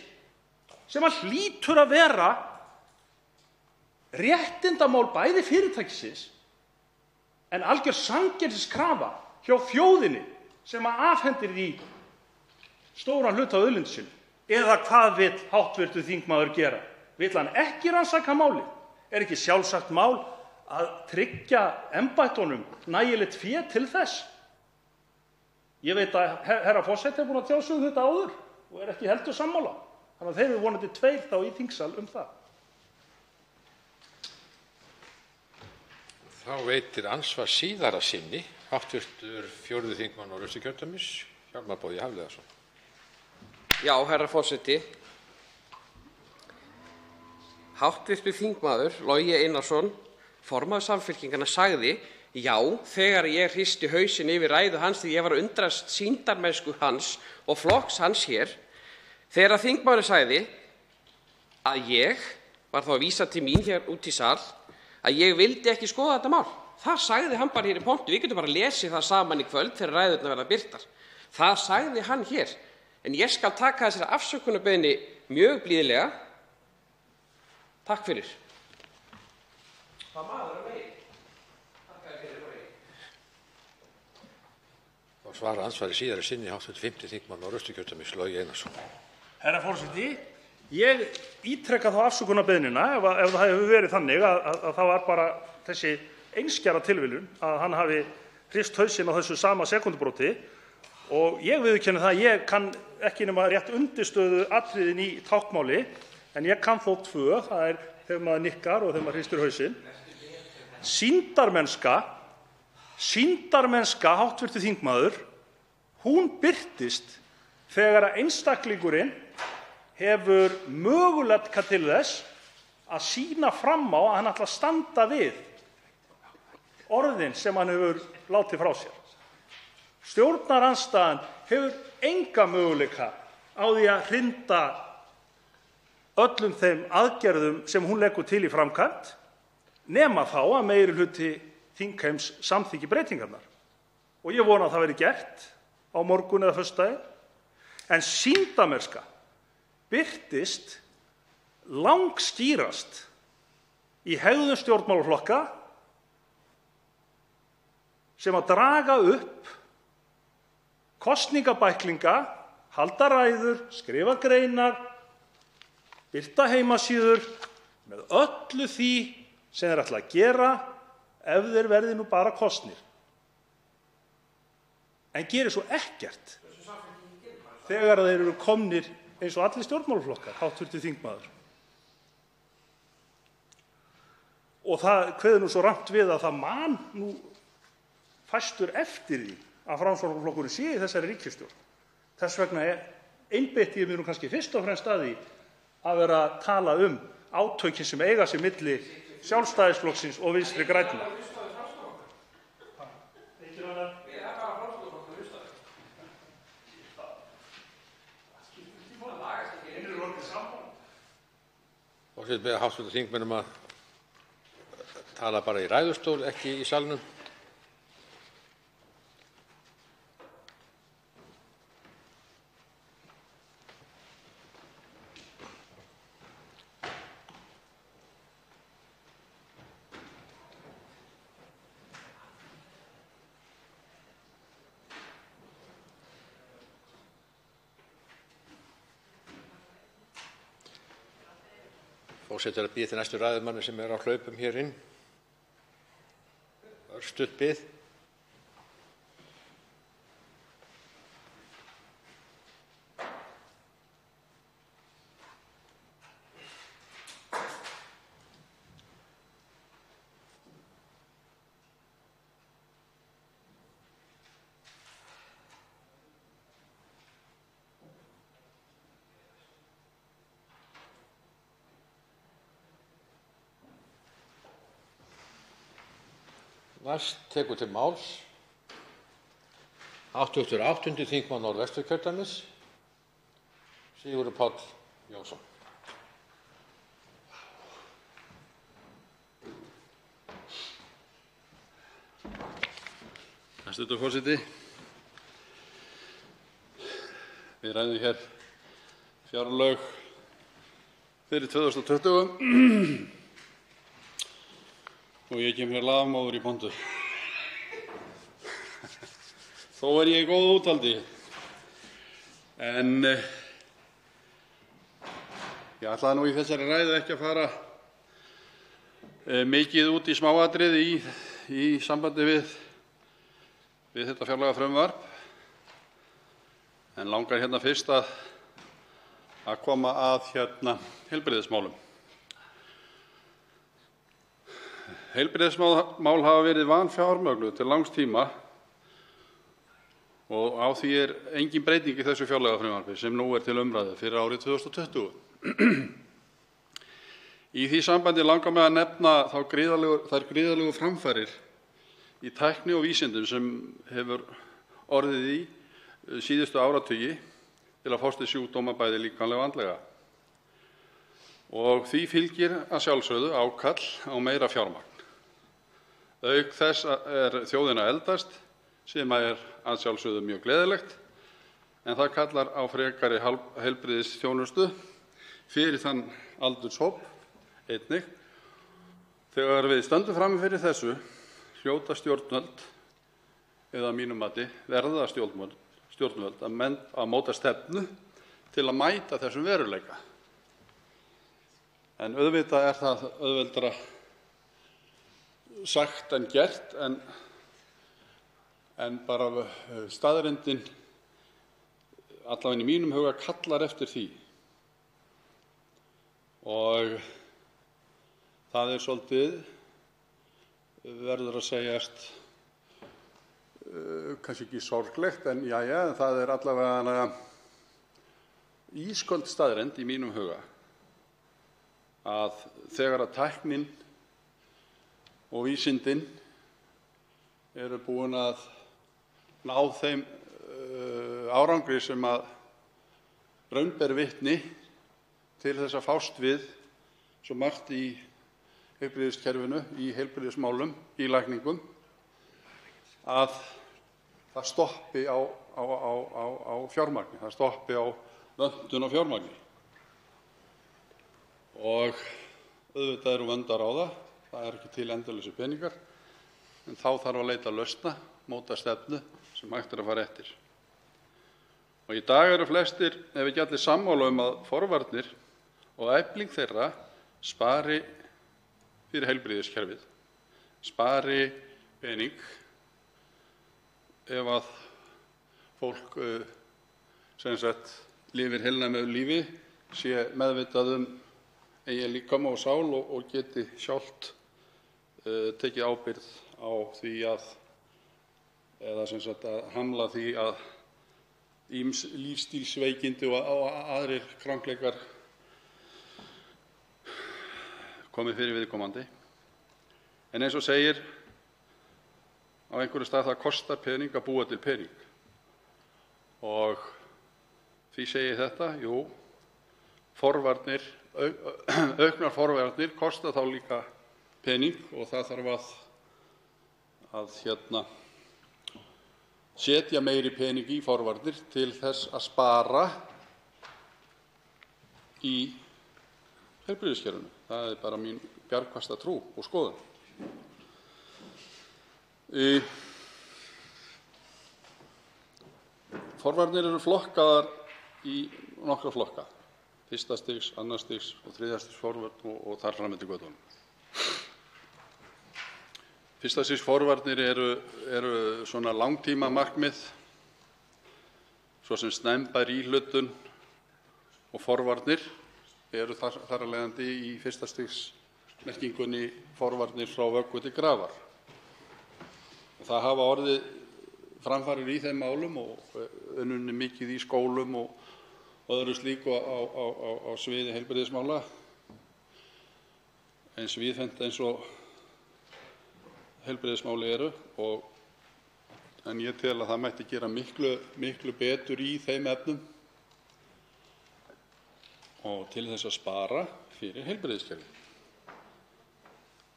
S16: sem að hlýtur að vera réttindamál bæði fyrirtækisins en algjör sanngirniskrafa hjá þjóðinni sem að afhendir því stóran hluta af auðlindinni sinni. Eða hvað vill hv. þingmaður gera? Vill hann ekki rannsaka málið? Er ekki sjálfsagt mál að tryggja embættunum nægilegt fé til þess? Ég veit að herra forseti er búinn að tjá sig þetta áður og er ekki heldur sammála. Þannig að þeir eru vonandi tveir þá í þingsal það.
S13: Þá veitir andsvar síðara sinni hv. 4. þingmaður Norðausturkjördæmis, Hjálmar Bogi Hafliðason.
S17: Já, herra forseti. Hv. þingmaður Logi Einarsson, formaður Samfylkingarinnar, sagði já, þegar ég hristi hausinn yfir ræðu hans því ég var að undrast sýndarmennsku hans og flokks hans hér, þegar þingmaðurinn sagði að ég var þá að vísa til mín hér út í sal, að ég vildi ekki skoða þetta mál. Það sagði hann bara hér í pontu. Við getum bara lesið það saman í kvöld þegar ræðurnar verða birtar. Það sagði hann hér. En ég skal taka þessari afsökunarbeiðni mjög blíðlega. Takk fyrir.
S13: Þá svarar andsvari síðara sinni hv. 5. þingmaður Norðausturkjördæmis, Logi Einarsson.
S16: Herra forseti, ég ítreka þá afsökunarbeiðnina ef það hefur verið þannig að það var bara þessi einskæra tilviljun að hann hafi hrist hausinn á þessu sama sekúndubróti og ég viðurkenni það að ég kann ekki nema rétt undirstöðuatriðin í táknmáli, en ég kann þó tvö, það er þegar maður nikkar og þegar maður hristir hausinn. Sýndarmennska, hv. þingmaður, hún birtist þegar einstaklingurinn hefur möguleika til þess að sýna fram á að hann ætli að standa við orðin sem hann hefur látið frá sér. Stjórnarandstaðan hefur enga möguleika á því að hrinda öllum þeim aðgerðum sem hún leggur til í framkvæmd, nema þá að meirihluti þingheims samþykki breytingarnar. Og ég vona að það verði gert á morgun eða föstudaginn. En sýndarmennska birtist langskýrast í hegðun stjórnmálaflokka sem að draga upp kosningabæklinga, halda ræður, skrifa greinar, birta heimasíður með öllu því sem þeir ætla að gera ef þeir verði nú bara kosnir. En gerir svo ekkert þegar þeir eru komnir eins og allir stjórnmálaflokkar, hv. þingmaður. Og það kveður nú svo rangt við að það man nú fæstur eftir því að Framsóknarflokkurinn sé í þessari ríkisstjórn. Þess vegna einbeitti ég mér nú kannski fyrst og fremst að því að vera að tala átökin sem eiga sér milli Sjálfstæðisflokksins og Vinstri grænna.
S13: Forseti biður hv. þingmenn að tala bara í ræðustól, ekki í salnum. Forseti að bíða til næstu ræðumanni sem á hlaupum hér inn. Örstutt bið. Næst tekur til máls hv. 8. þingmaður Norðvesturkjördæmis, Sigurður Páll Jónsson.
S18: Hæstv. forseti. Við ræðum hér fjárlög fyrir 2020 og ég kem hér lafmóður í pontu. Þó er ég í góðu úthaldi. En ég ætlaði nú í þessari ræðu ekki að fara mikið út í smáatriði í sambandi við þetta fjárlagafrumvarp, en langar hérna fyrst að koma að heilbrigðismálum. Heilbrigðismál hafa verið vanfjármögnuð til langs tíma og á því er engin breyting í þessu fjárlagafrumvarpi sem nú er til umræðu fyrir árið 2020. Í því sambandi langar mig að nefna þær gríðarlegu framfarir í tækni og vísindum sem hefur orðið í síðustu áratugi til að fást við sjúkdóma bæði líkamlega og andlega. Og því fylgir að sjálfsögðu ákall á meira fjármagn. Auk þess er þjóðin að eldast, sem er að sjálfsögðu mjög gleðilegt, en það kallar á frekari heilbrigðisþjónustu fyrir þann aldurshóp einnig. Þegar við stöndum frammi fyrir þessu hljóta stjórnvöld, eða að mínu mati verða stjórnvöld að móta stefnu til að mæta þessum veruleika. En auðvitað er það auðveldara sagt en gert, en bara staðreyndin alla vega í mínum huga kallar eftir því. Og það svolítið, verður að segjast, kannski ekki sorglegt, en jæja, það allavega ísköld staðreynd í mínum huga að þegar að tæknin og vísindin eru búin að ná þeim árangri sem að raun ber vitni til þess að fást við svo margt í heilbrigðiskerfinu, í heilbrigðismálum, í lækningum, að það stoppi á fjármagni, það stoppi á vöntun á fjármagni. Og auðvitað eru vönd að ráða, það ekki til endalausir peningar, en þá þarf að leita lausna, móta stefnu sem hægt að fara eftir. Og í dag eru flestir, ef ekki allir, sammála að forvarnir og efling þeirra spari fyrir heilbrigðiskerfið, spari pening ef að fólk lifir heilnæmu lífi, sé meðvitað eigin líkama og sál og geti sjálft tekið ábyrgð á því að hamla því að ýmis lífsstílsveikindi og aðrir krankleikar komi fyrir viðkomandi. En eins og segir á einhverju stað, það kostar pening að búa til pening. Og því segi ég þetta, jú, auknar forvarnir kosta þá líka pening og það þarf að setja meiri pening í forvarnir til þess að spara í heilbrigðiskerfinu. Það bara mín bjargfasta trú og skoðun. Forvarnir eru flokkaðar í nokkra flokka. Fyrsta stigs, annars stigs og þriðja stigs forvörn og þar fram eftir götunum. Fyrsta stigs forvarnir eru svona langtíma markmið, svo sem snemmbær íhlutun og forvarnir eru þar af leiðandi í fyrsta stigs merkingunni forvarnir frá vöggu til grafar. Það hafa orðið framfarir í þeim málum og unnið mikið í skólum og öðru slíku á sviði heilbrigðismála, eins víðfeðmt eins og heilbrigðismáli eru, en ég tel að það mætti gera miklu betur í þeim efnum og til þess að spara fyrir heilbrigðiskerfið.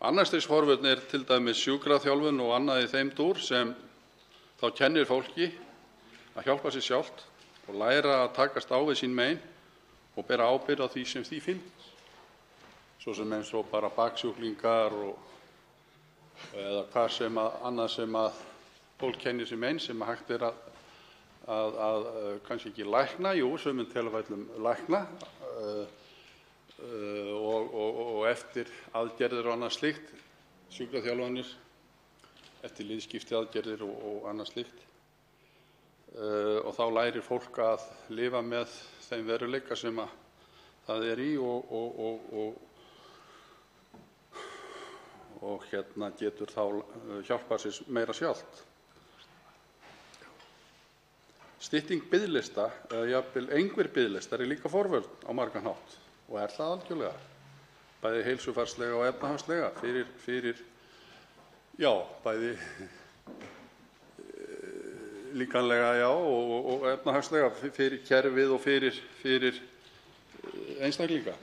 S18: Annars stigs forvörn til dæmis sjúkraþjálfun og annað í þeim dúr sem þá kennir fólki að hjálpa sér sjálft og læra að takast á við sín mein og bera ábyrgð á því sem því finnst, svo sem eins og bara baksjúklingar eða hvað annað sem að fólk kennir sér mein sem hægt að kannski ekki lækna, jú, sumum tilfellum lækna og eftir aðgerðir og annað slíkt, sjúkraþjálfanir, eftir liðskipti aðgerðir og annað slíkt. Og þá lærir fólk að lifa með þeim veruleika sem það í og getur þá hjálpað sér meira sjálft. Stytting biðlista eða jafnvel einhver biðlistar líka forvörn á margan hátt og það algjörlega, bæði heilsufarslega og efnahagslega fyrir bæði líkamlega og efnahagslega fyrir kerfið og fyrir einstaklinga.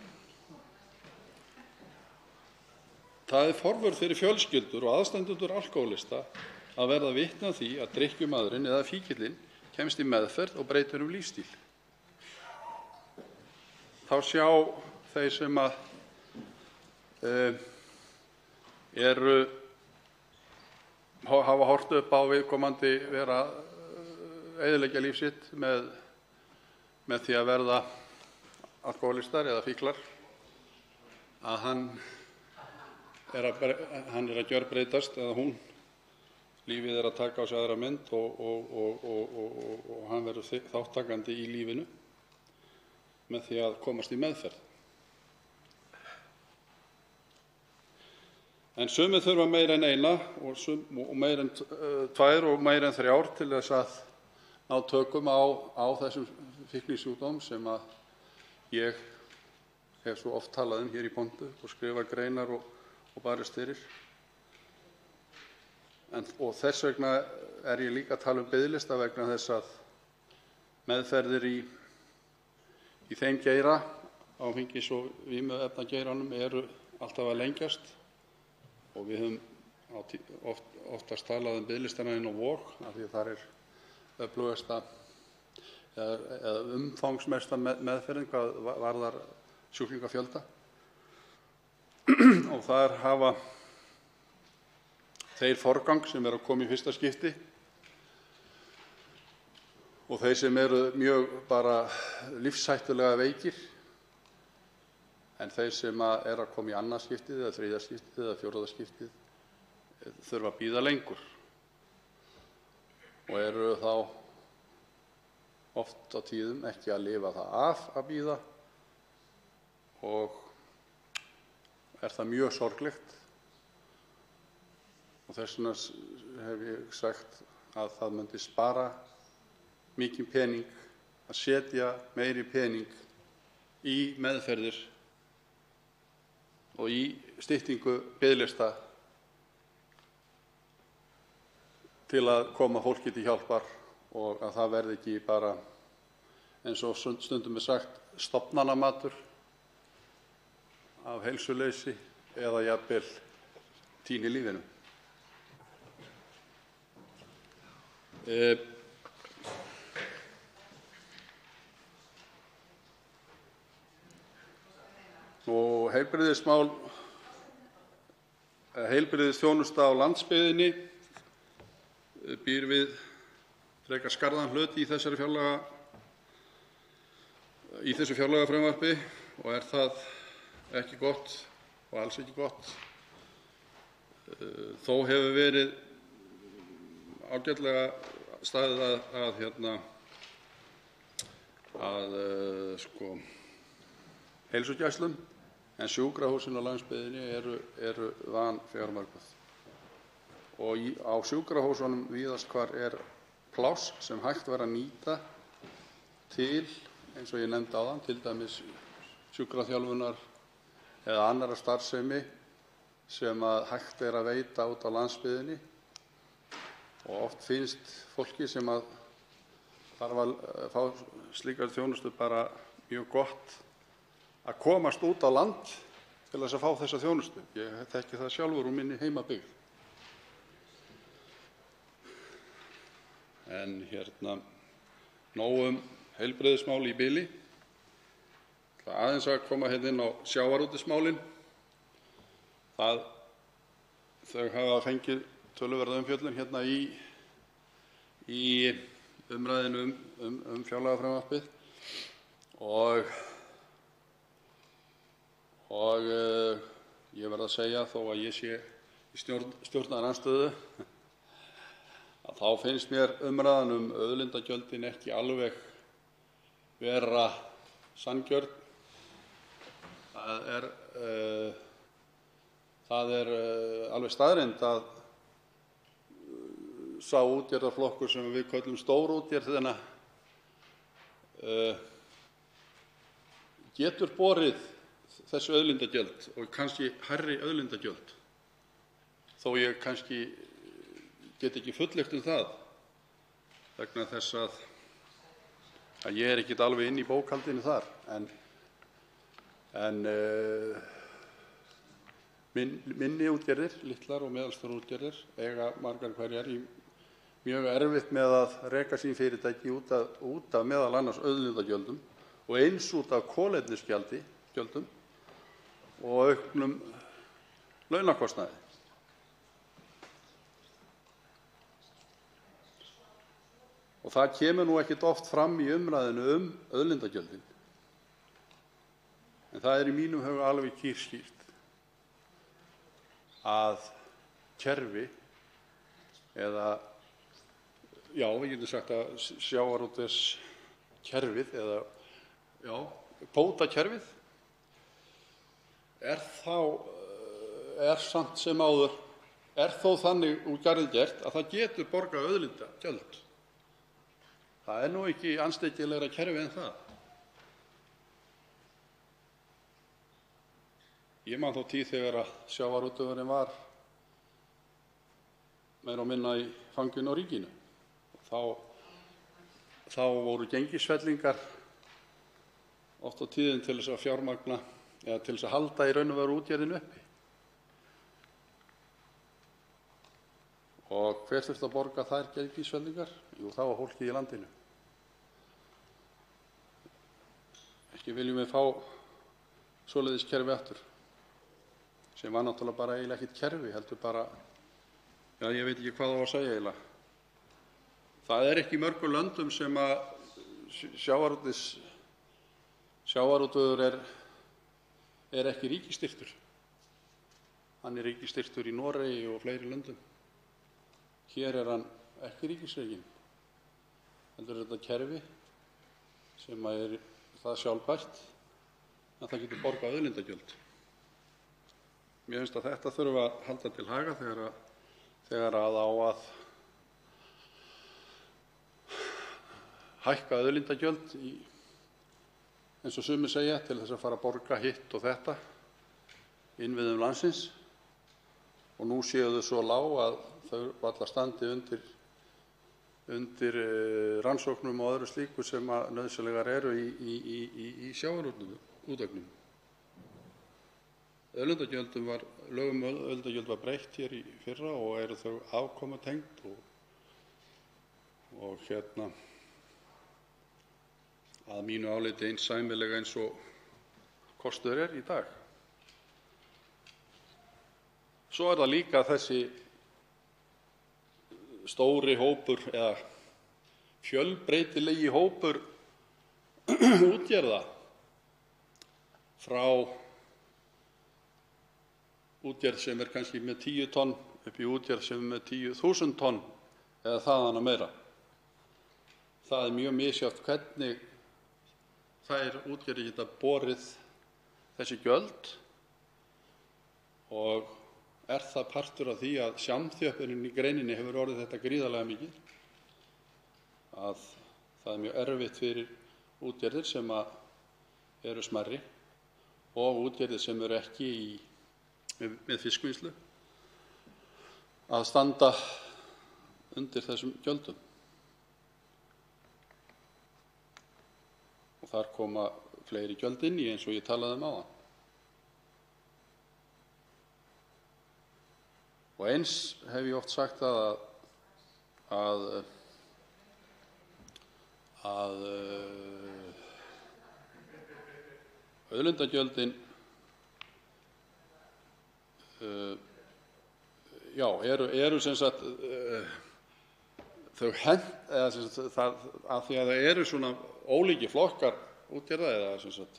S18: Það forvörn fyrir fjölskyldur og aðstandendur alkóhólista að verða vitni að því að drykkjumaðurinn eða fíkillinn kemst í meðferð og breytir lífstíl. Þá sjá þeir sem hafa horft upp á viðkomandi vera eyðileggja líf sitt með því að verða alkóhólistar eða fíklar, að hann er að gjörbreytast eða hún lífið er að taka á sig aðra mynd og hann verður þátttakandi í lífinu með því að komast í meðferð. En sumir þurfa meira en eina og meira en tvær og meira en þrjár til þess að ná tökum á þessum fíknisjúkdóm sem að ég hef svo oft talað um hér í pontu og skrifað greinar og barist fyrir. Og þess vegna er ég líka að tala um biðlista vegna þess að meðferðir í þeim geira, áfengis- og vímuefnageiranum, eru alltaf að lengjast og við höfum oftast talað um biðlistana inn á Vog af því að þar er öflugasta eða umfangsmesta meðferðin hvað varðar sjúklingafjölda og þar hafa þeir forgang sem eru að koma í fyrsta skipti og þeir sem eru mjög bara lífshættulega veikir, en þeir sem eru að koma í annað skiptið eða þriðja skiptið eða fjórða skiptið þurfa að bíða lengur og eru þá oft á tíðum ekki að lifa það af að bíða og er það mjög sorglegt. Og þess vegna hef ég sagt að það myndi spara mikinn pening að setja meiri pening í meðferðir og í styttingu biðlista til að koma fólki til hjálpar og að það verði ekki bara, eins og stundum sagt, stofnanamatur af heilsuleysi eða jafnvel týni lífinu. Og heilbrigðisþjónusta á landsbyggðinni býr við frekar skarðan hlut í þessu fjárlagafrumvarpi og er það ekki gott og alls ekki gott. Þó hefur verið ágætlega staðið að heilsugæslum, en sjúkrahúsin á landsbyggðinni eru vanfjármögnuð og á sjúkrahúsunum víðast hvar er pláss sem hægt væri að nýta til, eins og ég nefndi áðan, til dæmis sjúkraþjálfunar eða annarra starfsemi sem að hægt er að veita út á landsbyggðinni. Og oft finnst fólki sem að þarf að fá slíkar þjónustu bara mjög gott að komast út á land til þess að fá þessa þjónustu. Ég þekki það sjálfur úr minni heimabyggð. En nóg heilbrigðismál í bili. Það aðeins að koma inn á sjávarútvegsmálin. Þau hafa fengið töluverða umfjöllun í umræðinu um fjárlagafrumvarpið og ég verð að segja, þó að ég sé í stjórnarandstöðu, að þá finnst mér umræðan um auðlindagjöldin ekki alveg vera sanngjörn. Það er alveg staðreynd að sá útgerðarflokkur sem við köllum stórútgerðina getur borið þessi auðlindagjöld og kannski hærri auðlindagjöld, þó ég kannski get ekki fullyrt það vegna þess að ég er ekkert alveg inn í bókhaldinu þar, en minni útgerðir, litlar og meðalstórar útgerðir, eiga margar hverjar í mjög erfitt með að reka sín fyrirtæki út af meðal annars auðlindagjöldum og eins út af kolefnisgjöldum og auknum launakostnaði. Og það kemur nú ekkert oft fram í umræðinu um auðlindagjöldin, en það er í mínum huga alveg kýrskýrt að kerfi eða já, við getum sagt að sjávarútvegskerfið eða kvótakerfið er samt sem áður þó þannig úr garði gert að það getur borgað auðlindagjöld. Það er nú ekki andstyggilegra kerfi en það. Ég man þá tíð þegar að sjávarútvegurinn var meira og minna í fanginu á ríkinu. Þá voru gengisfellingar oft á tíðum til þess að fjármagna eða til þess að halda í raun og veru útgerðinni uppi. Og hver þurfti að borga þær gengisfellingar? Jú, það var fólkið í landinu. Ekki viljum við fá svoleiðis kerfi aftur, sem var náttúrulega bara eiginlega ekkert kerfi, heldur bara, já, ég veit ekki hvað það var að segja eiginlega. Það er ekki í mörgum löndum sem að sjávarútvegur er ekki ríkisstyrktur. Hann er ríkisstyrktur í Noregi og fleiri löndum. Hér er hann ekki ríkisrekinn, heldur þetta kerfi sem er það sjálfbært að það getur borgað auðlindagjöld. Mér finnst að þetta þurfa að halda til haga þegar að á að hækka auðlindagjöld eins og sumir segja til þess að fara að borga hitt og þetta innviðum landsins, og nú séu þau svo lág að þau varla standi undir rannsóknum og öðru slíku sem nauðsynlegar eru í sjávarútveginum. Lögum um auðlindagjöld var breytt hér í fyrra og eru þau afkomutengd og að mínu áliti eins sæmilega eins og kostur er í dag. Svo er það líka þessi stóri hópur eða fjölbreytilegi hópur útgerða, frá útgerð sem er kannski með 10 tonn upp í útgerð sem er með 10.000 tonn eða þaðan og meira. Það er mjög misjafnt hvernig þær útgerðir geta borið þessi gjöld, og er það partur af því að samþjöppunin í greininni hefur orðið þetta gríðarlega mikið, að það er mjög erfitt fyrir útgerðir sem eru smærri og útgerðir sem eru ekki með fiskvinnslu að standa undir þessum gjöldum. Og þar koma fleiri gjöld inn í, eins og ég talaði áðan. Og eins hef ég oft sagt að auðlindagjöldin eru sem sagt þau eða sem sagt það að því að það eru svona ólíkir flokkar útgerða eða sem sagt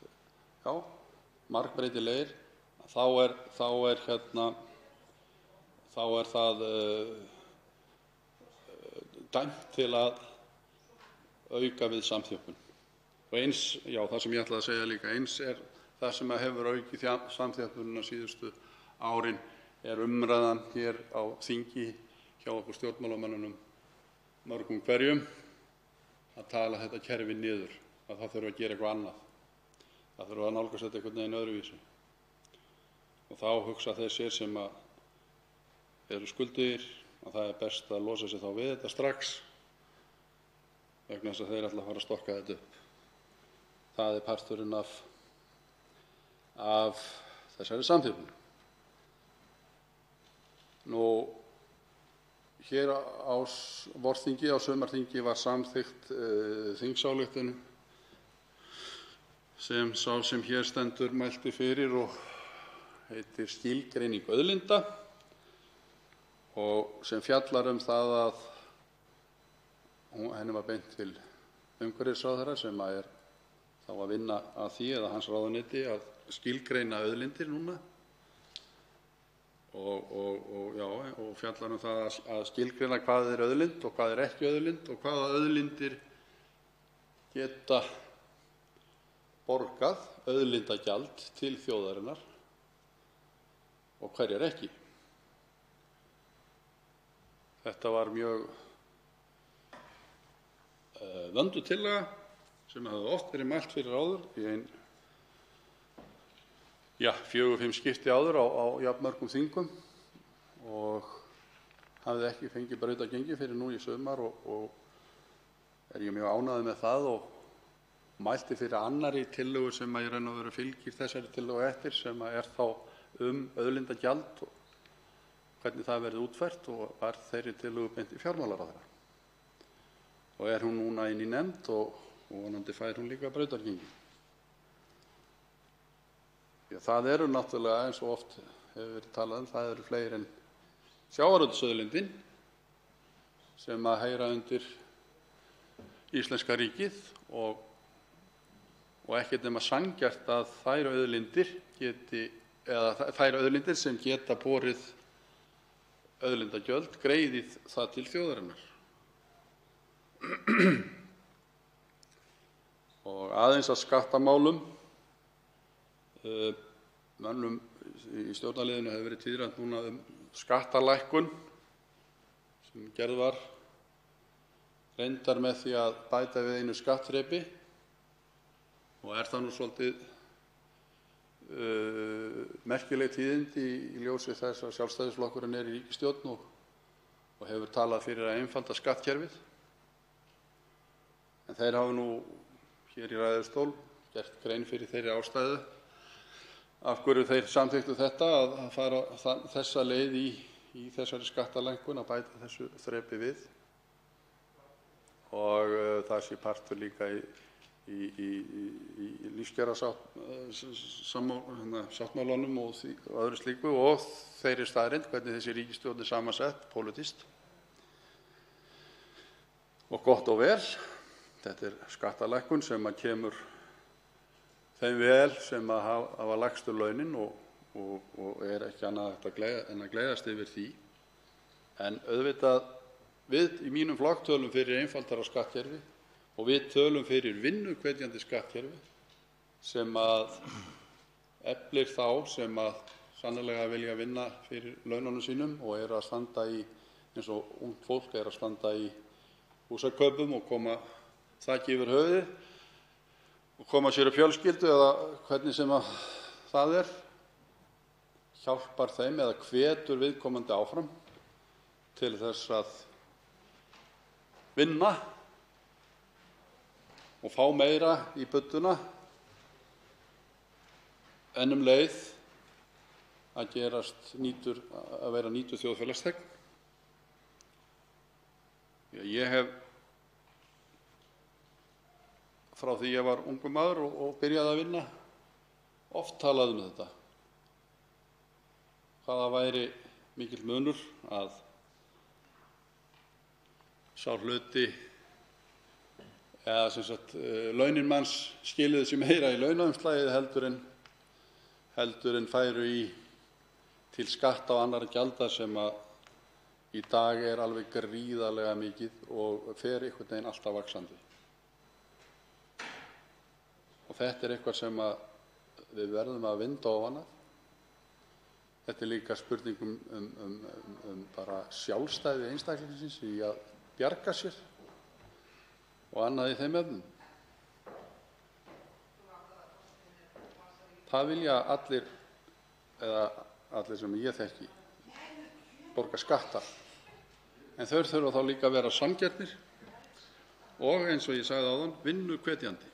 S18: margbreytilegir, þá er það dæmt til að auka við samþjöppun. Og eins, það sem ég ætlaði að segja líka, eins er það sem hefur aukið samþjöppunina síðustu árin, er umræðan hér á þingi hjá okkur stjórnmálamönnunum mörgum hverjum að tala þetta kerfi niður, að það þurfi að gera eitthvað annað. Það þurfi að nálgast þetta einhvern veginn öðruvísi. Og þá hugsa þessir sem eru skuldigir að það er best að losa sig þá við þetta strax, vegna þess að þeir ætla að fara að stokka þetta upp. Það er parturinn af þessari samþjöppun. Hér á vorþingi, á sumarþingi, var samþykkt þingsályktun sem sá sem hér stendur mælti fyrir og heitir skilgreining auðlinda, og sem fjallar það að henni var beint til umhverfisráðherra sem er þá að vinna að því, eða hans ráðuneyti, að skilgreina auðlindir núna. og fjallar það að skilgreina hvað auðlind og hvað ekki auðlind og hvaða auðlindir geta borgað auðlindagjald til þjóðarinnar og hverjar ekki. Þetta var mjög vönduð tillaga sem hafði oft verið mælt fyrir áður í 4-5 skipti áður á jafnmörgum þingum og hafði ekki fengið brautargengi fyrir nú í sumar og er ég mjög ánægður með það og mælti fyrir annarri tillögu sem í raun og veru fylgir þessari tillögu eftir sem er þá auðlindagjald og hvernig það verði útfært og var þeirri tillögu beint í fjármálaráðherra. Og er hún núna inni í nefnd og vonandi fær hún líka brautargengi. Það eru náttúrulega eins og oft hefur verið talað það eru fleiri en sjávarútvegsauðlindin sem að heyra undir íslenska ríkið og ekkert nema sanngjarnt að þær auðlindir sem geta borið auðlindagjöld greiðið það til þjóðarinnar. Og aðeins að skattamálum. Mönnum í stjórnarliðinu hefur verið tíðrætt núna skattalækkun sem gerð var reyndar með því að bæta við einu skattþrepi og er það nú svolítið merkileg tíðindi í ljósi þess að Sjálfstæðisflokkurinn er í ríkisstjórn og hefur talað fyrir að einfalda skattkerfið. En þeir hafa nú hér í ræðustól gert grein fyrir þeirri ástæðu af hverju þeir samþykktu þetta að fara þessa leið í þessari skattalækkun að bæta þessu þrepi við og það sé partur líka í lífskjarasáttmálanum og öðru slíku og þeirri staðreynd hvernig þessi ríkisstjórn er samansett pólitískt. Og gott og vel, þetta er skattalækkun sem að kemur þeim vel sem að hafa lægstu launin og er ekki annað en að gleðjast yfir því. En auðvitað við í mínum flokk tölum fyrir einfaldara skattkerfi og við tölum fyrir vinnuhvetjandi skattkerfi sem að eflir þá sem að sannarlega vilja vinna fyrir laununum sínum og eru að standa í, eins og ungt fólk er að standa í húsakaupum og koma þaki yfir höfuðið og koma sér upp fjölskyldu eða hvernig sem að það er, hjálpar þeim eða hvetur viðkomandi áfram til þess að vinna og fá meira í budduna en leið að vera nýtur þjóðfélagsþegn. Ég hef frá því ég var ungur maður og byrjaði að vinna oft talað þetta. Hvað það væri mikill munur að sá hluti eða sem sagt launin manns skiluðu sér meira í launaumslagið heldur en færu til skatta og annarra gjalda sem að í dag er alveg gríðarlega mikið og fer einhvern veginn alltaf vaxandi. Og þetta er eitthvað sem við verðum að vinda ofan af. Þetta er líka spurning bara sjálfstæði einstaklingsins í að bjarga sér og annað í þeim efnum. Það vilja allir, eða allir sem ég þekki, borga skatta. En þau þurfa þá líka að vera sanngjarnir og eins og ég sagði áðan, vinnuhvetjandi.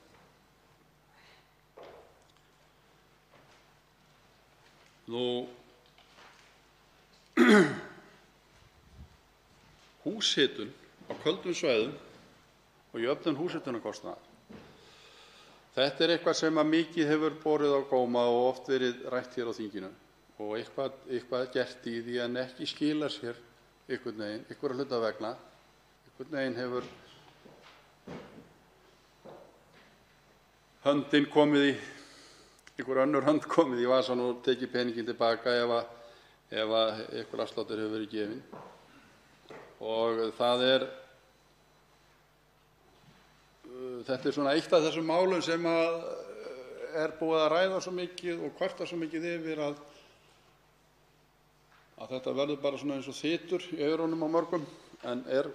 S18: Húshitun á köldum svæðum og jöfnun húshitunarkostnaðar. Þetta er eitthvað sem að mikið hefur borið á góma og oft verið rætt hér á þinginu og eitthvað gert í því en ekki skilar sér einhverra hluta vegna. Einhvern veginn hefur höndin komið í einhver önnur hönd komið í vasann og tekið peninginn tilbaka ef einhver afsláttur hefur verið gefinn. Og þetta er svona eitt af þessum málum sem er búið að ræða svo mikið og kvarta svo mikið yfir að þetta verður bara svona eins og þytur í eyrunum á mörgum, en er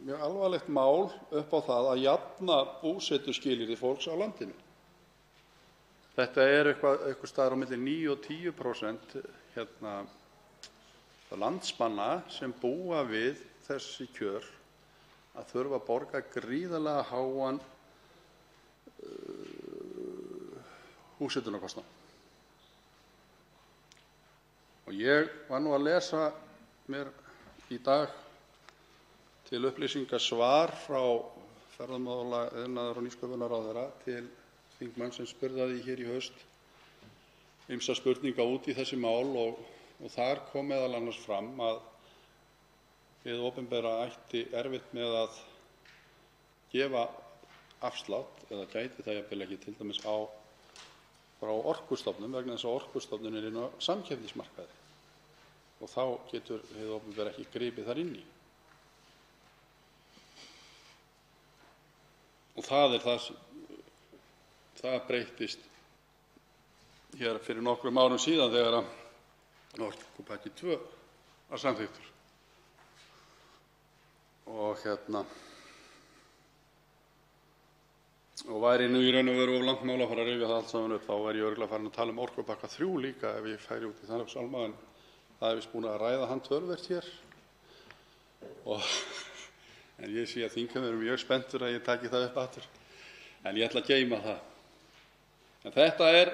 S18: mjög alvarlegt mál upp á það að jafna búsetuskilyrði fólks á landinu. Þetta er eitthvað staðar á milli 9 og 10% landsmanna sem búa við þessi kjör að þurfa að borga gríðarlega háan húshitunarkostnað. Og ég var nú að lesa mér í dag til upplýsingar svar frá ferðamála-, iðnaðar- og nýsköpunarráðherra til þingmanns sem spurði hér í haust ýmsar spurninga út í þessi mál og þar kom meðal annars fram að hið opinbera ætti erfitt með að gefa afslátt eða gæti það jafnvel ekki til dæmis frá Orkustofnun vegna þess að Orkustofnun er inn á samkeppnismarkaði og þá getur hið opinbera ekki gripið þar inn í. Og það breyttist hér fyrir nokkrum árum síðan þegar að orkupakki 2 var samþykktur. Og væri nú í raun og veru of langt mál að fara að rifja það allt saman upp, þá væri ég örugglega farin að tala um orkupakka 3 líka ef ég færi út í þann sálma, en það er víst búin að ræða hann töluvert hér. En ég sé að þingheimur er mjög spenntur að ég taki það upp aftur, en ég ætla að geyma það. En þetta er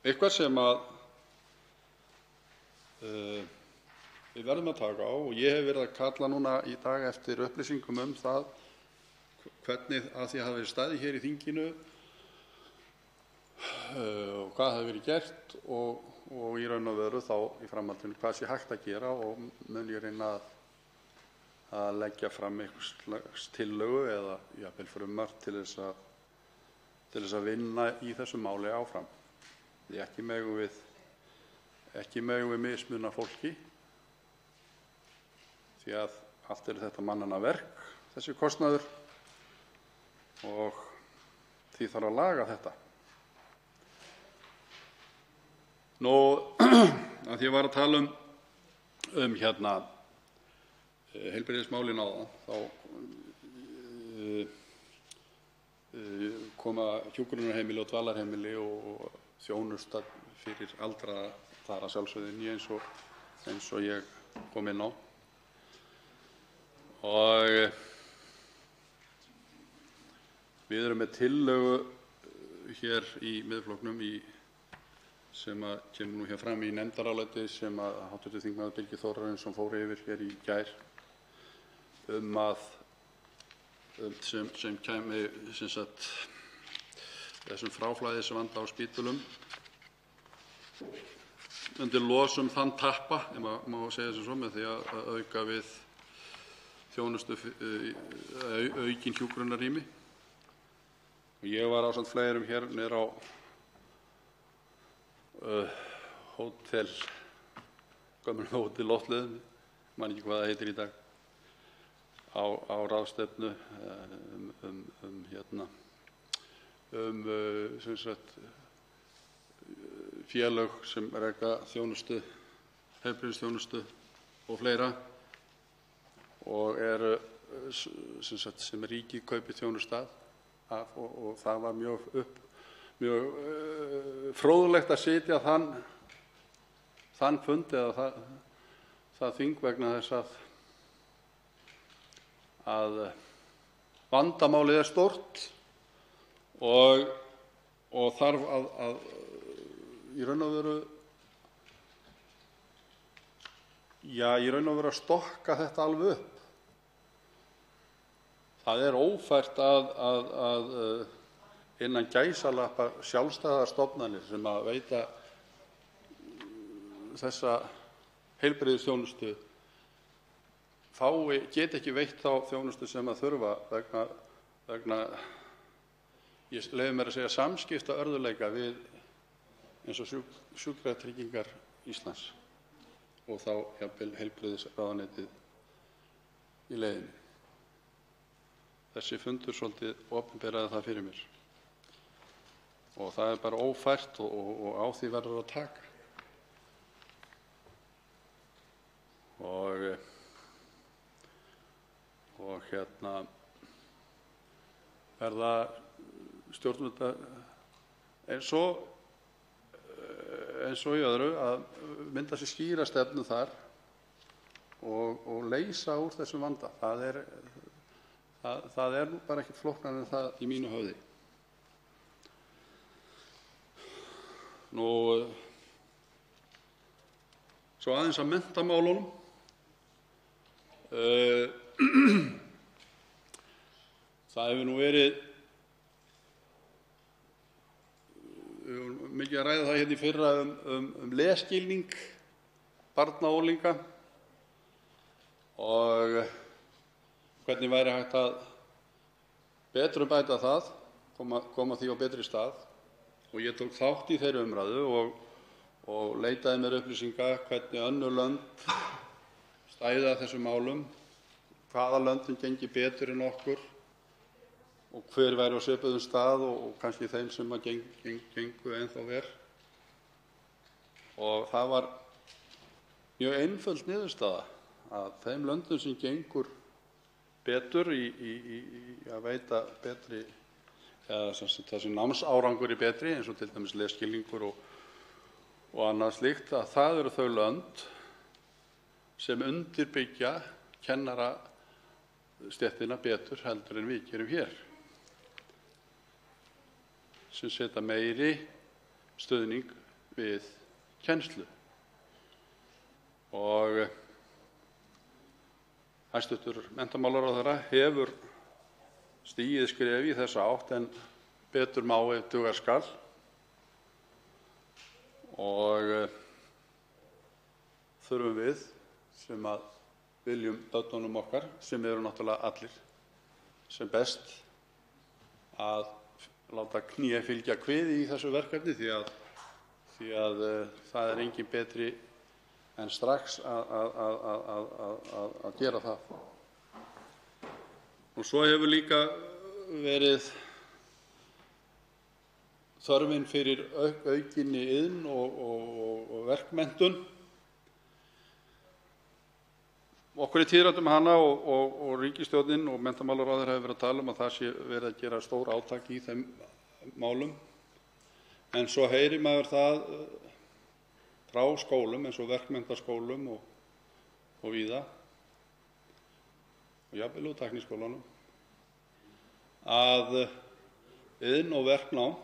S18: eitthvað sem við verðum að taka á og ég hef verið að kalla núna í dag eftir upplýsingum um það hvernig að því hafi verið staðið hér í þinginu og hvað hafi verið gert og í raun og veru þá í framhaldinu hvað sé hægt að gera og mun ég reyna að leggja fram einhvers slags tillögu eða jafnvel frumvarp til þess að vinna í þessu máli áfram. Því ekki megum við mismuna fólki því að allt þetta mannanna verk, þessi kostnaður, og því þarf að laga þetta. Nú, að því ég var að tala um heilbrigðismálin áðan, þá koma hjúkrunarheimili og dvalarheimili og þjónusta fyrir aldraða þar að sjálfsögðu inn í eins og ég kom inn á. Og við erum með tillögu hér í Miðflokknum sem kemur nú hér fram í nefndaráliti sem að hv. þingmaður Birgir Þórarinsson fór yfir hér í gær sem kæmi þessum fráflæðisvanda á spítölum undir losum þann tappa, ef maður má segja sem svo, með því að auka við þjónustu, aukin hjúkrunarrými. Og ég var ásamt fleirum hér niður á gömlu hótel Loftleiðum, man ekki hvað það heitir í dag, á ráðstefnu félög sem reka þjónustu, heilbrigðisþjónustu og fleira, og eru sem ríkið kaupir þjónustu af, og það var mjög fróðlegt að sitja þann fund eða það þing vegna þess að vandamálið er stórt og þarf að í raun og veru að stokka þetta alveg upp. Það er ófært að innan gæsalappa sjálfstæðar stofnanir sem að veita þessa heilbrigðisþjónustu geti ekki veitt þá þjónustu sem að þurfa vegna ég leyfi mér að segja samskiptaörðugleika við eins og Sjúkratryggingar Íslands og þá jafnvel heilbrigðisráðuneytið í leiðinni. Þessi fundur svolítið opinberaði það fyrir mér og það er bara ófært og á því verður að taka. Og verða stjórnvöld eins og í öðru að mynda sér skýra stefnu þar og leysa úr þessum vanda. Það er nú bara ekkert flóknara en það í mínu höfði. Svo aðeins að menntamálunum. Það hefur nú verið mikið að ræða það hérna í fyrra um lesskilning barna og unglinga og hvernig væri hægt að betrumbæta það, koma því á betri stað. Og ég tók þátt í þeirri umræðu og leitaði mér upplýsinga hvernig önnur lönd stæðu að þessum málum, hvaða löndin gengi betur en okkur og hver væri á svipuðum stað og kannski þeim sem gengu ennþá verr. Og það var mjög einföld niðurstaða að þeim löndum sem gengur betur í að veita betri, eða þessi námsárangur er betri, eins og til dæmis lesskilningur og annað slíkt, að það eru þau lönd sem undirbyggja kennarastéttina betur heldur en við gerum hér, sem setja meiri stuðning við kennslu. Og hæstv. Menntamálaráðherra hefur stigið skref í þessa átt en betur má ef duga skal. Og þurfum við sem að viljum börnunum okkar, sem eru náttúrulega allir, sem best að láta kné fylgja kviði í þessu verkefni því að það er engin betri en strax að gera það. Og svo hefur líka verið þörfin fyrir aukinni iðn og verkmenntun. Okkur er tíðrætt hana og ríkisstjórnin og menntamálaráðherra hefur verið að tala um að það sé verið að gera stór átak í þeim málum. En svo heyrir maður það frá skólum eins og verkmenntaskólum og víða og jafnvel úr tækniskólanum að iðn- og verknám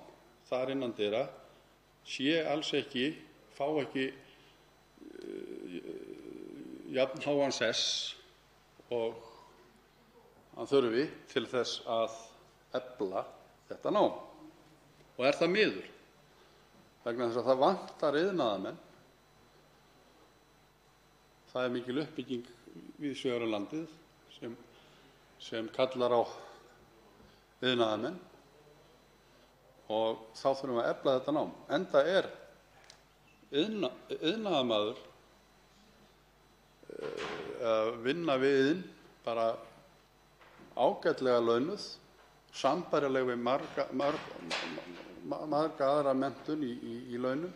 S18: þar innan dyra sé alls ekki, fá ekki jafn háan sess og hann þurfi til þess að efla þetta nám. Og er það miður vegna þess að það vantar iðnaðarmenn. Það er mikil uppbygging víðs vegar um landið sem kallar á iðnaðarmenn og þá þurfum við að efla þetta nám. Enda er iðnaðarmaður að vinna við iðn bara ágætlega launuð, sambærileg við marga aðra menntun í launum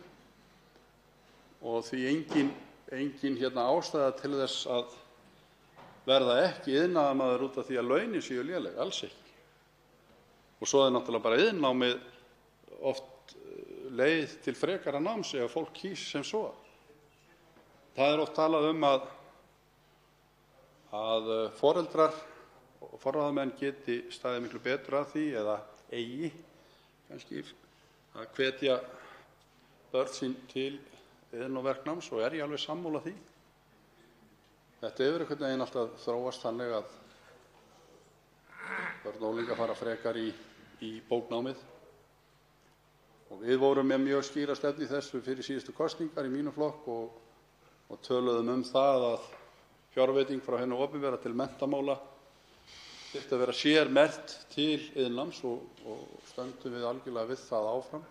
S18: og því engin ástæða til þess að verða ekki iðnaðarmaður út af því að launin séu léleg, alls ekki. Og svo er náttúrulega bara iðnnámið oft leið til frekara náms ef fólk kýs sem svo. Það er oft talað um að foreldrar og forráðamenn geti staðið miklu betur að því eða eigi kannski að hvetja börn sín til iðn- og verknáms og er ég alveg sammála því. Þetta hefur einhvern veginn alltaf þróast þannig að börn og unglingar fara frekar í bóknámið og við vorum með mjög skýra stefnu í þessu fyrir síðustu kosningar í mínum flokk og töluðum það að fjárveiting frá hinu opinbera til menntamála þyrfti að vera sérmerkt til iðnnáms og stöndum við algjörlega við það áfram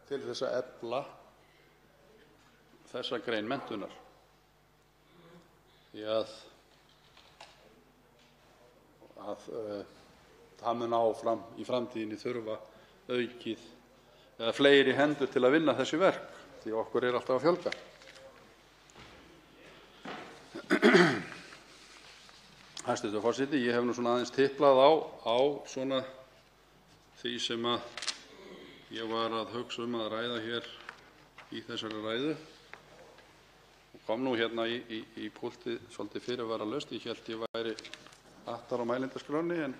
S18: til þess að efla þessa grein menntunar, því að það mun áfram í framtíðinni þurfa aukið eða fleiri hendur til að vinna þessi verk, því okkur er alltaf að fjölga. Hæstv. forseti, ég hef nú svona aðeins tiplað á svona því sem að ég var að hugsa að ræða hér í þessari ræðu og kom nú hérna í púltið svolítið fyrirvaralaust. Ég hélt ég væri aftar á mælendaskránni en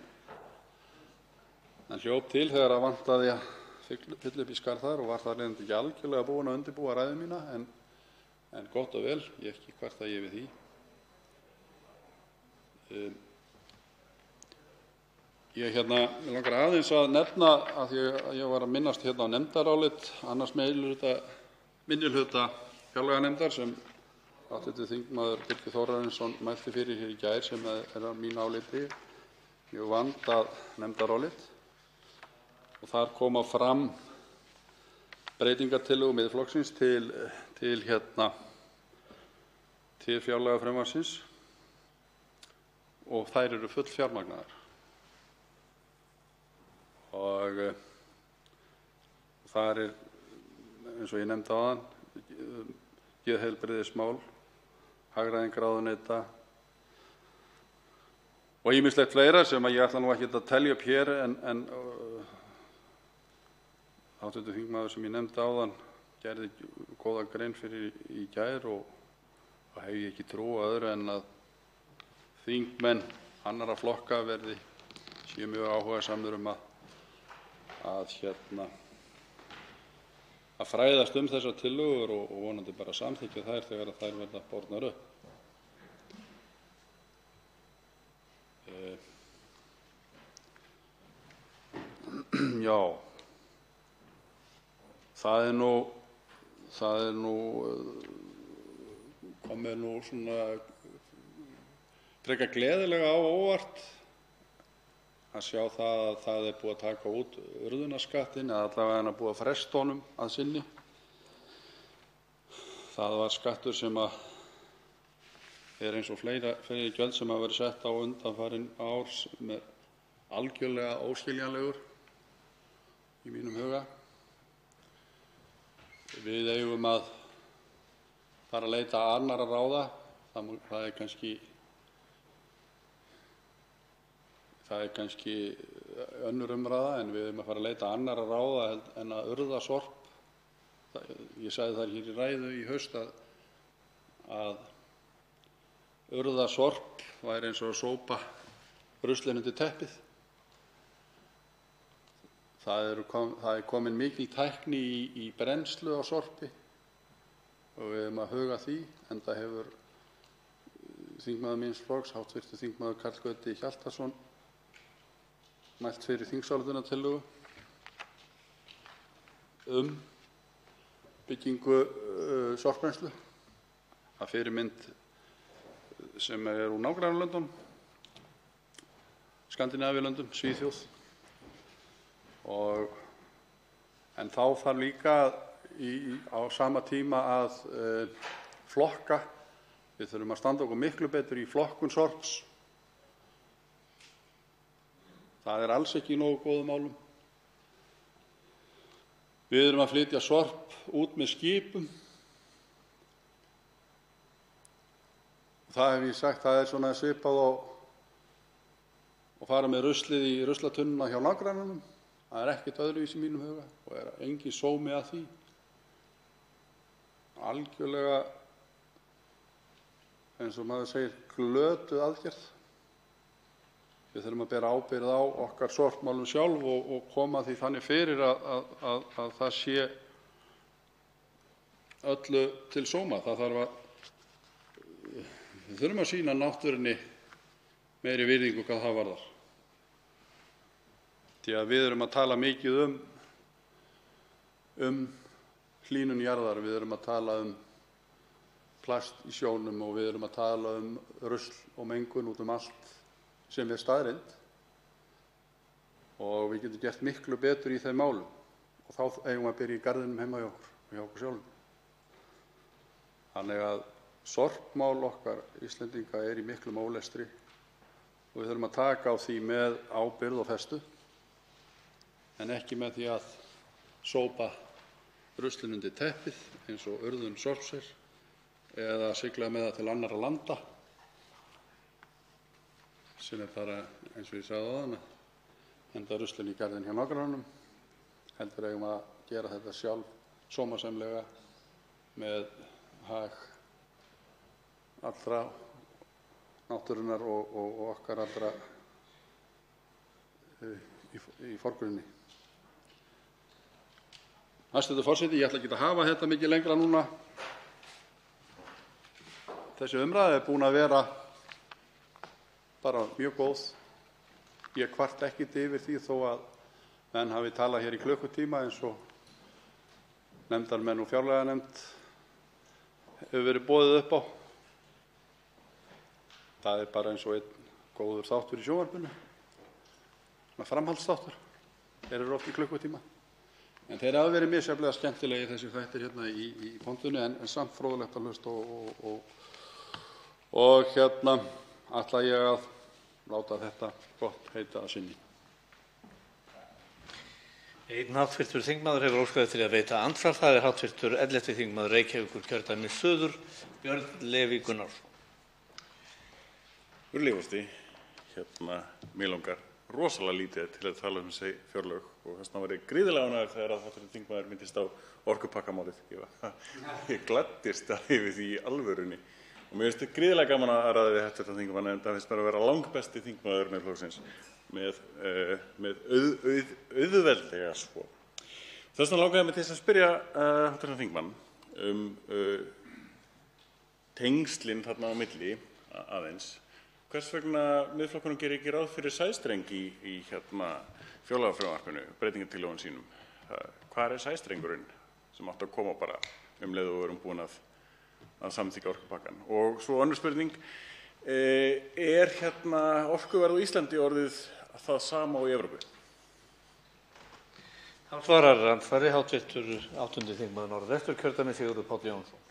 S18: hljóp til þegar að vantaði að fylla upp í skarð þar og var þar leiðandi ekki algjörlega búin að undirbúa ræðu mína en gott og vel, ég ekki kvarta ég við því. Ég langar aðeins að nefna, af því að ég var að minnast á nefndarálit annars minnihluta fjárlaganefndar sem hv. þingmaður Birgir Þórarinsson mælti fyrir hér í gær, sem er að mínu áliti mjög vandað nefndarálit. Og þar koma fram breytingartillögur Miðflokksins til fjárlagafrumvarpsins og þær eru fullfjármagnaðar. Og þar er, eins og ég nefndi áðan, geðheilbrigðismál, hagræðing ráðuneyta og ýmislegt fleira sem ég ætla nú ekkert að telja upp hér en hv. þingmaður sem ég nefndi áðan gerði góða grein fyrir í gær og hef ég ekki trú á öðru en að þingmenn annarra flokka séu mjög áhugasamir að fræðast þessar tillögur og vonandi bara samþykkja þær þegar þær verða bornar upp. Já, það er nú komið svona frekar gleðilega á óvart að sjá að það er búið að taka út urðunarskattinn, eða allavega búið að fresta honum að sinni. Það var skattur sem er eins og fleiri gjöld sem hafa verið sett á undanfarin ár sem er algjörlega óskiljanlegur í mínum huga. Við eigum að fara að leita annarra ráða. Það er kannski önnur umræða, en við eigum að fara að leita annarra ráða en að urða sorp. Ég sagði það hér í ræðu í haust að urða sorp væri eins og að sópa ruslinu undir teppið. Það er komin mikil tækni í brennslu á sorpi og við eigum að huga því, enda hefur þingmaður míns flokks, hv. þingmaður Karl Gauti Hjaltason, mælt fyrir þingsályktunartillögu byggingu sorpbrennslu að fyrirmynd sem er úr nágrannalöndunum, Skandinavíulöndum, Svíþjóð. En þá þarf líka á sama tíma að flokka. Við þurfum að standa okkur miklu betur í flokkun sorps. Það er alls ekki í nógu góðum málum. Við erum að flytja sorp út með skipum. Það hef ég sagt, það er svona svipað og fara með ruslið í ruslatunnuna hjá nágrannanum. Það er ekkert öðruvísi í mínum huga og er engin sómi að því. Algjörlega, eins og maður segir, glötuð aðgerð. Við þurfum að bera ábyrgð á okkar sorpmálum sjálf og koma því þannig fyrir að það sé öllu til sóma. Við þurfum að sýna náttúrunni meiri virðingu hvað það varðar. Því að við erum að tala mikið hlýnun jarðar, við erum að tala plast í sjónum og við erum að tala rusl og mengun út allt sem er staðreynd og við getum gert miklu betur í þeim málum og þá eigum við að byrja í garðinum heima hjá okkur sjálfum. Þannig að sorpmál okkar Íslendinga er í miklum ólestri og við þurfum að taka á því með ábyrgð og festu en ekki með því að sópa ruslinu undir teppið eins og urðun sorps eða sigla með það til annarra landa sem er bara, eins og ég sagði áðan, að henda ruslinu í garðinn hjá nágrannanum. Heldur eigum að gera þetta sjálf sómasamlega með hag allra náttúrunnar og okkar allra í forgrunni. Hæstv. forseti, ég ætla ekki að hafa þetta mikið lengra núna. Þessi umræða er búin að vera bara mjög góð. Ég kvarta ekkert yfir því þó að menn hafi talað hér í klukkutíma eins og nefndarmenn og fjárlaganefnd hefur verið boðið upp á. Það er bara eins og einn góður þáttur í sjónvarpinu, framhaldsþáttur, þeir eru oft í klukkutíma. En þeir hafa verið misjafnlega skemmtilegir þessir þættir hérna í pontunni en samt fróðlegt að hlusta og ætla ég að láta þetta gott heita að sinni.
S19: Einn hv. þingmaður hefur óskað eftir að veita andsvar. Það er hv. 11. þingmaður Reykjavíkurkjördæmis suður, Björn Leví Gunnarsson.
S20: Virðulegi forseti, mig langar rosalega lítið til að tala þessi fjárlög og þess vegna var ég gríðarlega ánægður þegar hv. þingmaður minntist á orkupakkamálið. Ég gladdist yfir því í alvörunni og mér finnst gríðarlega gaman að ræða við hv. þingmann en það finnst mér að vera langbesti þingmaður Miðflokksins með auðveldlega svo. Þess vegna langaði mig til að spyrja hv. þingmann tengslin þarna á milli aðeins. Hvers vegna Miðflokkurinn gerir ekki ráð fyrir sæstreng í fjárlagafrumvarpinu, breytingartillögum sínum? Hvar er sæstrengurinn sem átti að koma bara leið og við erum búin að samþykkja orkupakkann? Og svo önnur spurning, er orkuverð á Íslandi orðið það sama og í Evrópu?
S19: Þá svarar andsvari hv. 8. þingmaður Norðvesturkjördæmis, Sigurður Páll Jónsson.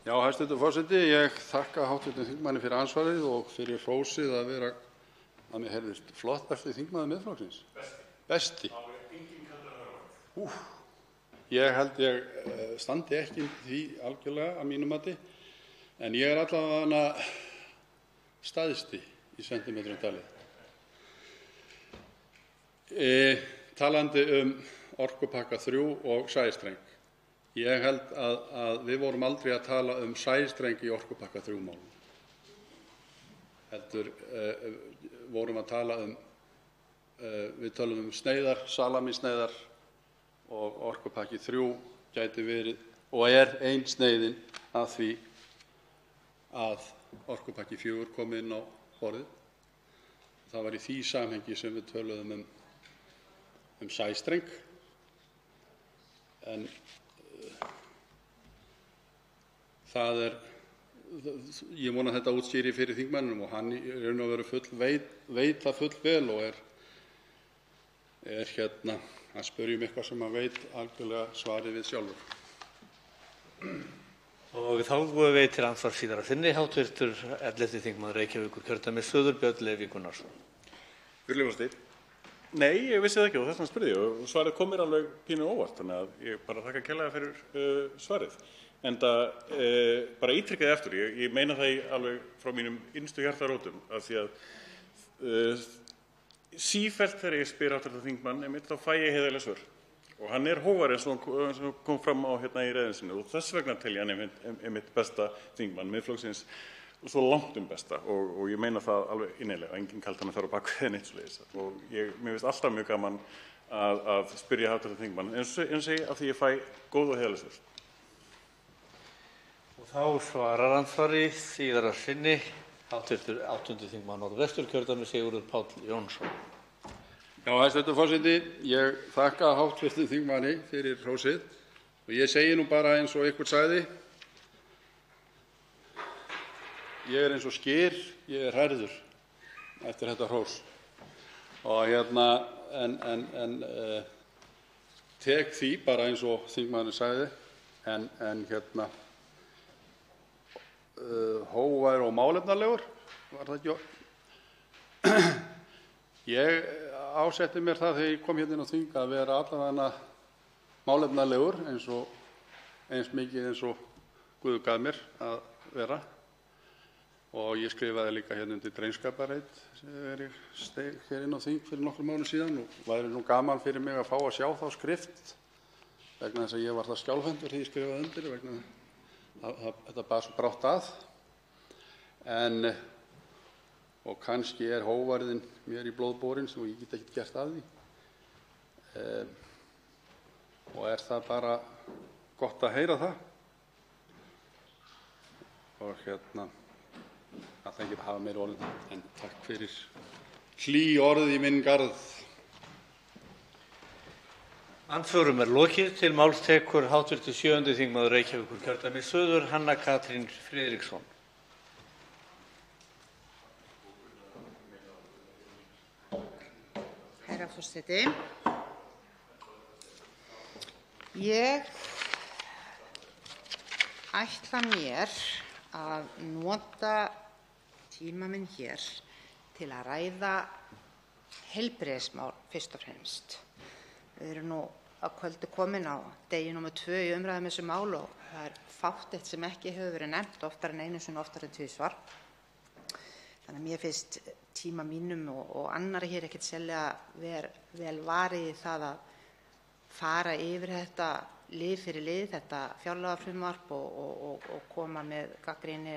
S18: Já, hæstv. forseti, ég þakka hv. þingmanni fyrir ansvarið og fyrir hrósið að vera, að mér heyrðist, flottasti þingmaður Miðflokksins. Besti. Ég held ég standi ekki því algjörlega að mínu mati, en ég er allavega stæðsti í sentimetrum talið. Talandi orkupakka 3 og sæstreng. Ég held að við vorum aldrei að tala sæstreng í orkupakka 3 málum. Heldur vorum að tala við tölum sneiðar, salamisneiðar og orkupakki 3 gæti verið og er ein sneiðin að því að orkupakki 4 kom inn á borðið. Það var í því samhengi sem við töluðum sæstreng. En það er, ég vona að þetta útskýri fyrir þingmanninum og hann í raun og veru veit það fullvel og er að spyrja eitthvað sem hann veit algjörlega svarið við sjálfur.
S19: Og þá veitir andsvar síðar að þinni hv. 11. þingmaður Reykjavíkurkjördæmis suður, Björn Leví Gunnarsson.
S20: Virðulegur forseti, nei, ég vissi það ekki og þess vegna spurði ég og svarið kom mér alveg pínu óvart, þannig að ég bara þakka kærlega fyrir svarið. Enda bara ítrekkaði eftir, ég meina það alveg frá mínum innstu hjartarótum af því að sífellt þegar ég spyr hv. þingmann þá fæ ég heiðarleg svör og hann er hógvær eins og kom fram á í ræðu sinni og þess vegna tel ég hann einmitt besta þingmann Miðflokksins og svo langt besta og ég meina það alveg innilega, enginn kaldi hann að fara á bak við neitt svoleiðis og mér finnst alltaf mjög gaman að spyrja hv. þingmann eins og af því ég fæ góð og heiðarleg svör.
S19: Og þá svarar andsvari síðar að sinni hv. 8. þingmaður Norðvesturkjördæmis, Sigurður Páll Jónsson.
S18: Já, hæstv. forseti, ég þakka hv. þingmanni fyrir hrósið og ég segi nú bara eins og einhver sagði, ég er eins og skyr, ég er hrærður eftir þetta hrós og tek því bara eins og þingmaðurinn sagði hógvær og málefnalegur, var það ekki? Ég ásetti mér það þegar ég kom hérna inn á þing að vera allavega málefnalegur eins mikið eins og Guð gaf mér að vera. Og ég skrifaði líka hérna undir drengskaparheit þegar ég steig hér inn á þing fyrir nokkrum mánuðum síðan og væri nú gaman fyrir mig að fá að sjá þá skrift vegna þess að ég var það skjálfhentur þegar ég skrifaði undir vegna þetta bar svo brátt að. Og kannski hógværðin mér í blóðborinn svo ég get ekkert gert að því. Og það bara gott að heyra það. Og það ekki að hafa meira orð en takk fyrir hlý orð í minn garð.
S19: Andsvörum lokið. Til máls tekur hv. 7. þingmaður Reykjavíkurkjördæmis suður, Hanna Katrín Friðriksson.
S4: Herra forseti. Ég ætla mér að nota tíma minn hér til að ræða heilbrigðismál fyrst og fremst. Við erum nú að kvöldi komin á degi nr. 2 í umræðum þessu mál og það fátt eitt sem ekki hefur verið nefnt, oftar en einu sinni, oftar en tvisvar. Þannig að mér finnst tíma mínum og annarra hér ekkert sérlega vel varið í það að fara yfir þetta lið fyrir lið, þetta fjárlagafrumvarp og koma með gagnrýni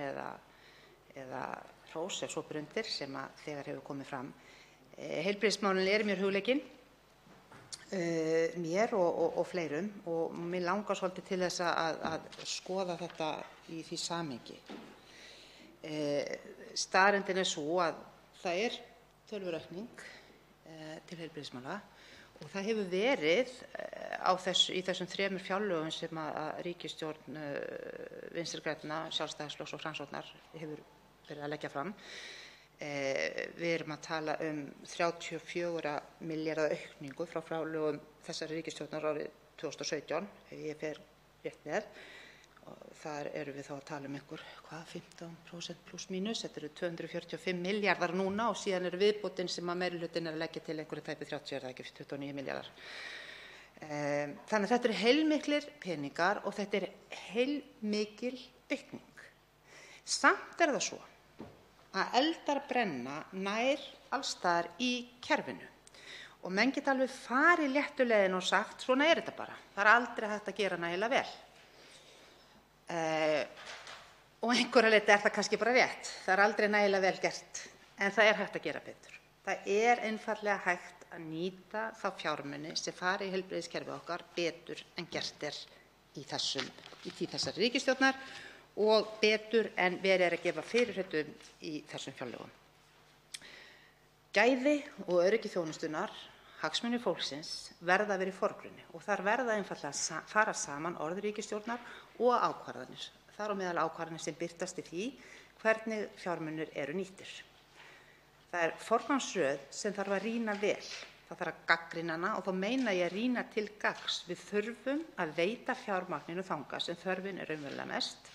S4: eða hrós ef svo ber undir sem þegar hefur komið fram. Heilbrigðismálin eru mér hugleikin, mér og fleirum, og mig langar svolítið til þess að skoða þetta í því samhengi. Staðreyndin sú að það töluverð aukning til heilbrigðismála og það hefur verið í þessum 3 fjárlögum sem að ríkisstjórn Vinstri grænna, Sjálfstæðisflokks og Framsóknar hefur verið að leggja fram. Við erum að tala 34 milljarða aukningu frá fjárlögum þessari ríkisstjórnar árið 2017, ef ég fer rétt með. Þar erum við þá að tala einhver 15% pluss mínus. Þetta eru 245 milljarðar núna og síðan eru viðbótin sem að meirihlutinn er að leggja til einhverju tæpi 30, er það ekki, 29 milljarðar. Þannig að þetta eru heilmiklir peningar og þetta er heilmikil aukning. Samt er það svo að eldar brenna nær alls staðar í kerfinu og menn geta alveg farið léttuleiðina og sagt svona er þetta bara. Það er aldrei hægt að gera nægilega vel. Og einhverja leyti er það kannski bara rétt. Það er aldrei nægilega vel gert, en það er hægt að gera betur. Það er einfaldlega hægt að nýta þá fjármuni sem fara í heilbrigðiskerfið okkar betur en gert er í tíð þessari ríkisstjórnar og betur en verið er að gefa fyrirheitum í þessum fjárlögum. Gæði og öryggi þjónustunnar, hagsmunir fólksins verða að vera í forgrunni og þar verða einfaldlega að fara saman orð ríkisstjórnar og ákvarðanir. Þar á meðal ákvarðanir sem birtast í því hvernig fjármunir eru nýttir. Það er forgangsröð sem þarf að rýna vel. Það þarf að gagnrýna hana og þá meina ég að rýna til gagns. Við þurfum að veita fjármagninu þangað sem þörfin er raunverulega mest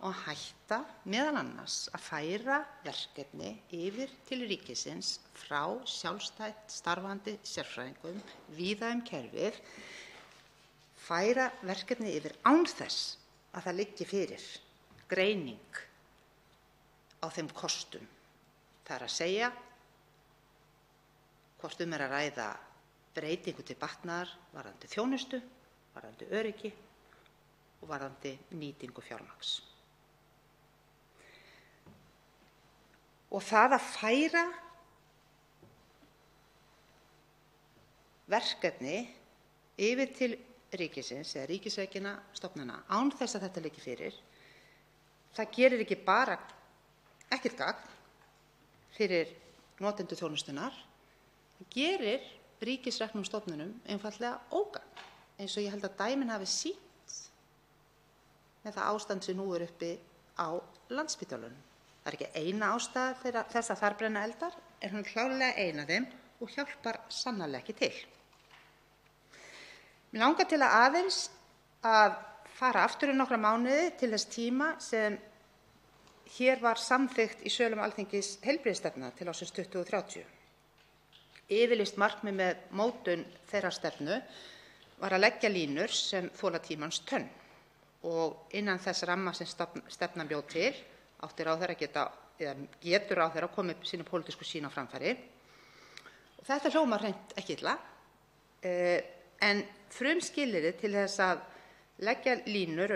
S4: og hætta meðal annars að færa verkefni yfir til ríkisins frá sjálfstætt starfandi sérfræðingum víða kerfið, færa verkefni yfir án þess að það liggi fyrir greining á þeim kostum. Það er að segja hvort er að ræða breytingu til batnaðar varðandi þjónustu, varðandi öryggi og varðandi nýtingu fjármagns. Og það að færa verkefni yfir til ríkisins eða ríkisrekinna stofnana án þess að þetta liggi fyrir, það gerir ekki bara ekkert gagn fyrir notendur þjónustunnar, það gerir ríkisreknum stofnunum einfaldlega ógagn, eins og ég held að dæmin hafi sýnt með það ástand sem nú er uppi á Landspítalanum. Það er ekki eina ástæða þess að þar brenna eldar, en hún er klárlega ein af þeim og hjálpar sannarlega ekki til. Mig langar til að aðeins að fara aftur í nokkra mánuði til þess tíma sem hér var samþykkt í sölum Alþingis heilbrigðisstefna til ársins 2030. Yfirlýst markmið með mótun þeirrar stefnu var að leggja línur sem þola tímans tönn og innan þess ramma sem stefnan bjó til átti ráðherra getur ráðherra komið upp sínu pólitísku sýn á framfæri. Og þetta hljómar hreint ekki illa, en frumskilyrði til þess að leggja línur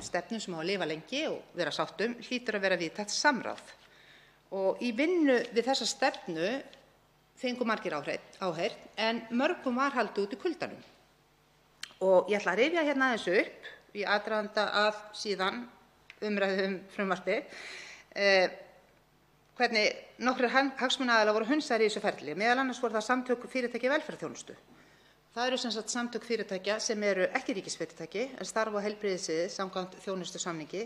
S4: stefnu sem á að lifa lengi og vera sáttum hlýtur að vera víðtækt samráð. Og í vinnu við þessa stefnu fengu margir áheyrn, en mörgum var haldið út í kuldanum. Og ég ætla að rifja hérna aðeins upp í aðdraganda að síðan umræðu frumvarpið hvernig nokkrir hagsmunaaðilar voru hunsaðir í þessu ferli. Meðal annars voru það samtök fyrirtækja í velferðarþjónustu. Það eru sem sagt samtök fyrirtækja sem eru ekki ríkisfyrirtæki en starfa á heilbrigðissviði samkvæmt þjónustusamningi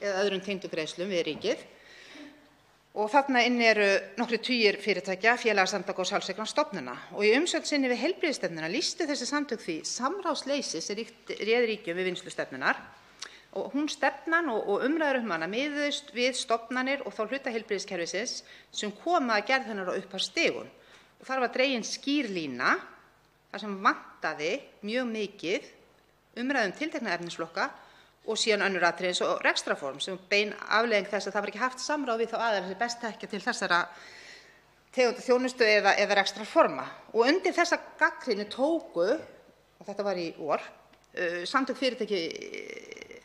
S4: eða öðrum tengdum greiðslum við ríkið. Og þarna inni eru nokkrir tugir fyrirtækja, félagasamtaka og sjálfseignarstofnana stofnana. Og í umsögn sinni við heilbrigðisstefnuna lýstu þessi samtök því samráðsleysi sem réð ríkjum við vinnslu stefnunnar. Og stefnan og umræður hana miðuðust við stofnanir og þá hluta heilbrigðiskerfisins sem koma að gerð hennar á upphafsstigum. Og þar var dregin skýr lína þar sem vantaði mjög mikið umræðu tiltekna efnisflokka og síðan önnur atriði eins og rekstrarform sem bein afleiðing þess að það var ekki haft samráð við þá aðila sem best þekkja til þessara tegunda þjónustu eða rekstrarforma. Og undir þessa gagnrýni tóku, og þetta var í vor,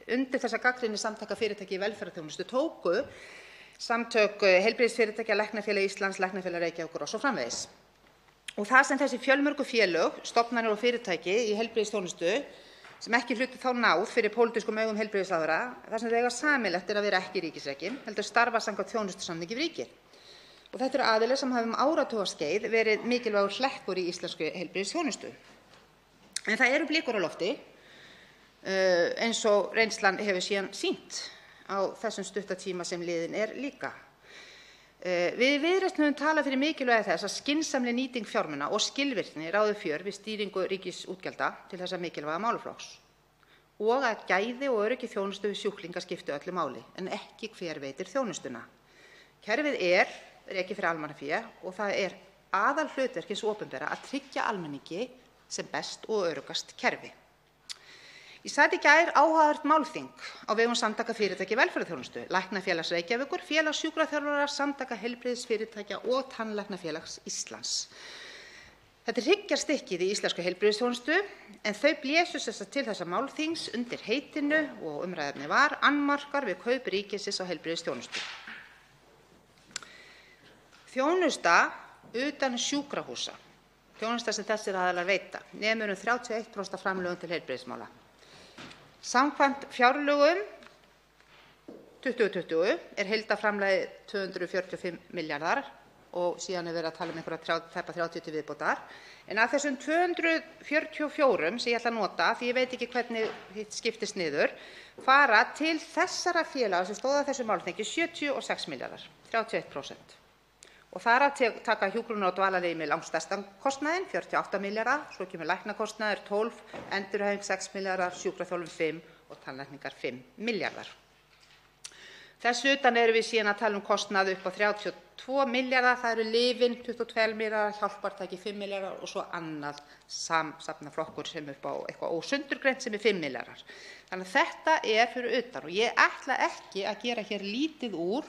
S4: undir þessa gagnrýni samtaka fyrirtæki í velferðarþjónustu tóku samtök heilbrigðisfyrirtækja, Læknafélag Íslands, Læknafélag Reykjavíkur og svo framvegis. Og það sem þessi fjölmörgu félög, stofnanir og fyrirtæki í heilbrigðisþjónustu sem ekki hlutu þá náð fyrir pólitískum augum heilbrigðisráðherra, það sem þau eiga sameiginlegt að vera ekki ríkisrekin, heldur starfa samkvæmt þjónustusamningi við ríkið. Og þetta eru aðilar sem hafa áratugaskeið verið mikilvægur hlekkur í íslensku heilbrigðisþjónustu. En það eru blikur á lofti, eins og reynslan hefur síðan sýnt á þessum stutta tíma sem liðinn er líka. Við í Viðreisn höfum talað fyrir mikilvægi þess að skynsamleg nýting fjármuna og skilvirkni ráði för við stýringu ríkisútgjalda til þessa mikilvæga málaflokks og að gæði og öryggi þjónustu við sjúklinga skipti öllu máli en ekki hver veitir þjónustuna. Kerfið er rekið fyrir almannafé og það er aðalhlutverk hins opinbera að tryggja almenningi sem best og öruggast kerfi. Ég sat í gær áhugavert málþing á vegum samtaka fyrirtækja í velferðarþjónustu, Læknafélags Reykjavíkur, Félags sjúkraþjálfara, samtaka heilbrigðisfyrirtækja og Tannlæknafélags Íslands. Þetta er hryggjarstykkið í íslensku heilbrigðisþjónustu en þau blésu til þessa málþings undir heitinu og umræðefni var annmarkar við kaup ríkisins á heilbrigðisþjónustu. Þjónusta utan sjúkrahúsa, þjónusta sem þessir aðilar veita, nemur 31% af framlögum til heilbrigðismála. Samkvæmt fjárlögum 2020 er heildarframlagið 245 milljarðar og síðan er verið að tala einhverja tæpa 30 til viðbótar. En af þessum 244 sem ég ætla að nota, því ég veit ekki hvernig hitt skiptist niður, fara til þessara félaga sem stóðu að þessu málþingi 76 milljarðar, 31%. Og þar að taka hjúkrunar- og dvalarrými langstærstan kostnaðinn, 48 milljarðar, svo kemur læknakostnaður 12, endurhæfing 6 milljarðar, sjúkraþjálfun 5 og tannlækningar 5 milljarðar. Þess utan erum við síðan að tala kostnað upp á 32 milljarða, það eru lyfin 22 milljarðar, hjálpartæki 5 milljarðar og svo annað samsafnaflokkur sem upp á eitthvað ósundurgreint sem 5 milljarðar. Þannig að þetta er fyrir utan og ég ætla ekki að gera hér lítið úr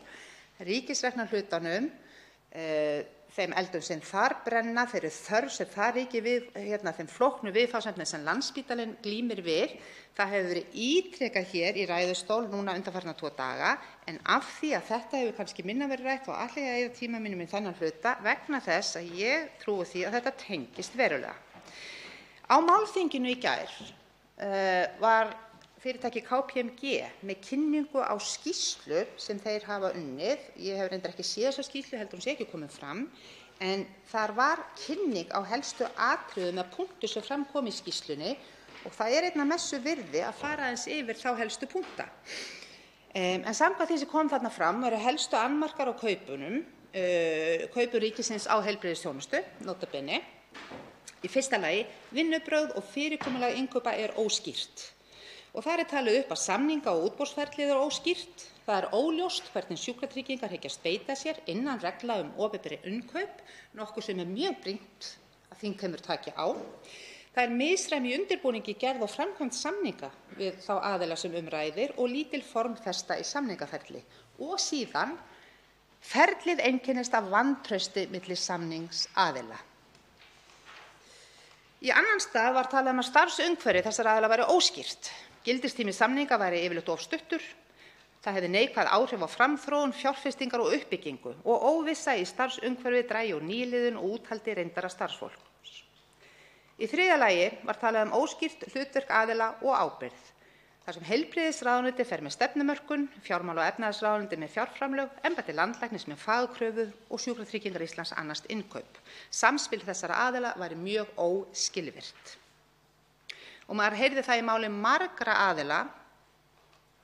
S4: ríkisrekna hlutanum, þeim eldum sem þar brenna, þeirri þörf sem þar ríkir við, þeim flóknu viðfangsefnum sem Landspítalinn glímir við. Það hefur verið ítrekað hér í ræðustól núna undanfarna 2 daga, en af því að þetta hefur kannski minna verið rætt og ætla ég að eyða tíma mínum í þennan hluta vegna þess að ég trúi því að þetta tengist verulega. Á málþinginu í gær var fyrirtæki KPMG með kynningu á skýrslu sem þeir hafa unnið. Ég hef reyndar ekki séð þessa skýrslu, heldur hún sé ekki komin fram, en þar var kynning á helstu atriðum eða punktum sem fram kom í skýrslunni og það er einna messu virði að fara aðeins yfir þá helstu punkta. En samkvæmt því sem kom þarna fram eru helstu annmarkar á kaupum ríkisins á heilbrigðisþjónustu, nota bene. Í fyrsta lagi, vinnubrögð og fyrirkomulag innkaupa er óskýrt. og þar talið upp að samninga- og útboðsferlið óskýrt. Það óljóst hvernig Sjúkratryggingar hyggjast beita sér innan reglna opinber innkaup, nokkuð sem mjög brýnt að þingheimur taki á. Það misræmi í undirbúningi, gerð og framkvæmd samninga við þá aðila sem ræðir og lítil formfesta í samningaferli. Og síðan ferlið einkennist af vantrausti milli samningsaðila. Í annan stað var talað að starfsumhverfi þessara aðila væri óskýrt. Gildistími samninga væri yfirleitt of stuttur. Það hefði neikvæð áhrif á framþróun, fjárfestingar og uppbyggingu og óvissa í starfsumhverfi drægi úr nýliðun og úthaldi reyndara starfsfólks. Í þriðja lagi var talað óskýrt hlutverk aðila og ábyrgð. Þar sem heilbrigðisráðuneyti fer með stefnumörkun, fjármála- og efnahagsráðuneyti með fjárframlög, embætti landlæknis með fagkröfur og Sjúkratryggingar Íslands annast innkaup. Samspil þessara aðila væri mjög óskilvirkt. Og maður heyrði það í máli margra aðila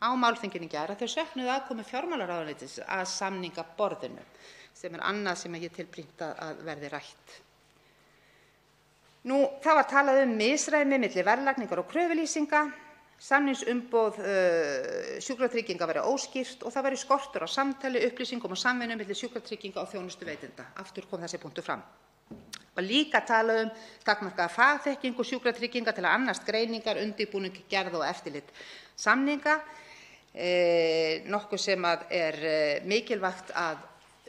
S4: á málþinginu í gær að þau söknuðu aðkomu fjármálaráðuneytis að samningaborðinu, sem annað sem ég tel brýnt að verði rætt. Það var talað misræmi milli verðlagningar og kröfulýsinga. Samningsumboð Sjúkratrygginga væri óskýrt og það væri skortur á samtali, upplýsingum og samvinnu milli Sjúkratrygginga og þjónustuveitenda. Aftur kom þessi punktur fram. Og líka talað takmarkaða fagþekkingu Sjúkratrygginga til að annast greiningar, undirbúning, gerð og eftirlit samninga, nokkuð sem mikilvægt að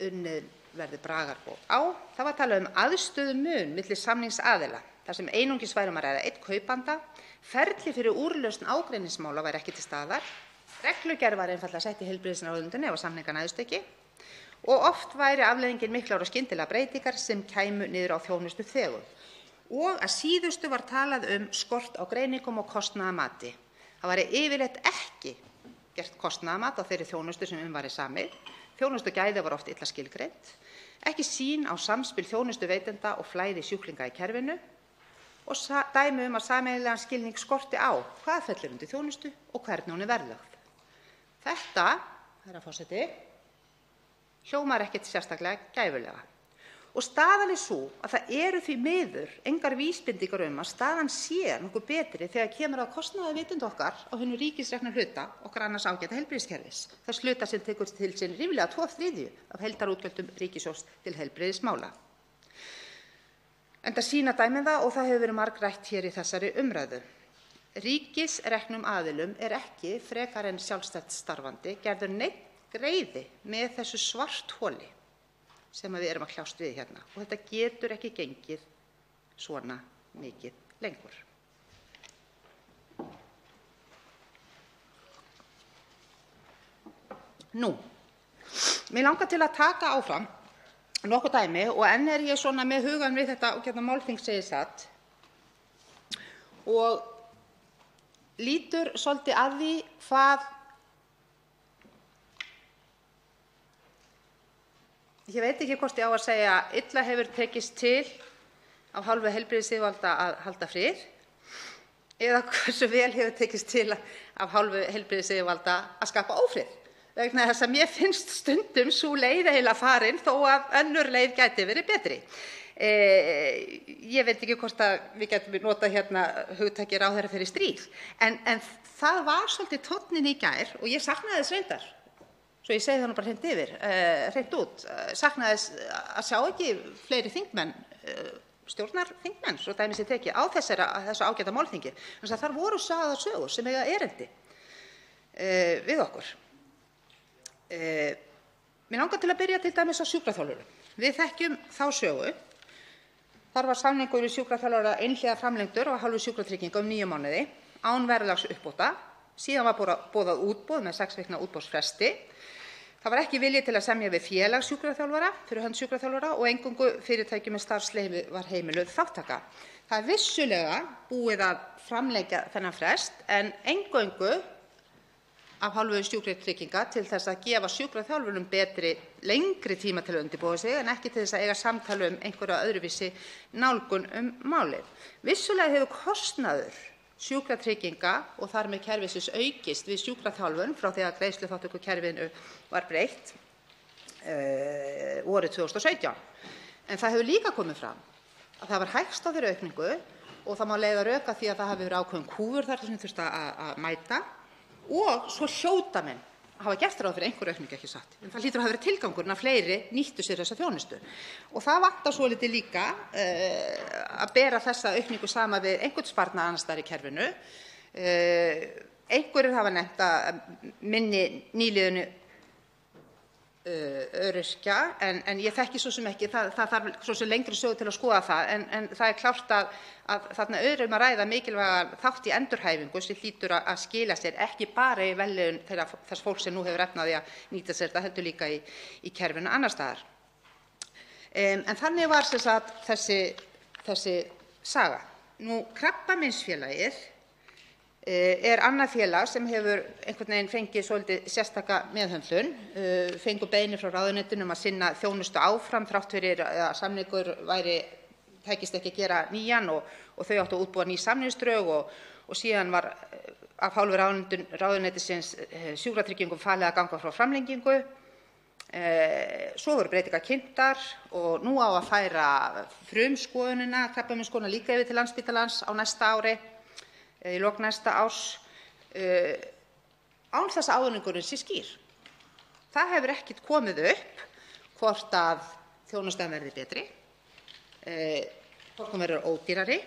S4: unnið verði bragarbót á. Það var talað aðstöðumun milli samningsaðila, þar sem einungis væri að ræða einn kaupanda. Ferli fyrir úrlausn ágreiningsmála væri ekki til staðar. Reglugerð var einfaldlega sett í heilbrigðisráðuneytinu ef samningar næðust ekki. Og oft væri afleiðingin miklar og skyndilegar breytingar sem kæmu niður á þjónustuþegum. Og að síðustu var talað skort á greiningum og kostnaðarmati. Það væri yfirleitt ekki gert kostnaðarmat á þeirri þjónustu sem væri samið. Þjónustugæði var oft illa skilgreint. Ekki sýn á samspil þjónustuveitenda og flæði sjúklinga í kerfinu. Og dæmi að sameiginlegan skilning skorti á hvað fellur undir þjónustu og hvernig hún verðlögð. Þetta, herra forseti, hljómar ekkert sérstaklega gæfulega. Og staðan sú að það eru því miður engar vísbendingar að staðan sé nokkuð betri þegar kemur að kostnaðarvitund okkar á hinu ríkisrekna hluta okkar annars ágæta heilbrigðiskerfis. Þess hluta sem tekur til sín ríflega 2/3 af heildarútgjöldum ríkissjóðs til heilbrigðismála. Enda sýna dæmin það og það hefur verið margrætt hér í þessari umræðu. Ríkisreknum aðilum ekki frekar en sjálfstætt starfandi gerður neinn greiði með þessu svartholi sem við erum að kljást við hérna. Og þetta getur ekki gengið svona mikið lengur. Mig langar til að taka áfram nokkuð dæmi og enn ég svona með hugann við þetta málþing segir satt og lítur svolítið að því hvað ég veit ekki hvort ég á að segja illa hefur tekist til af hálfu heilbrigðisyfirvalda að halda frið eða hversu vel hefur tekist til af hálfu heilbrigðisyfirvalda að skapa ófrið. Vegna þess að mér finnst stundum sú leið eiginlega farin þó að önnur leið gæti verið betri. Ég veit ekki hvort að við getum notað hérna hugtakið ráðherra fyrir stríð, en það var svolítið tónninn í gær og ég saknaði þess reyndar, svo ég segi það nú bara hreint út, saknaði þess að sjá ekki fleiri þingmenn, stjórnarþingmenn, svo dæmi sé tekið á þessu ágæta málþingi. Þannig að þar voru sagðar sögur sem eiga erindi við okkur. Mig langar til að byrja til dæmis á sjúkraþjálfurum. Við þekkjum þá sögu. Þar var samningur við sjúkraþjálfara einhliða framlengdur af hálfu Sjúkratrygginga 9 mánuði án verðlagsuppbóta. Síðan var boðað útboð með 6 vikna útboðsfresti. Það var ekki vilji til að semja við félag sjúkraþjálfara fyrir hönd sjúkraþjálfara og eingöngu fyrirtækjum með starfsleyfi var heimiluð þátttaka. Það vissulega búið að framlengja þennan frest en eingöngu af hálfu Sjúkratrygginga til þess að gefa sjúkraþjálfurum lengri tíma til að undirbúa sig en ekki til þess að eiga samtal einhverja öðruvísi nálgun málið. Vissulega hefur kostnaður Sjúkratrygginga og þar með kerfisins aukist við sjúkraþjálfun frá því að greiðsluþátttökukerfinu var breytt vorið 2017. En það hefur líka komið fram að það var hægst á þeirri aukningu og það má leiða rök að því að það hafi verið ákveðin kúfur þar sem þurfti að mæta og svo hljóta menn að hafa gert ráð fyrir einhverju aukningu, ekki satt. En það hlýtur að hafa verið tilgangurinn að fleiri nýttu sér þessa þjónustu. Og það vantar svolítið líka að bera þessa aukningu sama við einhvern sparnað annars staðar í kerfinu. Einhverjir hafa nefnt að minni nýliðinu öryrkja, en ég þekki svo sem ekki, það þarf svo sem lengri sögu til að skoða það, en það er klárt að þarna að ræða mikilvægan þátt í endurhæfingu sem hlýtur að skila sér ekki bara í vellíðun þess fólks sem nú hefur efni á því að nýta sér þetta, heldur líka í kerfinu annars staðar. En þannig var sem sagt þessi saga. Nú, Krabbameinsfélagið er annað félag sem hefur einhvern veginn fengið svolítið sérstaka meðhöndlun, fengu beiðni frá ráðuneytinu að sinna þjónustu áfram þrátt fyrir að samningur tækist ekki að gera nýjan og þau áttu að útbúa ný samningsdrög og síðan var af hálfu ráðuneytisins Sjúkratryggingum falið að ganga frá framlengingu. Svo voru breytingar kynntar og nú á að færa frumskoðunina, krabbameinsskoðunina líka yfir til Landspítalans á næsta ári, eða í lok næsta árs, án þess að ávinningurinn sé skýr. Það hefur ekkert komið upp hvort að þjónustan verði betri, hvort hún verður ódýrari,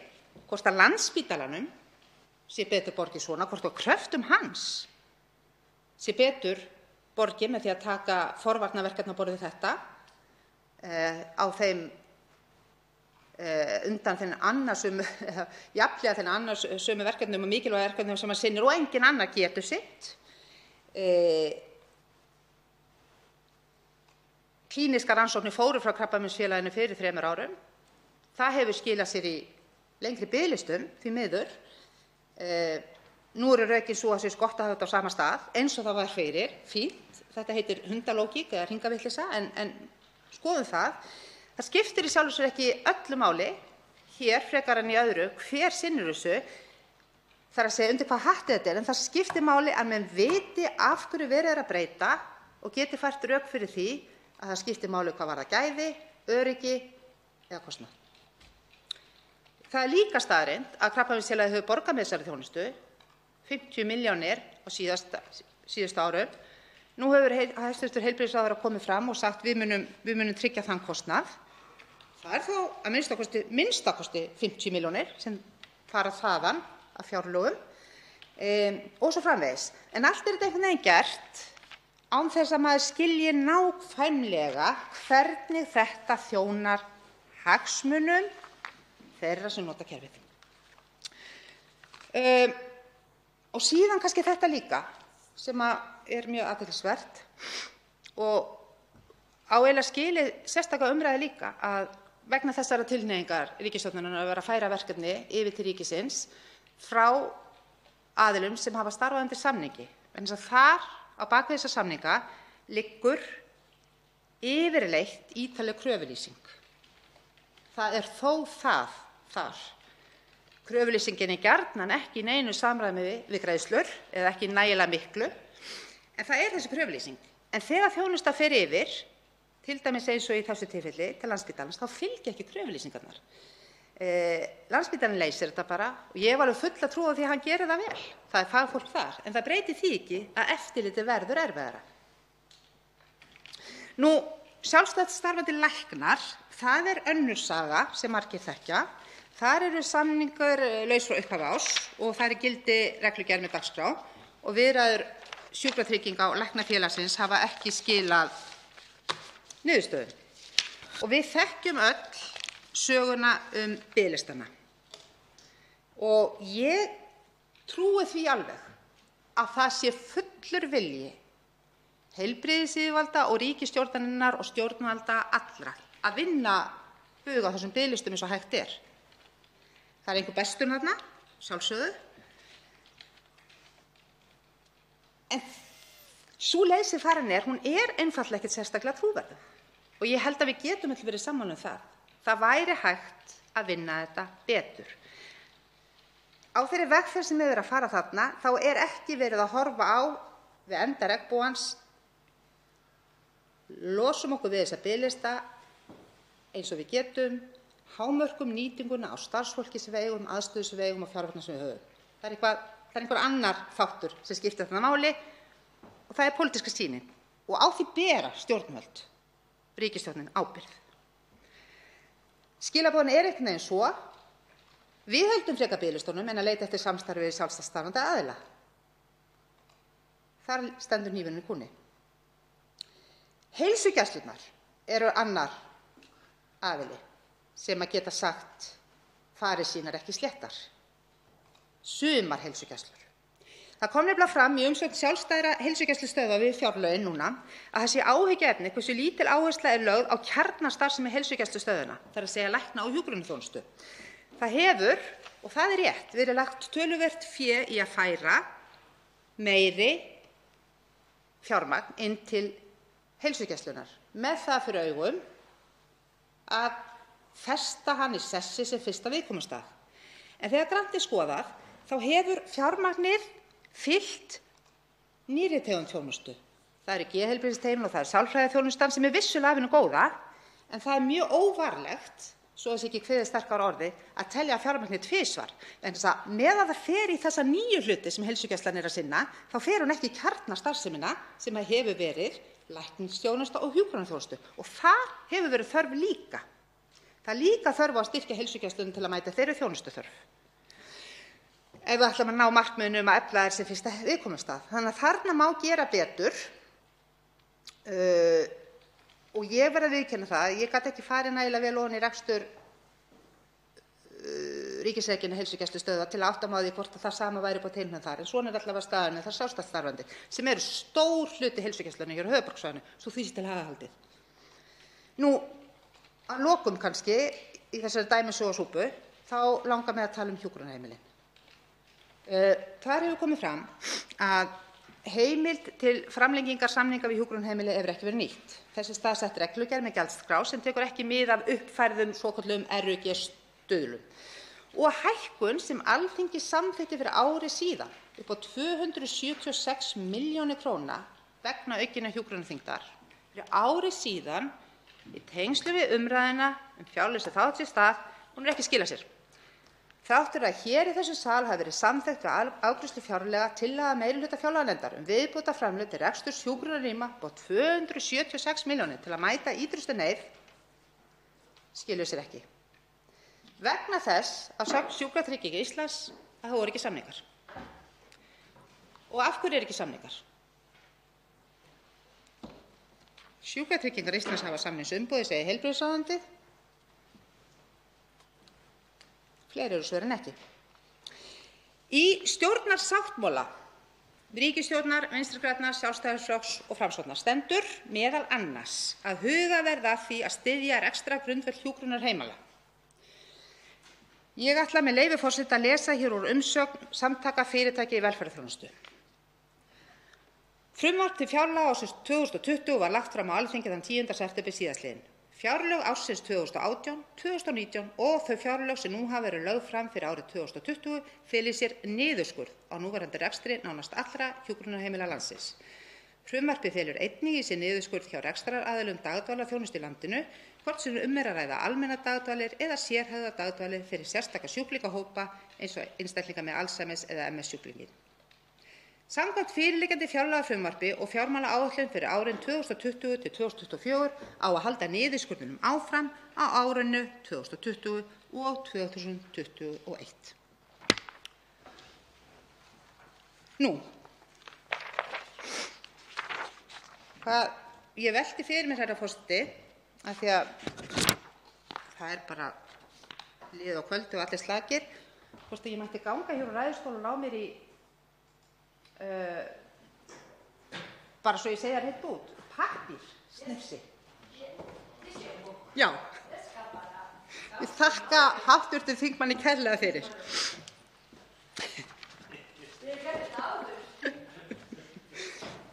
S4: hvort að Landspítalanum sé betur borgið svona, hvort að kröftum hans sé betur borgið með því að taka forvarnaverkefni á borð við þetta á þeim undan þennan annarsömu, jafnlega þennan annarsömu verkefnum og mikilvæga verkefnum sem hann sinnir og enginn annar getur sinnt. Klínískar rannsóknir fóru frá Krabbameinsfélaginu fyrir 3 árum. Það hefur skilað sér í lengri biðlistum, því miður. Nú eru rökin svo að sé gott að hafa þetta á sama stað, eins og það var fyrir, fínt. Þetta heitir hundalógík eða hringavitleysa, en skoðum það. Það skiptir í sjálfu sér ekki öllu máli, hér frekar en í öðru, hver sinnir þessu, þar að segja undir hvað hatti þetta en það skiptir máli að menn viti af hverju verið að breyta og geti fært rök fyrir því að það skiptir máli hvað varðar gæði, öryggi eða kostnað. Það er líka staðreynd að Krabbameinsfélagið hefur borgað með þessari þjónustu 50 milljónir á síðustu árum. Nú hefur hæstv. Heilbrigðisráðherra komið fram og sagt við munum tryggja þann kostnað. Það er þó að minnsta kosti 50 milljónir sem fara þaðan af fjárlögum og svo framvegis. En allt er þetta einhvern veginn gert án þess að maður skilji nákvæmlega hvernig þetta þjónar hagsmunum þeirra sem nota kerfið. Og síðan kannski þetta líka sem er mjög athyglisvert og á eiginlega skilið sérstaka umræðu líka að vegna þessara tilhneigingar ríkisstjórnarinnar að vera að færa verkefni yfir til ríkisins frá aðilum sem hafa starfað undir samningi. Vegna þess að þar á bak við þessa samninga liggur yfirleitt ítarleg kröfulýsing. Það er þó það þar. Kröfulýsingin er gjarnan ekki í neinu samræmi við greiðslur eða ekki nægilega miklu, en það er þessi kröfulýsing. En þegar þjónusta fer yfir, til dæmis eins og í þessu tilfelli til Landspítalans, þá fylgja ekki kröfulýsingarnar. Landspítalinn leysir þetta bara og ég hef alveg fulla trú á því að hann gerir það vel. Það er fagfólk þar, en það breytir því ekki að eftirlitið verður erfiðara. Nú, sjálfstætt starfandi læknar, það er önnur saga sem margir þekkja. Þar eru samningar laus frá upphafi árs og það er í gildi reglugerð með dagskrá og viðræður Sjúkratrygginga og Læknafélagsins hafa ekki skilað niðurstöðu. Og við þekkjum öll söguna biðlistana. Og ég trúi því alveg að það sé fullur vilji heilbrigðisyfirvalda og ríkisstjórnarinnar og stjórnvalda allra að vinna bug á þessum biðlistum eins og hægt er. Það er einhver bestun þarna, sjálfsögðu. En sú leið sem farin hún er einfaldlega ekkert sérstaklega trúverðug. Og ég held að við getum öll verið sammála það. Það væri hægt að vinna þetta betur. Á þeirri vegferð sem við erum að fara þarna, þá er ekki verið að horfa á við enda regnbogans, losum okkur við þessa biðlista eins og við getum, hámörkum nýtinguna á starfsfólkisvegum, aðstöðusvegum og fjármagni sem við höfum. Það er einhver annar þáttur sem skiptir þarna máli og það er pólitíska sýnin og á því bera stjórnvöld, ríkisstjórnin, ábyrgð. Skilaboðin er einhvern veginn svo: við höldum frekar biðlistunum en að leita eftir samstarfi við sjálfstætt starfandi aðila. Þar stendur hnífurinn í kúnni. Heilsugæslurnar eru annar aðili sem að geta sagt farir sínar ekki sléttar. Sumar heilsugæslur. Það kom nefnilega fram í umsögn sjálfstæðra heilsugæslustöðva við fjárlögin núna að það sé áhyggjuefni hversu lítil áhersla er lögð á kjarnastarfsemi heilsugæslustöðvanna, það er að segja lækna- og hjúkrunarþjónustu. Það hefur, og það er rétt, verið lagt töluvert fé í að færa meiri fjármagn inn til heilsugæslunnar með það fyrir augum að festa hann í sessi sem fyrsta viðkomustað. En þegar grannt er skoðað þá hefur fjármagnið fylgt nýrri tegund þjónustu. Það eru geðheilbrigðisteymin og það er sálfræðiþjónustan sem er vissulega af hinu góða, en það er mjög óvarlegt, svo þessi ekki kveðið sterkar orði, að telja fjármagnið tvisvar. En þess að meðan það fer í þessa nýju hluti sem heilsugæslan er að sinna, þá fer hún ekki í kjarnastarfsemina sem hefur verið læknisþjónusta og hjúkrunarþjónustu. Og það hefur verið þörf líka. Það er líka þörf á að styrkja heilsugæsluna til að mæta þeirri þjónustuþörf. Ef við ætlum að ná markmiðinu að efla þær sem fyrsta viðkomustað. Þannig að þarna má gera betur og ég verð að viðurkenna það, ég gat ekki farið nægilega vel ofan í rekstur ríkisrekinna heilsugæslustöðva til að átta mig á því hvort það sama væri upp á teningnum þar, en svona er allavega staðan með þær sjálfstætt starfandi, sem eru stór hluti heilsugæslunnar hér á höfuðborgarsvæðinu, svo því sé til haga haldið. Nú, að lokum kannski, í þessari dæmisögu og súpu, þá langar mig að tala um hjúkrunarheimilin. Þar hefur komið fram að heimild til framlengingar samninga við hjúkrunarheimili hefur ekki verið nýtt. Þessi staðsett reglugerð með gjaldskrá sem tekur ekki mið af uppfærðum svokölluðum RUG-stuðlum og hækkun sem Alþingi samþykkti fyrir ári síðan upp á 276 milljónir króna vegna aukinnar hjúkrunarþyngdar fyrir ári síðan í tengslum við umræðuna fjárlög sem þá átti sér stað, hún er ekki að skila sér. Þrátt fyrir að hér í þessum sal hafi verið samþykkt við afgreiðslu fjárlaga tillaga meirihluta fjárlaganefndar viðbótarframlög til reksturs hjúkrunarrýma upp á 276 milljónir til að mæta ýtrustu neyð, skilur sér ekki. Vegna þess að sögn Sjúkratrygginga Íslands að það voru ekki samningar. Og af hverju eru ekki samningar? Sjúkratryggingar Íslands hafa samningsumboð, segir heilbrigðisráðuneytið. Fleiri eru svör en ekki. Í stjórnarsáttmála ríkisstjórnar Vinstri grænna, Sjálfstæðisflokks og Framsóknar stendur meðal annars að hugað verði að því að styðja rekstrargrundvöll hjúkrunarheimila. Ég ætla með leyfi forseta að lesa hér úr umsögn Samtaka fyrirtækja í velferðarþjónustu. Frumvarp til fjárlaga ársins 2020 var lagt fram á Alþingi þann 10. september síðastliðinn. Fjárlög ársins 2018, 2019 og þau fjárlög sem nú hafa verið lögð fram fyrir árið 2020 fela í sér niðurskurð á núverandi rekstri nánast allra hjúkrunarheimila landsins. Frumvarpið felur einnig í sér niðurskurð hjá rekstraraðilum dagdvalarþjónustu í landinu, hvort sem er að ræða almennar dagdvalir eða sérhæfðar dagdvalir fyrir sérstaka sjúklingahópa eins og einstaklinga með Alzheimers eða MS-sjúklinginn. Samkvæmt fyrirliggjandi fjárlagafrumvarpi og fjármálaáætlun fyrir árin 2020 til 2024 á að halda niðurskurðinum áfram á árinu 2020 og 2021. Nú, ég velti fyrir mér, herra forseti, af því að það er bara liðið á kvöldi og allir slakir, hvort ég mætti ganga hér úr ræðustól og ná mér í bara svo ég segi það hreint út, pappír, snifsi. Já. Ég þakka hv. þingmanni kærlega fyrir.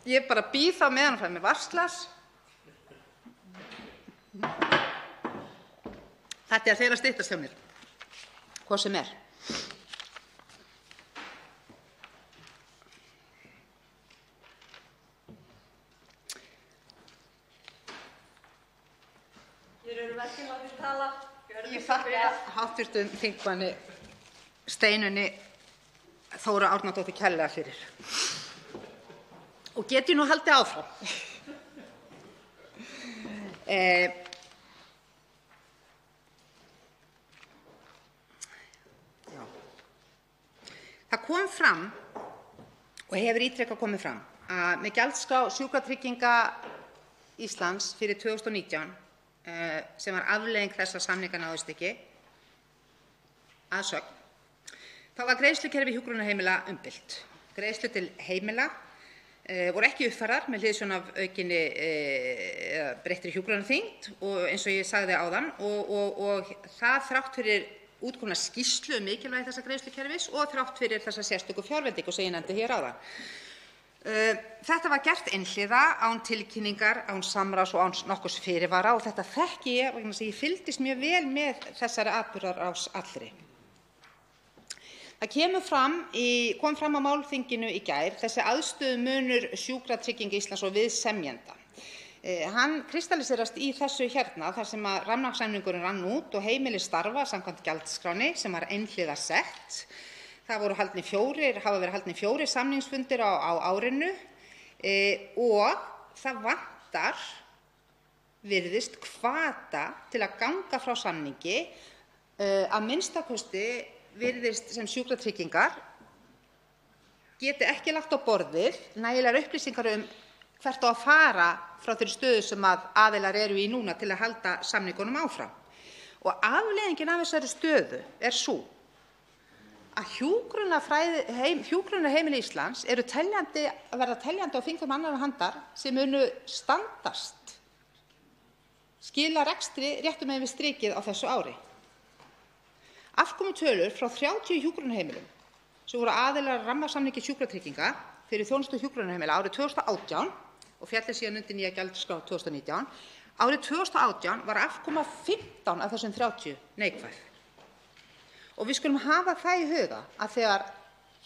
S4: Ég bara bíð þá meðan hann fær mér vatnsglas. Þetta er þeirra styttast hjá mér, hvað sem er. Ég þakka hv. þingmanni Steinunni Þóru Árnadóttur kærlega fyrir og get ég nú haldið áfram. Það kom fram og hefur ítrekað komið fram að með gjaldskrá Sjúkratrygginga Íslands fyrir 2019, sem var afleiðing þess að samningar náðust ekki, að sögn, þá var greiðslukerfi hjúkrunarheimila umbylt. Greiðslur til heimila voru ekki uppfærðar með hliðsjón af aukinni breyttri hjúkrunarþyngd og eins og ég sagði áðan og það þrátt fyrir útkomna skýrslu mikilvægi þessa greiðslukerfis og þrátt fyrir þessa sérstöku fjárveitingu sem ég nefndi hér áðan. Þetta var gert einhliða, án tilkynningar, án samráðs og án nokkurs fyrirvara og þetta þekki ég vegna þess að ég fylgdist mjög vel með þessari atburðarás allri. Það kom fram á málþinginu í gær þessi aðstöðumunur Sjúkratrygginga Íslands og viðsemjenda. Hann kristalliserast í þessu hérna þar sem að rammasamningurinn rann út og heimili starfa samkvæmt gjaldskránni sem var einhliða sett. Það hafa verið haldnir 4 samningsfundir á árinu og það vantar, virðist, hvata til að ganga frá samningi, að minnsta kosti virðist sem Sjúkratryggingar geti ekki lagt á borðið nægilegar upplýsingar hvert á að fara frá þeirri stöðu sem að aðilar eru í núna til að halda samningunum áfram. Og afleiðingin af þessari stöðu sú að hjúkrunarheimili Íslands eru verða teljandi á fingrum annarra handar sem munu standast, skila rekstri réttu megin við strikið á þessu ári. Afkomutölur frá 30 hjúkrunarheimilum sem voru aðilar að rammasamningi Sjúkratrygginga fyrir þjónustu hjúkrunarheimila árið 2018 og félli síðan undir nýja gjaldskrá 2019. Árið 2018 var afkoma 15 af þessum 30 neikvæð. Og við skulum hafa það í huga að þegar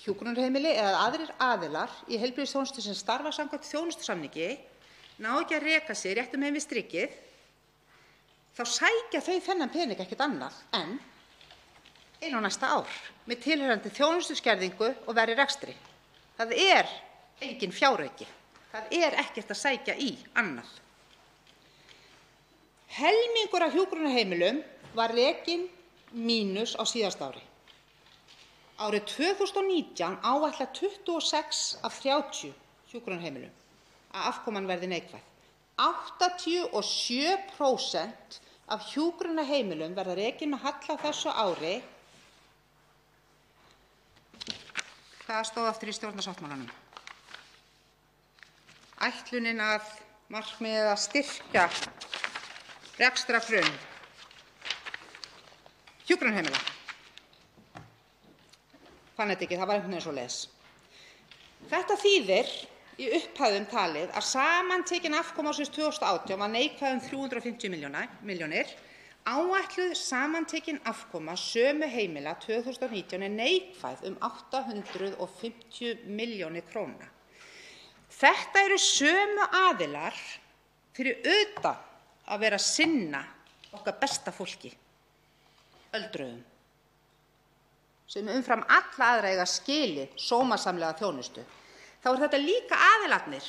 S4: hjúkrunarheimili eða aðrir aðilar í heilbrigðisþjónustu sem starfa samkvæmt þjónustusamningi ná ekki að reka sig réttu megin við strikið, þá sækja þau þennan pening ekkert annað en inn á næsta ár með tilheyrandi þjónustuskerðingu og verri rekstri. Það er engin fjárauki. Það er ekkert að sækja í annað. Helmingur af hjúkrunarheimilum var rekinn mínus á síðasta ári. Árið 2019 áætla 26 af 30 hjúkrunarheimilum að afkoman verði neikvæð. 87% af hjúkrunarheimilum verða rekin með halla á þessu ári. Það stóð aftur í stjórnarsáttmálanum. Ætlunin að markmiðið að styrkja rekstrargrunn hjúkrunarheimila. Fann þetta ekki, það var einhvern veginn svoleiðis. Þetta þýðir í upphæðum talið að samantekin afkoma ársins 2018 var neikvæð 350 milljónir. Áætluð samantekin afkoma sömu heimila 2019 neikvæð 850 milljónir króna. Þetta eru sömu aðilar fyrir utan að vera að sinna okkar besta fólki, öldruðum, sem umfram alla aðra eiga skilið sómasamlega þjónustu. Þá þetta líka aðilarnir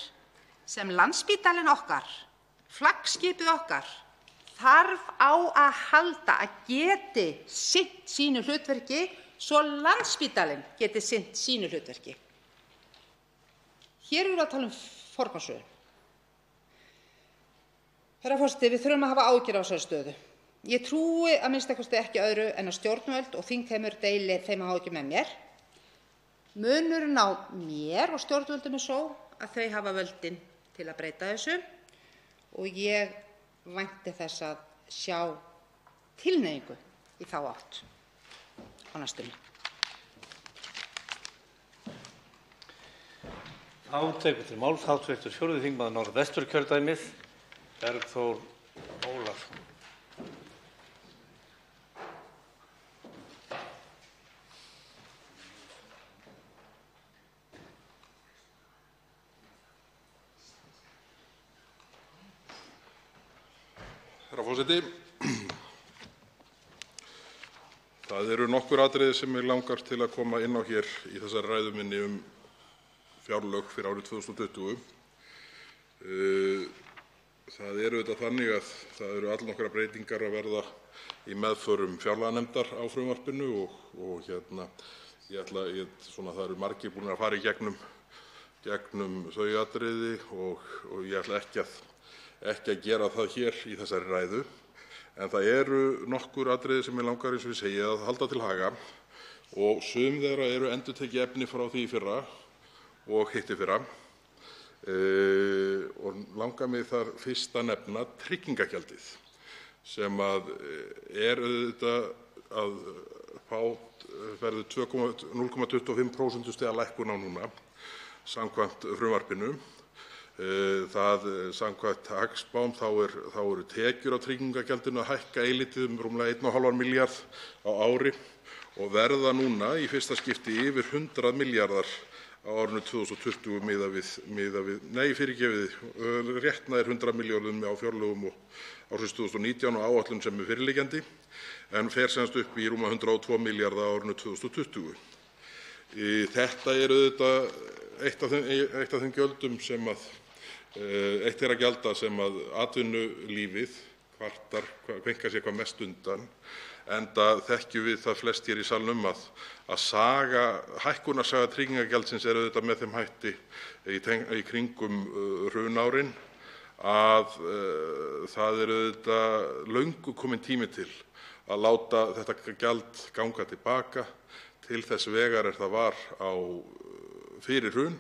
S4: sem Landspítalinn okkar, flaggskipið okkar, þarf á að halda að geti sinnt sínu hlutverki svo Landspítalinn geti sinnt sínu hlutverki. Hér erum við að tala forgangsröðun. Herra forseti, við þurfum að hafa áhyggjur af þessari stöðu. Ég trúi að minnsta kosti ekki öðru en að stjórnvöld og þingheimur deili þeim áhyggjum með mér. Munurinn á mér og stjórnvöldum svo að þau hafa völdin til að breyta þessu og ég vænti þess að sjá tilhneigingu í þá átt á næstunni.
S19: Þá tekur til máls hv. 4. þingmaður Norðvesturkjördæmis, Bergþór Ólason.
S18: Herra forseti.
S21: Það eru nokkur atriði sem mig langar til að koma inn á hér í þessari ræðu minni fjárlög fyrir árið 2020. Það er auðvitað þannig að það eru allnokkrar breytingar að verða í meðförum fjárlaganefndar á frumvarpinu og það eru margir búnir að fara í gegnum þau atriði og ég ætla ekki að gera það hér í þessari ræðu. En það eru nokkur atriði sem mig langar, eins og ég segi, að halda til haga og sum þeirra eru endurtekið efni frá því í fyrra og hitt í fyrra. Og langar mig þar fyrst að nefna tryggingagjaldið sem auðvitað verður 0,25% stiga lækkun á núna samkvæmt frumvarpinu. Samkvæmt hagspám þá eru tekjur á tryggingagjaldinu að hækka eilítið rúmlega 1,5 milljarð á ári og verða núna í fyrsta skipti yfir 100 milljarðar á árinu 2020 rétt nær 100 milljörðum á fjárlögum ársins 2019 og áætlun sem er fyrirliggjandi, en fer semst upp í rúma 102 milljarða á árinu 2020. Þetta er auðvitað eitt af þeim gjöldum eitt þeirra gjalda sem atvinnulífið kveinkar sér hvað mest undan, enda þekkjum við það flest hér í salnum að hækkunarsaga tryggingagjaldsins er auðvitað með þeim hætti í kringum hrunárin að það er auðvitað löngu kominn tími til að láta þetta gjald ganga til baka til þess vegar er það var fyrir hrun.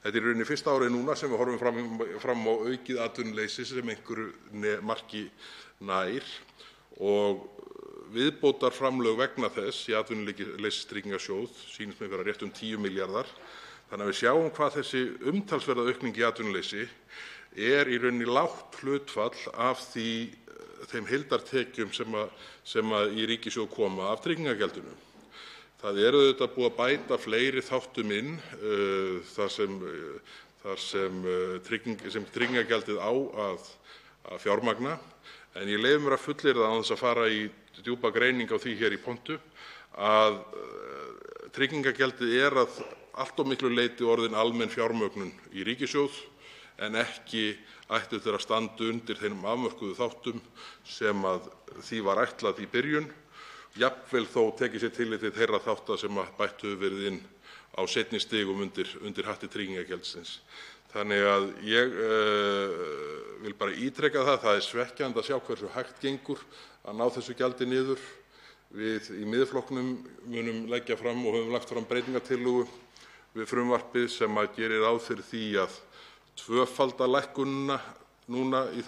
S21: Þetta er í rauninni fyrsta árið núna sem við horfum fram á aukið atvinnuleysi sem einhverju marki nær og viðbótarframlög vegna þess í Atvinnuleysistryggingasjóð sýnist mér vera rétt 10 milljarðar. Þannig að við sjáum hvað þessi umtalsverða aukning í atvinnuleysi er í rauninni lágt hlutfall af þeim heildartekjum sem í ríkissjóð koma af tryggingagjaldinu. Það er auðvitað búið að bæta fleiri þáttum inn þar sem tryggingagjaldið á að fjármagna, en ég leyfi mér að fullyrða án þess að fara í djúpa greiningu á því hér í pontu að tryggingagjaldið er að allt of miklu leyti orðin almenn fjármögnun í ríkissjóð en ekki ættu þeir að standa undir þeim afmörkuðu þáttum sem því var ætlað í byrjun, jafnvel þó tekið sér tillit til þeirra þátta sem bætt hefur verið inn á seinni stigum undir hatti tryggingagjaldsins. Þannig að ég vil bara ítreka það er svekkjandi að sjá hversu hægt gengur að ná þessu gjaldi niður. Við í Miðflokknum munum leggja fram og höfum lagt fram breytingartillögu við frumvarpið sem gerir ráð fyrir því að tvöfalda lækkunina núna við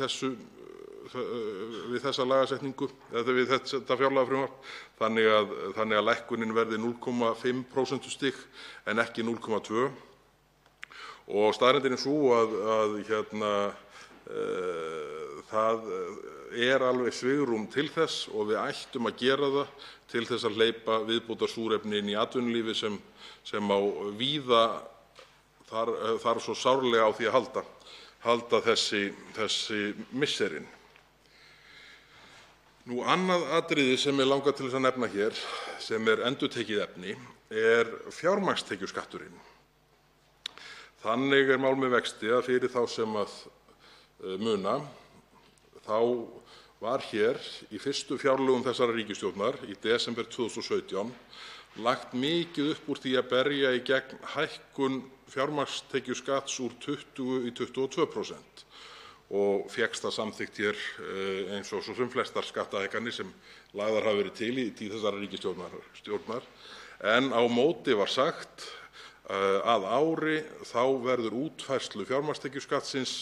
S21: þessa lagasetningu eða við þetta fjárlagafrumvarp þannig að lækkunin verði 0,5 stig en ekki 0,2. Og staðreyndin er sú að það er alveg svigrúm til þess og við ættum að gera það til þess að hleypa viðbótarsúrefni inn í atvinnulífið sem á víða þarf svo sárlega á því að halda þessi misserin. Annað atriði sem mig langar til þess að nefna hér sem er endurtekið efni er fjármagnstekjuskatturinn. Þannig er mál með vexti að fyrir þá sem muna þá var hér í fyrstu fjárlögum þessarar ríkisstjórnar í desember 2017 lagt mikið upp úr því að berja í gegn hækkun fjármagnstekjuskatts úr 20% í 22% og fékkst það samþykkt hér eins og svo sem flestar skattahækkanir sem lagðar hafa verið til í tíð þessarar ríkisstjórnar. En á móti var sagt að ári þá verður útfærslu fjármagnstekjuskattsins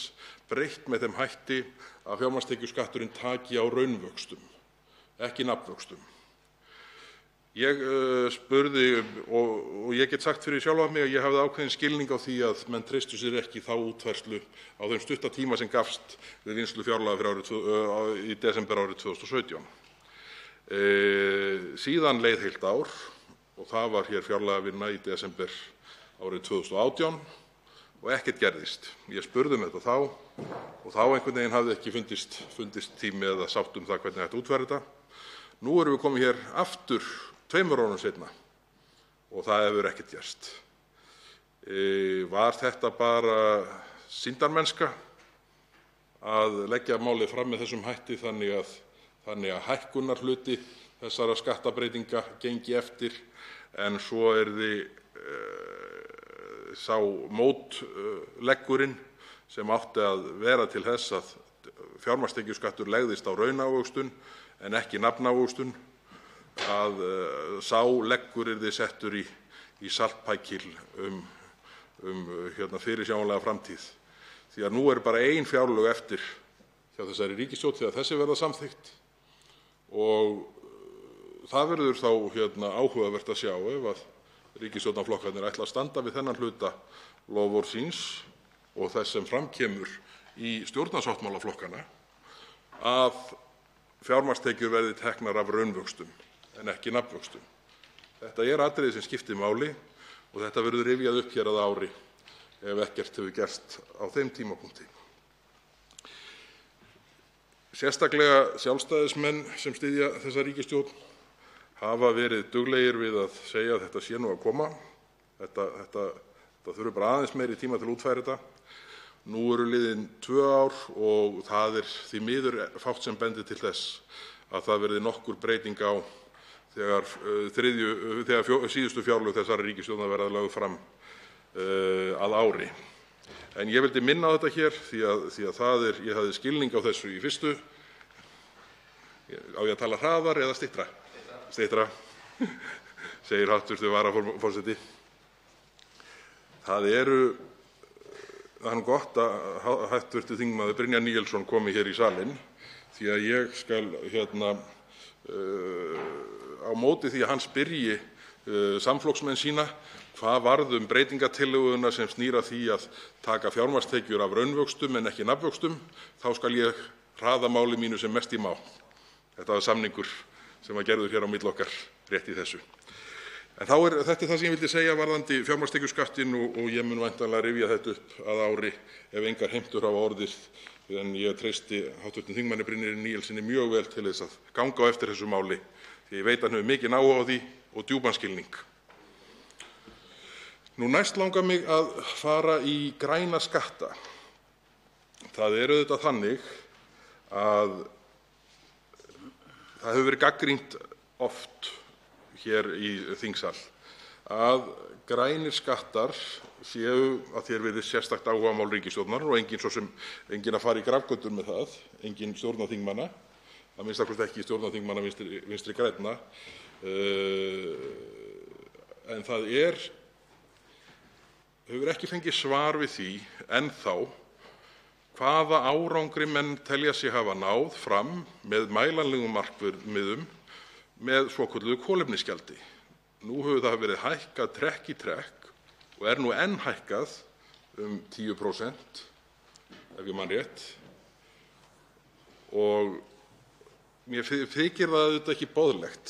S21: breytt með þeim hætti að fjármagnstekjuskatturinn taki á raunvöxtum, ekki nafnvöxtum. Ég spurði og ég get sagt fyrir sjálfan mig að ég hafði ákveðinn skilning á því að menn treystu sér ekki þá útfærslu á þeim stutta tíma sem gafst við vinnslu fjárlaga í desember árið 2017. Síðan leið heilt ár og það var hér fjárlagavinna í desember árið 2018 og ekkert gerðist. Ég spurði þetta þá og þá einhvern veginn hafði ekki fundist tími eða sátt það hvernig ætti að útfæra þetta. Nú erum við komin hér aftur 2 árum seinna og það hefur ekkert gerst. Var þetta bara sýndarmennska að leggja málið fram með þessum hætti þannig að hækkunarhluti þessara skattabreytinga gengi eftir en svo yrði sá mótleggurinn sem átti að vera til þess að fjármagnstekjuskattur legðist á raunávöxtun en ekki nafnávöxtun, að sá leggur yrði settur í saltpækil fyrirsjáanlega framtíð. Því að nú er bara ein fjárlög eftir hjá þessari ríkisstjórn þegar þessi verða samþykkt og það verður þá áhugavert að sjá ef að ríkisstjórnarflokkarnir ætla að standa við þennan hluta loforðs síns og þess sem fram kemur í stjórnarsáttmála flokkanna að fjármagnstekjur verði teknar af raunvöxtum en ekki nafnvöxtum. Þetta er atriði sem skiptir máli og þetta verður rifjað upp hér að ári ef ekkert hefur gerst á þeim tímapunkti. Sérstaklega Sjálfstæðismenn sem styðja þessa ríkisstjórn hafa verið duglegir við að segja að þetta sé nú að koma. Þetta þurfi bara aðeins meiri tíma til að útfæra þetta. Nú eru liðin 2 ár og það er því miður fátt sem bendir til þess að það verði nokkur breyting á þegar síðustu fjárlög þessara ríkisstjórnar verða lögð fram að ári. En ég vildi minna á þetta hér því að ég hafði skilning á þessu í fyrstu. Á ég að tala hraðar eða styttra? Styttra, segir hv. varaforseti. Það er nú gott að hv. þingmaður Brynjar Níelsson komi hér í salinn því að ég skal á móti því að hann spyrji samflokksmenn sína hvað varð breytingartillöguna sem snýr að því að taka fjármagnstekjur af raunvöxtum en ekki nafnvöxtum, þá skal ég hraða máli mínu sem mest í má. Þetta var samningur sem var gerður hér á milli okkar rétt í þessu. En þetta er það sem ég vildi segja varðandi fjármagnstekjuskattinn og ég mun væntanlega rifja þetta upp að ári ef engar heimtur hafa orðið, en ég treysti hv. þingmanni Brynjari Níelssyni mjög vel til þess að ganga á eftir þessu máli því ég veit að hann hefur mikinn áhuga á því og djúpan skilning. Nú næst langar mig að fara í græna skatta. Það er auðvitað þannig að það hefur verið gagnrýnt oft hér í þingsal að grænir skattar séu að þér virðist sérstakt áhugamál ríkisstjórnar og enginn að fara í grafgötur með það, enginn stjórnarþingmanna, að minnsta kosti ekki stjórnarþingmanna Vinstri grænna. En það hefur ekki fengið svar við því ennþá hvaða árangri menn telja sig hafa náð fram með mælanlegum markmiðum með svokölluðu kolefnisgjaldi. Nú hefur það verið hækkað trekk í trekk og er nú enn hækkað 10%, ef ég man rétt. Og mér þykir það auðvitað ekki boðlegt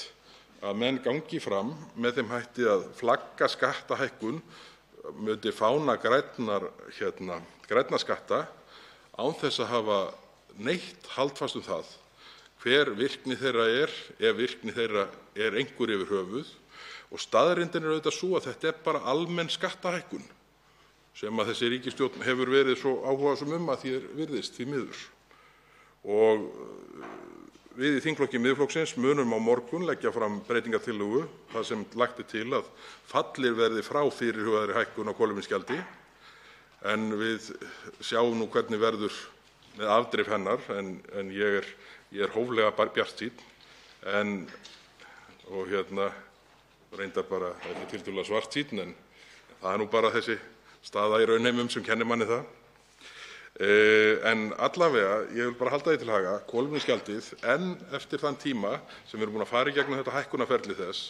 S21: að menn gangi fram með þeim hætti að flagga skattahækkun myndi fána grænna skatta án þess að hafa neitt haldfast það hver virkni þeirra ef virkni þeirra einhver yfir höfuð. Og staðreyndin auðvitað sú að þetta bara almenn skattahækkun sem að þessi ríkisstjórn hefur verið svo áhugasöm að því virðist því miður. Og við í þingflokki Miðflokksins munum á morgun leggja fram breytingartillögu þar sem lagt er til að fallið verði frá fyrirhugaðri hækkun á kolefnisgjaldi, en við sjáum nú hvernig verður með afdrif hennar, en ég er hóflega bjartsýnn og reyndar bara ekki tiltölulega svartsýnn, en það er nú bara þessi staða í raunheimum sem kennir manni það. En allavega, ég vil bara halda því til haga, kolefnisgjaldið enn eftir þann tíma sem við erum búin að fara í gegnum þetta hækkunarferli þess,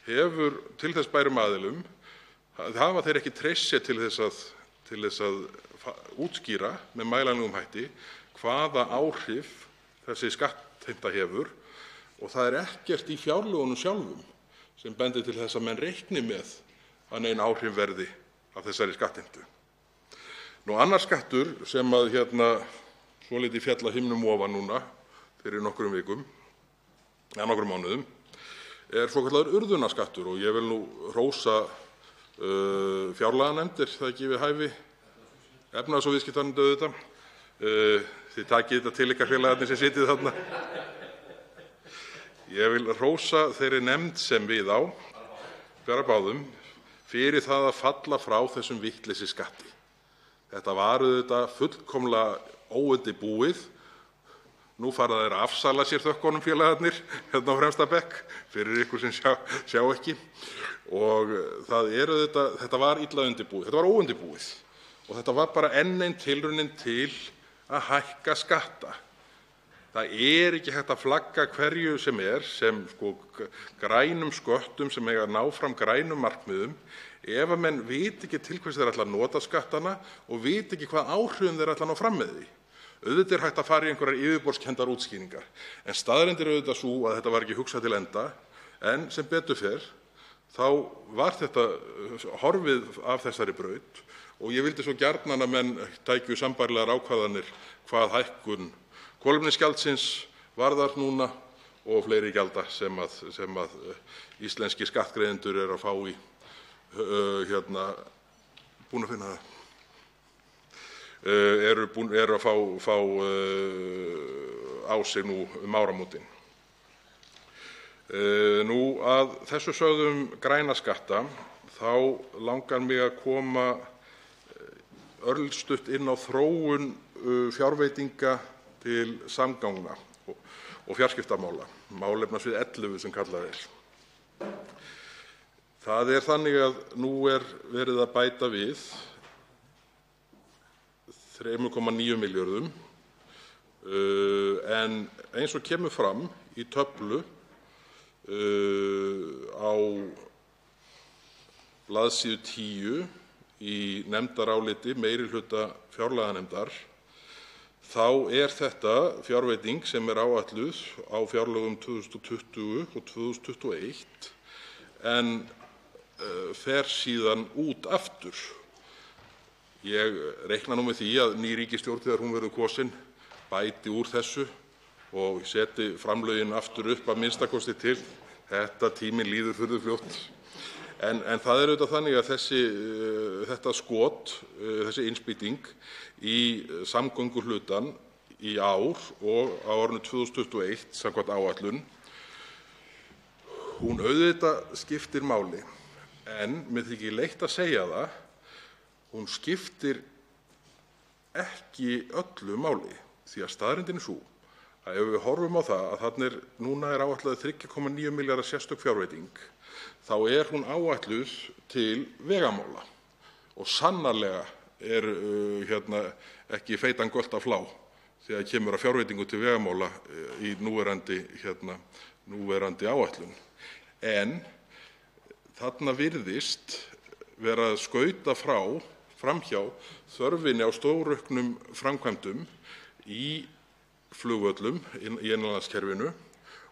S21: hefur til þess bærum aðilum, hafa þeir ekki treyst sér til þess að útskýra með mælanlegum hætti hvaða áhrif þessi skattheimta hefur, og það er ekkert í fjárlögunum sjálfum sem bendir til þess að menn reikni með að nein áhrif verði af þessari skattheimtu. Annar skattur sem að svolítið féll af himnum ofan núna fyrir nokkrum mánuðum svokallaður urðunarskattur og ég vil nú hrósa fjárlaganefnd, það ekki við hæfi, efnahags- og viðskiptanefnd auðvitað. Þið takið þetta til ykkar félagarnir sem sitjið þarna. Ég vil hrósa þeirri nefnd sem við á, bera báðum, fyrir það að falla frá þessum vitleysiskatti. Þetta var auðvitað fullkomlega óundirbúið. Nú fara þeir að afsala sér þökkunum félagarnir hérna á fremsta bekk fyrir ykkur sem sjá ekki. Og þetta var illa undirbúið, þetta var óundirbúið. Og þetta var bara enn ein tilraunin til að hækka skatta. Það er ekki hægt að flagga hverju sem grænum sköttum sem eiga að ná fram grænum markmiðum ef að menn viti ekki til hvers þeir ætla að nota skattana og viti ekki hvað áhrifum þeir ætla að ná fram með því. Auðvitað er hægt að fara í einhverjar yfirborðskenndar útskýringar, en staðreyndin er auðvitað sú að þetta var ekki hugsað til enda, en sem betur fer þá var þetta horfið af þessari braut og ég vildi svo gjarnan að menn tækju sambærilegar ákvarðanir hvað hækkun kolefnisgjaldsins varðar núna og fleiri gjalda sem íslenskir skattgreiðendur eru að fá í búin að finna það. Eru að fá á sig nú áramótin. Nú að þessu sögðum græna skatta þá langar mig að koma örstutt inn á þróun fjárveitinga til samgangna og fjarskiptamála, málefnasvið 11 sem kallað er. Það er þannig að nú er verið að bæta við 3,9 milljörðum en eins og kemur fram í töflu á blaðsíðu 10 í nefndaráliti meirihluta fjárlaganefndar þá er þetta fjárveiting sem er áætluð á fjárlögum 2020 og 2021 en fer síðan út aftur. Ég reikna nú með því að ný ríkisstjórn, þegar hún verður kosin, bæti úr þessu og seti framlögin aftur upp að minnsta kosti til. Tíminn líður furðu fljótt. En það er auðvitað þannig að þetta skot, þessi innspýting í samgönguhlutann í ár og á árinu 2021 samkvæmt áætlun, hún auðvitað skiptir máli. En mér þykir leitt að segja það, hún skiptir ekki öllu máli því að staðreyndin er sú að ef við horfum á það að núna er áætluð 3,9 milljarða sérstök fjárveiting, þá er hún áætluð til vegamála og sannarlega er ekki feitan gölt að flá þegar kemur að fjárveitingu til vegamála í núverandi áætlun. En þarna virðist vera að skauta framhjá þörfinni á stórauknum framkvæmdum í flugvöllum í innanlandskerfinu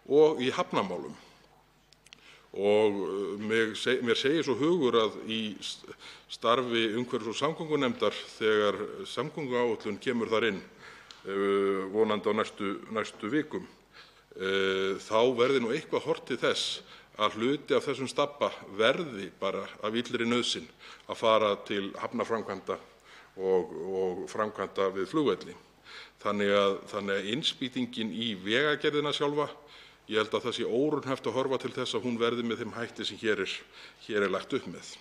S21: og í hafnamálum. Og mér segir svo hugur að í starfi umhverfis- og samgöngunefndar þegar samgönguáætlun kemur þar inn vonandi á næstu vikum þá verði nú eitthvað horft til þess að hluti af þessum stabba verði bara af illri nauðsyn að fara til hafnarframkvæmda og framkvæmda við flugvelli. Þannig að innspýtingin í vegagerðina sjálfa, ég held að það sé óraunhæft að horfa til þess að hún verði með þeim hætti sem hér er lagt upp með.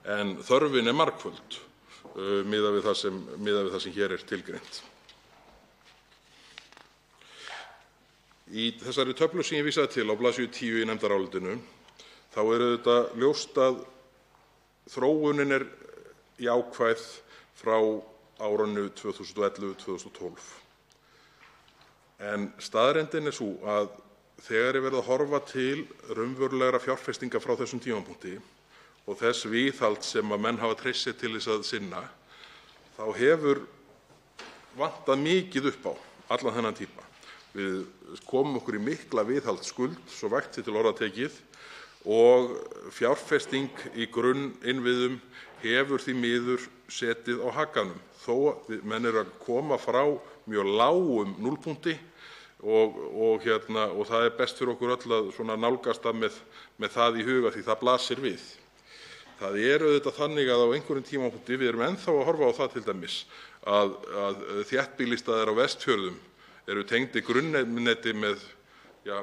S21: En þörfin er margföld miðað við það sem hér er tilgreint. Í þessari töflu sem ég vísaði til á blaðsíðu 10 í nefndarálitinu þá er auðvitað ljóst að þróunin er jákvæð frá árinu 2011-2012. En staðreyndin er sú að þegar er verið að horfa til raunverulegra fjárfestinga frá þessum tímapunkti og þess viðhalds sem að menn hafa treyst sér til þess að sinna, þá hefur vantað mikið upp á allan þennan tíma. Við komum okkur í mikla viðhaldsskuld, svo vægt sé til orða tekið, og fjárfesting í grunninnviðum hefur því miður setið á hakanum. Þó að menn eru að koma frá mjög lágum núllpunkti og það best fyrir okkur öll að nálgast það með það í huga því það blasir við. Það auðvitað þannig að á einhverjum tímapunkti, við erum ennþá að horfa á það til dæmis að þéttbýlisstaðir á Vestfjörðum eru tengdir grunnneti með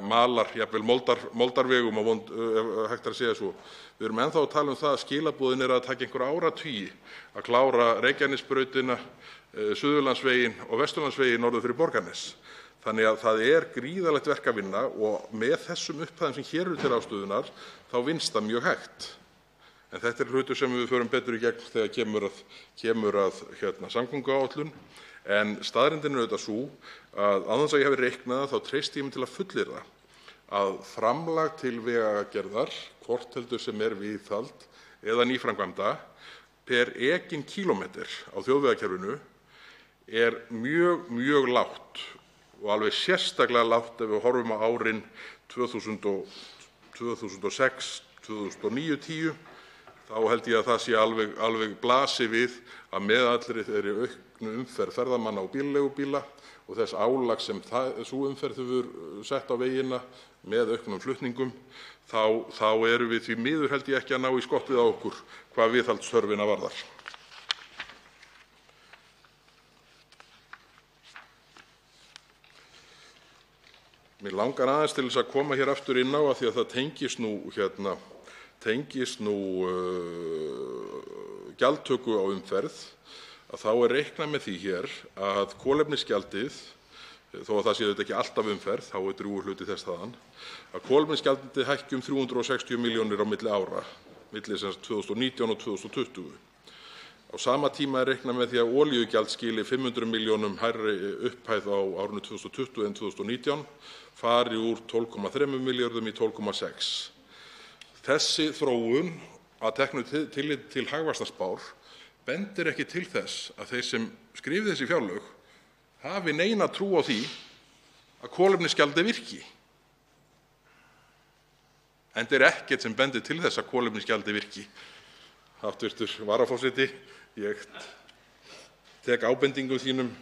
S21: malar, jafnvel moldarvegum, ef hægt að segja svo. Við erum ennþá að tala um það að skilaboðin að taka einhverja áratugi að klára Reykjanesbrautina, Suðurlandsveginn og Vesturlandsveginn norður fyrir Borgarnes. Þannig að það gríðarlegt verk að vinna og með þessum upphæðum sem hér eru til ráðstöfunar þá vinnst það mjög hægt. En þetta hlutur sem við förum betur í gegn þegar kemur að samgönguáætlun. En staðreyndin auðvitað sú að án þess að ég hafi reiknað þá treysti ég mig til að fullyrða að framlag til vegagerðar, hvort heldur sem viðhald eða nýframkvæmda, per ekinn kílómeter á þjóðvegakerfinu mjög, mjög lágt og alveg sérstaklega lágt ef við horfum á árin 2006, 2009, 2010. Þá held ég að það sé alveg blasi við að með allri þeirri auknu umferð ferðamanna og bílaleigubíla og þess álags sem sú umferð hefur sett á vegina með auknum flutningum, þá erum við því miður held ég ekki að ná í skottið á okkur hvað viðhaldsþörfina varðar. Mig langar aðeins til þess að koma hér aftur inn á að því að það tengist nú gjaldtöku á umferð, að þá reiknað með því hér að kolefnisgjaldið, þó að það sé auðvitað ekki alltaf umferð, þá drjúgur hluti þess þaðan, að kolefnisgjaldið hækki 360 milljónir á milli ára, milli 2019 og 2020. Á sama tíma reiknað með því að olíugjald skili 500 milljónum hærri upphæð á árinu 2020 en 2019, fari úr 12,3 milljörðum í 12,6. Þessi þróun að teknu tilliti til hagvaxtarspár bendir ekki til þess að þeir sem skrifa þessi fjárlög hafi neina trú á því að kolefnisgjaldið virki. Enda ekkert sem bendir til þess að kolefnisgjaldið virki. Hæstv. varaforseti, ég tek ábendingum þínum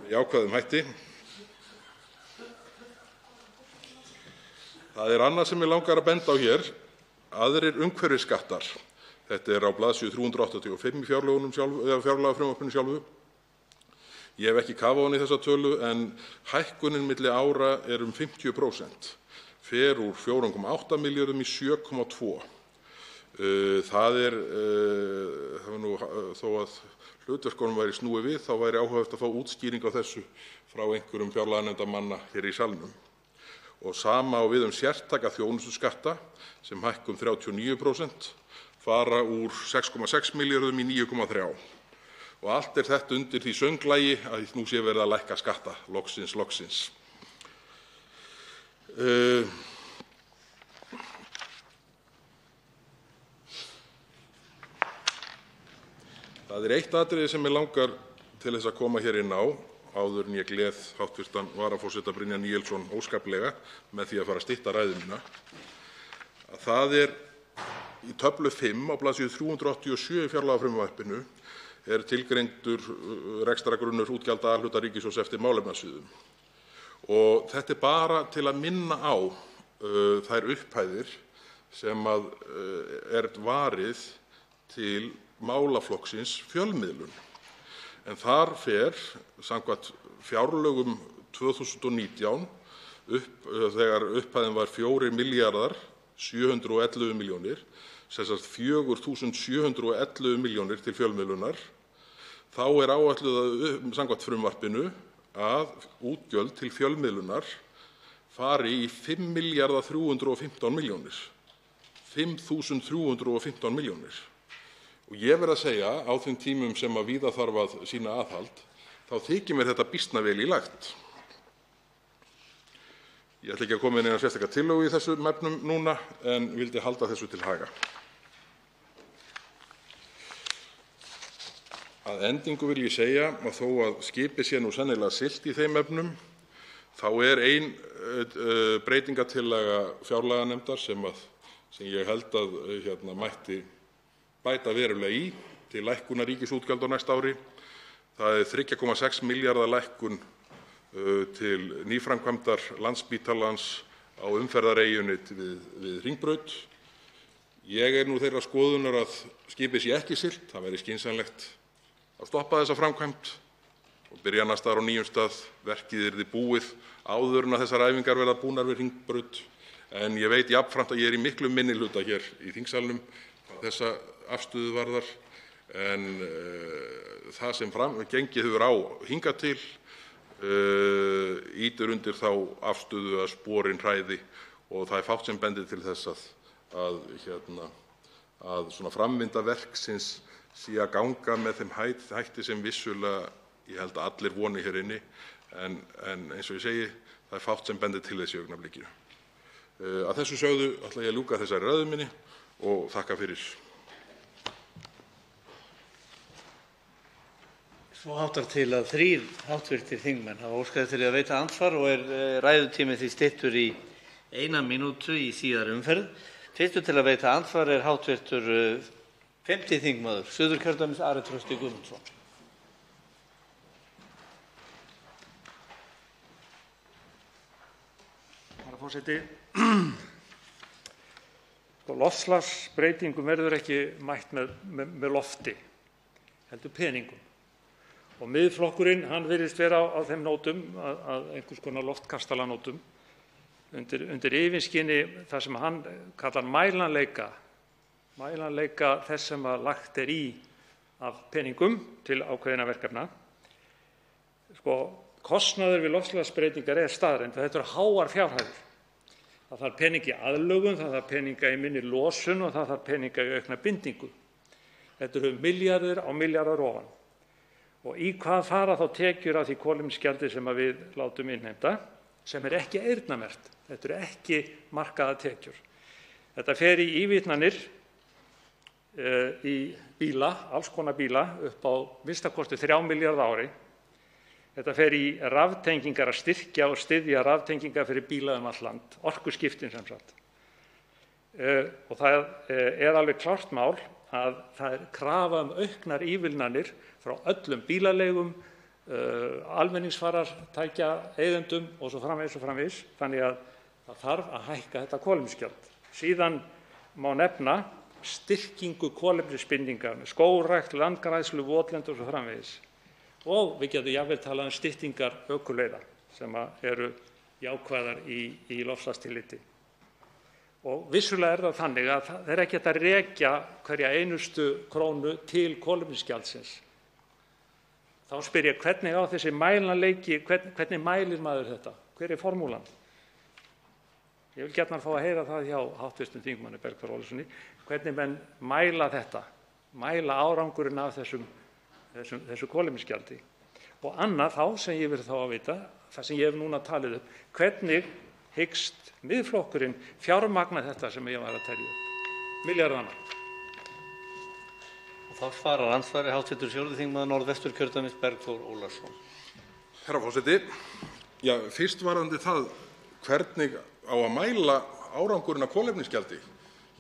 S21: með jákvæðum hætti. Það annað sem mig langar að benda á hér, aðrir umhverfisskattar. Þetta á blaðsíðu 385 í fjárlagafrumvarpinu sjálfu. Ég hef ekki kafað ofan í þessa tölu en hækkunin milli ára 50%, fer úr 4,8 milljörðum í 7,2. Það þó að hlutverkunum væri snúið við, þá væri áhugavert að fá útskýring á þessu frá einhverjum fjárlaganefndarmanna hér í salnum. Og sama á við sértæka þjónustuskatta sem hækka 39%, fara úr 6,6 milljörðum í 9,3. Og allt þetta undir því sönglagi að nú sé verið að lækka skatta, loksins. Það eitt atriði sem mig langar til þess að koma hér inn á, áður en ég gleð hv. varaforseta Brynjar Níelsson óskaplega með því að fara að stytta ræðu mína, að það í töflu 5 á blaðsíðu 387 í fjárlagafrumvarpinu tilgreindur rekstrargrunnur útgjalda A-hluta ríkissjóðs eftir málefnasviðum. Og þetta bara til að minna á þær upphæðir sem varið til málaflokksins fjölmiðlun. En þar fer, samkvæmt fjárlögum 2019, þegar upphæðin var 4.711 milljónir, sem sagt 4.711 milljónir til fjölmiðlunar, þá áætluð samkvæmt frumvarpinu að útgjöld til fjölmiðlunar fari í 5.315 milljónir. 5.315 milljónir. Og ég verð að segja, á þeim tímum sem víða þarf að sýna aðhald, þá þykir mér þetta býsna vel í lagt. Ég ætla ekki að koma inn eina sérstaka tillögu í þessum efnum núna, en vildi halda þessu til haga. Að endingu vil ég segja að þó að skipið sé nú sennilega siglt í þeim efnum, þá ein breytingartillaga fjárlaganefndar sem ég held að mætti bæta verulega í til lækkunar ríkisútgjalda á næsta ári. Það 3,6 milljarða lækkun til nýframkvæmdar Landspítalans á umferðareyjunni við Hringbraut. Ég er nú þeirrar skoðunar að skipið sé ekki siglt. Það væri skynsamlegt að stoppa þessa framkvæmd og byrja annars staðar á nýjum stað. Verkið yrði búið áður en að þessar æfingar verða búnar við Hringbraut. En ég veit jafnframt að ég er í miklum minnihluta hér í þingsalnum hvað þessa afstöðu varðar. En það sem gengið hefur á hingað til ýtir undir þá afstöðu að sporin hræði og það er fátt sem bendir til þess að svona framvinda verksins sé að ganga með þeim hætti sem vissulega ég held að allir voni hér inni, en eins og ég segi, það er fátt sem bendir til þess í augnablikinu. Að þessu sögðu ætla ég að ljúka þessari ræðu minni og þakka fyrir.
S19: Svo háttar til að 3 hv. þingmenn hafa óskað eftir að veita andsvar og ræðutími því styttur í 1 mínútu í síðari umferð. Fyrstur til að veita andsvar hv. 5. þingmaður Suðurkjördæmis, Ari Trausti Guðmundsson.
S1: Herra forseti. Loftslagsbreytingum verður ekki mætt með lofti, heldur peningum. Og Miðflokkurinn, hann virðist vera á þeim nótum, að einhvers konar loftkastalanótum, undir yfirskyni það sem hann kallar mælanleika þess sem lagt er í af peningum til ákveðinna verkefna. Kostnaður við loftslagsbreytingar staðreynd að þetta eru háar fjárhæðir. Það þarf pening í aðlögun, það þarf peninga í minni losun og það þarf peninga í aukna bindingu. Þetta eru milljarðir á milljarðar ofan. Og í hvað fara þá tekjur af því kolefnisgjaldi sem við látum innheimta, sem ekki eyrnamerkt. Þetta eru ekki markaðar tekjur. Þetta fer í ívitnanir í bíla, alls konar bíla, upp á minnstakosti 3 milljarða á ári. Þetta fer í raftengingar, að styrkja og styðja raftengingar fyrir bíla allt land, orkuskiptin sem sagt. Og það alveg klárt mál að það krafa auknar ívilnanir frá öllum bílaleigum, almenningsfarartækja eigendum og svo framvegis. Þannig að það þarf að hækka þetta kolefnisgjald. Síðan má nefna styrkingu kolefnisbindingar með skógrækt, landgræðslu, votlend og svo framvegis. Og við getum jafnvel talað styttingar ökuleiða sem eru jákvæðar í loftslagstilliti. Og vissulega það þannig að það ekki hægt að rekja hverja einustu krónu til kolefnisgjaldsins. Þá spyr ég, hvernig á þessi mælanleiki, hvernig mælir maður þetta? Hver formúlan? Ég vil gjarnan fá að heyra það hjá hv. þingmanni Bergþór Ólasyni, hvernig menn mæla þetta, mæla árangurinn af þessu kolefnisgjaldi. Og annað þá sem ég vil þá að vita, það sem ég hef núna talið upp, hvernig hyggst Miðflokkurinn fjármagna þetta sem ég var að telja upp, milljarðana.
S19: Og þá svarar andsvari hv. 4. þingmaður Norðvesturkjördæmis, Bergþór Ólason.
S21: Herra forseti, fyrst varðandi það hvernig á að mæla árangurinn af kolefnisgjaldi.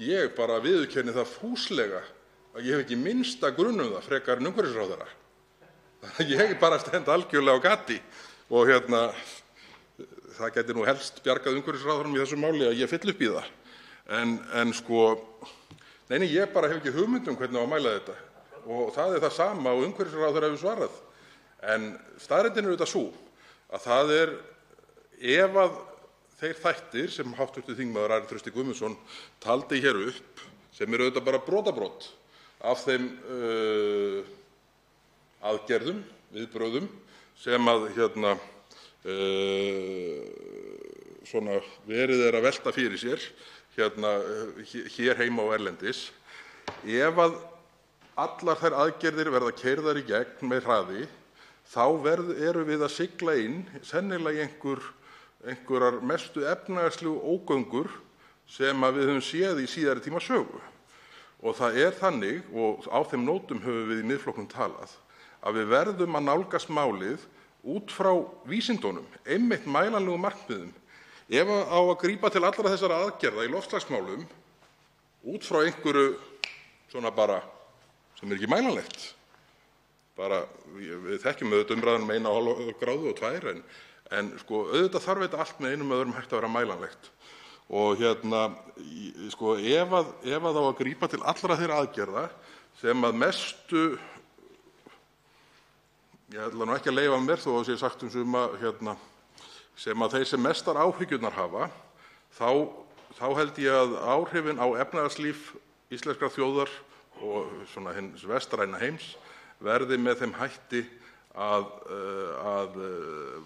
S21: Ég bara viðurkenni það fúslega að ég hef ekki minnsta grun það frekar en umhverfisráðherra. Ég bara stend algjörlega á gati og það gæti nú helst bjargað umhverfisráðherranum í þessu máli að ég fyll upp í það. En ég bara hef ekki hugmynd hvernig á að mæla þetta og það er það sama og umhverfisráðherra hefur svarað. En staðreyndin er auðvitað sú að það ef að þeir þættir sem hv. þingmaður Ari Trausti Guðmundsson taldi hér upp, sem eru auðvitað bara brotabrot af þeim aðgerðum, viðbrögðum sem svona verið að velta fyrir sér hér heima og erlendis. Ef að allar þær aðgerðir verða keyrðar í gegn með hraði, þá erum við að sigla inn sennilega í einhverjar mestu efnahagslegu ógöngur sem við höfum séð í síðari tíma sögu. Og það þannig, og á þeim nótum höfum við í Miðflokknum talað, að við verðum að nálgast málið út frá vísindunum, einmitt mælanlegum markmiðum. Ef á að grípa til allra þessara aðgerða í loftslagsmálum út frá einhverju svona bara sem ekki mælanlegt, bara við þekkjum auðvitað umræðan um 1,5 gráðu og 2, En auðvitað þarf þetta allt með einum eða öðrum hætti að vera mælanlegt. Og ef það á að grípa til allra þeirra aðgerða sem að mestu, ég ætla nú ekki að leyfa mér þó að sé sagt suma, sem að þeir sem mestar áhyggjurnar hafa, þá held ég að áhrifin á efnahagslíf íslenskrar þjóðar og svona hins vestræna heims verði með þeim hætti að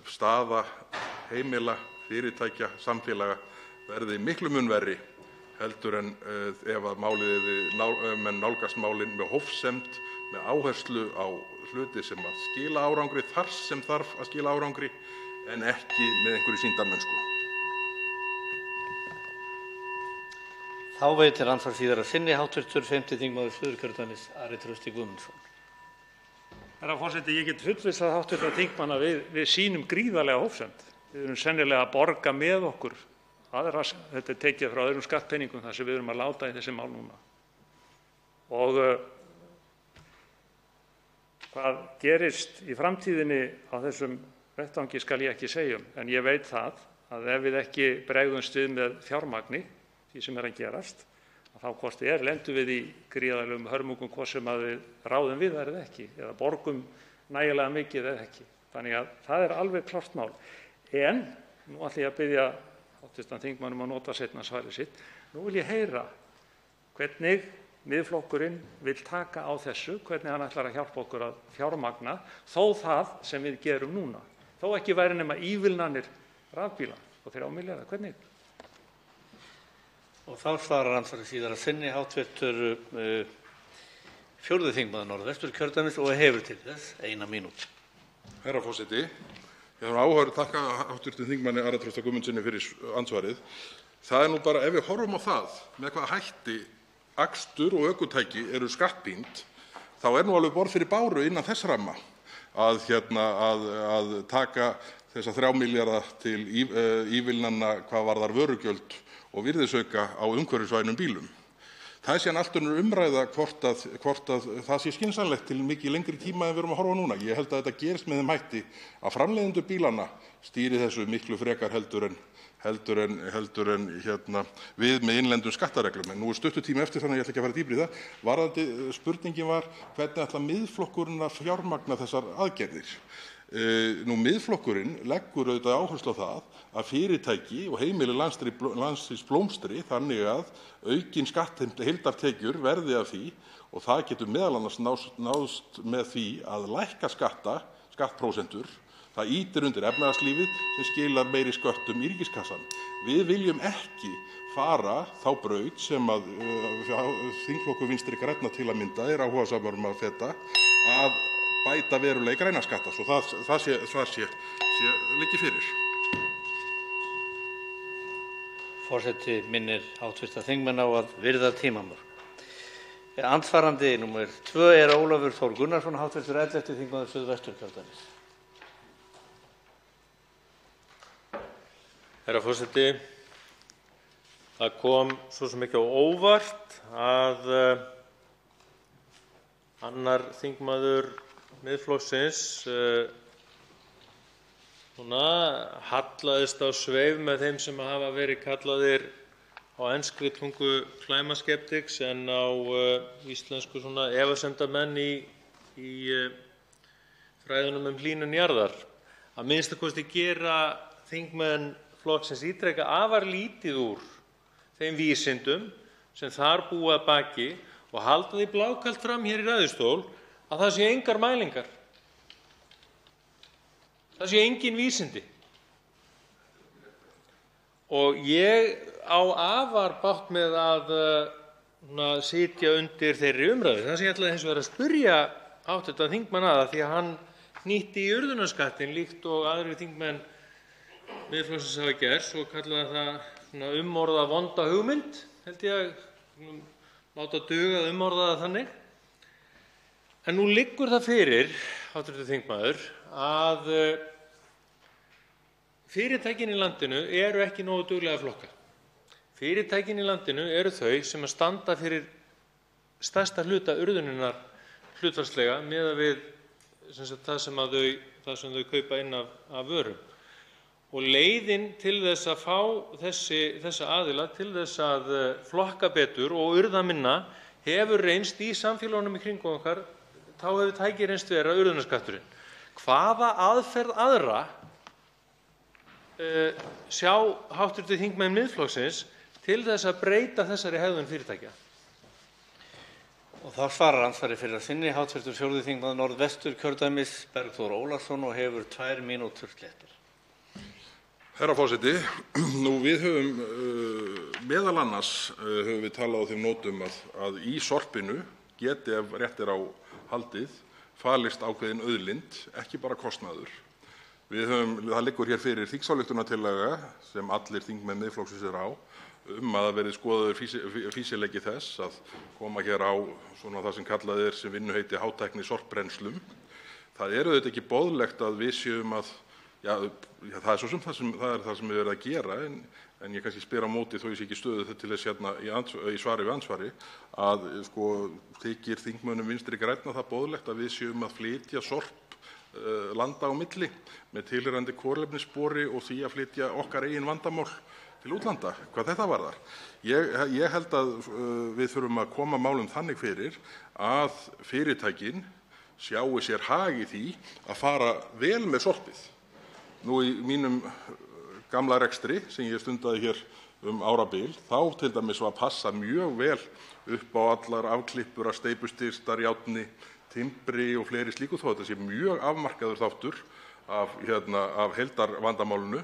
S21: staða heimila, fyrirtækja, samfélaga verði miklu mun verri heldur en ef að menn nálgast málin með hófsemd, með áherslu á hluti sem að skila árangri þar sem þarf að skila árangri en ekki með einhverju sýndarmennsku.
S19: Þá veitir andsvar síðara sinni hv. 5. þingmaður Suðurkjördæmis, Ari Trausti Guðmundsson.
S16: Herra forseti, ég get fullvissað hv. þingmann að við sýnum gríðarlega hófsemd. Við erum sennilega að borga með okkur aðra, þetta er tekið frá öðrum skattpeningum þar sem við erum að láta í þessi mál núna. Og hvað gerist í framtíðinni á þessum vettvangi skal ég ekki segja en ég veit það að ef við ekki bregðumst við með fjármagni, því sem er að gerast, þá hvort lendum við í gríðarlegum hörmungum hvort sem að við ráðum við það eða ekki, eða borgum nægilega mikið eða ekki. Þannig að það er alveg klárt mál. En nú ætla ég að biðja hv. þingmann að nota seinna svarið sitt. Nú vil ég heyra hvernig Miðflokkurinn vill taka á þessu, hvernig hann ætlar að hjálpa okkur að fjármagna þó það sem við gerum núna. Þó ekki væri nema ívilnanir rafbíla og 3 milljarða. Hvernig?
S19: Og þá svarar andsvari síðara sinni hv. 4. þingmaður Norðvesturkjördæmis og hefur til þess 1 mínútu.
S21: Herra forseti, ég þarf áhuga að þakka hv. þingmanni Ara Trausta Guðmundssyni fyrir andsvarið. Það nú bara, ef við horfum á það með hvaða hætti akstur og ökutæki eru skattpínd, þá nú alveg borð fyrir báru innan þess ramma að taka þessa 3 milljarða til ívilnana hvað varðar vörugjöld og virðisauka á umhverfisvænum bílum. Það síðan allt önnur umræða hvort að það sé skynsamlegt til mikið lengri tíma en við erum að horfa núna. Ég held að þetta gerist með þeim hætti að framleiðendur bílanna stýri þessu miklu frekar heldur en við með innlendum skattareglum. En nú er stuttur tími eftir þannig að ég ætla ekki að fara dýpra í það. Varðandi spurningin var hvernig ætlar Miðflokkurinn að fjármagna þessar aðgerðir. Miðflokkurinn leggur auðvitað áherslu á það að fyrirtæki og heimili landsins blómstri þannig að aukin heildartekjur verði af því og það getur meðal annars náðst með því að lækka skattprósentur. Það ýtir undir efnahagslífið sem skilar meiri sköttum í ríkiskassann. Við viljum ekki fara þá braut sem að þingflokkur Vinstri grænna til að mynda er áhugasamur að feta að bæta verulega í græna skatta, svo það liggi fyrir.
S19: Forseti minnir hv. þingmenn á að virða tímamörk. Andsvarandi númer 2 er Ólafur Þór Gunnarsson, hv. 11. þingmaður Suðvesturkjördæmis.
S15: Herra forseti, það kom svo sem ekki á óvart að annar þingmaður Miðflokksins hallaðist á sveif með þeim sem hafa verið kallaðir á enskri tungu climate-skeptics en á íslensku efasemdamenn í fræðunum hlýnun jarðar. Að minnsta kosti gera þingmenn flokksins ítrekka afar lítið úr þeim vísindum sem þar búa að baki og halda því blákalt fram hér í ræðustól að það séu engar mælingar. Það séu engin vísindi. Og ég á afar bágt með að sitja undir þeirri umræðu. Það sem ég ætlaði hins vegar að spyrja hv. þingmann að því að hann hnýtti í urðunarskattinn líkt og aðrir þingmenn Miðflokksins hafa gert, svo kallaði það umorða vonda hugmynd, held ég að láta duga að umorða það þannig. En nú liggur það fyrir, hv. þingmaður, að fyrirtækin í landinu eru ekki nógu duglega að flokka. Fyrirtækin í landinu eru þau sem að standa fyrir stærsta hluta urðunarinnar hlutfallslega miðað við það sem þau kaupa inn af vörum. Og leiðin til þess að fá þessa aðila til þess að flokka betur og urða minna hefur reynst í samfélögunum í kringum okkar, þá hefur tækið reynst vera urðunarskatturinn. Hvaða aðferð aðra sjá hv. þingmenn Miðflokksins til þess að breyta þessari hegðun fyrirtækja?
S19: Og þá svarar andsvari fyrir að sinni hv. 4. þingmaður Norðvesturkjördæmis Bergþór Ólason og hefur 2 mínútur sléttar.
S21: Herra forseti, við höfum meðal annars höfum við talað á þeim nótum að í sorpinu geti, ef rétt er á haldið, falist ákveðin auðlind, ekki bara kostnaður. Það liggur hér fyrir þingsályktunartillaga sem allir þingmenn Miðflokksins eru á að það verði skoðaður fýsileiki þess að koma hér á svona það sem kallað sem vinnuheiti hátækni sorpbrennslum. Það er auðvitað ekki boðlegt að við séum að það er svo sem það sem við erum að gera, en ég kannski spyr á móti, þó ég sé ekki stöðu til þess hérna í svari við andsvari, að þykir þingmönnum Vinstri grænna það boðlegt að við séum að flytja sorp landa á milli með tilheyrandi kolefnisspori og því að flytja okkar eigin vandamál til útlanda, hvað þetta varðar. Ég held að við þurfum að koma málum þannig fyrir að fyrirtækin sjái sér hag í því að fara vel með sorpið. Nú í mínum gamla rekstri sem ég stundaði hér árabil, þá til dæmis var passað mjög vel upp á allar afklippur af steypustystar, járni, timbri og fleiri slíku, þó þetta sé mjög afmarkaður þáttur af heildarvandamálinu,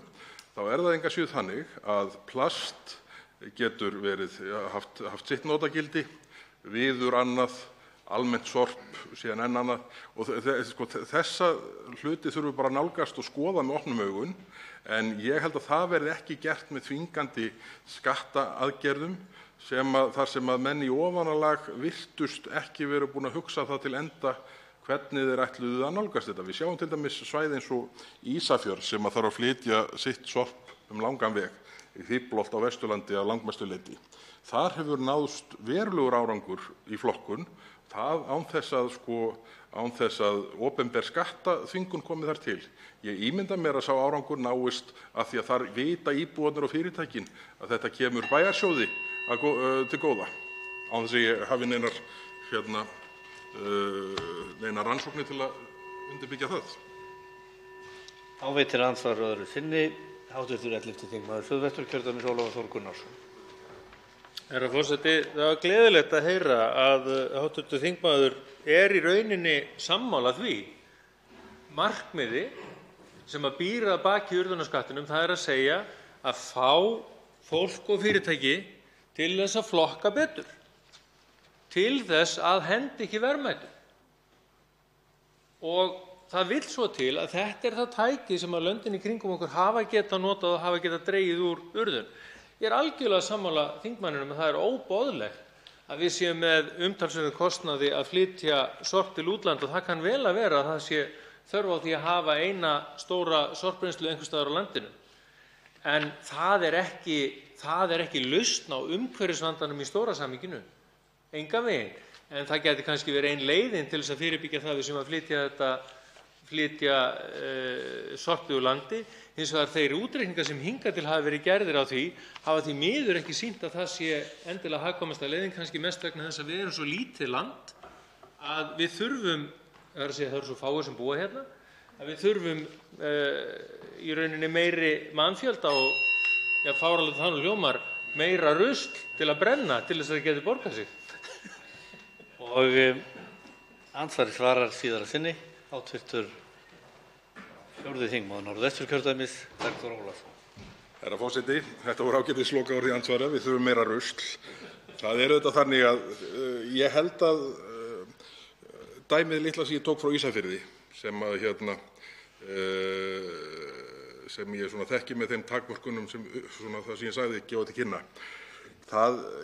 S21: þá er það engu að síður þannig að plast getur haft sitt notagildi, viður annað, almennt sorp síðan enn annað, og þessa hluti þurfum við bara að nálgast og skoða með opnum augun, en ég held að það verði ekki gert með þvingandi skattaaðgerðum þar sem að menn í ofanálag virtust ekki vera búin að hugsa það til enda hvernig þeir ætluðu að nálgast þetta. Við sjáum til dæmis svæði eins og Ísafjörð sem að þarf að flytja sitt sorp langan veg, í Þýfloft á Vesturlandi að langmestu leyti. Þar hefur náðst verulegur árangur í flokkun, það án þess að opinber skattaþvingun komi þar til. Ég ímynda mér að sá árangur náist af því að þar vita íbúarnir og fyrirtækin að þetta kemur bæjarsjóði til góða, án þess að ég hafi neinar rannsóknir til að undirbyggja það.
S19: Þá veitir andsvar öðru sinni hv. 11. þingmaður Suðvesturkjördæmis Ólafur Þór Gunnarsson.
S15: Herra forseti, það var gleðilegt að heyra að hv. þingmaður er í rauninni sammála því markmiði sem að býr að baki urðunarskattinum, það er að segja að fá fólk og fyrirtæki til þess að flokka betur, til þess að hendi ekki verðmætum. Og það vill svo til að þetta er það tæki sem að löndin í kringum okkur hafa getað notað og hafa getað dregið úr urðun. Ég er algjörlega sammála þingmanninum að það er óboðlegt að við séum með umtalsverðum kostnaði að flytja sorp til útlanda, og það kann vel að vera að það sé þörf á því að hafa eina stóra sorpbrennslu einhvers staðar á landinu. En það er ekki lausn á umhverfisvandanum í stóra samhenginu, engan veginn. En það gæti kannski verið ein leiðin til þess að fyrirbyggja það við sem að flytja sorpið úr landi. Hins vegar þeir útreikningar sem hingað til hafa verið gerðir á því hafa því miður ekki sýnt að það sé endilega hagkvæmasta leiðin, kannski mest vegna þess að við erum svo lítið land að við þurfum, það eru svo fáir sem búa hérna, að við þurfum í rauninni meiri mannfjölda og, fáránlegt það nú hljómar, meira rusl til að brenna til þess að það geti borgað sig.
S19: Og andsvari svarar síðar að sinni hv. 4. þingmaður Norðvesturkjördæmis Bergþór Ólason.
S21: Herra forseti, þetta voru ágætislokaorð í andsvari, við þurfum meira rusl. Það er auðvitað þannig að ég held að dæmið litla sem ég tók frá Ísafirði, sem ég þekki með þeim takmörkunum sem það sem ég sagði gefa til kynna.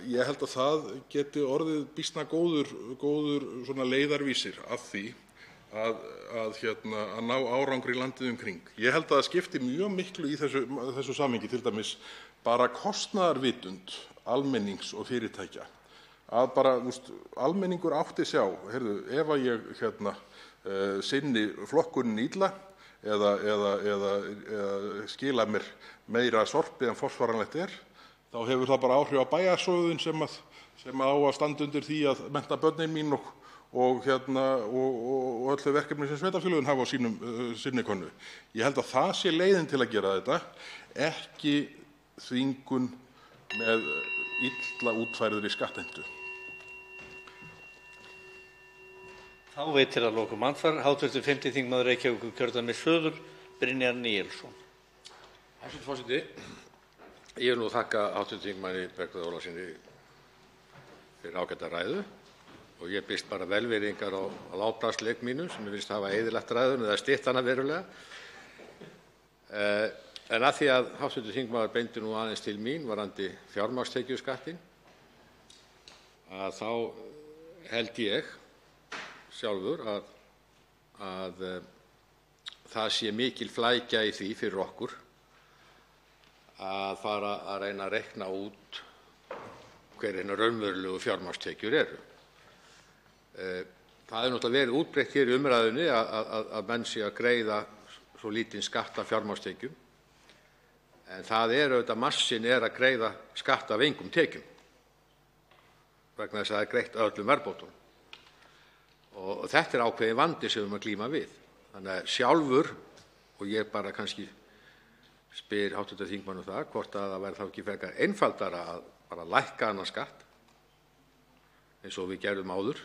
S21: Ég held að það geti orðið býsna góður leiðarvísir að því að ná árangri í landið umkring. Ég held að það skipti mjög miklu í þessu samhengi, til dæmis bara kostnaðarvitund almennings og fyrirtækja. Að bara almenningur átti sjá, ef að ég sinni flokkunin illa, eða skila mér meira sorpi en forsvaranlegt þá hefur það bara áhrif á bæjarsjóðinn sem á að standa undir því að mennta börnin mín og öll þau verkefni sem sveitarfélögin hafa á sinni könnu. Ég held að það sé leiðin til að gera þetta, ekki þvingun með illa útfærðri skattheimtu.
S19: Þá veitir að lokum andsvar hv. 5. þingmaður Reykjavíkurkjördæmis suður, Brynjar Níelsson.
S13: Hæstv. forseti. Ég vil nú þakka hv. þingmanni Bergþóri Ólasyni fyrir ágæta ræðu og ég biðst bara velvirðingar á látbragðsleik mínum sem mér finnst hafa eyðilagt ræðuna eða stytt hana verulega. En að því að hv. þingmaður beindi nú aðeins til mín varðandi fjármagnstekjuskattinn, að þá held ég sjálfur að það sé mikil flækja í því fyrir okkur að fara að reyna að reikna út hver hinar raunverulegu fjármagnstekjur eru. Það hefur náttúrlega verið útbreitt hér í umræðunni að menn séu að greiða svo lítinn skatt af fjármagnstekjum, en það auðvitað massinn að greiða skatt af engum tekjum vegna þess að það er greitt öllum verðbótum. Og þetta ákveðinn vandi sem við erum að glíma við. Þannig að sjálfur, og ég bara kannski spyr hv. þingmann það, hvort að það væri þá ekki frekar einfaldara að bara lækka þennan skatt eins og við gerðum áður,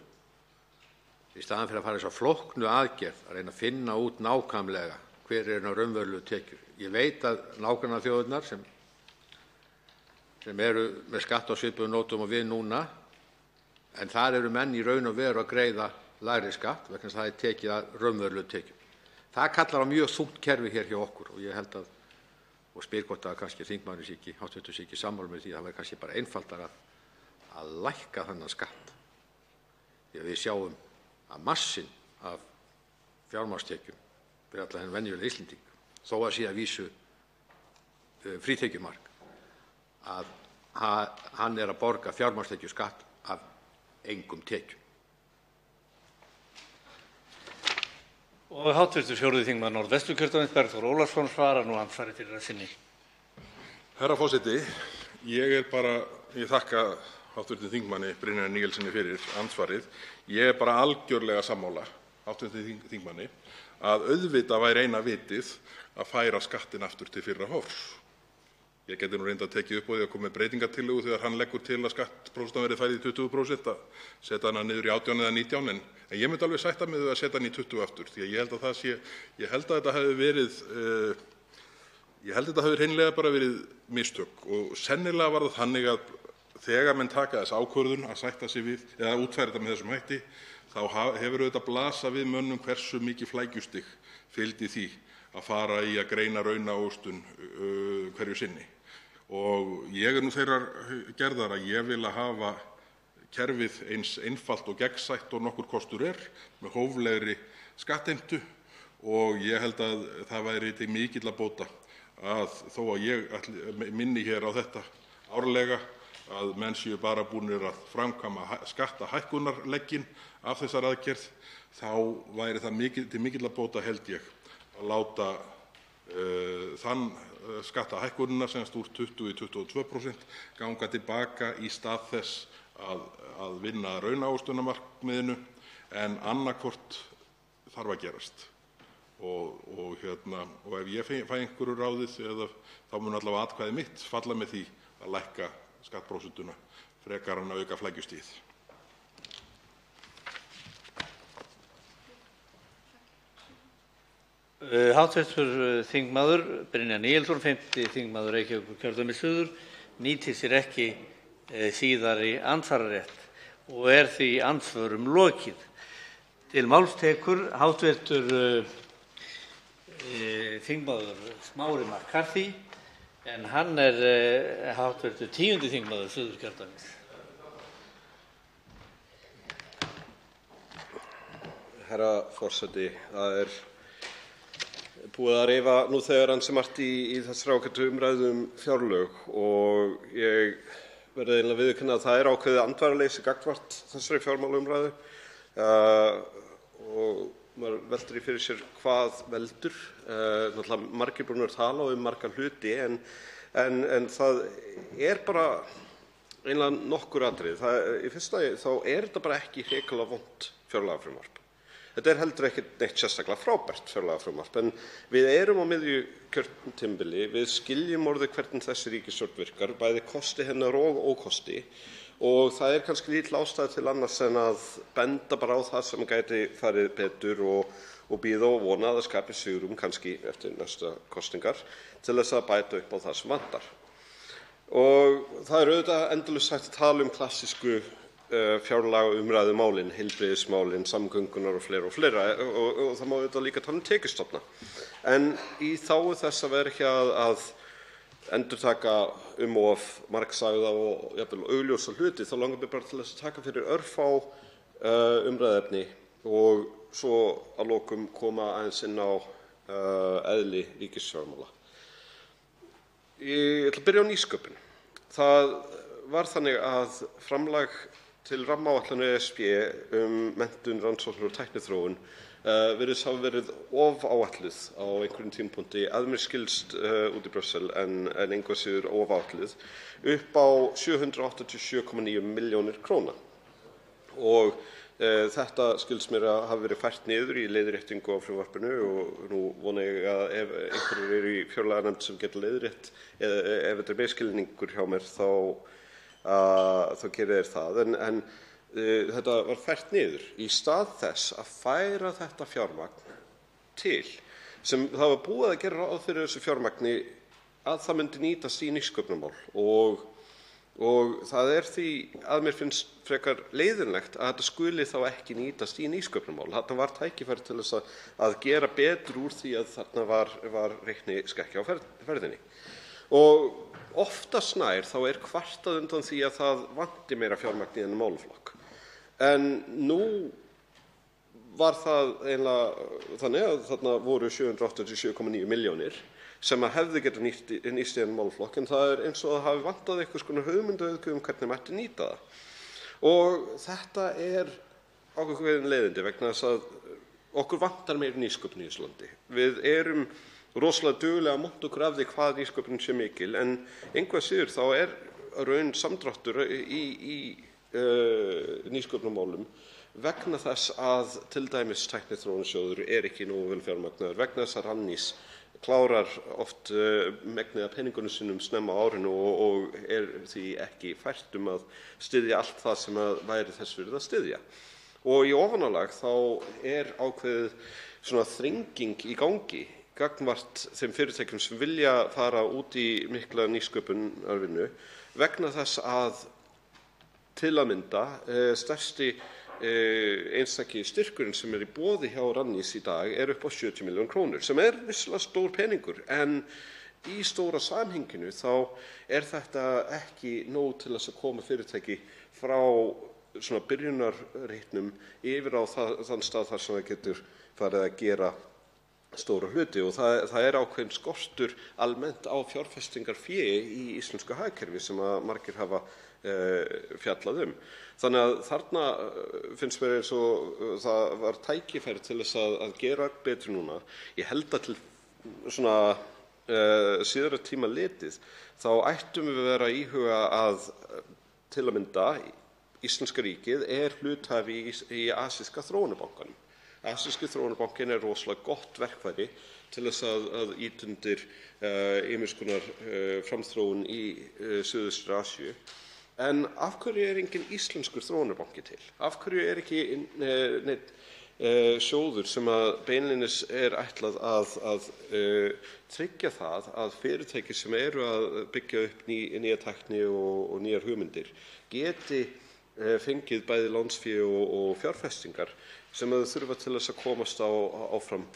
S13: í staðinn fyrir að fara þessa flóknu aðgerð að reyna að finna út nákvæmlega hver hinar raunverulegu tekjur. Ég veit að nágrannaþjóðirnar sem eru með skatt á svipuðum nótum og við núna, en þar eru menn í raun og veru að greiða lægri skatt vegna þess að það tekið að raunverulegu tekjum. Það kallar á mjög þungt kerfi hér hjá okkur og ég held að, og spyr hvort að kannski þingmaðurinn sé ekki sammála með því að það væri kannski bara einfaldara að lækka þennan skatt. Því að við sjáum að massinn af fjármagnstekjum fyrir alla þennan venjulega Íslending, þó að sé að vísu frítekjumark, að hann að borga fjármagnstekjuskatt af engum tekjum.
S19: Og hv. 4. þingmaður Norðvesturkjördæmis Bergþór Ólason svarar nú andsvari fyrir að sinni.
S21: Herra forseti, ég þakka hv. þingmanni Brynjari Níelssyni fyrir andsvarið. Ég bara algjörlega sammála hv. þingmanni að auðvitað væri eina vitið að færa skattinn aftur til fyrra horfs. Ég gæti nú reyndar tekið upp á því að koma með breytingartillögu þegar hann leggur til að skattprósentan verði færð í 20%, að setja hana niður í 18 eða 19, en ég myndi alveg sætta mig við að setja hann í 20 aftur, því að ég held að þetta hafi hreinlega bara verið mistök og sennilega var það þannig að þegar menn taka þessa ákvörðun að sætta sig við eða útfæra þetta með þessum hætti, þá hefur auðvitað blasað við mönnum hversu mikið flækjustig fylgdi því að fara í að greina raunávöxtun hverju sinni. Og ég nú þeirrar gerðar að ég vil að hafa kerfið eins einfalt og gegnsætt og nokkur kostur með hóflegri skattheimtu og ég held að það væri til mikilla bóta að þó að ég minni hér á þetta árlega að menn séu bara búnir að framkvæma skattahækkunarlegginn af þessar aðgerð, þá væri það til mikilla bóta, held ég, að láta þann skattahækkunina sem úr 20 í 22% ganga tilbaka í stað þess að vinna raunávöxtunarmarkmiðinu, en annaðhvort þarf að gerast. Og ef ég fæ einhverju ráðið þá mun allavega atkvæði mitt falla með því að lækka skattprósentuna frekar en að auka flækjustigið.
S19: Hv. þingmaður Brynjar Níelsson, 5. þingmaður Reykjavíkurkjördæmis suður, nýtir sér ekki síðari andsvararétt og er því andsvörum lokið. Til máls tekur hv. þingmaður Smári McCarthy, en hann er hv. 10. þingmaður Suðurkjördæmis.
S2: Herra forseti, það er búið að reifa nú þegar ansi margt í þessari ágætu umræðu fjárlög og ég verði eiginlega að viðurkenna að það er ákveðið andvaraleysi gagnvart þessari fjármálaumræðu og maður veltir í fyrir sér hvað veldur. Náttúrulega margir búin að tala marga hluti en það bara eiginlega nokkur atriði. Í fyrsta lagi þá þetta bara ekki hrikalega vont fjárlagafrumvarp. Þetta heldur ekki neitt sérstaklega frábært fjárlagafrumvarp en við erum á miðju kjörtímabili, við skiljum orðið hvernig þessi ríkisstjórn virkar, bæði kosti hennar og ókosti og það kannski lítil ástæða til annars en að benda bara á það sem gæti farið betur og bíða og vona að það skapi svigrúm kannski eftir næsta kosningar til þess að bæta upp á það sem vantar. Og það auðvitað endalaust hægt að tala klassísku fjárlagaumræðumálin, heilbrigðismálin, samgöngunar og fleira og það má auðvitað líka tala tekjustofna. En í þágu þess að vera ekki að endurtaka of margsagða og jafnvel augljósa hluti, þá langar mig bara til þess að taka fyrir örfá umræðuefni og svo að lokum koma aðeins inn á eðli ríkisfjármála. Ég ætla að byrja á nýsköpun. Það var þannig að framlag til rammaáætlunar ESB menntun, rannsóknir og tækniþróun virðist hafa verið ofáætluð á einhverjum tímapunkti, að mér skilst út í Brussel en engu að síður ofáætluð, upp á 787,9 milljónir króna. Og þetta skilst mér að hafa verið fært niður í leiðréttingu á frumvarpinu og nú vona ég að ef einhverjir eru í fjárlaganefnd sem geta leiðrétt eða ef þetta misskilningur hjá mér þá gerir þeir það. En þetta var fært niður í stað þess að færa þetta fjármagn til sem það var búið að gera ráð fyrir þessu fjármagni að það myndi nýtast í nýsköpunarmál og það því að mér finnst frekar leiðinlegt að þetta skuli þá ekki nýtast í nýsköpunarmál. Þarna var tækifæri til þess að gera betur úr því að þarna var reikniskekkja á ferðinni. Og oftast nær þá kvartað undan því að það vanti meira fjármagn í þennan málaflokk. En nú var það eiginlega þannig að þarna voru 787,9 milljónir sem hefði getað nýst í þennan málaflokk en það eins og það hafi vantað einhvers konar hugmyndaauðgi hvernig mætti nýta það. Og þetta ákveðin leiðindi vegna þess að okkur vantar meira nýsköpun í þessu landi. Við erum rosalega duglega að monta okkur af því hvað nýsköpunin sé mikil en engu að síður þá raun samdráttur í nýsköpunarmálum vegna þess að til dæmis tækniþróunarsjóður ekki nógu vel fjármagnaður, vegna þess að Rannís klárar oft megnið af peningunum sínum snemma á árinu og því ekki fært að styðja allt það sem væri þess virði að styðja. Og í ofanálag þá ákveðið svona þrenging í gangi gagnvart þeim fyrirtækjum sem vilja fara út í mikla nýsköpunarvinnu vegna þess að til að mynda stærsti einstaki styrkurinn sem í boði hjá Rannís í dag upp á 70 milljónir krónur sem vissulega stór peningur en í stóra samhenginu þá þetta ekki nóg til þess að koma fyrirtæki frá svona byrjunarreitnum yfir á þann stað þar sem það getur farið að gera stóra hluti og það ákveðinn skortur almennt á fjárfestingarfé í íslensku hagkerfi sem að margir hafa fjallað Þannig að þarna finnst mér eins og það var tækifæri til þess að gera betur núna. Ég held að til svona síðara tíma litið þá ættum við vera að íhuga að til að mynda íslenska ríkið hluthafi í Asíska þróunarbankanum. Asíski þróunarbankinn rosalega gott verkfæri til þess að ýta undir ýmiss konar framþróun í Suðaustri Asíu. En af hverju enginn íslenskur þróunarbanki til? Af hverju ekki neinn sjóður sem beinlínis ætlað að tryggja það að fyrirtæki sem að byggja upp nýja tækni og nýjar hugmyndir geti fengið bæði lánsfé og fjárfestingar sem þau þurfa til þess að komast áfram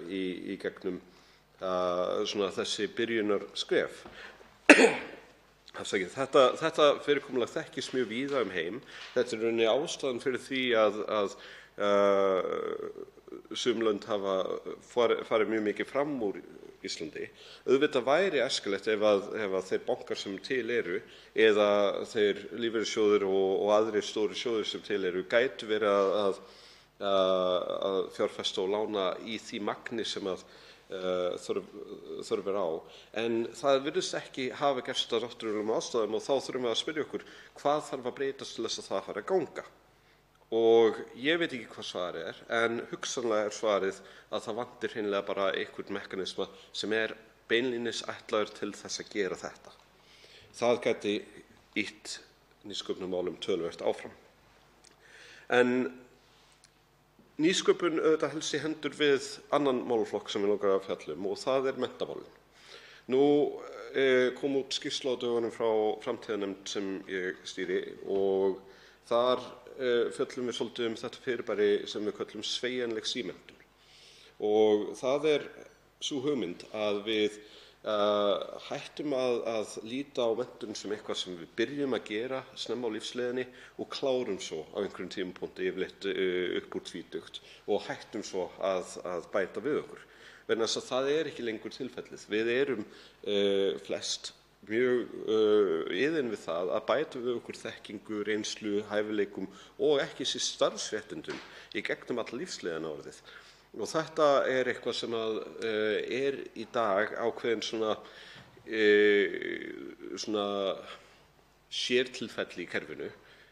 S2: í gegnum svona þessi byrjunarskref. Þetta fyrirkomulag þekkist mjög víða heim. Þetta rauninni ástæðan fyrir því að sum lönd hafa farið mjög mikið fram úr Íslandi. Auðvitað væri æskilegt ef þeir bankar sem til eða þeir lífeyrissjóðir og aðrir stórir sjóðir sem til gætu verið að að fjárfesta og lána í því magni sem að þörf er á. En það virðist ekki hafa gerst af náttúrulegum ástæðum og þá þurfum við að spyrja okkur hvað þarf að breytast til þess að það fari að ganga. Og ég veit ekki hvað svarið er, en hugsanlega svarið að það vantir hreinlega bara einhvern mekanisma sem beinlínis ætlaður til þess að gera þetta. Það gæti ýtt nýsköpunarmálum töluvert áfram. En nýsköpun auðvitað helst í hendur við annan málaflokk sem við langar að fjalla og það menntamálin. Nú kom út skýrsla á dögunum frá framtíðarnefnd sem ég stýri og þar fjöllum við svolítið þetta fyrirbæri sem við köllum sveigjanleg símenntun. Og það sú hugmynd að við hættum að líta á menntun sem eitthvað sem við byrjum að gera snemma á lífsleiðinni og klárum svo á einhverjum tímapunkti yfirleitt upp úr tvítugt og hættum svo að bæta við okkur. Vegna þess að það ekki lengur tilfellið. Við erum flest mjög iðin við það að bæta við okkur þekkingu, reynslu, hæfileikum og ekki síst starfsréttindum í gegnum alla lífsleiðina orðið. Og þetta eitthvað sem í dag ákveðin svona sértilfelli í kerfinu.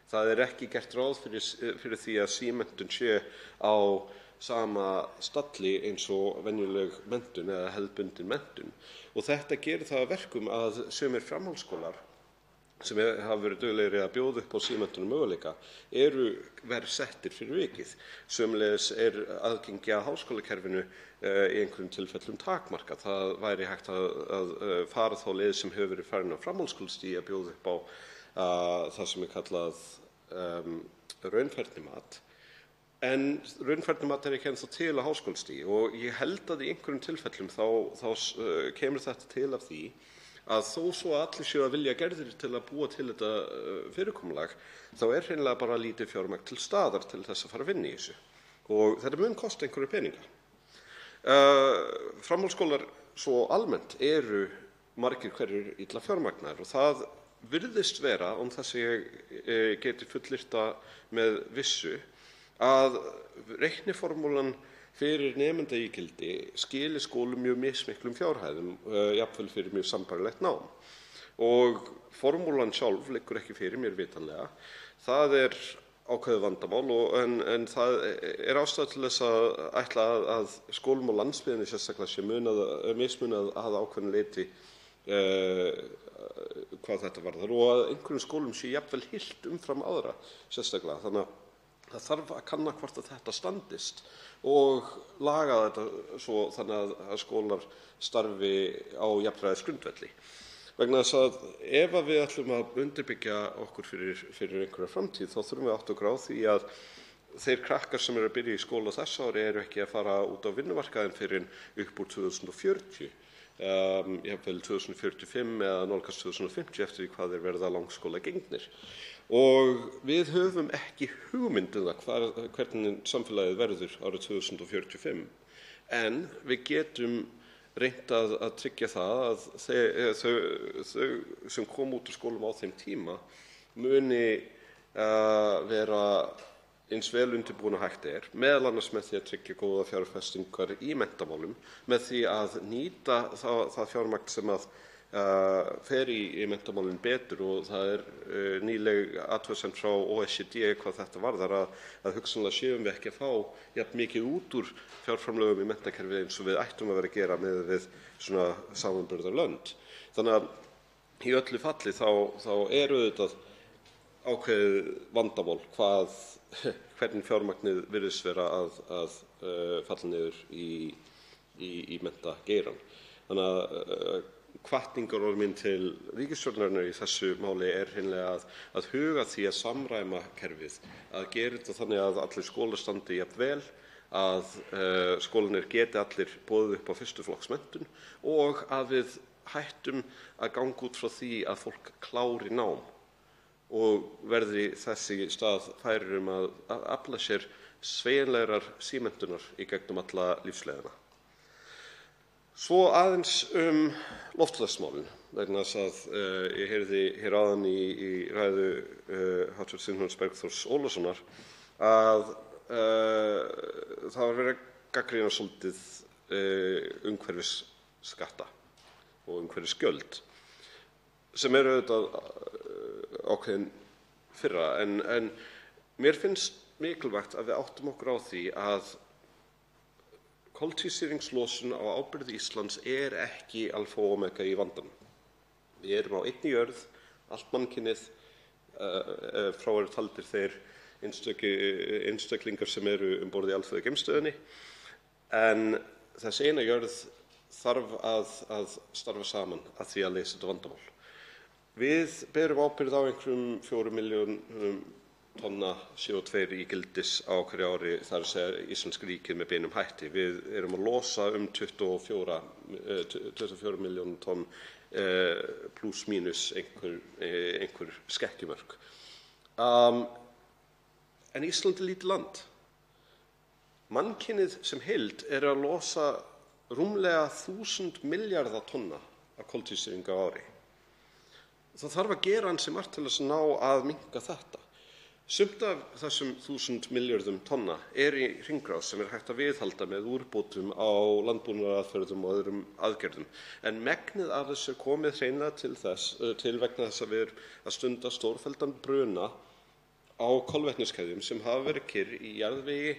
S2: Það ekki gert ráð fyrir því að símenntun sé á sama stalli eins og venjuleg menntun eða hefðbundin menntun. Og þetta gerir það að verkum að sumir framhaldsskólar sem hafa verið duglegri að bjóða upp á símenntunum möguleika verr settir fyrir vikið. Sömuleiðis aðgengi að háskólakerfinu í einhverjum tilfellum takmarkað. Það væri hægt að fara þá leið sem hefur verið farin á framhaldsskólastigi að bjóða upp á það sem kallað raunfærnimat. En raunfærnimat ekki ennþá til á háskólastigi og ég held að í einhverjum tilfellum þá kemur þetta til af því að þó svo að allir séu að vilja gerðir til að búa til þetta fyrirkomulag, þá hreinlega bara lítið fjármagn til staðar til þess að fara að vinna í þessu. Og þetta mun kosta einhverju peninga. Framhaldsskólar svo almennt margir hverjir illa fjármagnaðir og það virðist vera, þess að ég geti fullyrt með vissu, að reikniformúlan fyrir nemendaígildi skili skólum mjög mismiklum fjárhæðum, jafnvel fyrir mjög sambærilegt nám. Og formúlan sjálf liggur ekki fyrir mér vitanlega. Það ákveðið vandamál en það ástæða til þess að ætla að skólum á landsbyggðinni sérstaklega sé mismunað að ákveðnu leyti hvað þetta varðar og að einhverjum skólum sé jafnvel hilt umfram aðra sérstaklega. Þannig að það þarf að kanna hvort að þetta standist og laga þetta svo þannig að skólar starfi á jafnræðisgrundvelli. Vegna þess að ef við ætlum að undirbyggja okkur fyrir einhverja framtíð þá þurfum við að átta okkur á því að þeir krakkar sem að byrja í skóla þess ári ekki að fara út á vinnumarkaðinn fyrr en upp úr 2040, jafnvel 2045 eða nálgast 2050 eftir því hvað þeir verða langskóla gengnir. Og við höfum ekki hugmynd það hvernig samfélagið verður árið 2045, en við getum reynt að tryggja það að þau sem kom út úr skólum á þeim tíma muni vera eins vel undirbúin og hægt meðal annars með því að tryggja góða fjárfestingar í menntamálum, með því að nýta það fjármagn sem að fer í menntamálin betur og það nýleg athugasemd frá OECD hvað þetta varðar að hugsanlega séum við ekki að fá jafn mikið út úr fjárframlögum í menntakerfið eins og við ættum að vera að gera með við svona samanburðarlönd. Þannig að í öllu falli þá auðvitað ákveðið vandamál hvernig fjármagnið virðist vera að falla niður í menntageirann. Þannig að hvatningarorð mín til ríkisstjórnarinnar í þessu máli hreinlega að huga því að samræma kerfið, að gera þetta þannig að allir skólar standi jafn vel, að skólarnir geti allir boðið upp á fyrstu flokks menntun og að við hættum að ganga út frá því að fólk klári nám og verði þess í stað færir að afla sér sveigjanlegrar símenntunar í gegnum alla lífsleiðina. Svo aðeins loftslagsmálin, vegna þess að ég heyrði hér áðan í ræðu hv. þm. Bergþórs Ólasonar að það var verið að gagnrýna svolítið umhverfisskatta og umhverfisgjöld sem eru auðvitað ákveðin firra en mér finnst mikilvægt að við áttum okkur á því að koltvísýringslosun á ábyrgð Íslands er ekki alfa og omega í vandanum. Við erum á einni jörð, allt mannkynið, frá eru taldir þeir einstaklingar sem eru borð í Alþjóðageimstöðinni, en þessi eina jörð þarf að starfa saman að því að leysa þetta vandamál. Við berum ábyrgð á einhverjum 4 milljónum tonna CO2 ígildis á hverju ári, þar að segja Íslenska ríkið með beinum hætti. Við erum að losa 24 milljónum tonn pluss mínus einhver skekkjumörk. En Ísland er lítið land. Mannkynið sem heild er að losa rúmlega 1000 milljarða tonna af koltvísýringi á ári. Það þarf að gera ansi margt til þess að ná að minnka þetta. Sumt af þessum 1000 milljörðum tonna er í hringrás sem er hægt að viðhalda með úrbótum á landbúnaðaraðferðum og öðrum aðgerðum. En megnið af þessu er komið hreinlega til vegna þess að við erum að stunda stórfelldan bruna á kolvetniskeðjum sem hafa verið kyrr í jarðvegi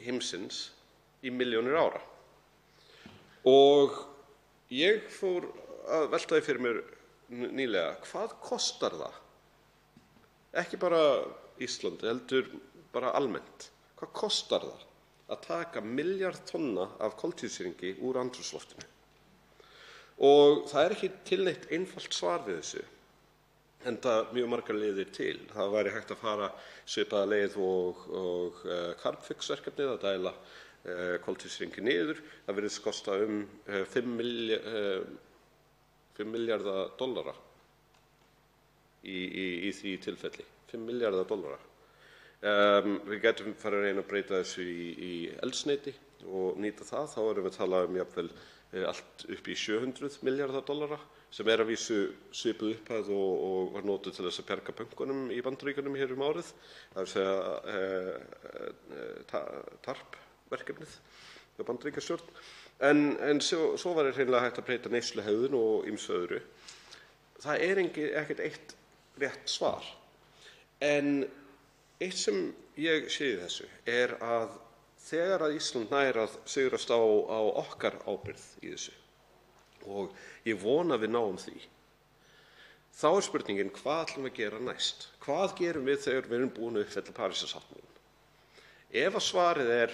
S2: heimsins í milljónir ára. Og ég fór að velta því fyrir mér nýlega, hvað kostar það? Ekki bara Íslandi, heldur bara almennt. Hvað kostar það að taka milljarð tonna af koltvísýringi úr andrúmsloftinu? Og það er ekki til neitt einfalt svar við þessu, enda mjög margar leiðir til. Það væri hægt að fara svipaða leið og Carbfix-verkefnið að dæla koltvísýringi niður. Það virðist kosta 5 milljarða dollara í því tilfelli. 5 milljarða dollara. Við getum farið að reyna að breyta þessu í eldsneyti og nýta það. Þá erum við að tala jafnvel allt upp í 700 milljarða dollara, sem er að vísu svipuð upphæð og var notuð til þess að bjarga bönkunum í Bandaríkjunum hér árið. Það er að segja TARP-verkefnið hjá Bandaríkjastjórn. En svo var hreinlega hægt að breyta neysluhegðun og ýmsu öðru. Það er ekkert eitt rétt svar. En eitt sem ég sé í þessu er að þegar að Ísland nær að sigrast á okkar ábyrgð í þessu, og ég vona að við náum því, þá er spurningin, hvað ætlum við að gera næst? Hvað gerum við þegar við erum búin að uppfylla Parísarsáttmálann? Ef að svarið er,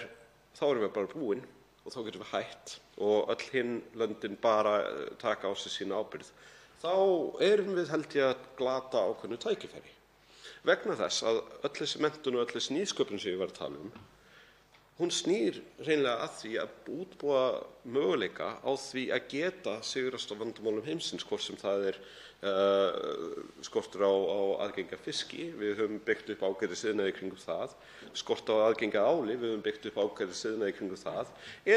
S2: þá erum við bara búin og þá getum við hætt og öll hin löndin bara taka á sig sína ábyrgð, þá erum við held ég að glata ákveðnu tækifæri. Vegna þess að öll þessi menntun og öll þessi nýsköpun sem ég var að tala hún snýr hreinlega að því að útbúa möguleika á því að geta sigrast á vandamálum heimsins, hvort sem það er skortur á aðgengi að fiski, við höfum byggt upp ágætis iðnaði kringum það, skort á aðgengi að áli, við höfum byggt upp ágætis iðnaði kringum það,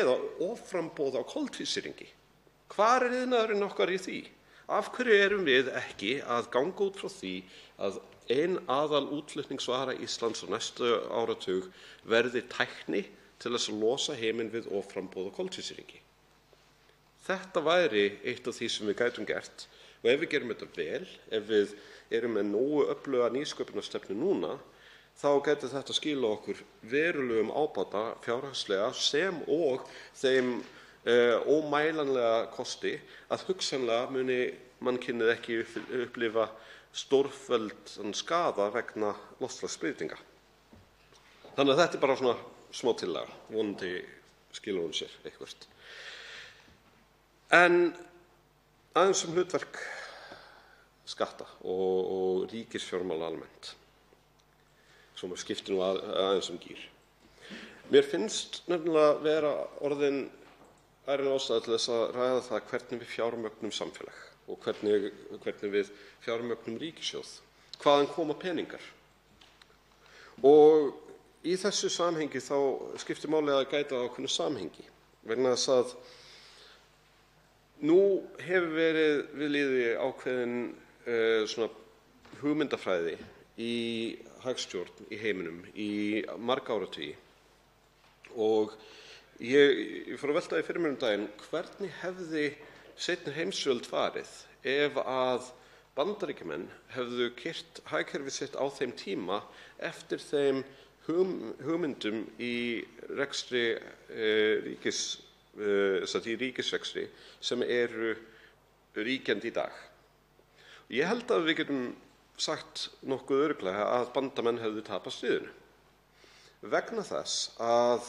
S2: eða offramboð á koltvísýringi. Hvar er iðnaðurinn okkar í því? Af hverju erum við ekki að ganga út frá því að ein aðal útflutningsvara Íslands á næstu áratug verði tækni til þess að losa heiminn við offramboð á koltvísýringi? Þetta væri eitt af því sem við gætum gert, og ef við gerum þetta vel, ef við erum með nógu öfluga nýsköpunarstefnu núna, þá gæti þetta skila okkur verulegum ábata fjárhagslega sem og þeim ómælanlega kosti að hugsanlega muni mannkynið ekki upplifa stórfelldan skaða vegna loftslagsbreytinga. Þannig að þetta er bara svona smá tillaga, vonandi skilur hún sér eitthvað. En aðeins hlutverk skatta og ríkisfjármála almennt, svo maður skiptir nú aðeins gír. Mér finnst nefnilega vera orðin ærin ástæða til þess að ræða það hvernig við fjármögnum samfélag og hvernig við fjármögnum ríkissjóð, hvaðan koma peningar. Og í þessu samhengi þá skiptir máli að gæta ákveðnu samhengi, vegna þess að nú hefur verið við lýði ákveðin svona hugmyndafræði í hagstjórn í heiminum í marga áratugi Og ég fór að velta því fyrir mér daginn, hvernig hefði seinni heimsstyrjöld farið ef að Bandaríkjamenn hefðu keyrt hagkerfið sitt á þeim tíma eftir þeim hugmyndum í rekstri ríkisrekstri sem eru ríkjandi í dag. Ég held að við getum sagt nokkuð örugglega að bandamenn hefðu tapað stríðinu vegna þess að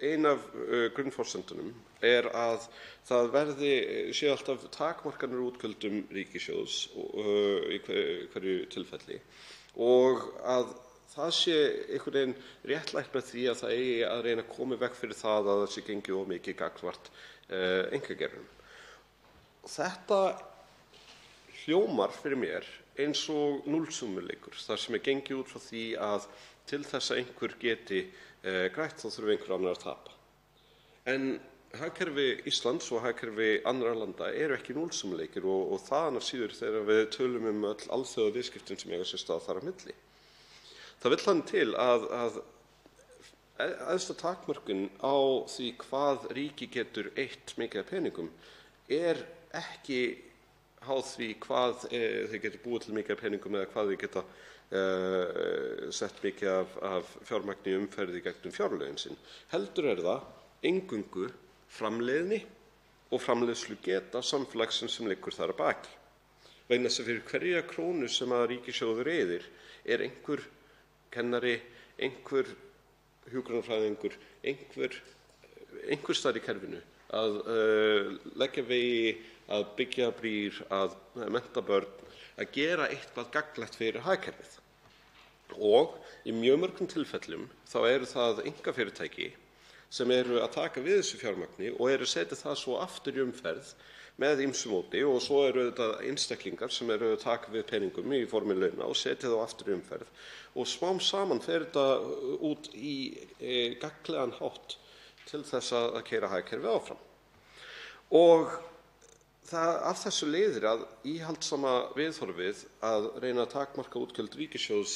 S2: ein af grunnforsendunum að það séu alltaf takmarkanir á útgjöldum ríkissjóðs í hverju tilfelli og að það sé einhvern veginn réttlætt með því að það eigi að reyna að koma í veg fyrir það að það sé gengið of mikið gagnvart einkageiranum. Þetta hljómar fyrir mér eins og núllsummuleikur þar sem gengið út frá því að til þess að einhver geti grætt þá þurfi einhver annar að tapa. En hagkerfi Íslands og hagkerfi annarra landa eru ekki núllsummuleikir og þaðan af síður þegar við tölum öll alþjóðaviðskiptin sem eiga sér stað þar á milli. Það vill þannig til að æðsta takmörkun á því hvað ríki getur eytt mikið af peningum ekki háð því hvað þau getur búið til mikið af peningum eða hvað þau geta sett mikið af fjármagni í umferð í gegnum fjárlögin sín. Heldur það eingöngu framleiðni og framleiðslugeta samfélagsins sem liggur þar að baki. Vegna þess að fyrir hverja krónu sem að ríkissjóður eyðir einhver kennari, einhver hjúkrunarfræðingur, einhver staðar í kerfinu að leggja vegi, að byggja brýr, að mennta börn, að gera eitthvað gagnlegt fyrir hagkerfið. Og í mjög mörgum tilfellum þá eru það einkafyrirtæki sem eru að taka við þessu fjármagni og eru að setja það svo aftur í umferð með ýmsu móti og svo eru þetta einstaklingar sem eru að taka við peningum í formi launa og setja þá aftur í umferð og smám saman fer þetta út í gagnlegan hátt til þess að keyra hagkerfið áfram. Og af þessu leiðir að íhaldssama viðhorfið að reyna að takmarka útgjöld ríkissjóðs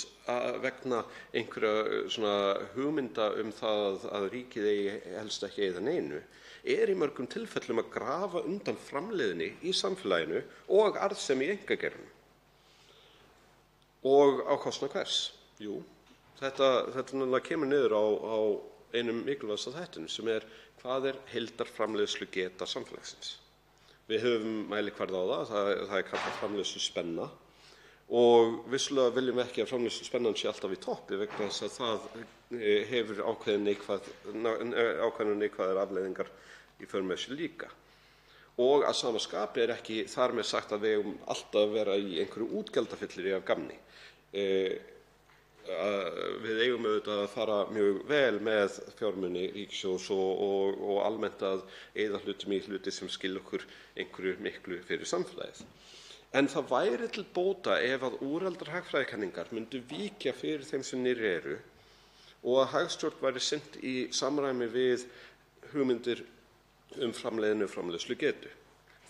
S2: vegna einhverja svona hugmynda það að ríkið eigi helst ekki eyða neinu í mörgum tilfellum að grafa undan framleiðni í samfélaginu og arðsemi í einkageiranum. Og á kostnað hvers? Jú, þetta náttúrulega kemur niður á einum mikilvægasta þættinum sem hvað heildarframleiðslugeta samfélagsins. Við höfum mælikvarða á það kallað framleiðsluspenna og vissulega viljum við ekki að framleiðsluspennan sé alltaf í toppi vegna þess að það hefur ákveðnar neikvæðar afleiðingar í för með sér líka. Og að sama skapi ekki þar með sagt að við eigum alltaf að vera í einhverju útgjaldafyllirí af gamni. Við eigum auðvitað að fara mjög vel með fjármuni ríkissjóðs og almennt að eyða hlutum í hluti sem skila okkur einhverju miklu fyrir samfélagið. En það væri til bóta ef að úraldar hagfræðikenningar myndu víkja fyrir þeim sem nýr eru og að hagstjórn væri sinnt í samræmi við hugmyndir framleiðni og framleiðslugetu.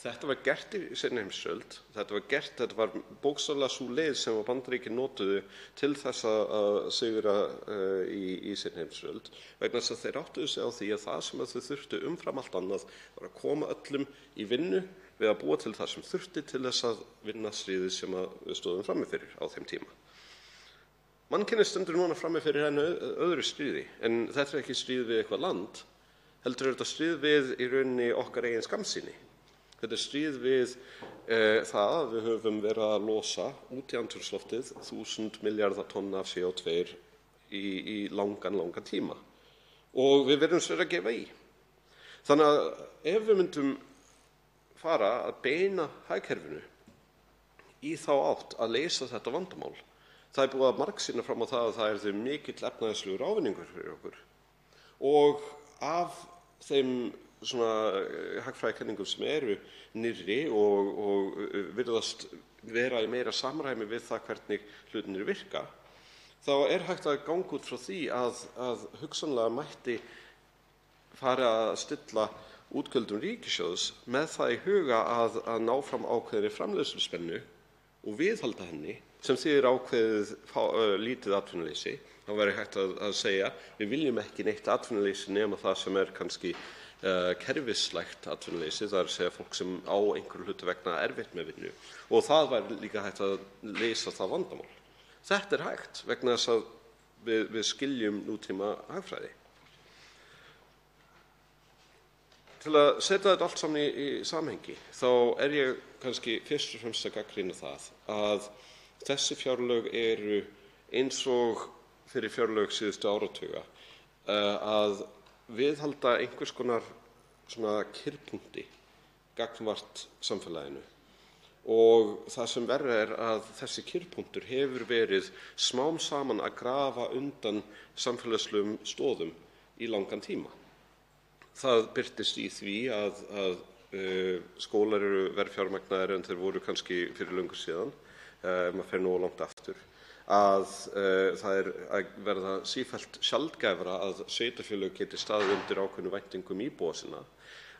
S2: Þetta var gert í seinni heimsstyrjöld. Þetta var bókstaflega sú leið sem Bandaríkin notuðu til þess að sigra í seinni heimsstyrjöld vegna þess að þeir áttuðu sig á því að það sem þau þurftu umfram allt annað var að koma öllum í vinnu við að búa til það sem þurfti til þess að vinna stríðið sem við stóðum frammi fyrir á þeim tíma. Mannkynið stendur núna frammi fyrir öðru stríði en þetta ekki stríð við eitthvað land, heldur þetta stríð við í rauninni okkar eigin skammsýni. Þetta stríð við það að við höfum verið að losa út í andrúmsloftið 1000 milljarða tonna af CO2 í langan tíma og við verðum að gefa í. Þannig að ef við myndum fara að beina hagkerfinu í þá átt að leysa þetta vandamál, það búið að margsýna fram á það að það því mikill efnahagslegur ávinningur fyrir okkur og af þeim hagfræðikenningum sem eru nýrri og virðast vera í meira samræmi við það hvernig hlutirnir virka, þá hægt að ganga út frá því að hugsanlega mætti fara að stilla útgjöldum ríkissjóðs með það í huga að ná fram ákveðinni framleiðsluspennu og viðhalda henni sem þýðir ákveðið lítið atvinnuleysi. Þá væri hægt að segja við viljum ekki neitt atvinnuleysi nema það sem kannski kerfislægt atvinnuleysi, það að segja fólk sem á einhverju hluta vegna erfitt með vinnu, og það væri líka hægt að leysa það vandamál. Þetta hægt vegna þess að við skiljum nútíma hagfræði. Til að setja þetta allt saman í samhengi þá ég kannski fyrst og fremst að gagnrýna það að þessi fjárlög eru eins og fyrir fjárlög síðustu áratuga að viðhalda einhvers konar svona kyrrpunkti gagnvart samfélaginu. Og það sem verra að þessi kyrrpunktur hefur verið smám saman að grafa undan samfélagslegum stoðum í langan tíma. Það birtist í því að skólar eru verr fjármagnaðir en þeir voru kannski fyrir löngu síðan, ef maður fer nógu langt aftur. Að það að verða sífellt sjaldgæfara að sveitarfélög geti staðið undir ákveðnum væntingum íbúa sinna.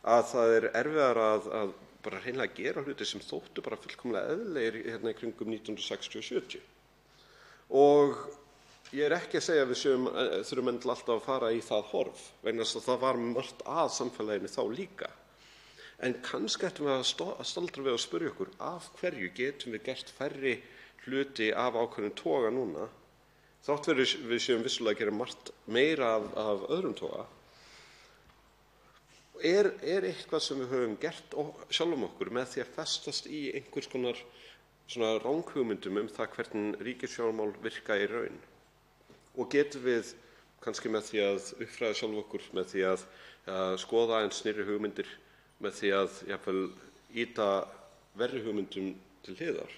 S2: Að það erfiðara að bara hreinlega að gera hluti sem þóttu bara fullkomlega eðlilegir hérna í kringum 1960 og 70. Og ég ekki að segja að við þurfum endilega alltaf að fara í það horf, vegna þess að það var margt að samfélaginu þá líka. En kannski ættum við að staldra við og spyrja okkur af hverju getum við gert færri hluti af ákveðnum toga núna, þrátt fyrir við séum vissulega að gera margt meira af öðrum toga. Er eitthvað sem við höfum gert sjálfum okkur með því að festast í einhvers konar svona ranghugmyndum það hvernig ríkisfjármál virka í raun? Og getum við kannski með því að uppfræða sjálf okkur, með því að skoða eins nýrri hugmyndir, með því að jafnvel ýta verri hugmyndum til hliðar,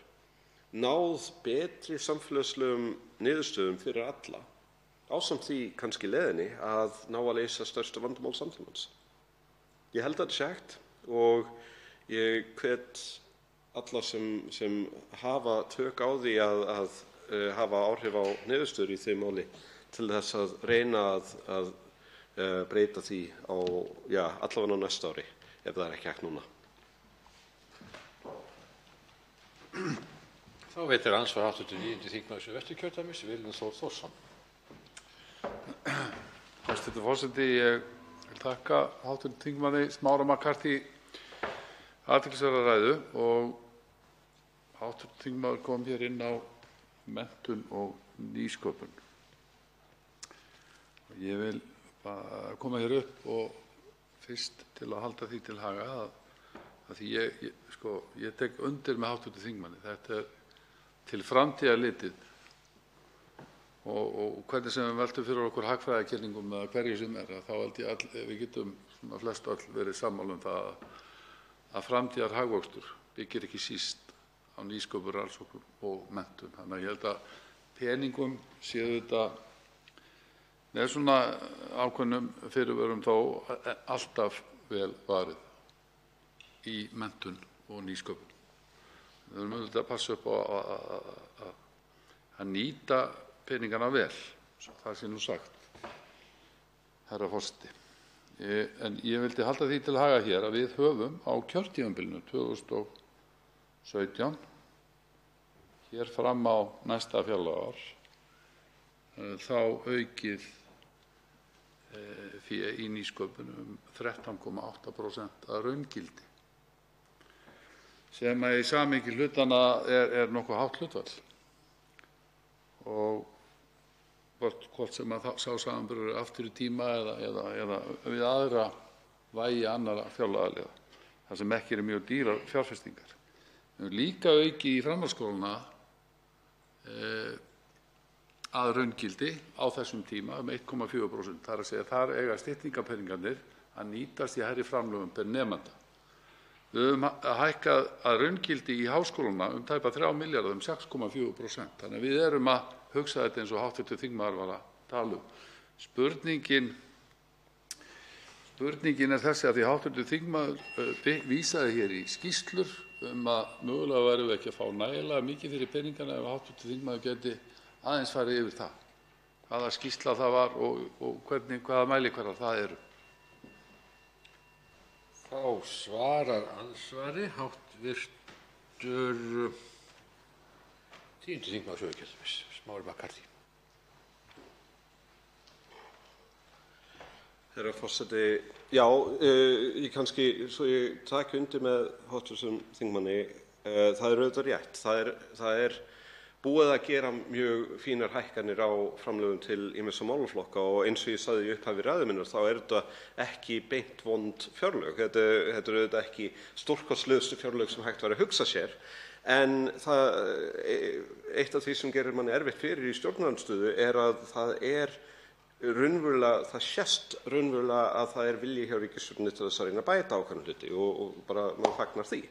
S2: náð betri samfélagslegum niðurstöðum fyrir alla, ásamt því kannski leiðinni að ná að leysa stærstu vandamál samtímans. Ég held að þetta sé hægt og ég hvet alla sem hafa tök á því að hafa áhrif á niðurstöður í þeim máli til þess að reyna að breyta því á allavega á næsta ári ef það ekki hægt núna.
S13: Þá veitir andsvar hv. 9. þingmaður Suðvesturkjördæmis, Willum Þór Þórsson.
S14: Hæstv. forseti, ég vil þakka hv. þingmanni Smára McCarthy athyglisverða ræðu og hv. þingmaður kom hér inn á menntun og nýsköpun. Ég vil koma hér upp og fyrst til að halda því til haga að því ég tek undir með hv. þingmanni. Þetta til framtíðar litið og hvernig sem við veltum fyrir okkur hagfræðikenningum eða hverju sem þá held ég að við getum flest öll verið sammála það að framtíðar hagvöxtur byggir ekki síst á nýsköpun, rannsóknum og menntun. Þannig að ég held að peningum séu þetta með svona ákveðnum fyrirvörum þó alltaf vel varið í menntun og nýsköpun. Við þurfum auðvitað að passa upp á að nýta peningana vel, það sé nú sagt, herra forseti. En ég vildi halda því til haga hér að við höfum á kjörtímabilinu 2017 hér fram á næsta fjárlagaár þá aukið fé í nýsköpun 13,8% að raungildi, sem í samhengi hlutanna er nokkuð hátt hlutfall. Og hvort sem sá samanburður aftur í tíma eða við aðra vægi annarra fjárlagaliða, þar sem ekki eru mjög dýrar fjárfestingar. Við höfum líka aukið í framhaldsskólana að raungildi á þessum tíma 1,4%. Það er að segja þar eiga styttingarpeningarnir að nýtast í hærri framlögum per nemanda. Við höfum hækkað að raungildi í háskólana tæpa 3 milljarða 6,4%. Þannig að við erum að hugsa þetta eins og hv. þingmaður var að tala um. Spurningin er þessi að því hv. þingmaður vísaði hér í skýrslur að mögulega værum við ekki að fá nægilega mikið fyrir peningana ef hv. þingmaður geti aðeins farið yfir það, hvaða skýrsla það var og hvaða mælikvarðar það eru.
S13: Þá svarar andsvari hv. 10. þingmaður Suðurkjördæmis, Smári McCarthy.
S2: Herra forseti, já, ég kannski, svo ég taki undir með hv. þingmanni, það er auðvitað rétt. Það er búið að gera mjög fínar hækkanir á framlögum til ýmissa málaflokka og eins og ég sagði í upphafi ræðu minnar þá er þetta ekki beint vond fjárlög. Þetta er auðvitað ekki stórkostlegustu fjárlög sem hægt væri að hugsa sér, en eitt af því sem gerir manni erfitt fyrir í stjórnarandstöðu er að það sést raunverulega að það er vilji hjá ríkisstjórninni til þess að reyna að bæta ákveðna hluti og bara maður fagnar því.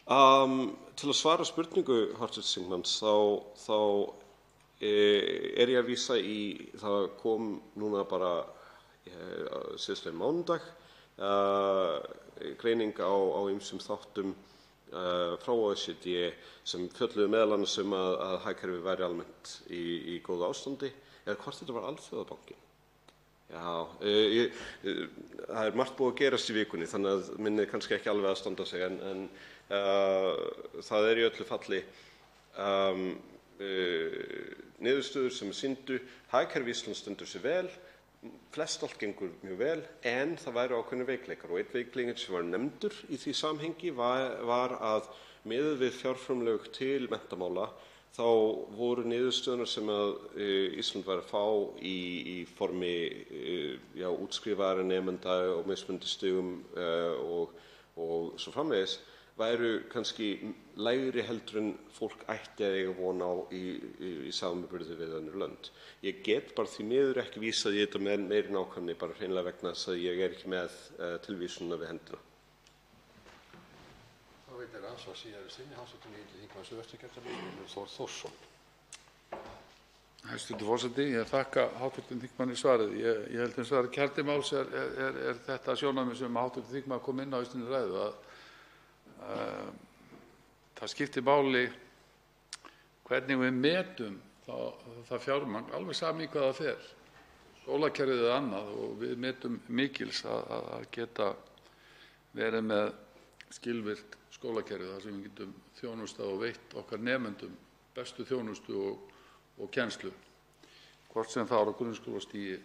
S2: Til að svara spurningu hv. þingmanns þá er ég að vísa í, það kom núna bara síðastliðinn mánudag greining á ýmsum þáttum frá OECD sem fjölluðu meðal annars að hagkerfið væri almennt í góðu ástandi, eða hvort þetta var Alþjóðabankinn. Já, það er margt búið að gerast í vikunni þannig að minnið kannski ekki alveg að standa sig en það er í öllu falli niðurstöður sem sýndu hagkerfi Íslands stendur sig vel, flest allt gengur mjög vel, en það væru ákveðnir veikleikar og einn veikleikinn sem var nefndur í því samhengi var að miðað við fjárframlög til menntamála þá voru niðurstöðunar sem að Ísland var að fá í formi útskrifaðra nemenda og mismunandi stigum og svo framvegis væru kannski lægri heldur en fólk ætti að eiga von á í samanburði við önnur lönd. Ég get bara því miður ekki vísað í þetta með meiri nákvæmni bara hreinlega vegna þess að ég er ekki með tilvísunina við hendina.
S13: Þá veitir ansvar síðari sinni, hv. 9. þingmaður Suðvesturkjördæmis, Þór Þórsson.
S14: Hæstv. forseti, ég þakka hv. þingmanni svarið. Ég held hins vegar kjarni máls er þetta sjónarmið sem hv. þingmaður kom inn á í sinni ræðu að það skiptir máli hvernig við metum það fjármagn, alveg sami hvað það fer, skólakerfið eða annað, og við metum mikils að geta verið með skilvirkt skólakerfi þar sem við getum þjónustað og veitt okkar nemendum bestu þjónustu og kennslu, hvort sem það er á grunnskólastigi,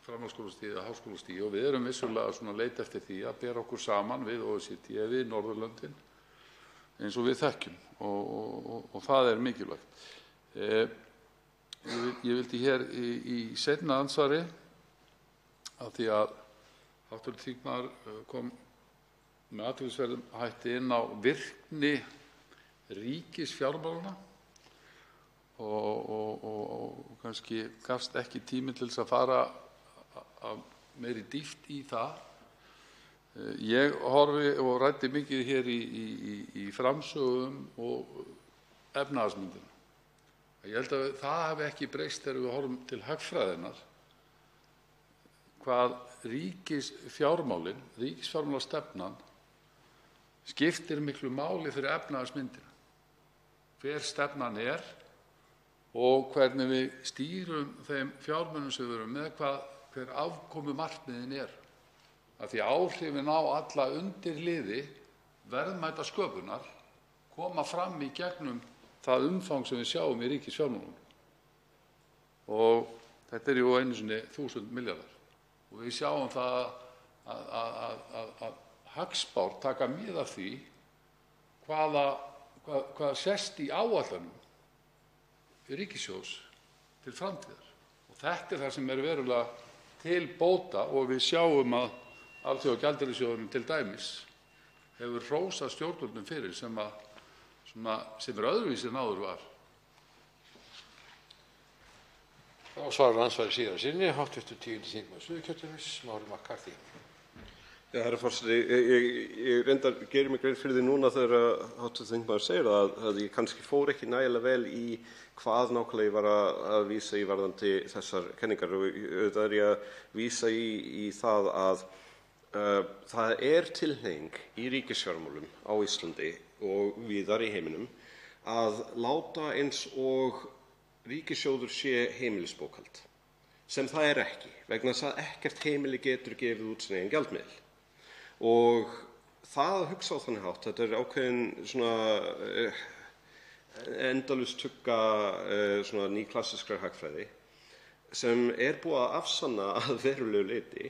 S14: framhaldsskólastigi eða háskólastigi, og við erum vissulega að leita eftir því að bera okkur saman við OECD, við Norðurlöndin, eins og við þekkjum og það er mikilvægt. Ég vildi hér í seinna andsvari, af því að hv. þingmaður kom með athyglisverðum hætti inn á virkni ríkisfjármálanna og kannski gafst ekki tími til þess að fara af meiri dýpt í það. Ég horfi og ræddi mikið hér í framsögum og efnahagsmyndina. Ég held að það hafi ekki breyst þegar við horfum til hagfræðinnar, hvað ríkisfjármálin, ríkisfjármálastefnan skiptir miklu máli fyrir efnahagsmyndina, hver stefnan er og hvernig við stýrum þeim fjármunum sem við erum með, hver afkomumarkmiðin er. Af því áhrifin á alla undirliði verðmætasköpunar koma fram í gegnum það umfang sem við sjáum í ríkisfjármálunum. Og þetta er jú einu sinni 1000 milljarðar. Og við sjáum það að hagspár taka mið af því hvað sést í áætlunum ríkissjóðs til framtíðar. Og þetta er það sem er verulega til bóta, og við sjáum að Alþjóðagjaldeyrissjóðurinn til dæmis hefur hrósað stjórnvöldum fyrir sem er öðruvísi en áður var.
S13: Þá svarar ansvari síðari sinni, hv. 10. þingmaður Suðurkjördæmis, Smári McCarthy.
S2: Já, herra forseti, ég reyndar gerir mig grein fyrir því núna þegar hv. þingmaður segir að ég kannski fór ekki nægilega vel í hvað nákvæmlega ég var að vísa í varðandi þessar kenningar, og auðvitað er ég að vísa í það að það er tilhneiging í ríkisfjármálum á Íslandi og víðar í heiminum að láta eins og ríkissjóður sé heimilisbókhald, sem það er ekki, vegna þess að ekkert heimili getur gefið út sinn eigin gjaldmiðil. Og það að hugsa á þannig hátt, þetta er ákveðin endalaust tugga svona nýklassískrar hagfræði sem búið að afsanna að verulegu leyti,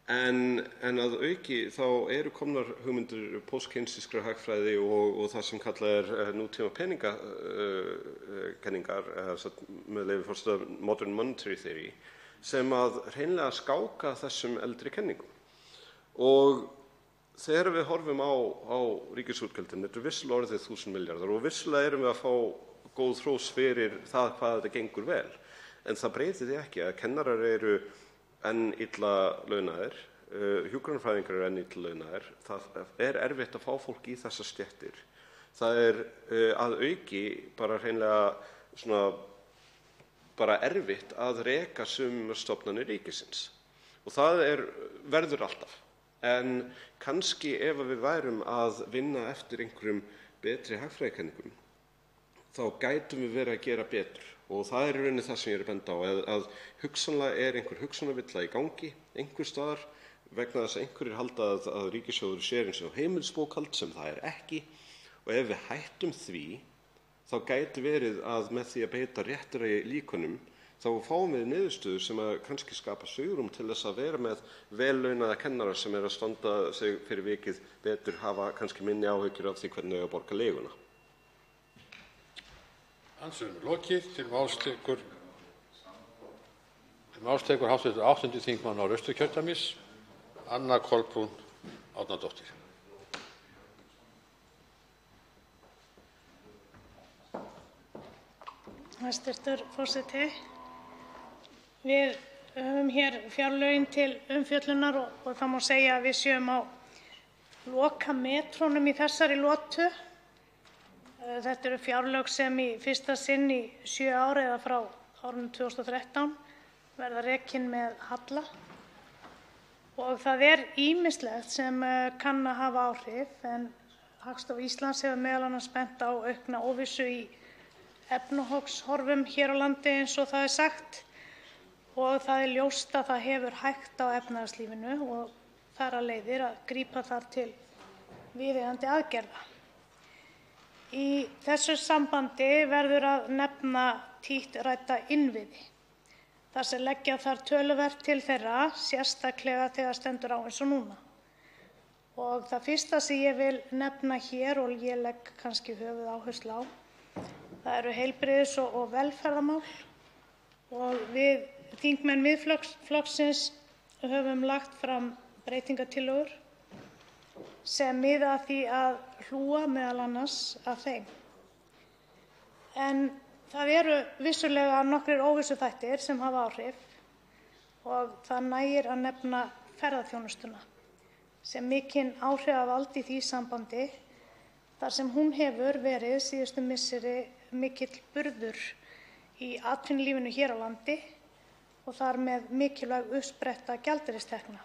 S2: en að auki þá eru komnar hugmyndir póstkeynesiskrar hagfræði og það sem kallað nútíma peningakenningar, með leyfi forseta Modern Monetary Theory, sem að hreinlega skáka þessum eldri kenningum. Og þegar við horfum á ríkisútgjöldin, þetta vissulega orðið 1000 milljarðar og vissulega erum við að fá góð hrós fyrir það hvað þetta gengur vel. En það breytir því ekki að kennarar eru enn illa launaðir, hjúkrunarfræðingar eru enn illa launaðir, það erfitt að fá fólk í þessar stéttir. Það að auki bara hreinlega svona bara erfitt að reka sumar stofnanir ríkisins. Og það verður alltaf. En kannski ef við værum að vinna eftir einhverjum betri hagfræðikenningum, þá gætum við verið að gera betur. Og það í rauninni það sem ég að benda á, að hugsanlega einhver hugsunarvilla í gangi einhvers staðar vegna þess að einhverjir halda að ríkissjóður sé eins og heimilisbókhald sem það ekki. Og ef við hættum því, þá gæti verið að með því að beita réttari líkunum, þá fáum við niðurstöður sem að kannski skapa svigrúm til þess að vera með vel launaða kennara sem að standa sig fyrir vikið betur, hafa kannski minni áhyggjur af því hvernig að borga leiguna.
S13: Andsvörum lokið. Til máls tekur hv. 8. þingmaður Norðausturkjördæmis, Anna Kolbrún Árnadóttir.
S6: Hæstv. forseti. Við höfum hér fjárlögin til umfjöllunar og það má segja að við séum á lokametrónum í þessari lotu. Þetta eru fjárlög sem í fyrsta sinn í 7 ár eða frá árinu 2013 verða rekin með halla. Og það ýmislegt sem kann að hafa áhrif, en Hagstofa Íslands hefur meðal annars bent á aukna óvissu í efnahagshorfum hér á landi eins og það sagt, og það ljóst að það hefur hægt á efnahagslífinu og þar af leiðir að grípa þar til viðeigandi aðgerða. Í þessu sambandi verður að nefna títt rædda innviði, þar sem leggja þarf töluvert til þeirra, sérstaklega þegar stendur á eins og núna. Og það fyrsta sem ég vil nefna hér og ég legg kannski höfuðáherslu á, það eru heilbrigðis- og velferðarmál, og við þingmenn Miðflokksins höfum lagt fram breytingartillögur sem miða að því að hlúa meðal annars að þeim. En það eru vissulega nokkrir óvissuþættir sem hafa áhrif og það nægir að nefna ferðaþjónustuna sem mikinn áhrifavald í því sambandi, þar sem hún hefur verið síðustu misseri mikill burður í atvinnulífinu hér á landi og þar með mikilvæg uppspretta gjaldeyristekna.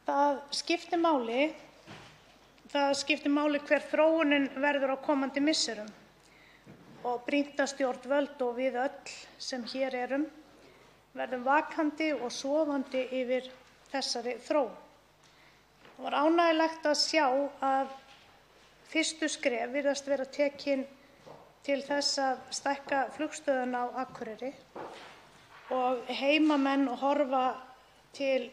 S6: Það skiptir máli hver þróunin verður á komandi misserum og brýnt að stjórnvöld og við öll sem hér erum verðum vakandi og sofandi yfir þessari þróun. Það var ánægjulegt að sjá að fyrstu skref virðast vera tekin til þess að stækka flugstöðina á Akureyri og heimamenn horfa til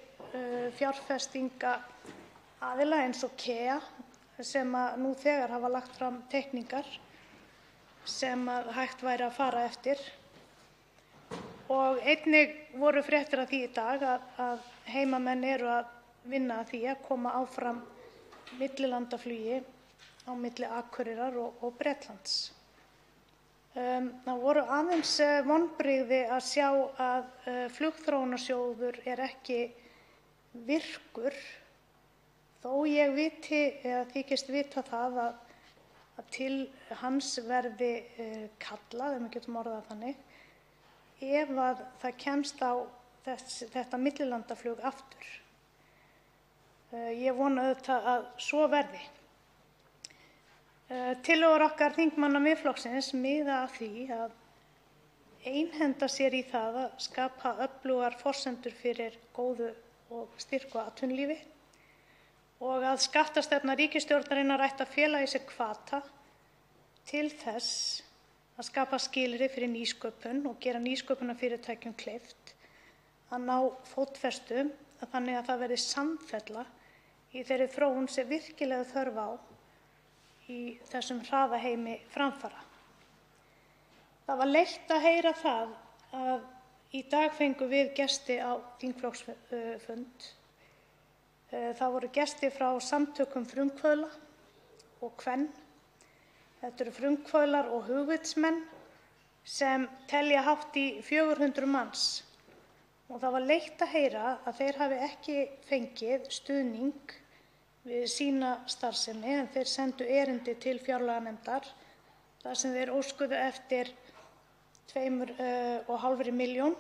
S6: fjárfestingaraðila eins og KEA sem nú þegar hafa lagt fram teikningar sem hægt væri að fara eftir. Og einnig voru fréttir af því í dag að heimamenn eru að vinna að því að koma áfram millilandaflugi á milli Akureyrar og Bretlands. Það voru aðeins vonbrigði að sjá að flugþróunarsjóður ekki virkur, þó ég viti eða þykist vita það að til hans verði kallað, ef við getum orðað það þannig, ef að það kemst á þetta millilandaflug aftur. Ég vona auðvitað að svo verði. Tillögur okkar þingmanna Miðflokksins miða að því að einhenda sér í það að skapa öflugar forsendur fyrir góðu og styrku atvinnulífi og að skattastefna ríkisstjórnarinnar ætti að fela í sér hvata til þess að skapa skilyrði fyrir nýsköpun og gera nýsköpunarfyrirtækjum kleift að ná fótfestu þannig að það verði samfella í þeirri þróun sem virkilega er þörf á í þessum hraða heimi framfara. Það var leitt að heyra það að í dag fengum við gesti á þingflokksfund. Það voru gestir frá samtökum frumkvöðla og kven. Þetta eru frumkvöðlar og hugvitsmenn sem telja hátt í 400 manns. Og það var leitt að heyra að þeir hafi ekki fengið stuðning við sína starfsemi en þeir sendu erindi til fjárlaganefndar þar sem þeir óskuðu eftir 2,5 milljón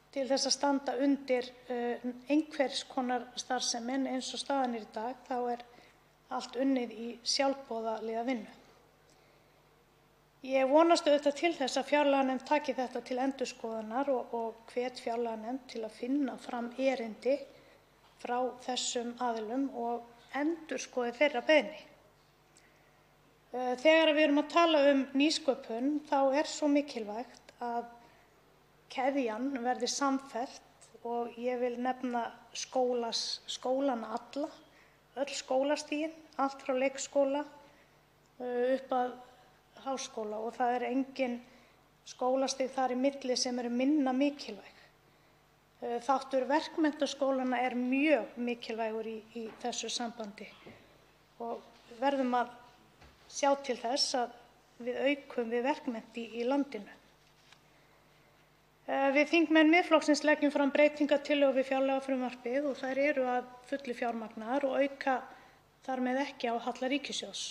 S6: til þess að standa undir einhvers konar starfsemi en eins og staðan er í dag þá er allt unnið í sjálfboðaliða vinnu. Ég vonast auðvitað til þess að fjárlaganefnd taki þetta til endurskoðunar og hvet fjárlaganefnd til að finna fram erindi frá þessum aðilum og endurskoði þeirra beiðni. Þegar við erum að tala um nýsköpun þá er svo mikilvægt að keðjan verði samfellt og ég vil nefna skólana alla, öll skólastigin, allt frá leikskóla upp að háskóla og það er engin skólastig þar í milli sem eru minna mikilvæg. Þáttur verkmenntaskólanna er mjög mikilvægur í þessu sambandi og verðum að sjá til þess að við aukum við verkmennti í landinu. Við þingmenn Miðflokksins leggjum fram breytingartillögur við fjárlagafrumvarpið og þær eru að fullu fjármagnaðar og auka þar með ekki á halla ríkissjóðs.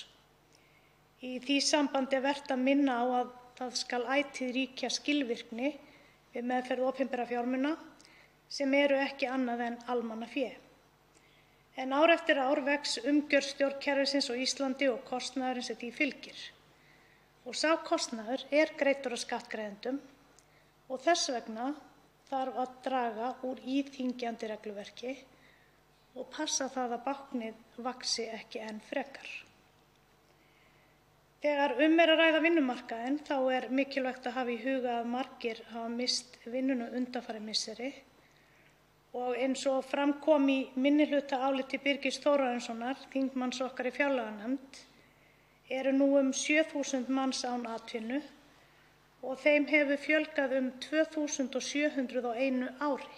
S6: Í því sambandi er vert að minna á að það skal ætíð ríkja skilvirkni við meðferð opinberra fjármuna sem eru ekki annað en almannafé. En ár eftir ár vex umgjörð stjórnkerfisins á Íslandi og kostnaðurinn sem því fylgir. Og sá kostnaður er greiddur af skattgreiðendum og þess vegna þarf að draga úr íþyngjandi regluverki og passa það að báknið vaxi ekki enn frekar. Þegar er að ræða vinnumarkaðinn þá er mikilvægt að hafa í huga að margir hafa misst vinnuna undanfarin misseri og eins og fram kom í minnihlutaáliti Birgis Þórarinssonar, þingmanns okkar í fjárlaganefnd, eru nú 7.000 manns án atvinnu og þeim hefur fjölgað 2.700 á ári.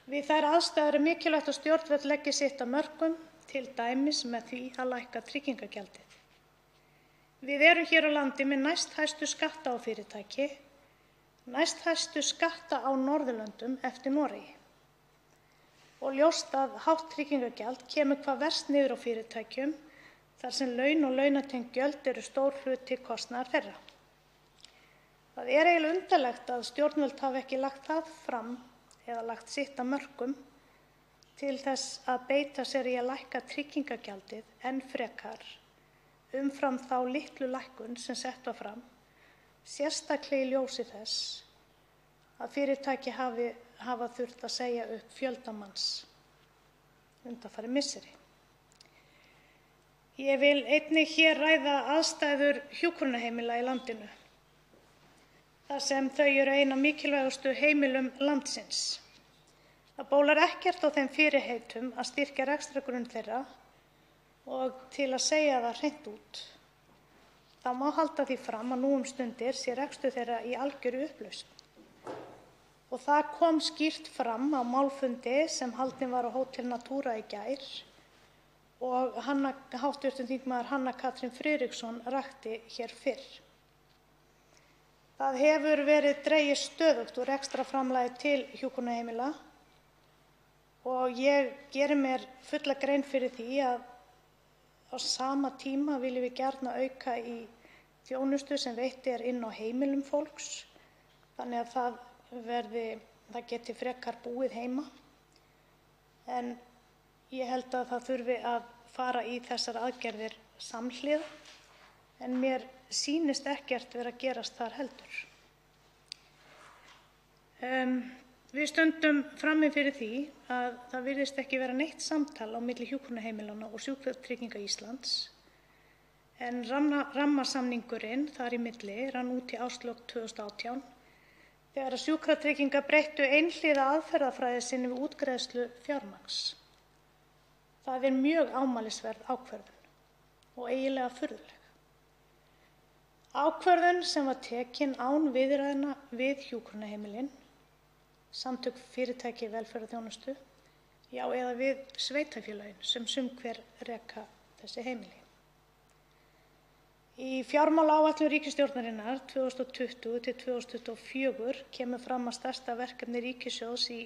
S6: Við þær aðstæður er mikilvægt að stjórnvöld leggi sitt af mörkum, til dæmis með því að lækka tryggingagjaldið. Við erum hér á landi með næsthæstu skatta á fyrirtæki, næsthæstu skatta á Norðurlöndum eftir Noregi. Og ljóst að hátt tryggingagjald kemur hvað verst niður á fyrirtækjum þar sem laun og launatengd gjöld eru stór hluti kostnaðar þeirra. Það er eiginlega undarlegt að stjórnvöld hafi ekki lagt það fram eða lagt sitt af mörkum til þess að beita sér í að lækka tryggingagjaldið enn frekar umfram þá litlu lækkun sem sett var fram, sérstaklega í ljósi þess að fyrirtæki hafa þurft að segja upp fjölda manns undanfarin misseri. Ég vil einnig hér ræða aðstæður hjúkrunarheimila í landinu, þar sem þau eru ein af mikilvægustu heimilum landsins. Það bólar ekkert á þeim fyrirheitum að styrkja rekstrargrunn þeirra og til að segja það hreint út, þá má halda því fram að nú stundir sé rekstur þeirra í algjöru upplausn. Og það kom skýrt fram á málfundi sem haldinn var á Hótel Natura í gær og hv. þingmaður Hanna Katrín Friðriksson rakti hér fyrr. Það hefur verið dregið stöðugt úr rekstrarframlagi til hjúkrunarheimila og ég geri mér fulla grein fyrir því að á sama tíma viljum við gjarna auka í þjónustu sem veitt er inn á heimilum fólks þannig að það geti frekar búið heima. En ég held að það þurfi að fara í þessar aðgerðir samhliða en mér sýnist ekkert vera að gerast þar heldur. Við stöndum frammi fyrir því að það virðist ekki vera neitt samtal á milli hjúkrunarheimilanna og Sjúkratrygginga Íslands en rammasamningurinn þar í milli rann út í árslok 2018 þegar Sjúkratryggingar breyttu einhliða aðferðafræði sinni við útgreiðslu fjármagns. Það er mjög ámælisverð ákvörðun og eiginlega furðuleg. Ákvörðun sem var tekin án viðræðna við hjúkrunarheimilin, samtök fyrirtækja í velferðarþjónustu, já eða við sveitarfélögin sem sumhver reka þessi heimili. Í fjármálaáætlun ríkisstjórnarinnar 2020 til 2024 kemur fram að stærsta verkefni ríkissjóðs í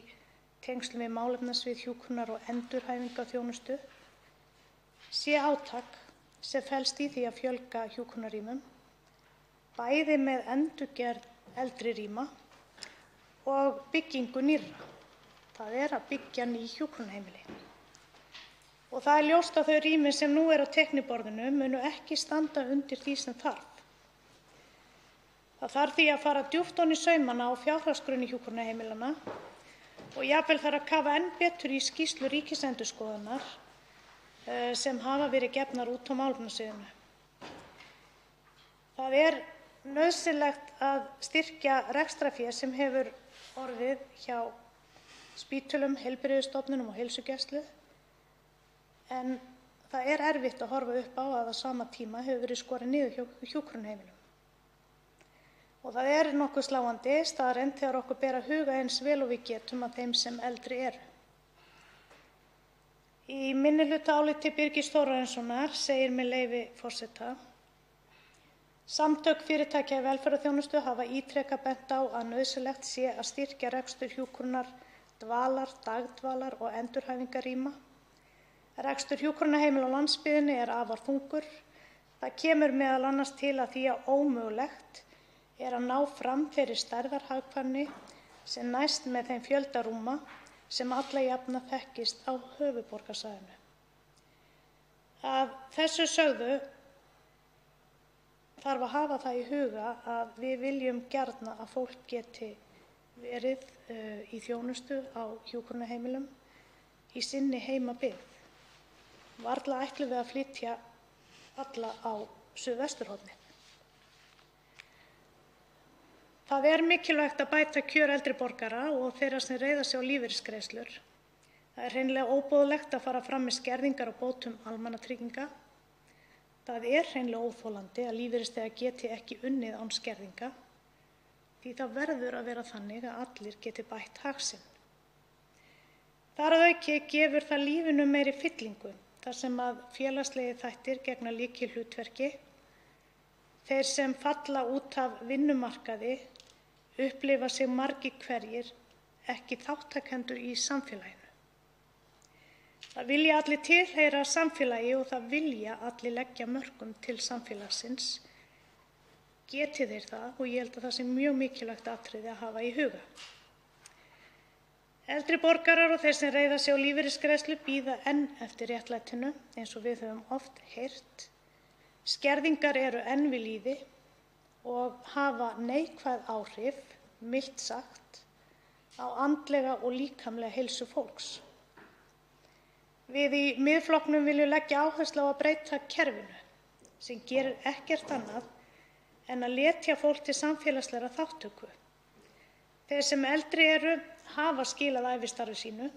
S6: tengslum við málefnasvið hjúkrunar- og endurhæfingarþjónustu sé átak sem felst í því að fjölga hjúkrunarrýmum, bæði með endurgerð eldri rýma og byggingu nýrra. Það er að byggja ný hjúkrunarheimili. Og það er ljóst að þau rými sem nú eru á teikniborðinu munu ekki standa undir því sem þarf. Það þarf því að fara djúpt ofan í saumana á fjárhagsgrunni hjúkrunarheimilanna og jafnvel þarf að kafa enn betur í skýrslu Ríkisendurskoðunar sem hafa verið gefnar út á málefnasviðinu. Það er nauðsynlegt að styrkja rekstrarfé sem hefur orðið hjá spítölum, heilbrigðisstofnunum og heilsugæslu, en það er erfitt að horfa upp á að á sama tíma hefur verið skorið niður hjá hjúkrunarheimilum. Og það er nokkuð sláandi staðreynd þegar okkur ber að huga eins vel og við getum að þeim sem eldri eru. Í minnihlutaáliti Birgis Þórarinssonar segir með leyfi forseta: Samtök fyrirtækja í velferðarþjónustu hafa ítrekað bent á að nauðsynlegt sé að styrkja rekstur hjúkrunar, dvalar, dagdvalar og endurhæfingarrýma. Rekstur hjúkrunarheimila á landsbyggðinni er afar þungur. Það kemur meðal annars til að því að ómögulegt er að ná fram þeirri stærðarhagkvæmni sem næst með þeim fjölda rúma sem alla jafna þekkist á höfuðborgarsvæðinu. Að þessu sögðu þarf að hafa það í huga að við viljum gjarna að fólk geti verið í þjónustu á hjúkrunarheimilum í sinni heimabyggð. Varla ætlum við að flytja alla á suðvesturhornið. Það er mikilvægt að bæta kjör eldri borgara og þeirra sem reiða sig á lífeyrisgreiðslur. Það er hreinlega óboðlegt að fara fram með skerðingar á bótum almannatrygginga. Það er hreinlega óþolandi að lífeyrisþegar geti ekki unnið án skerðinga, því það verður að vera þannig að allir geti bætt hag sinn. Þar að auki gefur það lífinu meiri fyllingu, þar sem að félagslegir þættir gegna lykilhlutverki. Þeir sem falla út af vinnumarkaði upplifa sig margir hverjir ekki þátttakendur í samfélaginu. Það vilja allir tilheyra samfélagi og það vilja allir leggja mörkum til samfélagsins. Geti þeir það, og ég held að það sé mjög mikilvægt atriði að hafa í huga. Eldri borgarar og þeir sem reiða sig á lífeyrisgreiðslu bíða enn eftir réttlætinu, eins og við höfum oft heyrt. Skerðingar eru enn við lýði og hafa neikvæð áhrif, milt sagt, á andlega og líkamlega heilsu fólks. Við í Miðflokknum viljum leggja áherslu á að breyta kerfinu sem gerir ekkert annað en að letja fólk til samfélagslegrar þátttöku. Þeir sem eldri eru hafa skilað ævistarfi sínu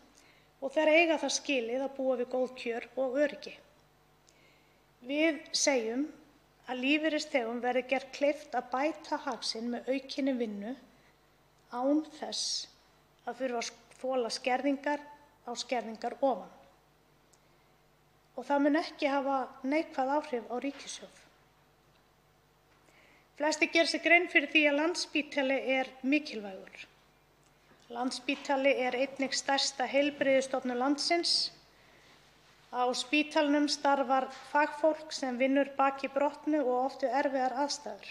S6: og þeir eiga það skilið að búa við góð kjör og öryggi. Við segjum að lífeyrisþegum verði gert kleift að bæta hag sinn með aukinni vinnu án þess að þurfa að þola skerðingar á skerðingar ofan. Og það mun ekki hafa neikvæð áhrif á ríkissjóð. Flestir gera sér grein fyrir því að Landspítali er mikilvægur. Landspítali er einnig stærsta heilbrigðisstofnun landsins. Á spítalanum starfar fagfólk sem vinnur baki brotnu og oft við erfiðar aðstæður.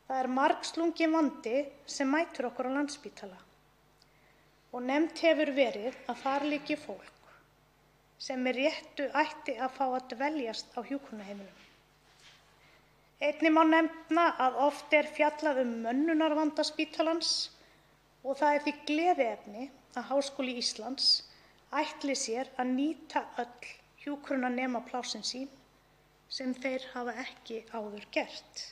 S6: Það er margslunginn vandi sem mætir okkur á Landspítala og nefnt hefur verið að þar liggi fólk sem með réttu ætti að fá að dveljast á hjúkrunarheimilum. Einnig má nefna að oft er fjallað mönnunarvanda spítalans og það er því gleðiefni að Háskóli Íslands ætli sér að nýta öll hjúkrunarnemaplásin sín sem þeir hafa ekki áður gert.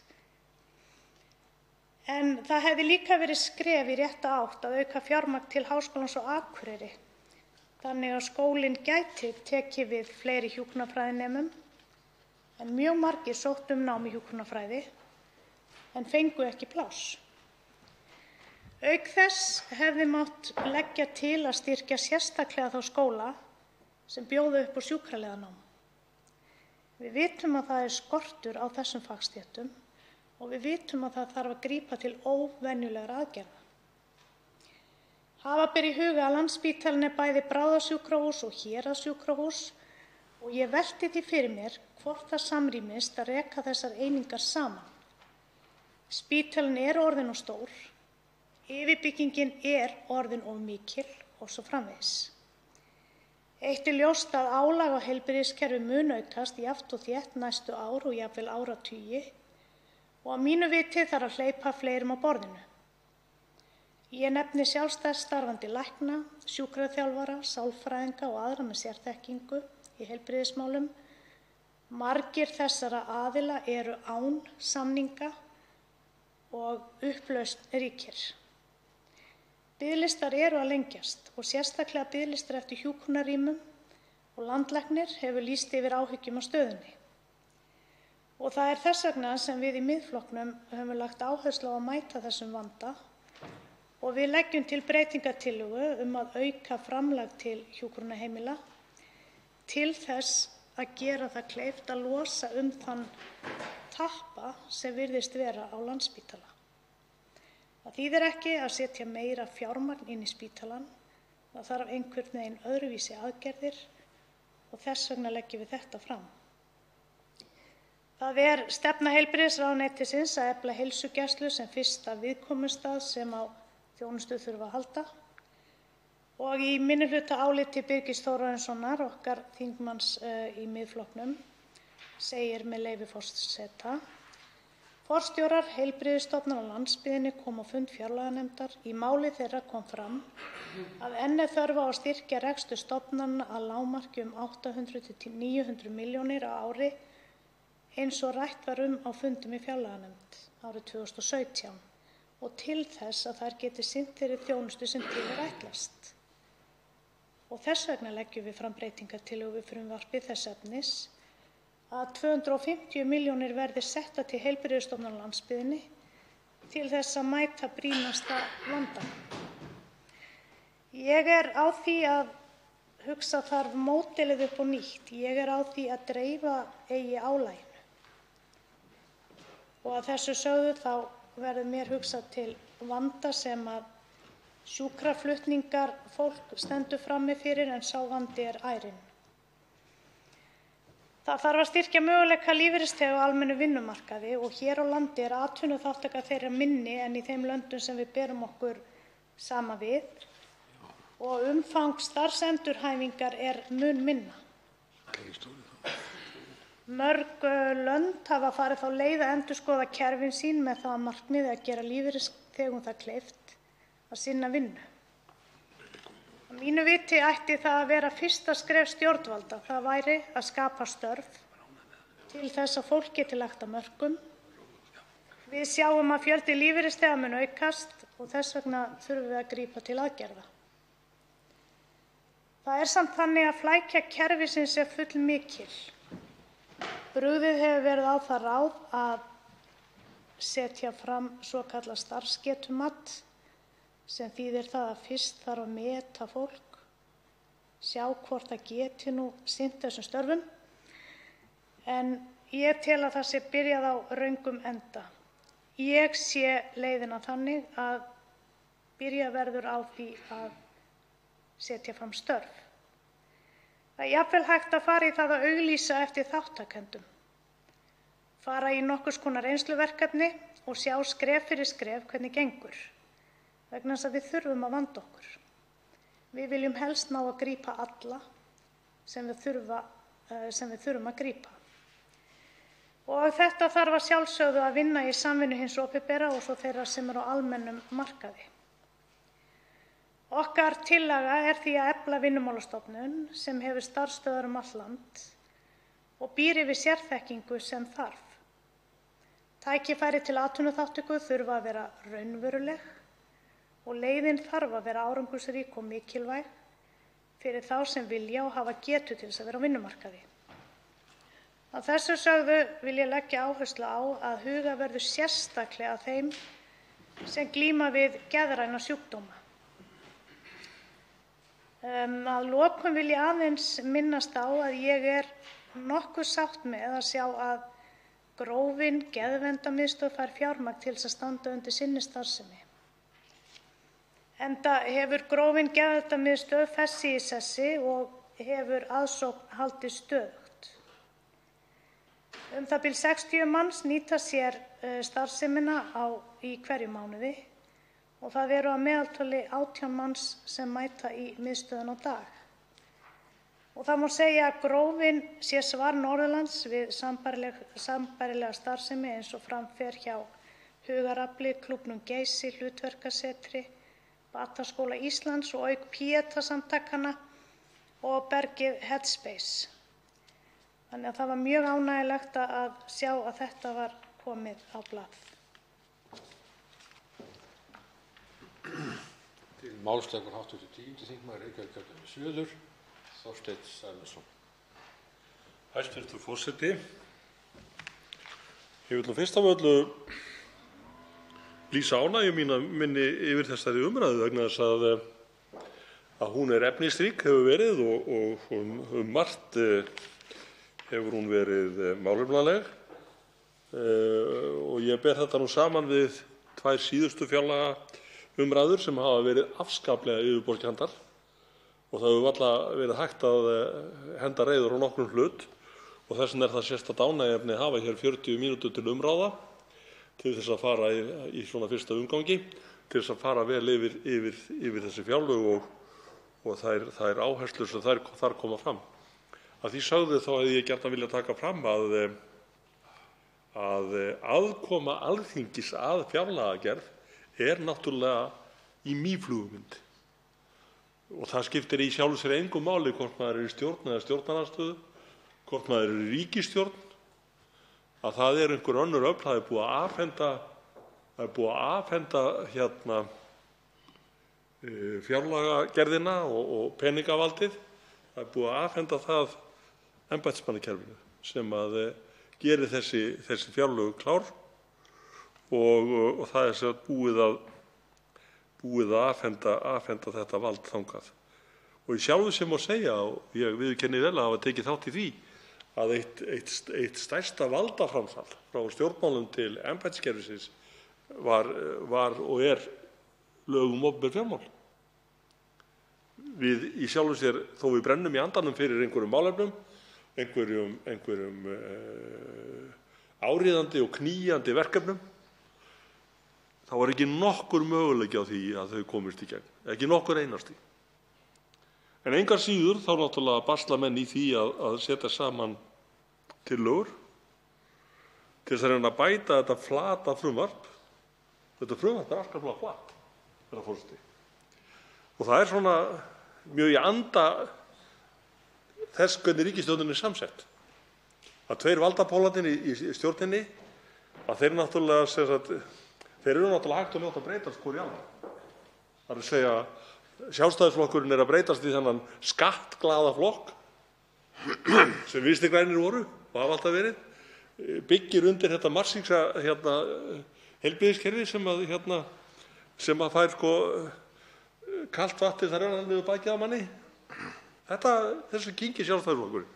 S6: En það hefði líka verið skref í rétta átt að auka fjármagn til Háskólans á Akureyri þannig að skólinn gæti tekið við fleiri hjúkrunarfræðinemum, en mjög margir sóttu nám í hjúkrunarfræði en fengu ekki pláss. Auk þess hefði mátt leggja til að styrkja sérstaklega þá skóla sem bjóða upp á sjúkraliðanám. Við vitum að það er skortur á þessum fagstéttum og við vitum að það þarf að grípa til óvenjulegra aðgerða. Hafa ber í huga að Landspítalinn er bæði bráðasjúkrahús og héraðssjúkrahús og ég velti því fyrir mér hvort það samrýmist að reka þessar einingar saman. Spítalinn er orðinn of stór, yfirbyggingin er orðin of mikil og svo framvegis. Eitt er ljóst að álag á heilbrigðiskerfi mun aukast jafnt og þétt næstu ár og jafnvel áratugi og að mínu viti þarf að hleypa fleirum á borðinu. Ég nefni sjálfstætt starfandi lækna, sjúkraþjálfara, sálfræðinga og aðra með sérþekkingu í heilbrigðismálum. Margir þessara aðila eru án samninga og upplausn ríkir. Biðlistar eru að lengjast og sérstaklega biðlistar eftir hjúkrunarrýmum og landlæknir hefur lýst yfir áhyggjum á stöðunni. Og það er þess vegna sem við í Miðflokknum höfum lagt áherslu á að mæta þessum vanda og við leggjum til breytingartillögu að auka framlag til hjúkrunarheimila til þess að gera það kleift að losa þann tappa sem virðist vera á Landspítala. Það þýðir ekki að setja meira fjármagn inn í spítalann, það þarf einhvern veginn öðruvísi aðgerðir og þess vegna leggjum við þetta fram. Það er stefna heilbrigðisráðuneytisins að efla heilsugæslu sem fyrsta viðkomustað sem á þjónustu þurfa að halda og í minnihlutaáliti Birgis Þórarinssonar, okkar þingmanns í Miðflokknum, segir með leyfi forseta: Forstjórar heilbrigðisstofnana á landsbyggðinni komu á fund fjárlaganefndar. Í máli þeirra kom fram að enn er þörf á að styrkja rekstur stofnana að lágmarki 800 til 900 milljónir á ári eins og rætt var á fundum í fjárlaganefnd árið 2017 og til þess að þær geti sinnt þeirri þjónustu sem til er ætlast. Og þess vegna leggjum við fram breytingartillögu við frumvarpið þess efnis að 250 milljónir verði settar til heilbrigðisstofnana á landsbyggðinni til þess að mæta brýnasta vandanum. Ég er á því að hugsa þarf módelið upp á nýtt. Ég er á því að dreifa eigi álaginu. Og að þessu sögðu þá verður mér hugsað til vanda sem að sjúkraflutningar fólk stendur frammi fyrir en sá vandi er ærinn. Það þarf að styrkja möguleika lífeyrisþega á almennum vinnumarkaði og hér á landi er atvinnuþátttaka þeirra minni en í þeim löndum sem við berum okkur saman við og umfang starfsendurhæfingar er mun minna. Mörg lönd hafa farið þá leið að endurskoða kerfin sín með það að markmiði að gera lífeyrisþegum það kleift að sinna vinnu. Að mínu viti ætti það að vera fyrsta skref stjórnvalda. Það væri að skapa störf til þess að fólk geti lagt af mörkum. Við sjáum að fjöldi lífeyrisþega mun aukast og þess vegna þurfum við að grípa til aðgerða. Það er samt þannig að flækja kerfisins er fullmikil. Brugðið hefur verið á það ráð að setja fram svokallað starfsgetumat sem þýðir það að fyrst þarf að meta fólk, sjá hvort það geti nú sinnt þessum störfum, en ég tel að það sé byrjað á röngum enda. Ég sé leiðina þannig að byrja verður á því að setja fram störf. Það er jafnvel hægt að fara í það að auglýsa eftir þáttakendum, fara í nokkurs konar reynsluverkefni og sjá skref fyrir skref hvernig gengur, vegna þess að við þurfum að vanda okkur. Við viljum helst ná að grípa alla sem við þurfum að grípa. Og þetta þarf að sjálfsögðu að vinna í samvinnu hins opinbera og svo þeirra sem eru á almennum markaði. Okkar tillaga er því að efla Vinnumálastofnun sem hefur starfsstöðvar allt land og býr yfir sérþekkingu sem þarf. Tækifæri til atvinnuþátttöku þurfa að vera raunveruleg og leiðin þarf að vera árangursrík og mikilvæg fyrir þá sem vilja og hafa getu til þess að vera á vinnumarkaði. Að þessu sögðu vil ég leggja áherslu á að huga verður sérstaklega að þeim sem glíma við geðræna sjúkdóma. Að lokum vil ég aðeins minnast á að ég er nokkuð sátt með að sjá að Grófin geðverndarmiðstöð fær fjármagn til þess að standa undir sinni starfsemi. Enda hefur Grófin geðverndarmiðstöð fest sig í sessi og hefur aðsókn haldið stöðugt. Það bil 60 manns nýta sér starfsemina í hverjum mánuði og það eru að meðaltali 18 manns sem mæta í miðstöðina á dag. Og það má segja að Grófin sé svar Norðurlands við sambærilega starfsemi eins og fram fer hjá Hugarafli, Klúbbnum Geysi, Hlutverkasetri, Bataskóla Íslands og auk Pieta-samtakanna og bergið Headspace. Þannig að það var mjög ánægjulegt að sjá að þetta var komið á blað.
S10: Til máls tekur hv. 10. þingmaður Reykjavíkurkjördæmis suður, Þorsteinn Sæmundsson.
S21: Hæstv. forseti. Ég vil fyrst af öllu lýsa ánægju minni yfir þessari umræðu vegna þess að hún er efnisrík, hefur verið og margt hefur hún verið málefnaleg og ég ber þetta nú saman við tvær síðustu fjárlagaumræður sem hafa verið afskaplega yfirborðskenndar og það hefur varla verið hægt að henda reiður á nokkrum hlut og þess vegna er það sérstakt ánægjuefni að hafa hér 40 mínútur til umráða til þess að fara í svona fyrsta umgangi, til þess að fara vel yfir þessi fjárlög og þær áherslur sem þar koma fram. Að því sögðu þá hefði ég gjarnan viljað taka fram að aðkoma Alþingis að fjárlagagerð er náttúrulega í mýflugumynd. Og það skiptir í sjálfu sér engu máli hvort maður er í stjórn eða stjórnarandstöðu, hvort maður er í ríkisstjórn, að það er einhver önnur öfl, það er búið að afhenda fjárlagagerðina og peningavaldið, það er búið að afhenda það embættismannakerfinu sem að gerir þessi fjárlög klár og það er sem búið að afhenda þetta vald þangað. Og í sjálfu sem má segja, og ég viðurkenni vel að hafa tekið þátt í því, að eitt stærsta valdaframsal frá stjórnmálum til embættiskerfisins var og er lög opinber fjármál. Við í sjálfu sér, þó við brennum í andanum fyrir einhverjum málefnum, einhverjum áríðandi og knýjandi verkefnum, þá var ekki nokkur möguleiki á því að þau komist í gegn, ekki nokkur einasti. En engar síður þá náttúrulega basla menn í því að setja saman tillögur til þess að reyna að bæta þetta flata frumvarp. Þetta frumvarp er afskaplega flatt, herra forseti. Og það er svona mjög í anda þess hvernig ríkisstjórnin er samsett. Að tveir valdapólarnir í stjórninni, að þeir eru náttúrulega hægt og ljótt að breytast hvor í annan. Það er að segja, Sjálfstæðisflokkurinn er að breytast í þennan skattglaða flokk sem Vinstri grænir voru og hafa alltaf verið, byggir undir þetta marxíska heilbrigðiskerfi sem að fær kalt vatnið þar renna niður bakið á manni. Þessu kyngir Sjálfstæðisflokkurinn.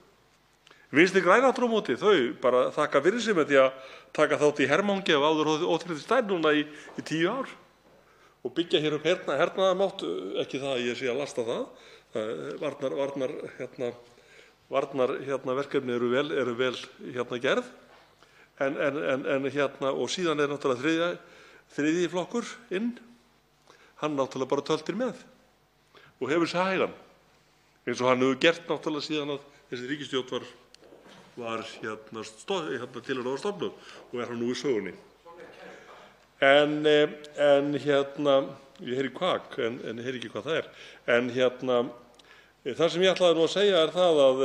S21: Vinstri græn aftur á móti, þau bara þakka fyrir sig með því að taka þátt í hermangi af áður óþrifði stær núna í 10 ár og byggja hér upp hernaðarmátt, ekki það að ég sé að lasta það. Varnarverkefni eru vel gerð, og síðan er náttúrulega þriðji flokkur inn, hann náttúrulega bara töltir með og hefur sig hægan, eins og hann hefur gert náttúrulega síðan að þessi ríkisstjórn var til að stofnuð og er hann nú í sögunni. En ég heyri kvak, en ég heyri ekki hvað það er. En það sem ég ætlaði nú að segja er það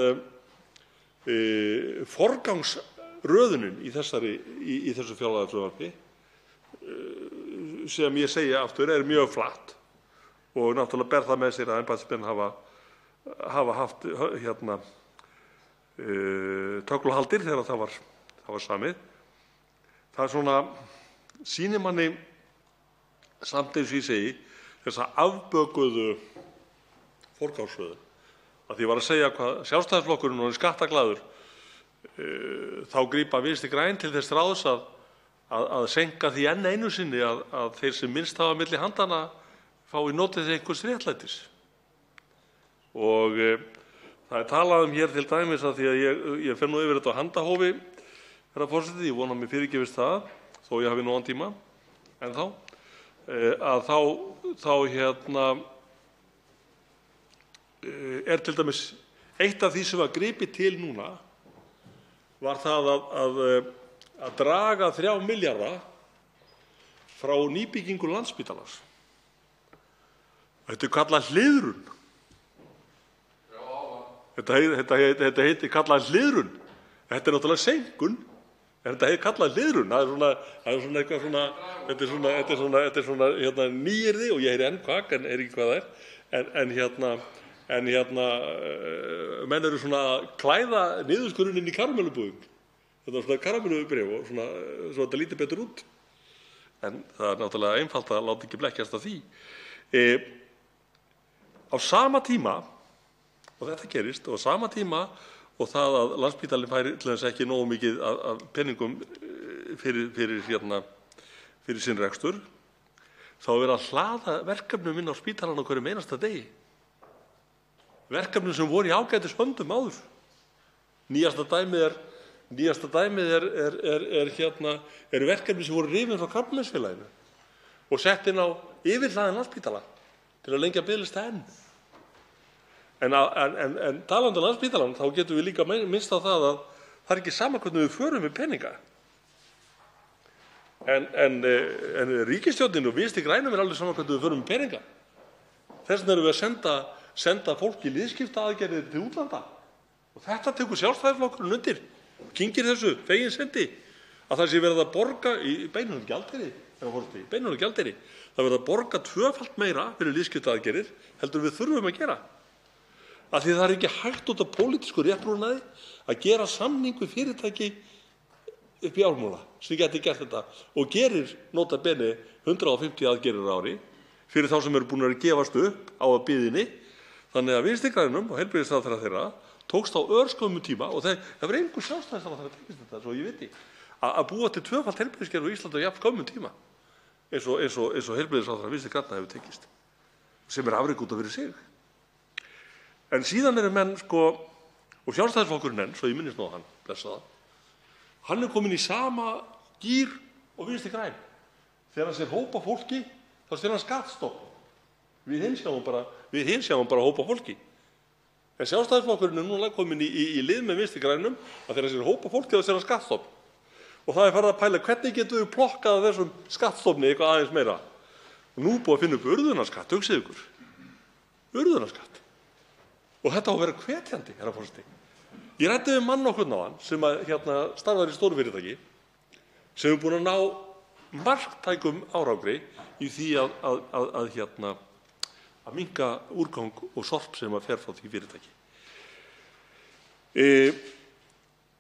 S10: forgangsröðunin í þessu fjárlagafrumvarpi sem ég segi aftur er mjög flatt og náttúrulega ber það með sér að embættismenn hafa haft töglahaldir þegar það var samið. Það svona sýnir manni samt eins og ég segi þessa afbökuðu forgangsröðun. Að því ég var að segja hvað Sjálfstæðisflokkurinn er skattaglaður, þá grípa Vinstri græn til þess ráðs að seinka því enn einu sinni að þeir sem minnst hafa milli handanna fái notið einhvers réttlætis. Og það er talað hér til dæmis að því að ég fer nú yfir þetta á handahófi, herra forseti, ég vona að mér fyrirgefist það, þó ég hafi nógan tíma ennþá, að þá er til dæmis eitt af því sem var gripið til núna var það að draga 3 milljarða frá nýbyggingu Landspítalans. Þetta er kallað hliðrun. Þetta heitir kallað hliðrun. Þetta er náttúrulega seinkun, en þetta heitir kallað hliðrun. Það er svona eitthvað svona, þetta er svona nýyrði og ég heyri enn kvak en er ekki hvað það er. En menn eru svona að klæða niðurskurðinn inn í karamellubúðum. Þetta er svona karamellubréf og svona svo þetta lítur betur út. En það er náttúrulega einfalt að láta ekki blekkjast af því. Á sama tíma, og þetta gerist, og á sama tíma og það að Landspítalinn fær til þess ekki nógu mikið af peningum fyrir sinn rekstur, þá er verið að hlaða verkefnum inn á spítalann á hverjum einasta degi. Verkefnum sem voru í ágætis höndum áður. Nýjasta dæmið er verkefni sem voru rifin frá Krabbameinsfélaginu og sett inn á yfirhlaðinn Landspítala til að lengja biðlista enn. En talandi um Landspítalann, þá getum við líka minnst á það að það er ekki sama hvernig við förum með peninga. En ríkisstjórnin og Vinstri grænum er alveg sama hvernig við förum með peninga. Þess vegna erum við að senda fólk í liðskiptaaðgerðir til útlanda. Og þetta tekur Sjálfstæðisflokkurinn undir. Kyngir þessu feginsendi að það sé verið að borga í beinhörðu gjaldeyri. Það verið að borga tvöfalt meira fyrir liðskiptaaðgerðir heldur við þurfum að gera. Af því það er ekki hægt út af pólitísku rétttrúnaði að gera samning við fyrirtæki upp í ármúla sem geti gert þetta og gerir nota bene 150 aðgerðir á ári fyrir þá sem eru búin að gefast upp á að biðinni. Þannig að Vinstri grænum og heilbrigðisráðherra þeirra tókst á örskömmum tíma og það var engu sjálfstæðisráðherra að tekist þetta, svo ég viti, að búa til tvöfalt heilbrigðiskerfi á Íslandi á jafn skömmum tíma eins og heilbrigðisráðherra Vinstri grænna hefur tekist, sem er afrek út af fyrir sig. En síðan eru menn og Sjálfstæðisflokkurinn enn, svo ég minnist nú á hann, blessaða, hann er komin í sama gír og Vinstri græn. Þegar hann sér hópa fólki, þá sér hann skattstopp. Við hinn sjáum bara hópa fólki. En Sjálfstæðisflokkurinn er núna komin í lið með Vinstri grænum að þegar hann sér hópa fólki, þá sér hann skattstopp. Og það er farið að pæla hvernig getum við plokkað af þessum skattstofni eitthvað aðeins meira. Og nú búið að finna upp urðunarskatt, hugsið ykkur. Urðunarskatt. Og þetta á að vera hvetjandi, herra forseti. Ég ræddi við mann nokkurn á hann sem starfar í stóru fyrirtæki sem er búin að ná marktækum árangri í því að minnka úrgang og sorp sem að fer frá því fyrirtæki.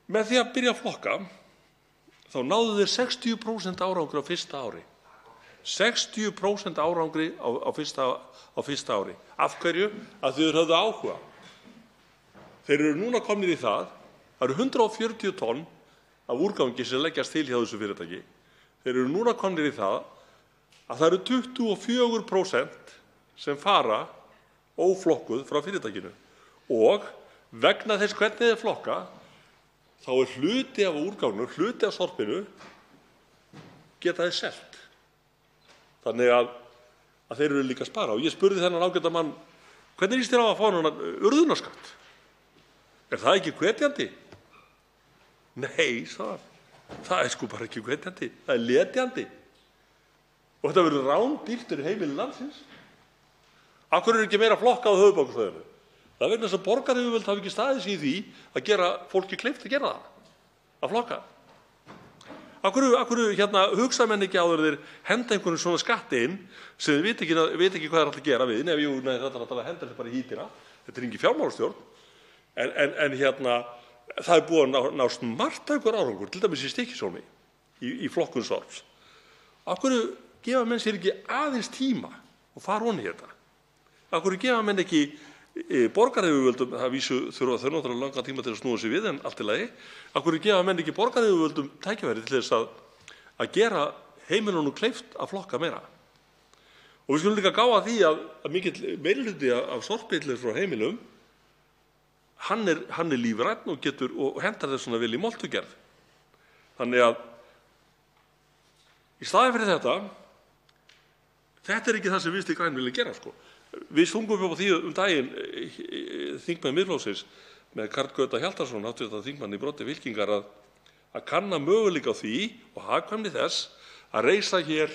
S10: Með því að byrja að flokka þá náðu þeir 60% árangri á fyrsta ári. 60% árangri á fyrsta ári. Af hverju? Af því þeir höfðu áhuga. Þeir eru núna komnir í það eru 140 tonn af úrgangi sem leggjast til hjá þessu fyrirtæki. Þeir eru núna komnir í það að það eru 24% sem fara óflokkuð frá fyrirtækinu. Og vegna þess hvernig þeir flokka, þá er hluti af úrganginum, hluti af sorpinu, geta þeir selt. Þannig að þeir eru líka að spara. Og ég spurði þennan ágæta mann, hvernig líst þér á að fá núna urðunarskatt? Er það ekki hvetjandi? Nei, sagði hann. Það er bara ekki hvetjandi. Það er letjandi. Og þetta verður rándýrt fyrir heimili landsins. Af hverju er ekki meira flokkað á höfuðborgarsvæðinu? Það er vegna þess að borgaryfirvöld hafa ekki staðið sig í því að gera fólki kleift að gera það, að flokka. Af hverju hugsa menn ekki áður þeir henda einhverjum svona skatti inn sem þeir vita ekki hvað þeir ætla að gera við? Nei, þetta er náttúrulega að henda þessu bara í hítina. Þetta er engin fjármálastjórn. En það er búið að nást marktækur árangur, til dæmis í Stykkishólmi, í flokkun sorps. Af hverju gefa menn sér ekki aðeins tíma og fara ofan í þetta? Af hverju gefa menn ekki borgaryfirvöldum, það vísu þurfa þau náttúrulega langan tíma til að snúa sig við, en allt í lagi. Af hverju gefa menn ekki borgaryfirvöldum tækifæri til þess að gera heimilunum kleift að flokka meira? Og við skulum líka gá að því að mikill meirihluti af sorpillir frá heimilum, hann er lífrænn og hentar þess svona vel í moltugerð. Þannig að í staðinn fyrir þetta er ekki það sem Vinstri græn vilja gera, sko. Við stungum upp á því daginn, þingmenn Miðflokksins, með Karl Gauta Hjaltason, hv. þingmann í broddi fylkingar, að kanna möguleika á því og hagkvæmni þess að reisa hér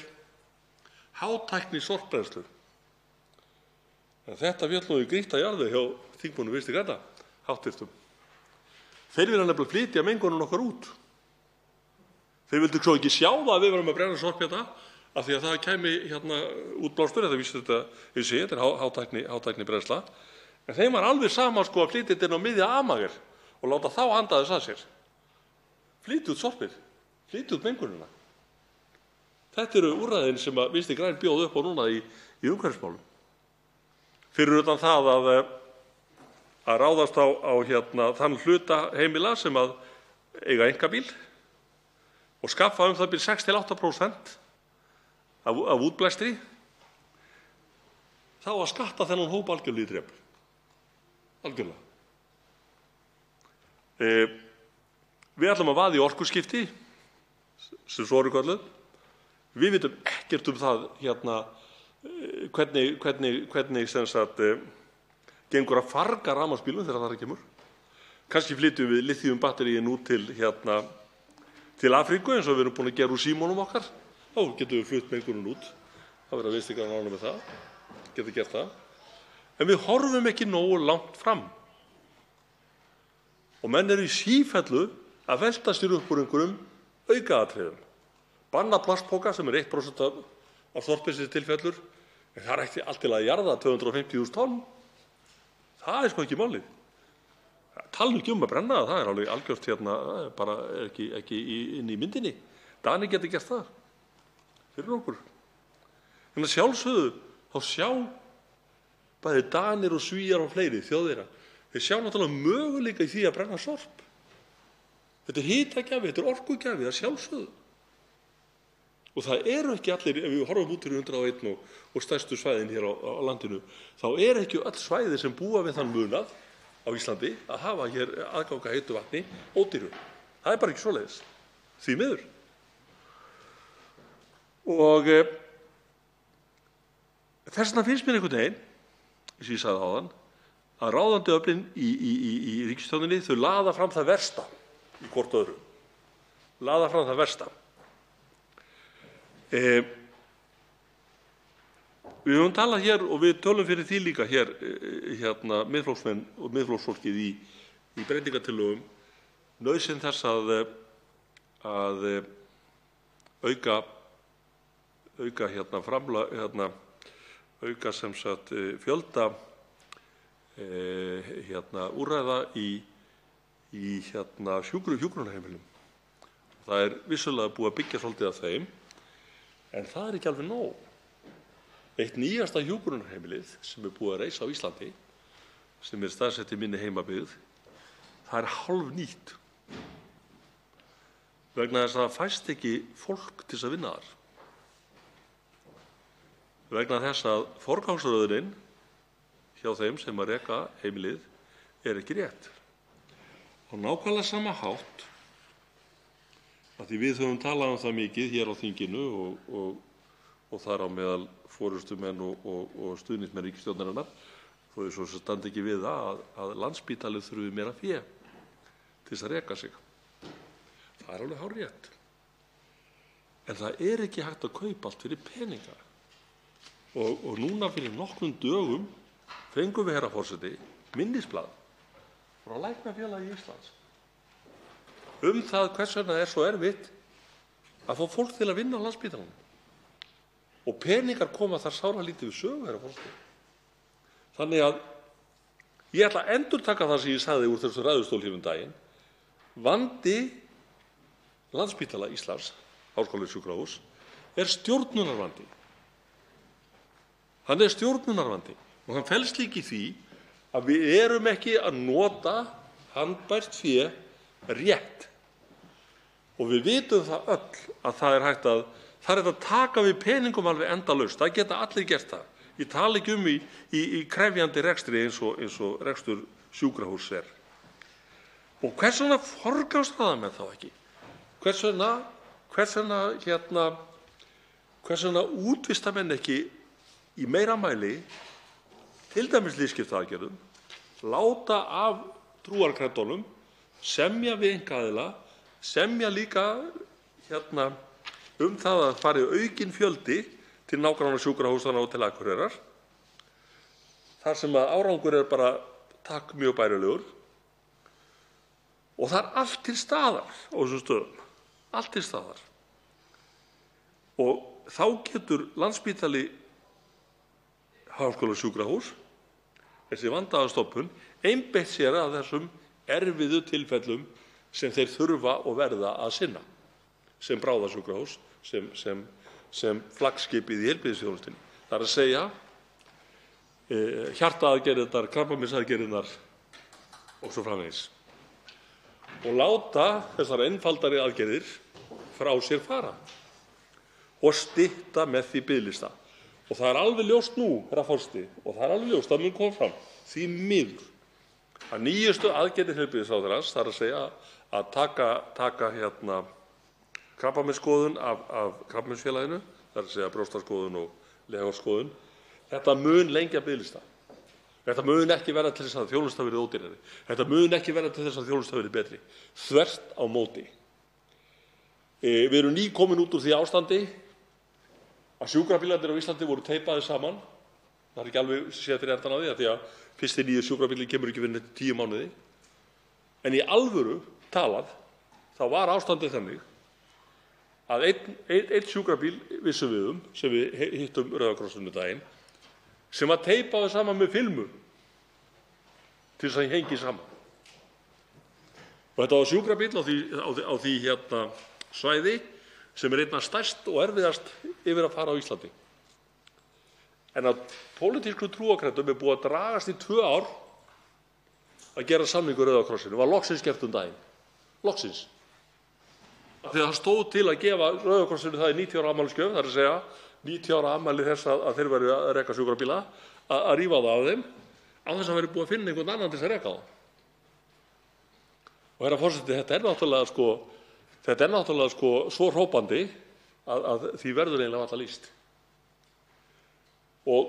S10: hátækni sorpbrennslu. En þetta féll nú í grýtta jarðveg hjá þingmönnum Vinstri grænna, háttvirtum. Þeir vilja nefnilega flytja mengunum okkar út. Þeir vildu svo ekki sjá það að við varum að brenna sorp hérna, af því að það kæmi útblástur, þetta er hátækni brennsla. En þeim var alveg sama að flytja þetta inn á miðja Amager og láta þá anda þess að sér. Flytja út sorpið, flytja út mengunina. Þetta eru úrræðin sem að Vinstri græn bjóð upp á núna í umhverfismálum. Fyrir utan það að ráðast á þann hluta heimila sem að eiga einkabíl og skaffa það bil 6–8% af útblæstri, þá að skatta þennan hóp algjörlega í drep. Algjörlega. Við ætlum að vaða í orkuskipti, sem svo eru kölluð. Við vitum ekkert það hvernig gengur að farga rafmagnsbílum þegar það kemur. Kannski flytjum við lithium-batteríin út til Afríku, eins og við erum búin að gera úr símónum okkar. Þá getum við flutt mengunum út. Það verður Vinstri græn ánægð með það. Getum gert það. En við horfum ekki nógu langt fram. Og menn eru í sífellu að velta sér upp úr einhverjum aukaatriðum. Banna plastpoka sem er 1% af sorpbrennslu tilfellur, en það er ekki allt til að jarða 250.000 tonn. Það er ekki málið. Tala ekki að brenna það, það er alveg algjört bara ekki inn í myndinni. Danir geta gert það fyrir okkur. En að sjálfsögðu þá sjá bæði Danir og Svíar og fleiri þjóðir, þeir sjá náttúrulega möguleika í því að brenna sorp. Þetta er hitagjafi, þetta er orkugjafi, það sjálfsögðu. Og það eru ekki allir, ef við horfum út fyrir 101 og stærstu svæðin hér á landinu, þá eru ekki öll svæði sem búa við þann munað á Íslandi að hafa hér aðgang að heitu vatni ódýru. Það er bara ekki svoleiðis, því miður. Og þess vegna finnst mér einhvern veginn, eins og ég sagði áðan, að ráðandi öflin í ríkisstjórninni, þau laða fram það versta í hvort öðru. Laða fram það versta. Við höfum talað hér og við tölum fyrir því líka hér Miðflokksmenn og Miðflokksfólkið í breytingartillögum nauðsyn þess að auka auka sem sagt fjölda úrræða í hjúkrunarheimilum. Það er vissulega búið að byggja svolítið af þeim, en það er ekki alveg nóg. Eitt nýjasta hjúkrunarheimilið sem er búið að reisa á Íslandi, sem er staðsett í minni heimabyggð, það er hálfnýtt. Vegna þess að það fæst ekki fólk til að vinna þar. Vegna þess að forgangsröðunin hjá þeim sem að reka heimilið er ekki rétt. Á nákvæmlega sama hátt, af því við höfum talað um það mikið hér á þinginu og þar á meðal forystumenn og stuðningsmenn ríkisstjórnarinnar, þó er svo sem standi ekki við það að Landspítalinn þurfi meira fé til þess að reka sig. Það er alveg hárrétt. En það er ekki hægt að kaupa allt fyrir peninga. Og núna fyrir nokkrum dögum fengum við, herra forseti, minnisblað frá Læknafélagi Íslands það hvers vegna svo erfitt að fá fólk til að vinna á Landspítalanum. Og peningar koma þar sáralítið við sögu, herra forseti. Þannig að ég ætla að endurtaka það sem ég sagði úr þessu ræðustól hér daginn. Vandi Landspítala Íslands, háskólasjúkrahúss, stjórnunarvandi. Hann stjórnunarvandi og hann felst líka í því að við erum ekki að nota handbært fé rétt. Og við vitum það öll að það er hægt að taka við peningum alveg endalaust. Það geta allir gert það. Ég tala ekki í krefjandi rekstri eins og rekstur sjúkrahúss er. Og hvers vegna forgangsraða menn þá ekki? Hvers vegna útvista menn ekki í meira mæli til dæmis liðskiptaaðgerðum, láta af trúarkreddunum, semja við einkaaðila, semja líka það að fari aukinn fjöldi til nágrannasjúkrahúsanna og til Akureyrar, þar sem að árangur bara mjög bærilegur. Og það allt til staðar á þessum stöðum, allt til staðar. Og þá getur Landspítali háskólasjúkrahús, þessi vandaða stofnun, einbeitt sér að þessum erfiðu tilfellum sem þeir þurfa og verða að sinna, sem bráðasjúkrahús, sem flaggskipið í heilbrigðisþjónustunni. Það er að segja hjartaaðgerðirnar, krabbameinsaðgerðirnar og svo framvegis. Og láta þessar einfaldari aðgerðir frá sér fara og stytta með því biðlista. Og það er alveg ljóst nú, herra forseti, og það er alveg ljóst að mun koma fram því miður að nýjustu aðgerðir heilbrigðisráðherrans, það er að segja að taka krabbameinsskoðun af Krabbameinsfélaginu, það er að segja brjóstaskoðun og leghálsskoðun, þetta mun lengja biðlista. Þetta mun ekki verða til þess að þjónusta verði ódýrari. Þetta mun ekki verða til þess að þjónusta verði betri. Þvert á móti. Við erum nýkomin út úr því ástandi að sjúkrabílarnir á Íslandi voru teipaðir saman. Það er ekki alveg séð fyrir endan á því að fyrsti nýju sjúkrabíllinn kemur ekki fyrir 10 mánuði. En í alvöru talað þá var ástandið þannig að einn sjúkrabíl vissum við sem við hittum Rauða krossinu daginn, sem var teipaður saman með filmu til þess að það hengi saman. Og þetta var sjúkrabíll á því svæði sem er einna stærst og erfiðast yfir að fara á Íslandi. En að pólitísku trúarkreddum búið að dragast í 2 ár að gera samningu Rauða krossinu. Var loksins gert daginn. Loksins. Af því að það stóð til að gefa Rauða krossinu það í 90 ára afmælisgjöf, það er að segja 90 ára afmæli þess að þeir væru að reka sjúkrabíla, að rífa það af þeim án þess að væri búið að finna einhvern annan til þess að reka þá. Og herra forseti, þetta er náttúrulega svo hrópandi að því verður eiginlega varla lýst. Og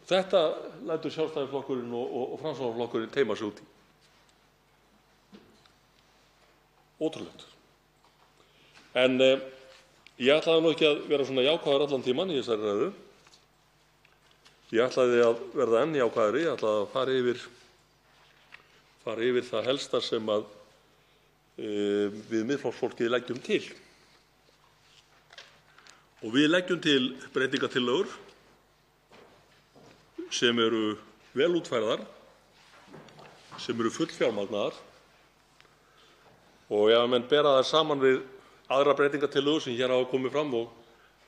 S10: þetta lætur Sjálfstæðisflokkurinn og Framsóknarflokkurinn teima sig út í. Ótrúlegt. En ég ætlaði nú ekki að vera svona jákvæður allan tímann í þessari ræðu. Ég ætlaði að verða enn jákvæðari, ég ætlaði að fara yfir það helsta sem að við Miðflokksfólkið leggjum til. Og við leggjum til breytingartillögur sem eru vel útfærðar, sem eru fullfjármagnaðar, og ef menn bera það saman við aðrar breytingartillögur sem hér hafa komið fram og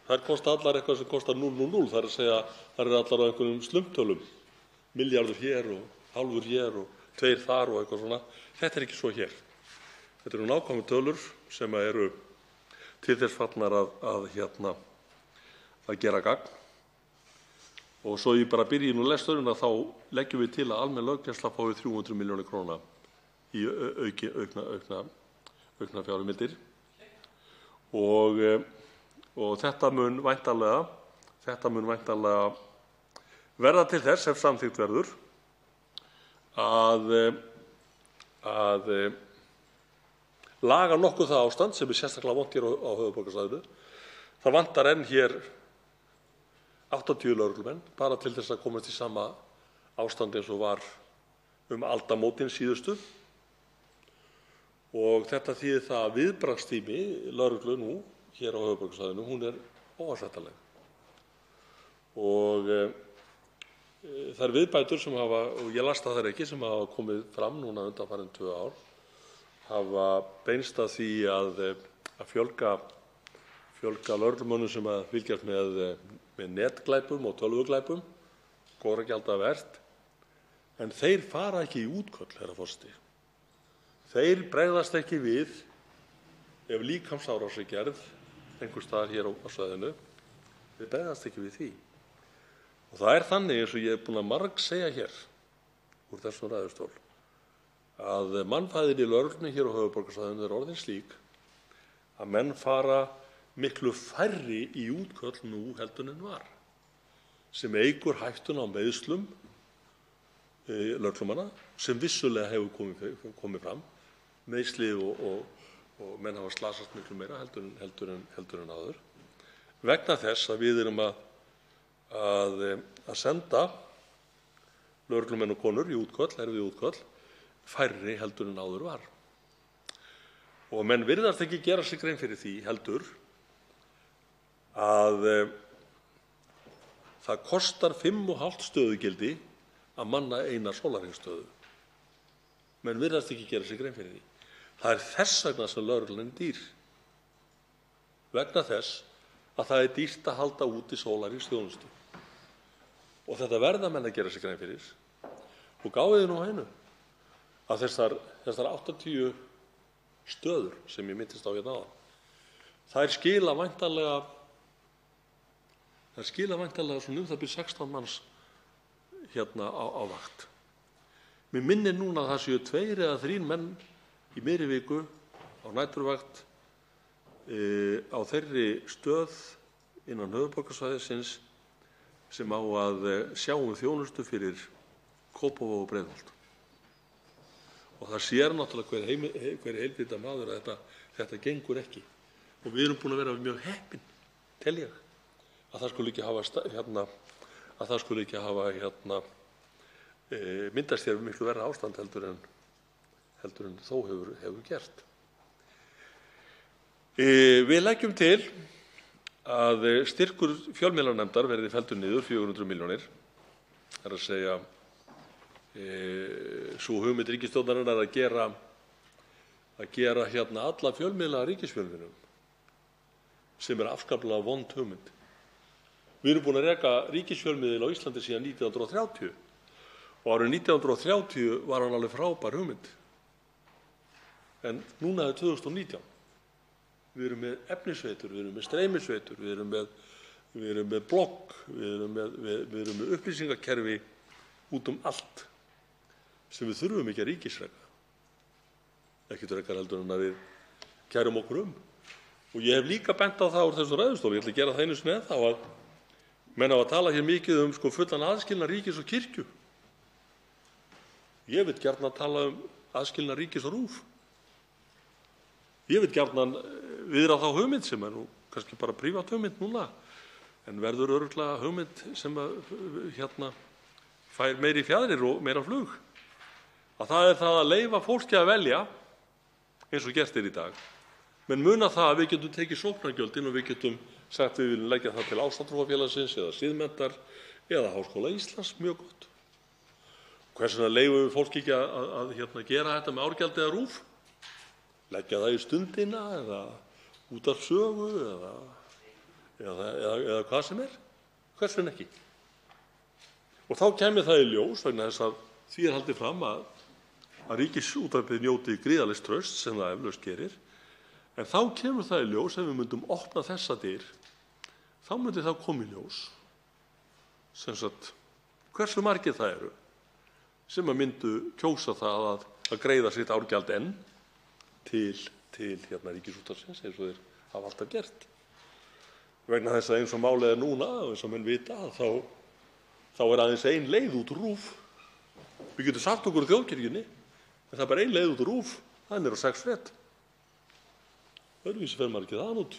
S10: þær kosta allar eitthvað sem kostar 0,00, það er að segja þær eru allar á einhverjum slumptölum, milljarður hér og hálfur hér og 2 þar og eitthvað svona. Þetta er ekki svo hér. Þetta eru nákvæmar tölur sem eru til þess fallnar að gera gagn. Og svo ég bara byrji nú lesturinn að þá leggjum við til að almenn löggæsla fái 300 milljónir króna í aukna fjárheimildir. Og þetta mun væntanlega verða til þess, ef samþykkt verður, að laga nokkuð það ástand sem er sérstaklega vont hér á höfuðborgarsvæðinu. Það vantar enn hér 80 lögreglumenn bara til þess að komast í sama ástand eins og var aldamótin síðustu. Og þetta þýðir það að viðbragðstími lögreglu nú hér á höfuðborgarsvæðinu, hún er óásættanleg. Og þær viðbætur sem hafa, og ég las það þær ekki, sem hafa komið fram núna undanfarin 2 ár, hafa beinst að því að fjölga lögreglumönnum sem að fylgjast með netglæpum og tölvuglæpum, góðra gjalda vert, en þeir fara ekki í útköll, herra forseti. Þeir bregðast ekki við ef líkamsárás er gerð einhvers staðar hér á svæðinu. Þeir bregðast ekki við því. Og það er þannig, eins og ég er búinn að margsegja hér úr þessum ræðustól, að mannfæðin í lögreglunni hér á höfuðborgarsvæðinu er orðin slík að menn fara miklu færri í útköll nú heldur en var, sem eykur hættuna á meiðslum lögreglumanna, sem vissulega hefur komið fram, meiðsli og menn hafa slasast miklu meira heldur en áður, vegna þess að við erum að senda lögreglumenn og konur í útköll, erfið útköll, færri heldur en áður var. Og menn virðast ekki gera sig grein fyrir því heldur að það kostar 5,5 stöðugildi að manna eina sólarhringsstöðu. Menn virðast ekki gera sig grein fyrir því. Það er þess vegna sem lögreglan er dýr. Vegna þess að það er dýrt að halda úti sólarhringsþjónustu. Og þetta verða menn að gera sig grein fyrir. Og gáið nú hænu að þessar 80 stöður sem ég minntist á hérna áðan, þær skila væntanlega svona það byrja 16 manns hérna á vakt. Mér minnir núna að það séu 2 eða 3 menn í miðri viku á næturvakt á þeirri stöð innan höfuðborgarsvæðisins sem á að sjá þjónustu fyrir Kópavog og Breiðholt. Og það sér náttúrulega hver heilbrigða maður að þetta gengur ekki. Og við erum búin að vera mjög heppin, tel ég, að það skuli ekki hafa myndast hér miklu verra ástand heldur en þó hefur gert. Við leggjum til að styrkur fjölmiðlanefndar verði felldur niður 400 milljónir. Það er að segja sú hugmynd ríkisstjórnarinnar að gera hérna alla fjölmiðla ríkisfjölmiðlum, sem er afskaplega vond hugmynd. Við erum búin að reka ríkisfjölmiðil á Íslandi síðan 1930 og árið 1930 var hann alveg frábær hugmynd. En núna er 2019. Við erum með efnisveitur, við erum með streymisveitur, við erum með blogg, við erum með upplýsingakerfi út allt sem við þurfum ekki að ríkisreka. Ekkert frekar heldur en að við kærum okkur Og ég hef líka bent á það úr þessum ræðustóli, ég ætla að gera það einu sinni enn þá, að menn hafa talað hér mikið fullan aðskilnað ríkis og kirkju. Ég vil gjarnan tala aðskilnað ríkis og RÚV. Ég vil gjarnan viðra þá hugmynd sem nú kannski bara prívat hugmynd núna, en verður örugglega hugmynd sem fær meiri fjaðrir og meira flug. Að það er það að leyfa fólki að velja eins og gert í dag. Men muna það að við getum tekið sóknargjöldin og við getum sagt við viljum leggja það til Ásatrúarfélagsins eða Siðmenntar eða Háskóla Íslands, mjög gott. Hvers vegna leyfum við fólki ekki að gera þetta með árgjaldi eða RÚV? Leggja það í Stundina eða Útvarpssögu eða hvað sem er? Hvers vegna ekki? Og þá kemur það í ljós vegna þess að því er haldið fram að Ríkisútvarpið njóti gríðarlegs trausts sem það eflaust gerir. En þá kemur það í ljós, ef við myndum opna þessa dyr, þá myndi það koma í ljós, sem sagt, hversu margir það eru sem að myndu kjósa það að greiða sitt árgjald enn til Ríkisútvarpsins eins og þeir hafa alltaf gert. Vegna þess að eins og málið er núna, eins og menn vita, þá er aðeins ein leið út úr RÚV. Við getum sagt okkur úr þjóðkirkjunni, en það er bara ein leið út úr RÚV, það er á 6 frétt. Öðruvísi fer maður ekki þaðan út.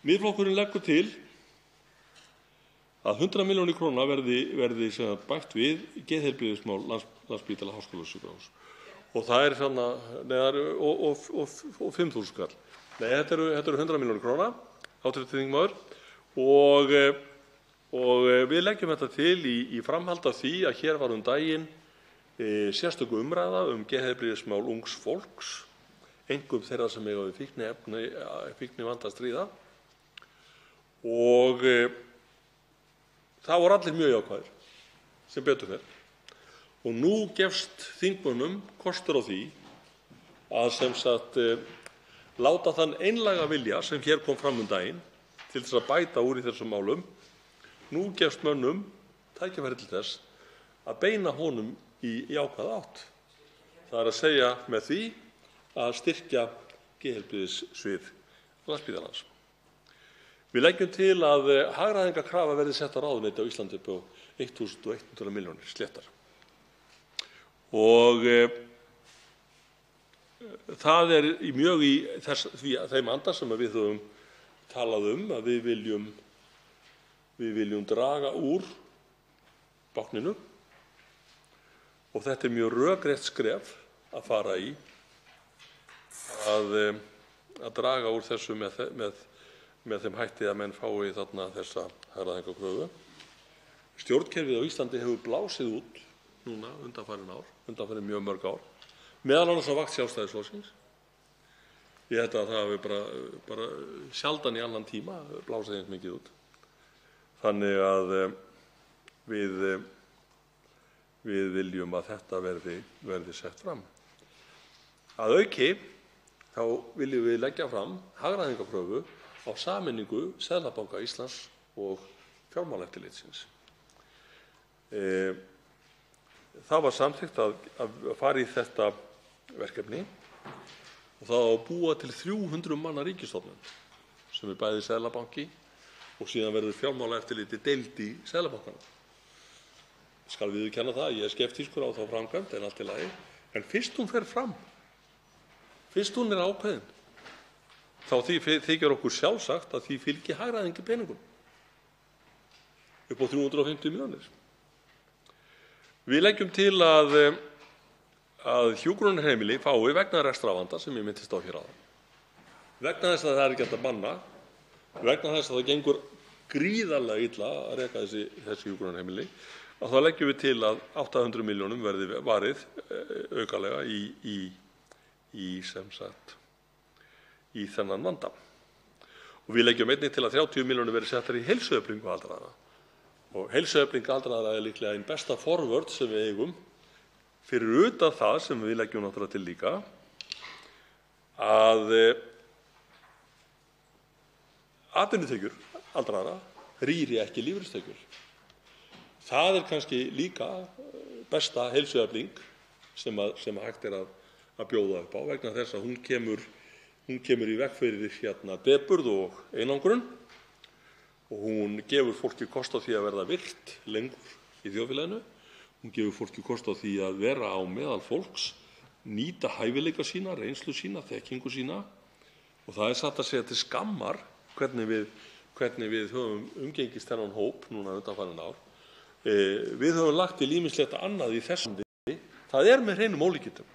S10: Miðflokkurinn leggur til að 100 milljónir króna verði sem sagt bætt við geðheilbrigðismál Landspítala – háskólasjúkrahúss. Og það er og 5.000 kall. Nei, þetta eru 100 milljónir króna, hv. þingmaður, og við leggjum þetta til í framhald af því að hér var daginn sérstök umræða geðheilbrigðismál ungs fólks, einkum þeirra sem eiga við fíknivanda að stríða, og það voru allir mjög jákvæðir, sem betur fer. Og nú gefst þingmönnum kostur á því að sem sagt láta þann einlæga vilja sem hér kom fram daginn til þess að bæta úr í þessum málum. Nú gefst mönnum tækifæri til þess að beina honum í jákvæða átt. Það er að segja með því að styrkja geðheilbrigðissvið Landspítalans. Við leggjum til að hagræðingarkrafa verði sett á ráðuneyti á Íslandi upp á 1.100 milljónir sléttar. Og það er mjög í þeim anda sem við höfum talað að við viljum draga úr bákninu, og þetta er mjög rökrétt skref að fara í að draga úr þessu með þeim hætti að menn fái þarna þessa hagræðingarkröfu. Stjórnkerfið á Íslandi hefur blásið út núna undanfarin mjög mörg ár, meðal annars á vakt Sjálfstæðisflokksins. Ég held að það hafi bara sjaldan í annan tíma blásið eins mikið út. Þannig að við viljum að þetta verði sett fram. Að auki þá viljum við leggja fram hagræðingarkröfu á sameiningu Seðlabanka Íslands og Fjármálaeftirlitsins. Það var samþykkt að fara í þetta verkefni, og það á að búa til 300 manna ríkisstofnun sem er bæði Seðlabanki og síðan verður Fjármálaeftirlitið deild í Seðlabankanum. Skal viðurkenna það, ég er skeptískur á þá framkvæmd, en allt í lagi. En fyrst hún fer fram, fyrst hún er ákveðin, þá þykir okkur sjálfsagt að því fylgi hagræðing í peningum upp á 350 milljónir. Við leggjum til að hjúkrunarheimili fái vegna rekstrarvanda, sem ég minntist á hér áðan, vegna þess að það er ekki hægt að banna, vegna þess að það gengur gríðarlega illa að reka þessi hjúkrunarheimili, að þá leggjum við til að 800 milljónum verði varið aukalega í þennan vanda. Og við leggjum einnig til að 30 milljónir verði settar í heilsueflingu aldraðra. Og heilsuefling aldraðra er líklega ein besta forvörn sem við eigum, fyrir utan það sem við leggjum náttúrulega til líka, að atvinnutekjur aldraðra rýri ekki lífeyristekjur. Það er kannski líka besta heilsuefling sem hægt er að bjóða upp á, vegna þess að hún kemur í veg fyrir depurð og einangrun, og hún gefur fólki kost á því að verða virkt lengur í þjóðfélaginu. Hún gefur fólki kost á því að vera á meðal fólks, nýta hæfileika sína, reynslu sína, þekkingu sína, og það er satt að segja til skammar hvernig við höfum umgengist þennan hóp núna undanfarin ár. Við höfum lagt til ýmislegt annað í þessum. Það er með hreinum ólíkindum